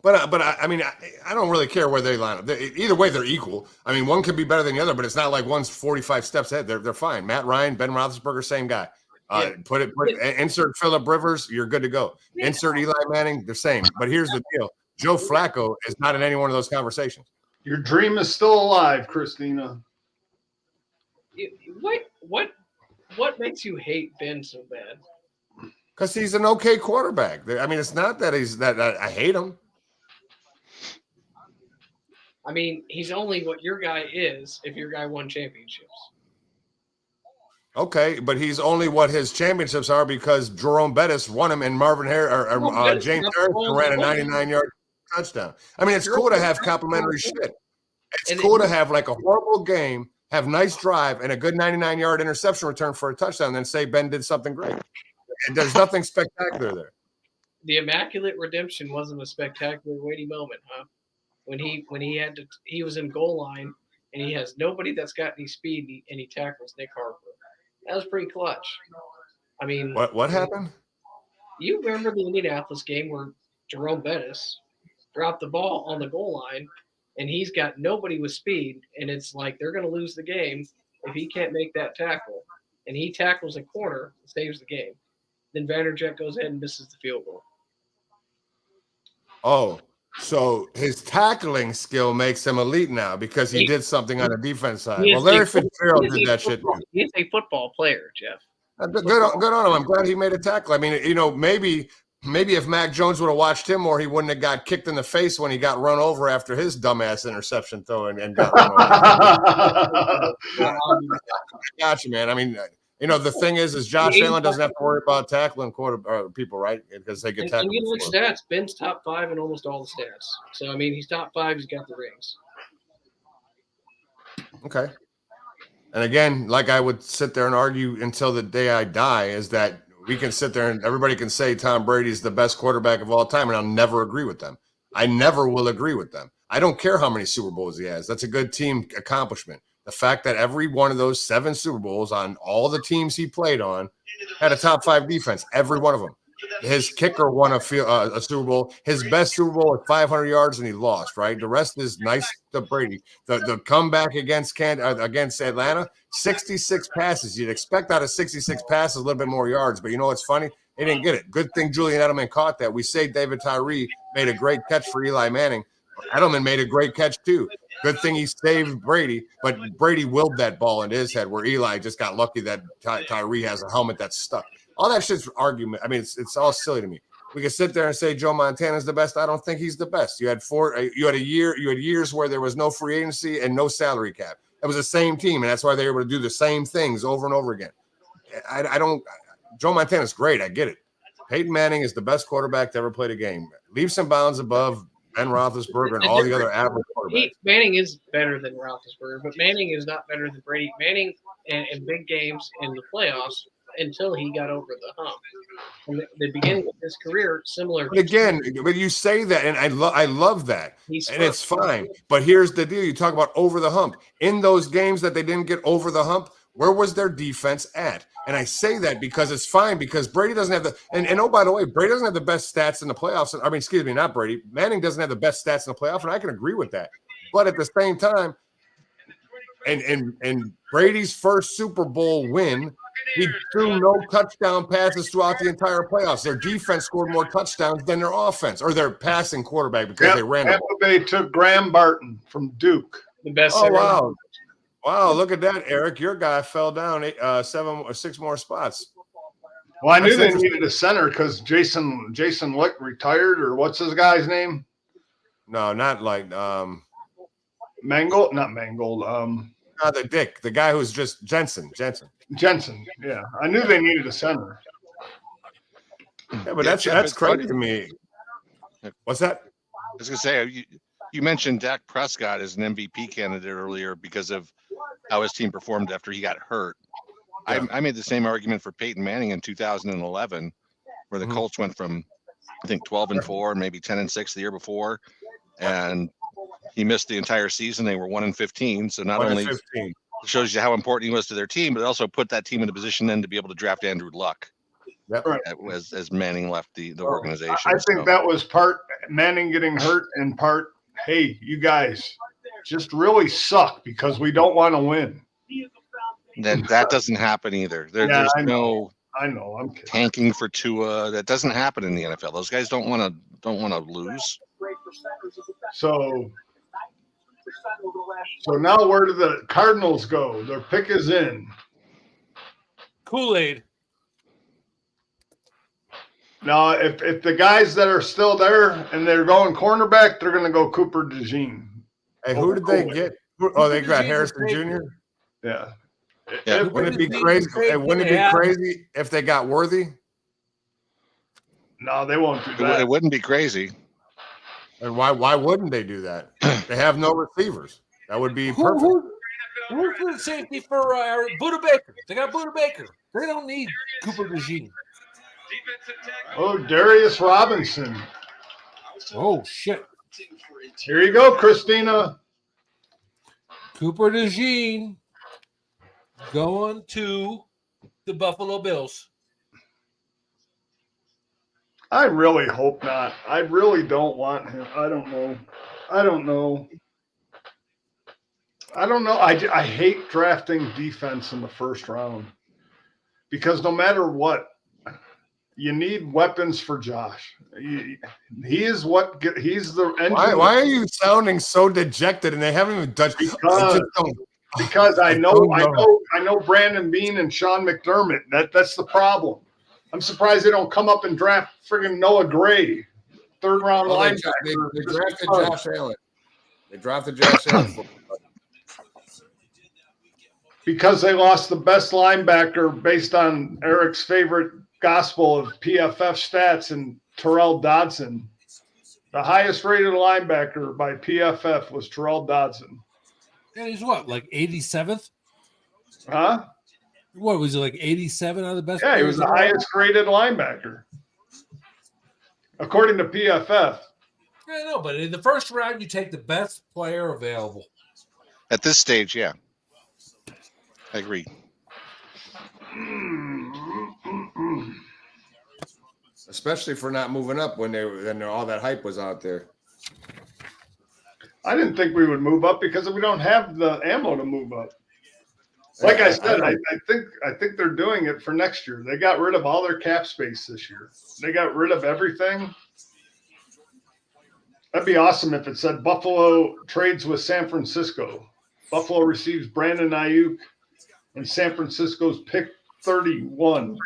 But I mean, I don't really care where they line up. Either way, they're equal. I mean, one could be better than the other, but it's not like one's 45 steps ahead. They're fine. Matt Ryan, Ben Roethlisberger, same guy. Insert Phillip Rivers, you're good to go. Insert Eli Manning, the same. But here's the deal: Joe Flacco is not in any one of those conversations. Your dream is still alive, Christina. What makes you hate Ben so bad? Because he's an okay quarterback. I mean, it's not that I hate him. I mean, he's only what your guy is if your guy won championships. Okay, but he's only what his championships are because Jerome Bettis won him and Marvin Harris James Harrison ran a 99-yard touchdown. I mean, it's cool to have complimentary shit. It's cool to have like a horrible game, have nice drive, and a good 99-yard interception return for a touchdown, and then say Ben did something great. And there's nothing spectacular there. The Immaculate Redemption wasn't a spectacular weighty moment, huh? When he was in goal line and he has nobody that's got any speed and he tackles Nick Harper. That was pretty clutch. I mean, what happened? You remember the Indianapolis game where Jerome Bettis dropped the ball on the goal line and he's got nobody with speed, and it's like they're going to lose the game if he can't make that tackle. And he tackles a corner and saves the game. Then Vanderjagt goes ahead and misses the field goal. Oh, so his tackling skill makes him elite now because he did something on the defense side. Well, Larry Fitzgerald did that shit too. He's a football player, Jeff. Good on him. I'm glad he made a tackle. I mean, maybe if Mac Jones would have watched him more, he wouldn't have got kicked in the face when he got run over after his dumbass interception throw and got run over. Gotcha, man. I mean, the thing is Josh Allen doesn't have to worry about tackling people, right? Because they get tackled. And you look at stats. Ben's top 5 in almost all the stats. So, I mean, he's top 5. He's got the rings. Okay. And again, like I would sit there and argue until the day I die, is that we can sit there and everybody can say Tom Brady's the best quarterback of all time, and I'll never agree with them. I never will agree with them. I don't care how many Super Bowls he has. That's a good team accomplishment. The fact that every one of those 7 Super Bowls on all the teams he played on had a top 5 defense, every one of them. His kicker won a Super Bowl. His best Super Bowl at 500 yards, and he lost, right? The rest is nice to Brady. The comeback against Atlanta, 66 passes. You'd expect out of 66 passes a little bit more yards, but you know what's funny? They didn't get it. Good thing Julian Edelman caught that. We say David Tyree made a great catch for Eli Manning. Edelman made a great catch too. Good thing he saved Brady, but Brady willed that ball into his head where Eli just got lucky that Tyree has a helmet that's stuck. All that shit's argument. I mean, it's all silly to me. We can sit there and say Joe Montana's the best. I don't think he's the best. You had years where there was no free agency and no salary cap. It was the same team, and that's why they were able to do the same things over and over again. Joe Montana's great. I get it. Peyton Manning is the best quarterback to ever play the game. Leaps and bounds above Ben Roethlisberger and all the other average quarterbacks. Manning is better than Roethlisberger, but Manning is not better than Brady. Manning in big games in the playoffs until he got over the hump. From the beginning of his career, similar. But again, but you say that, and I love that, and it's fine. But here's the deal: you talk about over the hump. In those games that they didn't get over the hump, where was their defense at? And I say that because it's fine, because Brady doesn't have the and oh, by the way, Brady doesn't have the best stats in the playoffs. I mean, excuse me, not Brady. Manning doesn't have the best stats in the playoffs, and I can agree with that. But at the same time, and Brady's first Super Bowl win, he threw no touchdown passes throughout the entire playoffs. Their defense scored more touchdowns than their offense, or their passing quarterback, because they ran. Tampa Bay took Graham Barton from Duke. The best. Oh wow. Wow, look at that, Eric. Your guy fell down 6 more spots. Well, I knew they needed a center because Jason Lick retired, or what's his guy's name? No, not like Mangold, not Mangold. the guy who's just Jensen. Yeah, I knew they needed a center. Yeah, but that's crazy to me. What's that? I was gonna say you mentioned Dak Prescott as an MVP candidate earlier because of how his team performed after he got hurt. Yeah. I made the same argument for Peyton Manning in 2011, where the Colts went from I think 12-4, maybe 10-6 the year before, and he missed the entire season. They were 1-15, so not only shows you how important he was to their team, but it also put that team in a position then to be able to draft Andrew Luck. Yep. Right. As Manning left the organization. I think that was part Manning getting hurt and part, hey, you guys just really suck because we don't want to win. Then that doesn't happen either. There's no I'm kidding. Tanking for Tua. That doesn't happen in the NFL. Those guys don't want to lose. So now where do the Cardinals go? Their pick is in. Kool-Aid. Now, if the guys that are still there and they're going cornerback, they're going to go Cooper DeJean. Hey, who did they get? Oh, they got Harrison Jr. Yeah. Wouldn't it be crazy? Wouldn't it be crazy if they got Worthy? No, they won't do that. It wouldn't be crazy. And why wouldn't they do that? They have no receivers. That would be perfect. Who's the safety for Buda Baker? They got Buda Baker. They don't need Cooper DeJean. Oh, Darius Robinson. Oh, shit. Here you go, Christina. Cooper DeJean going to the Buffalo Bills. I really hope not. I really don't want him. I don't know. I hate drafting defense in the first round because no matter what, you need weapons for Josh. He's the engine. Why are you sounding so dejected and they haven't even touched? Because I know Brandon Beane and Sean McDermott. That's the problem. I'm surprised they don't come up and draft friggin' Noah Gray, third round linebacker. They drafted Josh Allen. They drafted Josh Allen because they lost the best linebacker based on Eric's favorite gospel of PFF stats and Terrell Dodson. The highest rated linebacker by PFF was Terrell Dodson. And he's what, like 87th? Huh? What was he, like 87 out of the best? Yeah, he was the highest graded linebacker, according to PFF. I know, but in the first round, you take the best player available. At this stage, yeah. I agree. Especially for not moving up when all that hype was out there. I didn't think we would move up because we don't have the ammo to move up. Like I said, I think they're doing it for next year. They got rid of all their cap space this year. They got rid of everything. That'd be awesome if it said Buffalo trades with San Francisco. Buffalo receives Brandon Ayuk and San Francisco's pick 31.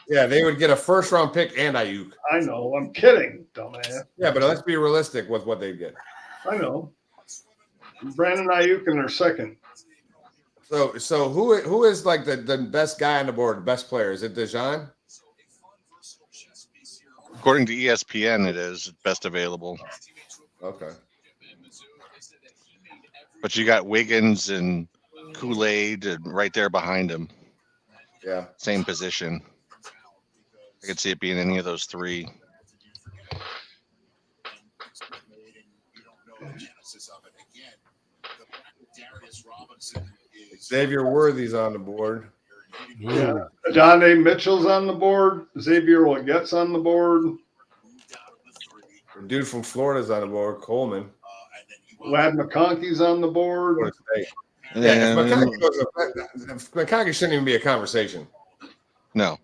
Yeah, they would get a first round pick and Ayuk. I know. I'm kidding, dumbass. Yeah, but let's be realistic with what they get. I know. Brandon Ayuk in their second. So who is like the best guy on the board, the best player? Is it Dejan? According to ESPN, it is best available. Okay. But you got Wiggins and Kool-Aid and right there behind him. Yeah. Same position. I could see it being any of those three. Xavier Worthy's on the board. Yeah. Adonai Mitchell's on the board. Xavier Leggett's on the board. The dude from Florida's on the board, Coleman. Lad McConkey's on the board. Yeah, McConkey shouldn't even be a conversation. No.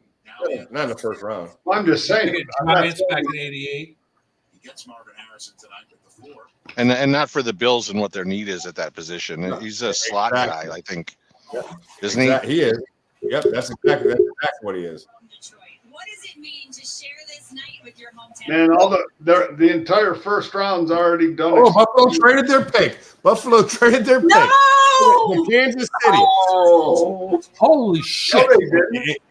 Not in the first round. Well, I'm just saying. Giants back in '88. He gets Marvin Harrison tonight with the floor. And not for the Bills and what their need is at that position. He's a slot guy, I think. Yep. Isn't he? He is. Yep, that's exactly what he is. What does it mean to share this night with your hometown? Man, all the entire first round's already done. Oh, Buffalo traded their pick. To Kansas City. Oh, holy shit! No, they didn't.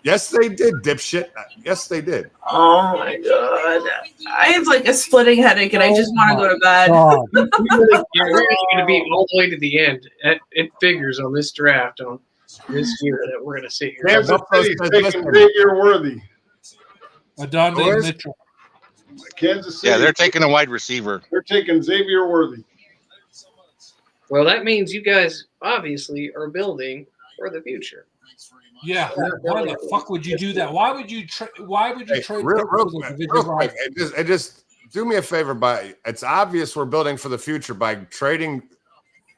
Yes, they did, dipshit. Yes, they did. Oh my god! I have like a splitting headache, and I just want to go to bed. We're going to be all the way to the end. It figures on this draft on this year that we're going to sit here. Kansas City's taking Xavier Worthy. Adonde Mitchell. Kansas City. Yeah, they're taking a wide receiver. They're taking Xavier Worthy. Well, that means you guys obviously are building for the future. Yeah. Why the fuck would you do that? Why would you trade? Real quick, and just do me a favor. It's obvious we're building for the future by trading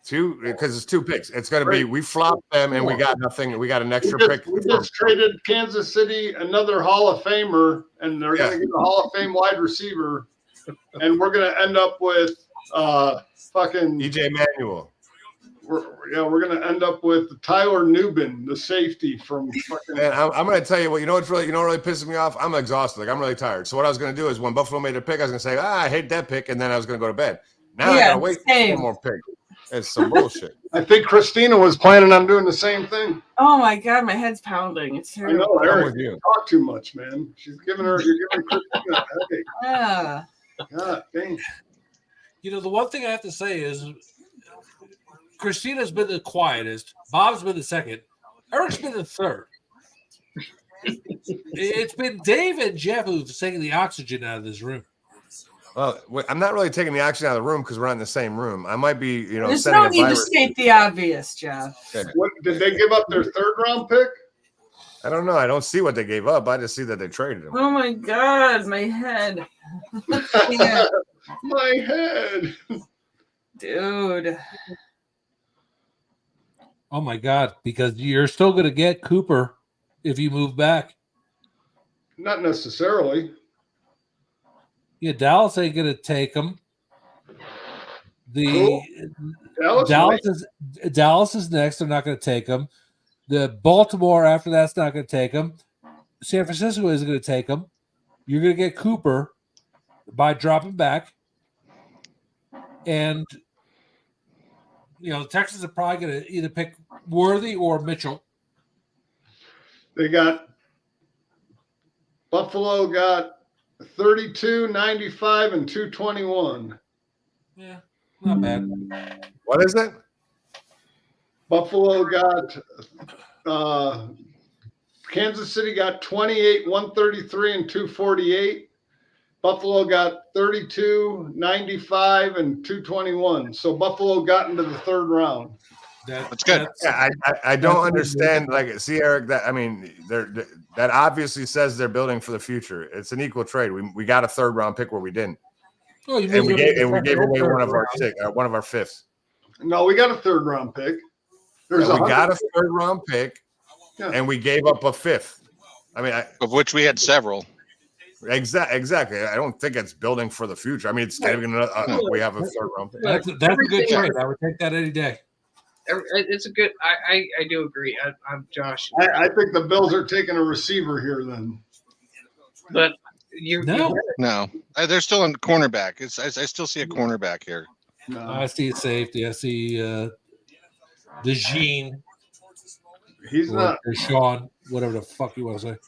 two, because it's 2 picks. It's going to be we flopped them and we got nothing. We got an extra pick. We just traded Kansas City another Hall of Famer, and they're going to get a Hall of Fame wide receiver, and we're going to end up with fucking EJ Manuel. We're going to end up with Tyler Nubin, the safety from fucking. Man, I'm going to tell you what. You know what really pisses me off? I'm exhausted. Like, I'm really tired. So what I was going to do is when Buffalo made a pick, I was going to say, I hate that pick, and then I was going to go to bed. Now I got to wait for one more pick. It's some bullshit. I think Christina was planning on doing the same thing. Oh my god, my head's pounding. It's terrible. I know, Eric, you talk too much, man. You're giving Christina a headache. Yeah. God dang. You know, the one thing I have to say is Christina's been the quietest. Bob's been the second. Eric's been the third. It's been Dave and Jeff who've taken the oxygen out of this room. Well, I'm not really taking the oxygen out of the room because we're not in the same room. I might be, There's no need to state the obvious, Jeff. Okay. What did they give up their 3rd round pick? I don't know. I don't see what they gave up. I just see that they traded him. Oh my god, my head. My head. Dude. Oh my god, because you're still going to get Cooper if you move back. Not necessarily. Yeah, Dallas ain't going to take him. Dallas is next. They're not going to take him. The Baltimore after that's not going to take him. San Francisco isn't going to take him. You're going to get Cooper by dropping back. And, the Texans are probably going to either pick Worthy or Mitchell. They got Buffalo got 32, 95, and 221. Yeah, not bad. What is it? Buffalo got Kansas City got 28, 133, and 248. Buffalo got 32, 95, and 221. So Buffalo got into the 3rd round. That's good. Yeah, I don't understand. Like, see, Eric, that obviously says they're building for the future. It's an equal trade. We got a 3rd round pick where we didn't. Oh, we gave away one of our 5th. No, we got a 3rd round pick. We got a 3rd round pick, and we gave up a 5th. I mean, of which we had several. Exactly. I don't think it's building for the future. I mean, it's kind of we have a 3rd round pick. That's a good trade. I would take that any day. It's a good. I do agree. I'm Josh. I think the Bills are taking a receiver here then. But no. They're still on cornerback. I still see a cornerback here. No. I see a safety. I see DeJean. He's not. Deshaun, whatever the fuck you want to say.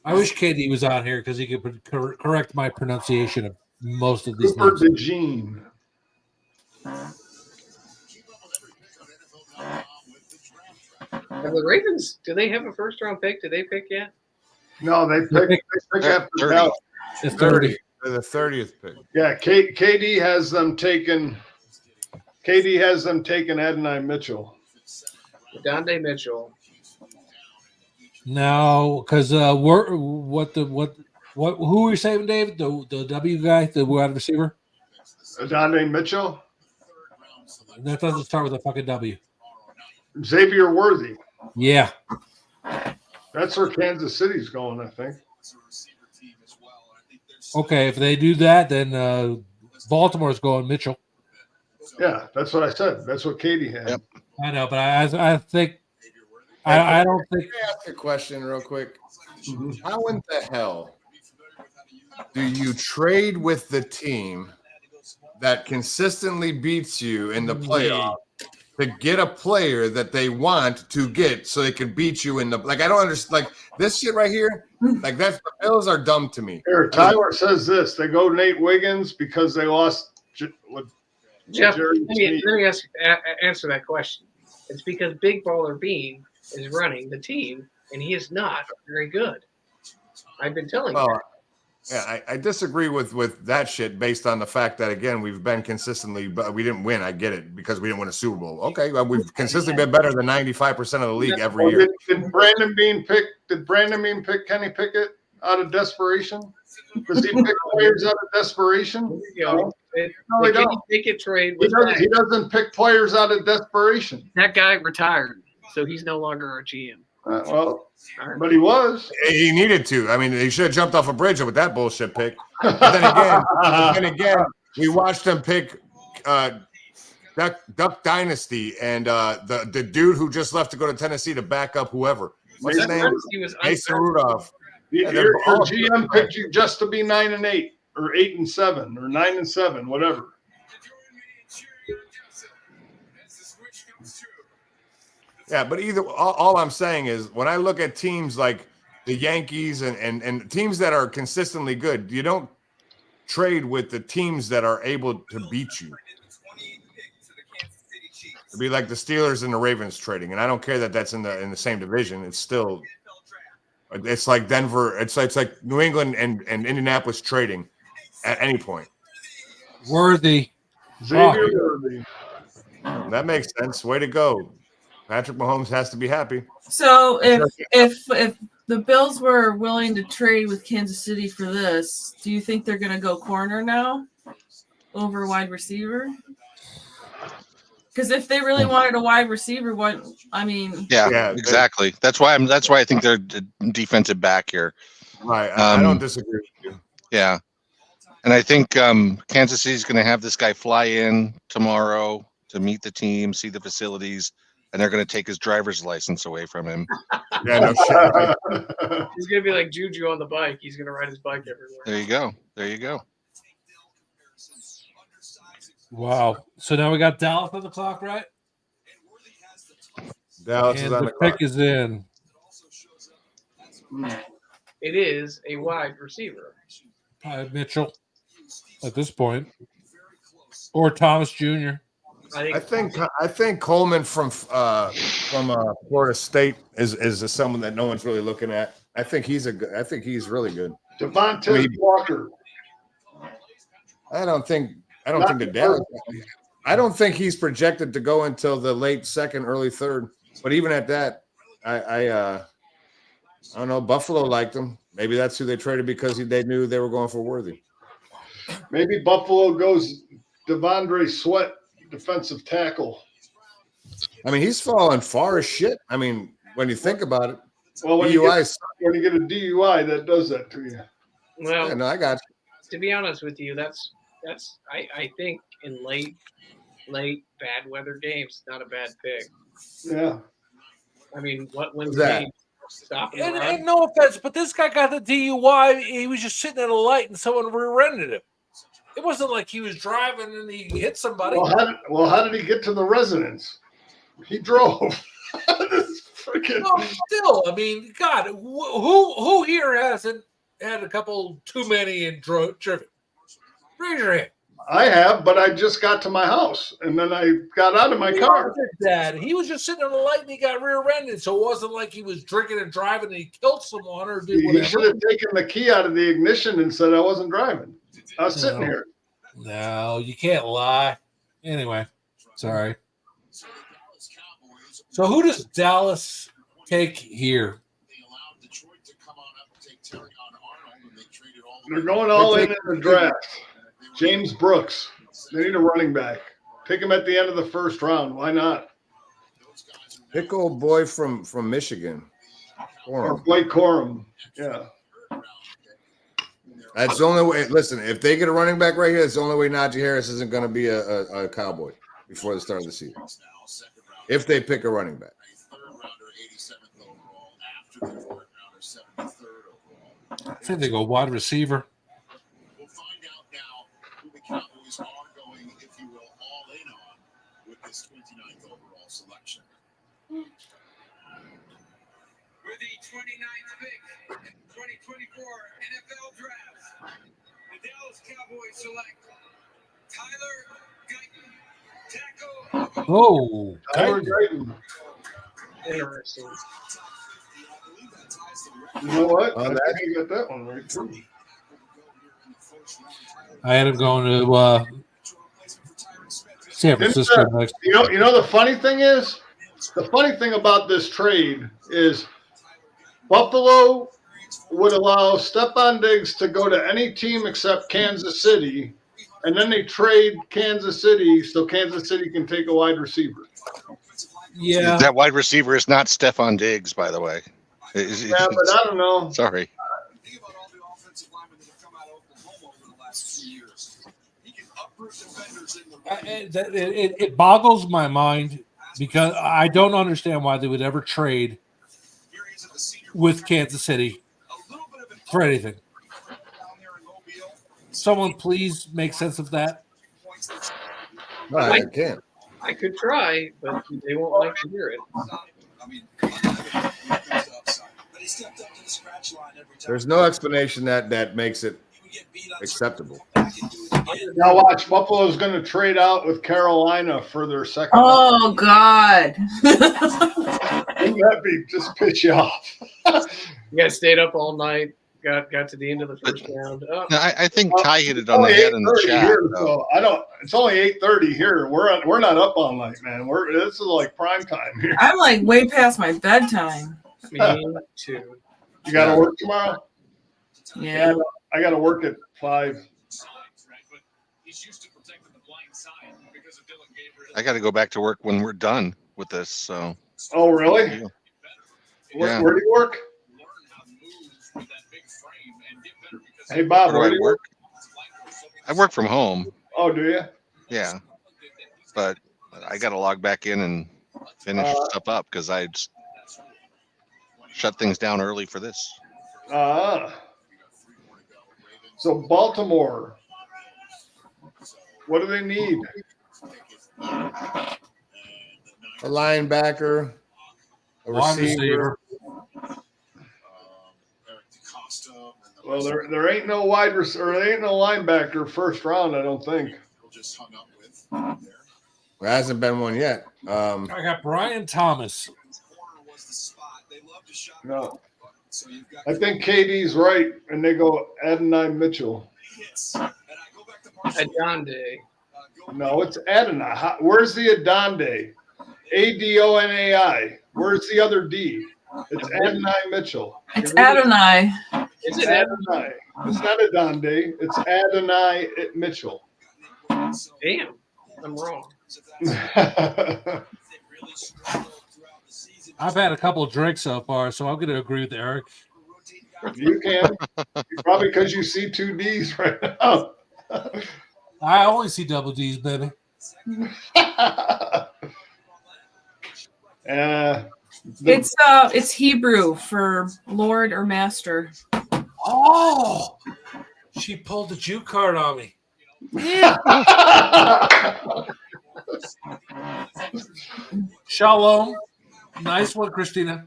I wish KD was on here because he could correct my pronunciation of most of these Cooper names. DeJean. Have the Ravens, do they have a 1st round pick? Did they pick yet? No, they pick after 30. It's 30. They're the 30th pick. Yeah, KD has them taken. KD has them taken Adonai Mitchell. Adonde Mitchell. No, because who are you saving, David? The W guy, the wide receiver? Adonai Mitchell? That doesn't start with a fucking W. Xavier Worthy. Yeah. That's where Kansas City's going, I think. Okay, if they do that, then Baltimore's going Mitchell. Yeah, that's what I said. That's what Katie had. Yep. I know, but I think I don't think. Let me ask a question real quick. How in the hell do you trade with the team that consistently beats you in the playoff to get a player that they want to get so they can beat you in the I don't understand. Like this shit right here, like that's the Bills are dumb to me. Here, Tyler says this. They go Nate Wiggins because they lost with Jeff, Jerry let me answer that question. It's because Big Baller Bean is running the team, and he is not very good. I've been telling you. Yeah, I disagree with that shit based on the fact that, again, we've been consistently, but we didn't win. I get it because we didn't win a Super Bowl. Okay, well, we've consistently been better than 95% of the league every year. Did Brandon Bean pick Kenny Pickett out of desperation? Does he pick players out of desperation? No, he don't. Pickett trade He doesn't pick players out of desperation. That guy retired, so he's no longer our GM. But he was. He needed to. I mean, he should have jumped off a bridge with that bullshit pick. But then again, we watched him pick Duck Dynasty and the dude who just left to go to Tennessee to back up whoever. What's his name? Mason Rudolph. Your GM picked you just to be 9-8 or 8-7 or 9-7, whatever. Yeah, but all I'm saying is when I look at teams like the Yankees and teams that are consistently good, you don't trade with the teams that are able to beat you. It'd be like the Steelers and the Ravens trading, and I don't care that that's in the same division. It's still, it's like Denver. It's like New England and Indianapolis trading at any point. Worthy. Xavier Worthy. That makes sense. Way to go. Patrick Mahomes has to be happy. So if the Bills were willing to trade with Kansas City for this, do you think they're going to go corner now over wide receiver? Because if they really wanted a wide receiver, yeah, exactly. That's why I think they're defensive back here. Right. I don't disagree with you. Yeah. And I think Kansas City's going to have this guy fly in tomorrow to meet the team, see the facilities, and they're going to take his driver's license away from him. Yeah, no shit. He's going to be like Juju on the bike. He's going to ride his bike everywhere. There you go. Wow. So now we got Dallas on the clock, right? Dallas and is on the the pick clock. is in. It is a wide receiver. Mitchell at this point. Or Thomas Jr. I think Coleman from Florida State is someone that no one's really looking at. I think he's really good. Devontae Walker. I don't think the Dallas. I don't think he's projected to go until the late second, early third. But even at that, I don't know. Buffalo liked him. Maybe that's who they traded because they knew they were going for Worthy. Maybe Buffalo goes Devondre Sweat, defensive tackle. I mean, he's fallen far as shit. I mean, when you think about it, well, when you get a DUI, that does that to you. Well, yeah, no, I got you. To be honest with you, that's I think in late bad weather games, not a bad pick. Yeah. I mean, what wins that? games? Stopping And no offense, but this guy got the DUI. He was just sitting at a light and someone rear-ended him. It wasn't like he was driving and he hit somebody. How did he get to the residence? He drove. Still, I mean, God, who here hasn't had a couple too many and driven? Raise your hand. I have, but I just got to my house and then I got out of my car. Dad, he was just sitting on the light and he got rear-ended, so it wasn't like he was drinking and driving and he killed someone or did whatever. He should have taken the key out of the ignition and said I wasn't driving. I was sitting here. No, you can't lie. Anyway, sorry. So who does Dallas take here? They're going all in the draft. James Brooks. They need a running back. Take him at the end of the first round. Why not? Pick old boy from Michigan. Or Blake Corum. Yeah. That's the only way. Listen, if they get a running back right here, it's the only way Najee Harris isn't going to be a Cowboy before the start of the season. If they pick a running back. I think they go wide receiver. We'll find out now who the Cowboys are going, if you will, all in on with this 29th overall selection. With the 29th pick in the 2024 NFL Draft, the Dallas Cowboys select Tyler Guyton, tackle. Oh, Tyler Guyton. Interesting. You know what? On I that. think I got that one right too. I had him going to San Francisco next. You know the funny thing is, the funny thing about this trade is Buffalo would allow Stephon Diggs to go to any team except Kansas City, and then they trade Kansas City so Kansas City can take a wide receiver. Yeah, that wide receiver is not Stephon Diggs, by the way. But I don't know. Sorry. Think about all the offensive linemen that have come out of Oklahoma over the last 2 years. He can uproot defenders in the it boggles my mind because I don't understand why they would ever trade with Kansas City for anything. Someone please make sense of that. No, I can't. I could try, but they won't like to hear it. There's no explanation that makes it acceptable. Now watch, Buffalo's going to trade out with Carolina for their second. Oh God! Wouldn't that be just pitch you off? You guys stayed up all night. Got to the end of the first round. Oh. No, I think Ty hit it on the head in the chat. Here, so I don't. It's only 8:30 here. We're not up all night, man. This is like prime time here. I'm like way past my bedtime. Me too. You got to work tomorrow? Yeah. I got to work at 5. I got to go back to work when we're done with this. So. Oh really? Yeah. Where do you work? Hey Bob, where do I work? I work from home. Oh, do you? Yeah, but I got to log back in and finish stuff up because I just shut things down early for this. So Baltimore, what do they need? A linebacker, a receiver. Well, there ain't no wide receiver, or there ain't no linebacker first round, I don't think. There hasn't been one yet. I got Brian Thomas. No, I think KD's right, and they go Adonai Mitchell. Adonde. No, it's Adonai. Where's the Adonde? Adonai. Where's the other D? It's Adonai Mitchell. It's Adonai. Is it Adonai? It's not Adonde. It's Adonai Mitchell. Damn, I'm wrong. I've had a couple of drinks so far, so I'm going to agree with Eric. You can. Probably because you see 2 Ds right now. I only see double Ds, baby. It's Hebrew for Lord or Master. Oh, she pulled the Jew card on me. Yeah. Shalom. Nice one, Christina.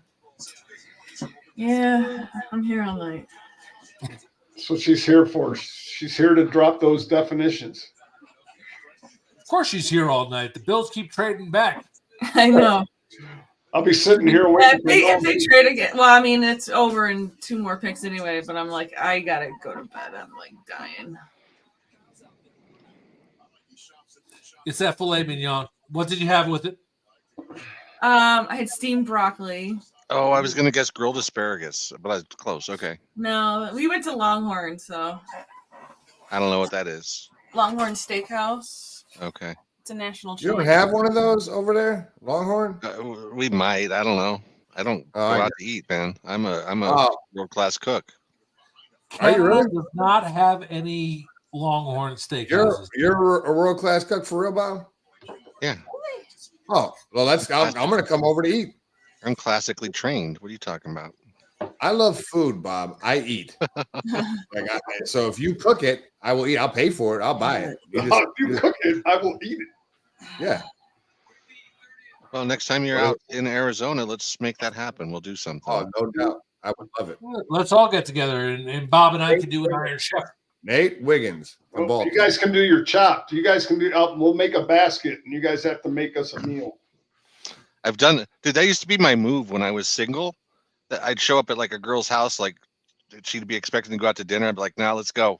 Yeah, I'm here all night. That's what she's here for. She's here to drop those definitions. Of course she's here all night. The Bills keep trading back. I know. I'll be sitting here waiting. If they trade again, well, I mean, it's over in 2 more picks anyway, but I'm like, I got to go to bed. I'm like dying. It's that filet mignon. What did you have with it? I had steamed broccoli. Oh, I was going to guess grilled asparagus, but I was close. Okay. No, we went to Longhorn, so. I don't know what that is. Longhorn Steakhouse. Okay. It's a national chain. You don't have one of those over there, Longhorn? We might. I don't know. I don't go out to eat, man. I'm a world-class cook. Canada does not have any Longhorn steakhouses. You're a world class cook for real, Bob? Yeah. Oh well, I'm going to come over to eat. I'm classically trained. What are you talking about? I love food, Bob. I eat. So if you cook it, I will eat. I'll pay for it. I'll buy it. If you cook it, I will eat it. Yeah. Well, next time you're out in Arizona, let's make that happen. We'll do something. Oh, no doubt. I would love it. Let's all get together, and Bob and I can do an Iron Chef. Nate Wiggins. Well, you guys can do your chopped. You guys can do. We'll make a basket, and you guys have to make us a meal. I've done. Dude, that used to be my move when I was single. That I'd show up at like a girl's house, like she'd be expecting to go out to dinner. I'd be like, "Now let's go."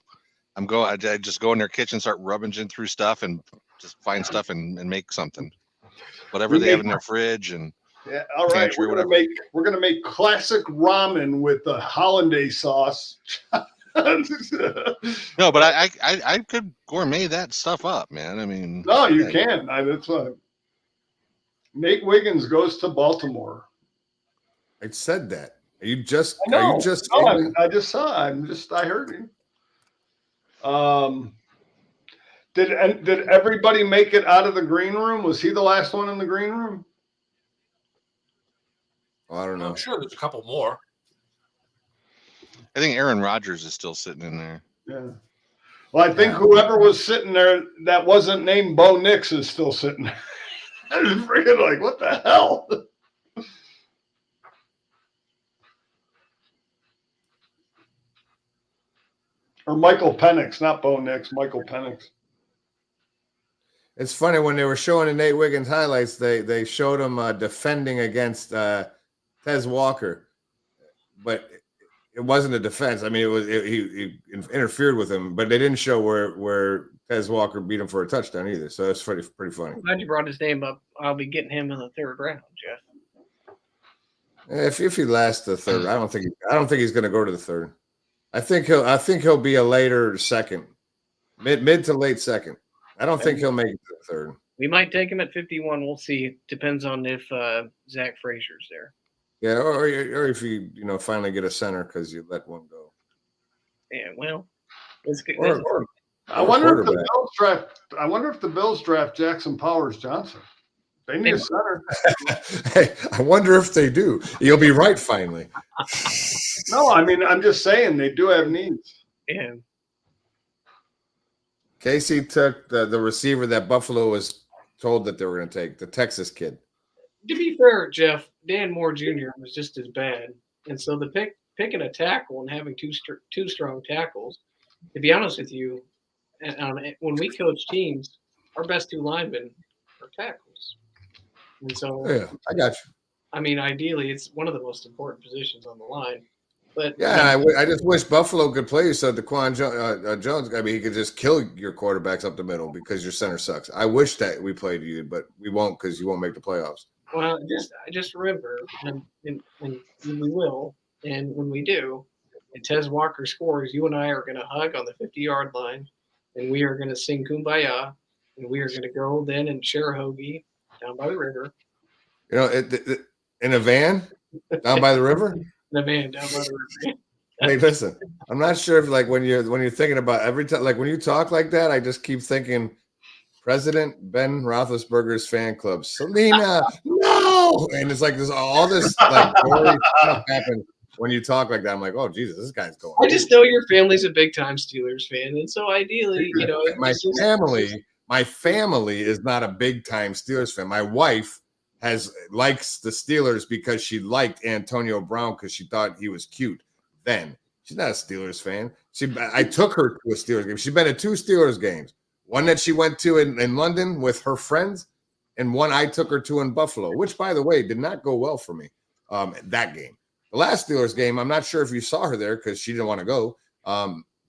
I'd just go in their kitchen, start rummaging through stuff, and just find stuff and make something, whatever they have in their fridge and. Yeah, all right. We're gonna make classic ramen with the hollandaise sauce. No, but I could gourmet that stuff up, man. I mean, no, you can. That's what Nate Wiggins goes to Baltimore. I said that. I just saw. I heard you. Did everybody make it out of the green room? Was he the last one in the green room? I don't know. I'm sure there's a couple more. I think Aaron Rodgers is still sitting in there. Yeah. Well, I think whoever was sitting there that wasn't named Bo Nix is still sitting there. I was freaking like, what the hell? Or Michael Penix, not Bo Nix, Michael Penix. It's funny when they were showing the Nate Wiggins highlights, they showed him defending against Tez Walker, but it wasn't a defense. I mean, he interfered with him, but they didn't show where Tez Walker beat him for a touchdown either. So it's pretty funny. I'm glad you brought his name up. I'll be getting him in the 3rd round, Jeff. If he lasts the 3rd, I don't think he's going to go to the 3rd. I think he'll be a later second, mid to late second. I don't think he'll make it to the 3rd. We might take him at 51. We'll see. Depends on if Zach Frazier's there. Yeah, or if you finally get a center because you let one go. Yeah, well, let's get. I wonder if the Bills draft. I wonder if the Bills draft Jackson Powers Johnson. They need a center. Hey, I wonder if they do. You'll be right finally. No, I mean I'm just saying they do have needs. Yeah. Casey took the receiver that Buffalo was told that they were going to take, the Texas kid. To be fair, Jeff, Dan Moore Jr. was just as bad. And so the picking a tackle and having two strong tackles, to be honest with you, when we coach teams, our best 2 linemen are tackles. And so, yeah, I got you. I mean, ideally, it's one of the most important positions on the line. But yeah, I just wish Buffalo could play you so Daquan Jones. I mean, he could just kill your quarterbacks up the middle because your center sucks. I wish that we played you, but we won't because you won't make the playoffs. Well, just remember, and we will, and when we do, and Tez Walker scores, you and I are going to hug on the 50-yard line, and we are going to sing Kumbaya, and we are going to go then and share a hoagie down by the river. In a van down by the river. The van down by the river. Hey, listen, I'm not sure if when you're thinking about every time, like when you talk like that, I just keep thinking President Ben Roethlisberger's fan club. Selena, no, and it's like there's all this like gory stuff happens when you talk like that. I'm like, oh Jesus, this guy's going. I just know your family's a big time Steelers fan, and so ideally, my family is not a big time Steelers fan. My wife likes the Steelers because she liked Antonio Brown because she thought he was cute. Then she's not a Steelers fan. I took her to a Steelers game. She's been to 2 Steelers games. One that she went to in London with her friends, and one I took her to in Buffalo, which, by the way, did not go well for me. That game, the last Steelers game, I'm not sure if you saw her there because she didn't want to go,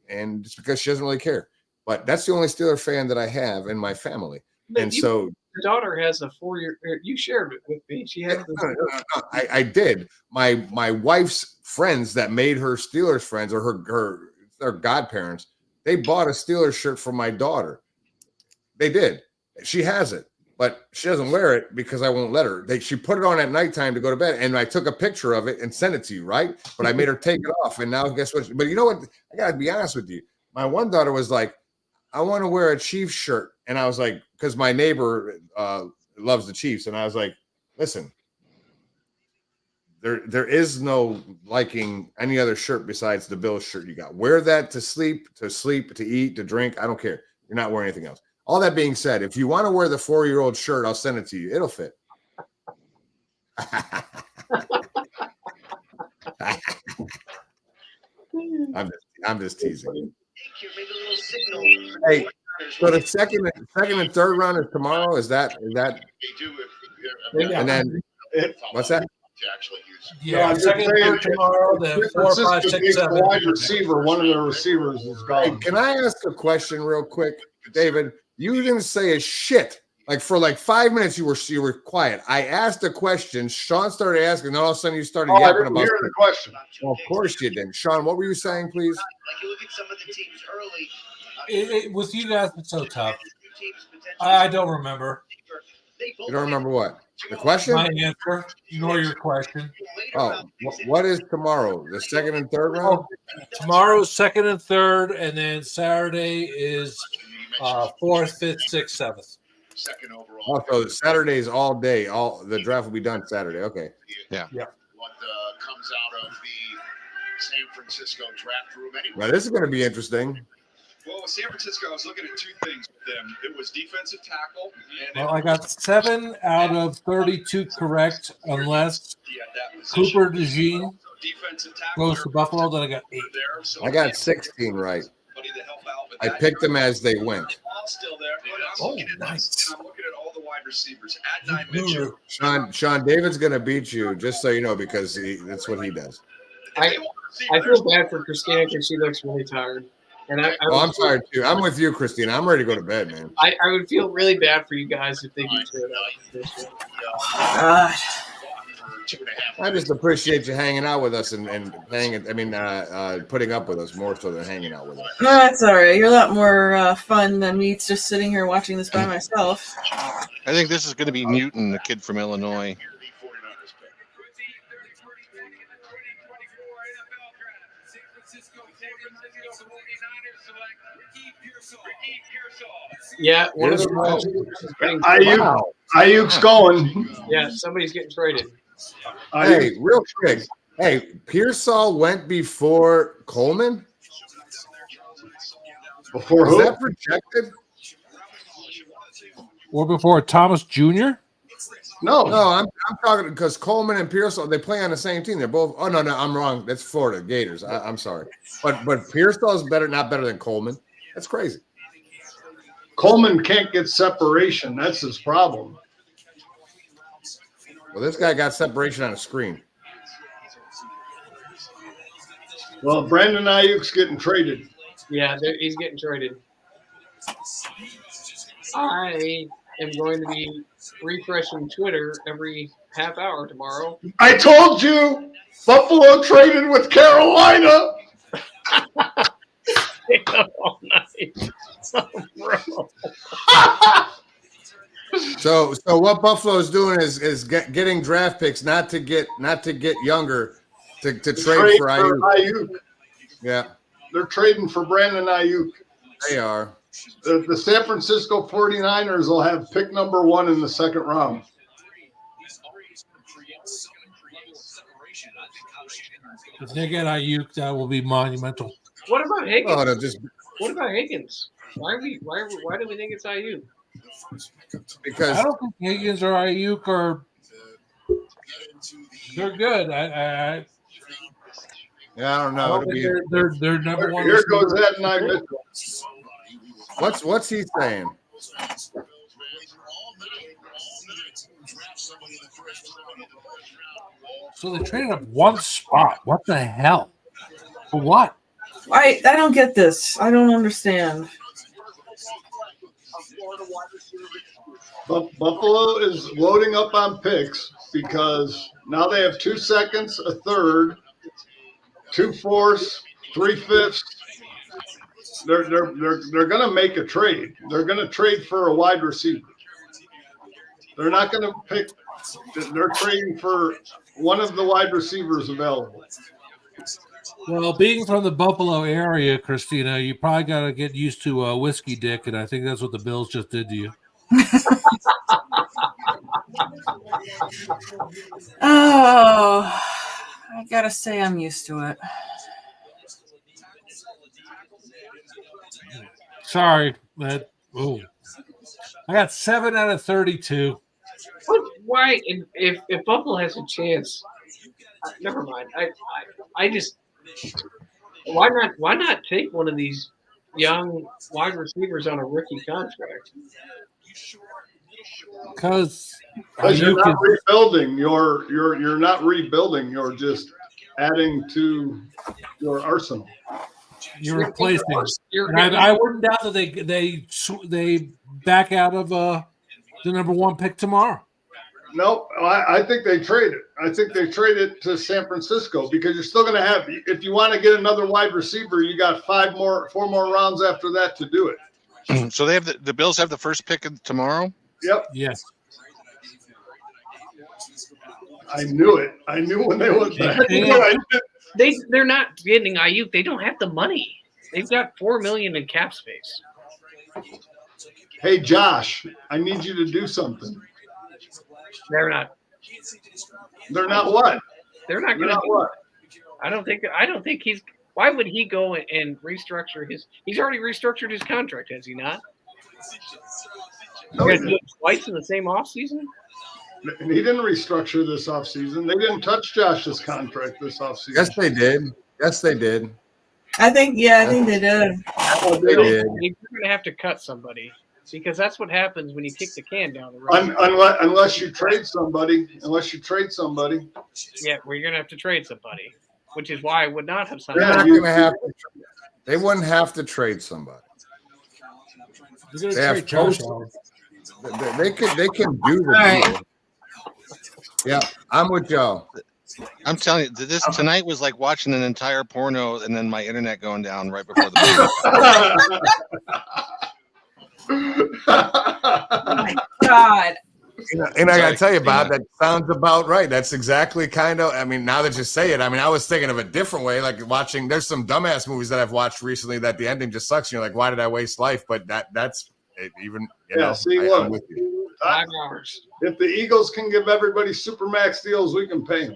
and it's because she doesn't really care. But that's the only Steelers fan that I have in my family, so. Your daughter has a 4-year. You shared it with me. She has. No. I did. My wife's friends that made her Steelers friends, or her godparents, they bought a Steelers shirt for my daughter. They did. She has it. but she doesn't wear it because I won't let her. She put it on at nighttime to go to bed, and I took a picture of it and sent it to you, right? But I made her take it off, and now guess what? But you know what? I gotta be honest with you. My one daughter was like, I want to wear a Chiefs shirt, and I was like, because my neighbor loves the Chiefs, and I was like, listen, there is no liking any other shirt besides the Bills shirt you got. Wear that to sleep, to eat, to drink. I don't care. You're not wearing anything else. All that being said, if you want to wear the 4-year-old shirt, I'll send it to you. It'll fit. I'm just teasing. Hey, so the second and third round is tomorrow. Is that? And then what's that? Yeah, second and third tomorrow. The 4, 5, 6, 7. Wide receiver. One of the receivers is gone. Hey, can I ask a question real quick, David? You didn't say a shit. Like for 5 minutes, you were quiet. I asked a question. Sean started asking, and all of a sudden you started yapping I didn't about hear the question. Well, of course you didn't. Sean, what were you saying, please? Like you look at some of the teams early. With you guys, it's so tough. I don't remember. You don't remember what? The question? My answer, nor your question. Oh, what is tomorrow? The second and third round? Tomorrow's second and third, and then Saturday is 4th, 5th, 6th, 7th. Second overall. Oh, so Saturday's all day. The draft will be done Saturday. Okay. Yeah. What comes out of the San Francisco draft room anyway. Well, this is going to be interesting. Well, with San Francisco, I was looking at two things with them. It was defensive tackle. Well, I got 7 out of 32 correct, unless Cooper DeJean goes to Buffalo. Then I got 8. I got 16 right. I picked them as they went. Oh, nice. I'm looking at all the wide receivers at 9 Mitchell. Sean David's going to beat you, just so you know, because that's what he does. I feel bad for Christina because she looks really tired. And I'm tired too. I'm with you, Christina. I'm ready to go to bed, man. I would feel really bad for you guys if they get to I just appreciate you hanging out with us and putting up with us more so than hanging out with us. That's all right. You're a lot more fun than me just sitting here watching this by myself. I think this is going to be Newton, the kid from Illinois. Yeah, one of Ayuk's going. Yeah, somebody's getting traded. Hey, real quick. Hey, Pearsall went before Coleman? Before who? who? Is that projected? Or before Thomas Jr.? No, I'm talking because Coleman and Pearsall, they play on the same team. They're both. Oh no, I'm wrong. That's Florida Gators. I'm sorry, but Pearsall is not better than Coleman. That's crazy. Coleman can't get separation. That's his problem. Well, this guy got separation on a screen. Well, Brandon Ayuk's getting traded. Yeah, he's getting traded. I am going to be refreshing Twitter every half hour tomorrow. I told you, Buffalo traded with Carolina. All night. Bro. So what Buffalo is doing is getting draft picks, not to get younger, to trade for Ayuk. Yeah, they're trading for Brandon Ayuk. They are. The San Francisco 49ers will have pick number 1 in the second round. If they get Ayuk, that will be monumental. What about Higgins? Oh, no, just What about Higgins? Why do we think it's IU? Because I don't think Higgins or Ayuk are. They're good. I don't know. They're number one. Here goes that 9 Mitchell. What's he saying? So they traded up one spot. What the hell? For what? I don't get this. I don't understand. Buffalo is loading up on picks because now they have 2 seconds, a third, 2 fourths, 3 fifths. They're going to make a trade. They're going to trade for a wide receiver. They're not going to pick. They're trading for one of the wide receivers available. Well, being from the Buffalo area, Christina, you probably got to get used to a whiskey dick, and I think that's what the Bills just did to you. Oh, I gotta say I'm used to it. Sorry, but I got 7 out of 32. Why? If Buffalo has a chance, never mind. I just why not take one of these young wide receivers on a rookie contract? Because you're not rebuilding. You're not rebuilding. You're just adding to your arsenal. You're replacing. And I wouldn't doubt that they back out of the number 1 pick tomorrow. Nope, I think they trade it. I think they trade it to San Francisco because you're still going to have. If you want to get another wide receiver, you got 4 more rounds after that to do it. So they have the Bills have the first pick tomorrow. Yep. Yes. I knew it. I knew when they went back. They're not getting Ayuk. They don't have the money. They've got $4 million in cap space. Hey Josh, I need you to do something. They're not. They're not what? They're not going to do what? I don't think he's. Why would he go and restructure his? He's already restructured his contract, has he not? No, he do it twice in the same offseason? He didn't restructure this offseason. They didn't touch Josh's contract this offseason. Yes, they did. Yes, they did. I think they did. They did. You're going to have to cut somebody because that's what happens when you kick the can down the road. Unless you trade somebody. Yeah, well, you're going to have to trade somebody, which is why I would not have signed. They wouldn't have to trade somebody. They have Josh. They can do the deal. Yeah, I'm with y'all. I'm telling you, this tonight was like watching an entire porno and then my internet going down right before the Oh my God. And I got to tell you, Bob, that sounds about right. That's exactly kind of, I mean, now that you say it, I mean, I was thinking of a different way, like watching, there's some dumbass movies that I've watched recently that the ending just sucks. You're like, why did I waste life? But that's it, even, I'm with you. 5 hours. If the Eagles can give everybody supermax deals, we can pay them.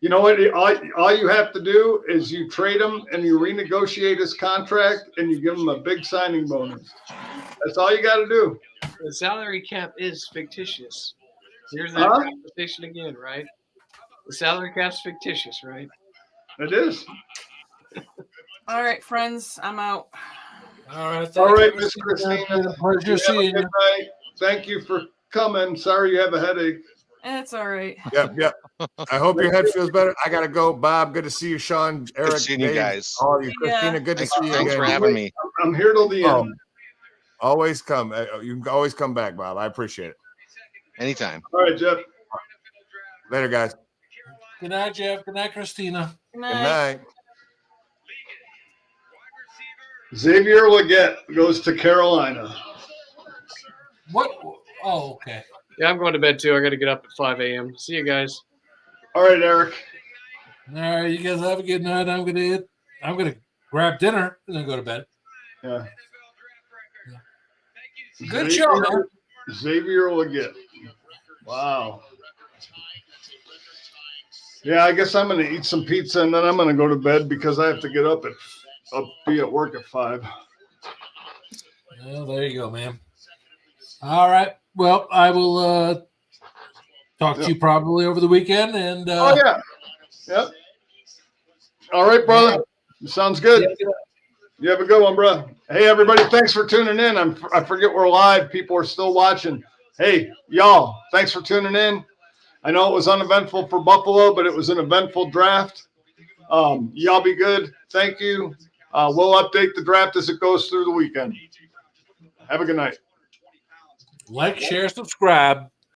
You know what? All you have to do is you trade him and you renegotiate his contract and you give him a big signing bonus. That's all you got to do. The salary cap is fictitious. Here's that conversation again, right? The salary cap's fictitious, right? It is. All right, friends, I'm out. All right, Miss Christina. Pleasure seeing you. Thank you for coming. Sorry you have a headache. It's all right. Yep. I hope your head feels better. I gotta go. Bob, good to see you. Sean, Eric, good seeing Dave, you guys. all of you. Christina, good to see you. Thanks for having me. I'm here till the end. Always come. You can always come back, Bob. I appreciate it. Anytime. All right, Jeff. Later, guys. Good night, Jeff. Good night, Christina. Good night. Good night. Xavier Leggett goes to Carolina. What? Oh, okay. Yeah, I'm going to bed too. I got to get up at 5 a.m. See you guys. All right, Eric. All right, you guys have a good night. I'm gonna grab dinner and then go to bed. Yeah. Good show, man. Xavier Leggett. Wow. Yeah, I guess I'm going to eat some pizza and then I'm going to go to bed because I have to get up I'll be at work at 5. Well, there you go, man. All right. Well, I will talk to you probably over the weekend. And oh yeah. Yep. All right, brother. Sounds good. Yeah. You have a good one, bro. Hey, everybody, thanks for tuning in. I forget we're live. People are still watching. Hey, y'all, thanks for tuning in. I know it was uneventful for Buffalo, but it was an eventful draft. Y'all be good. Thank you. We'll update the draft as it goes through the weekend. Have a good night. Like, share, subscribe.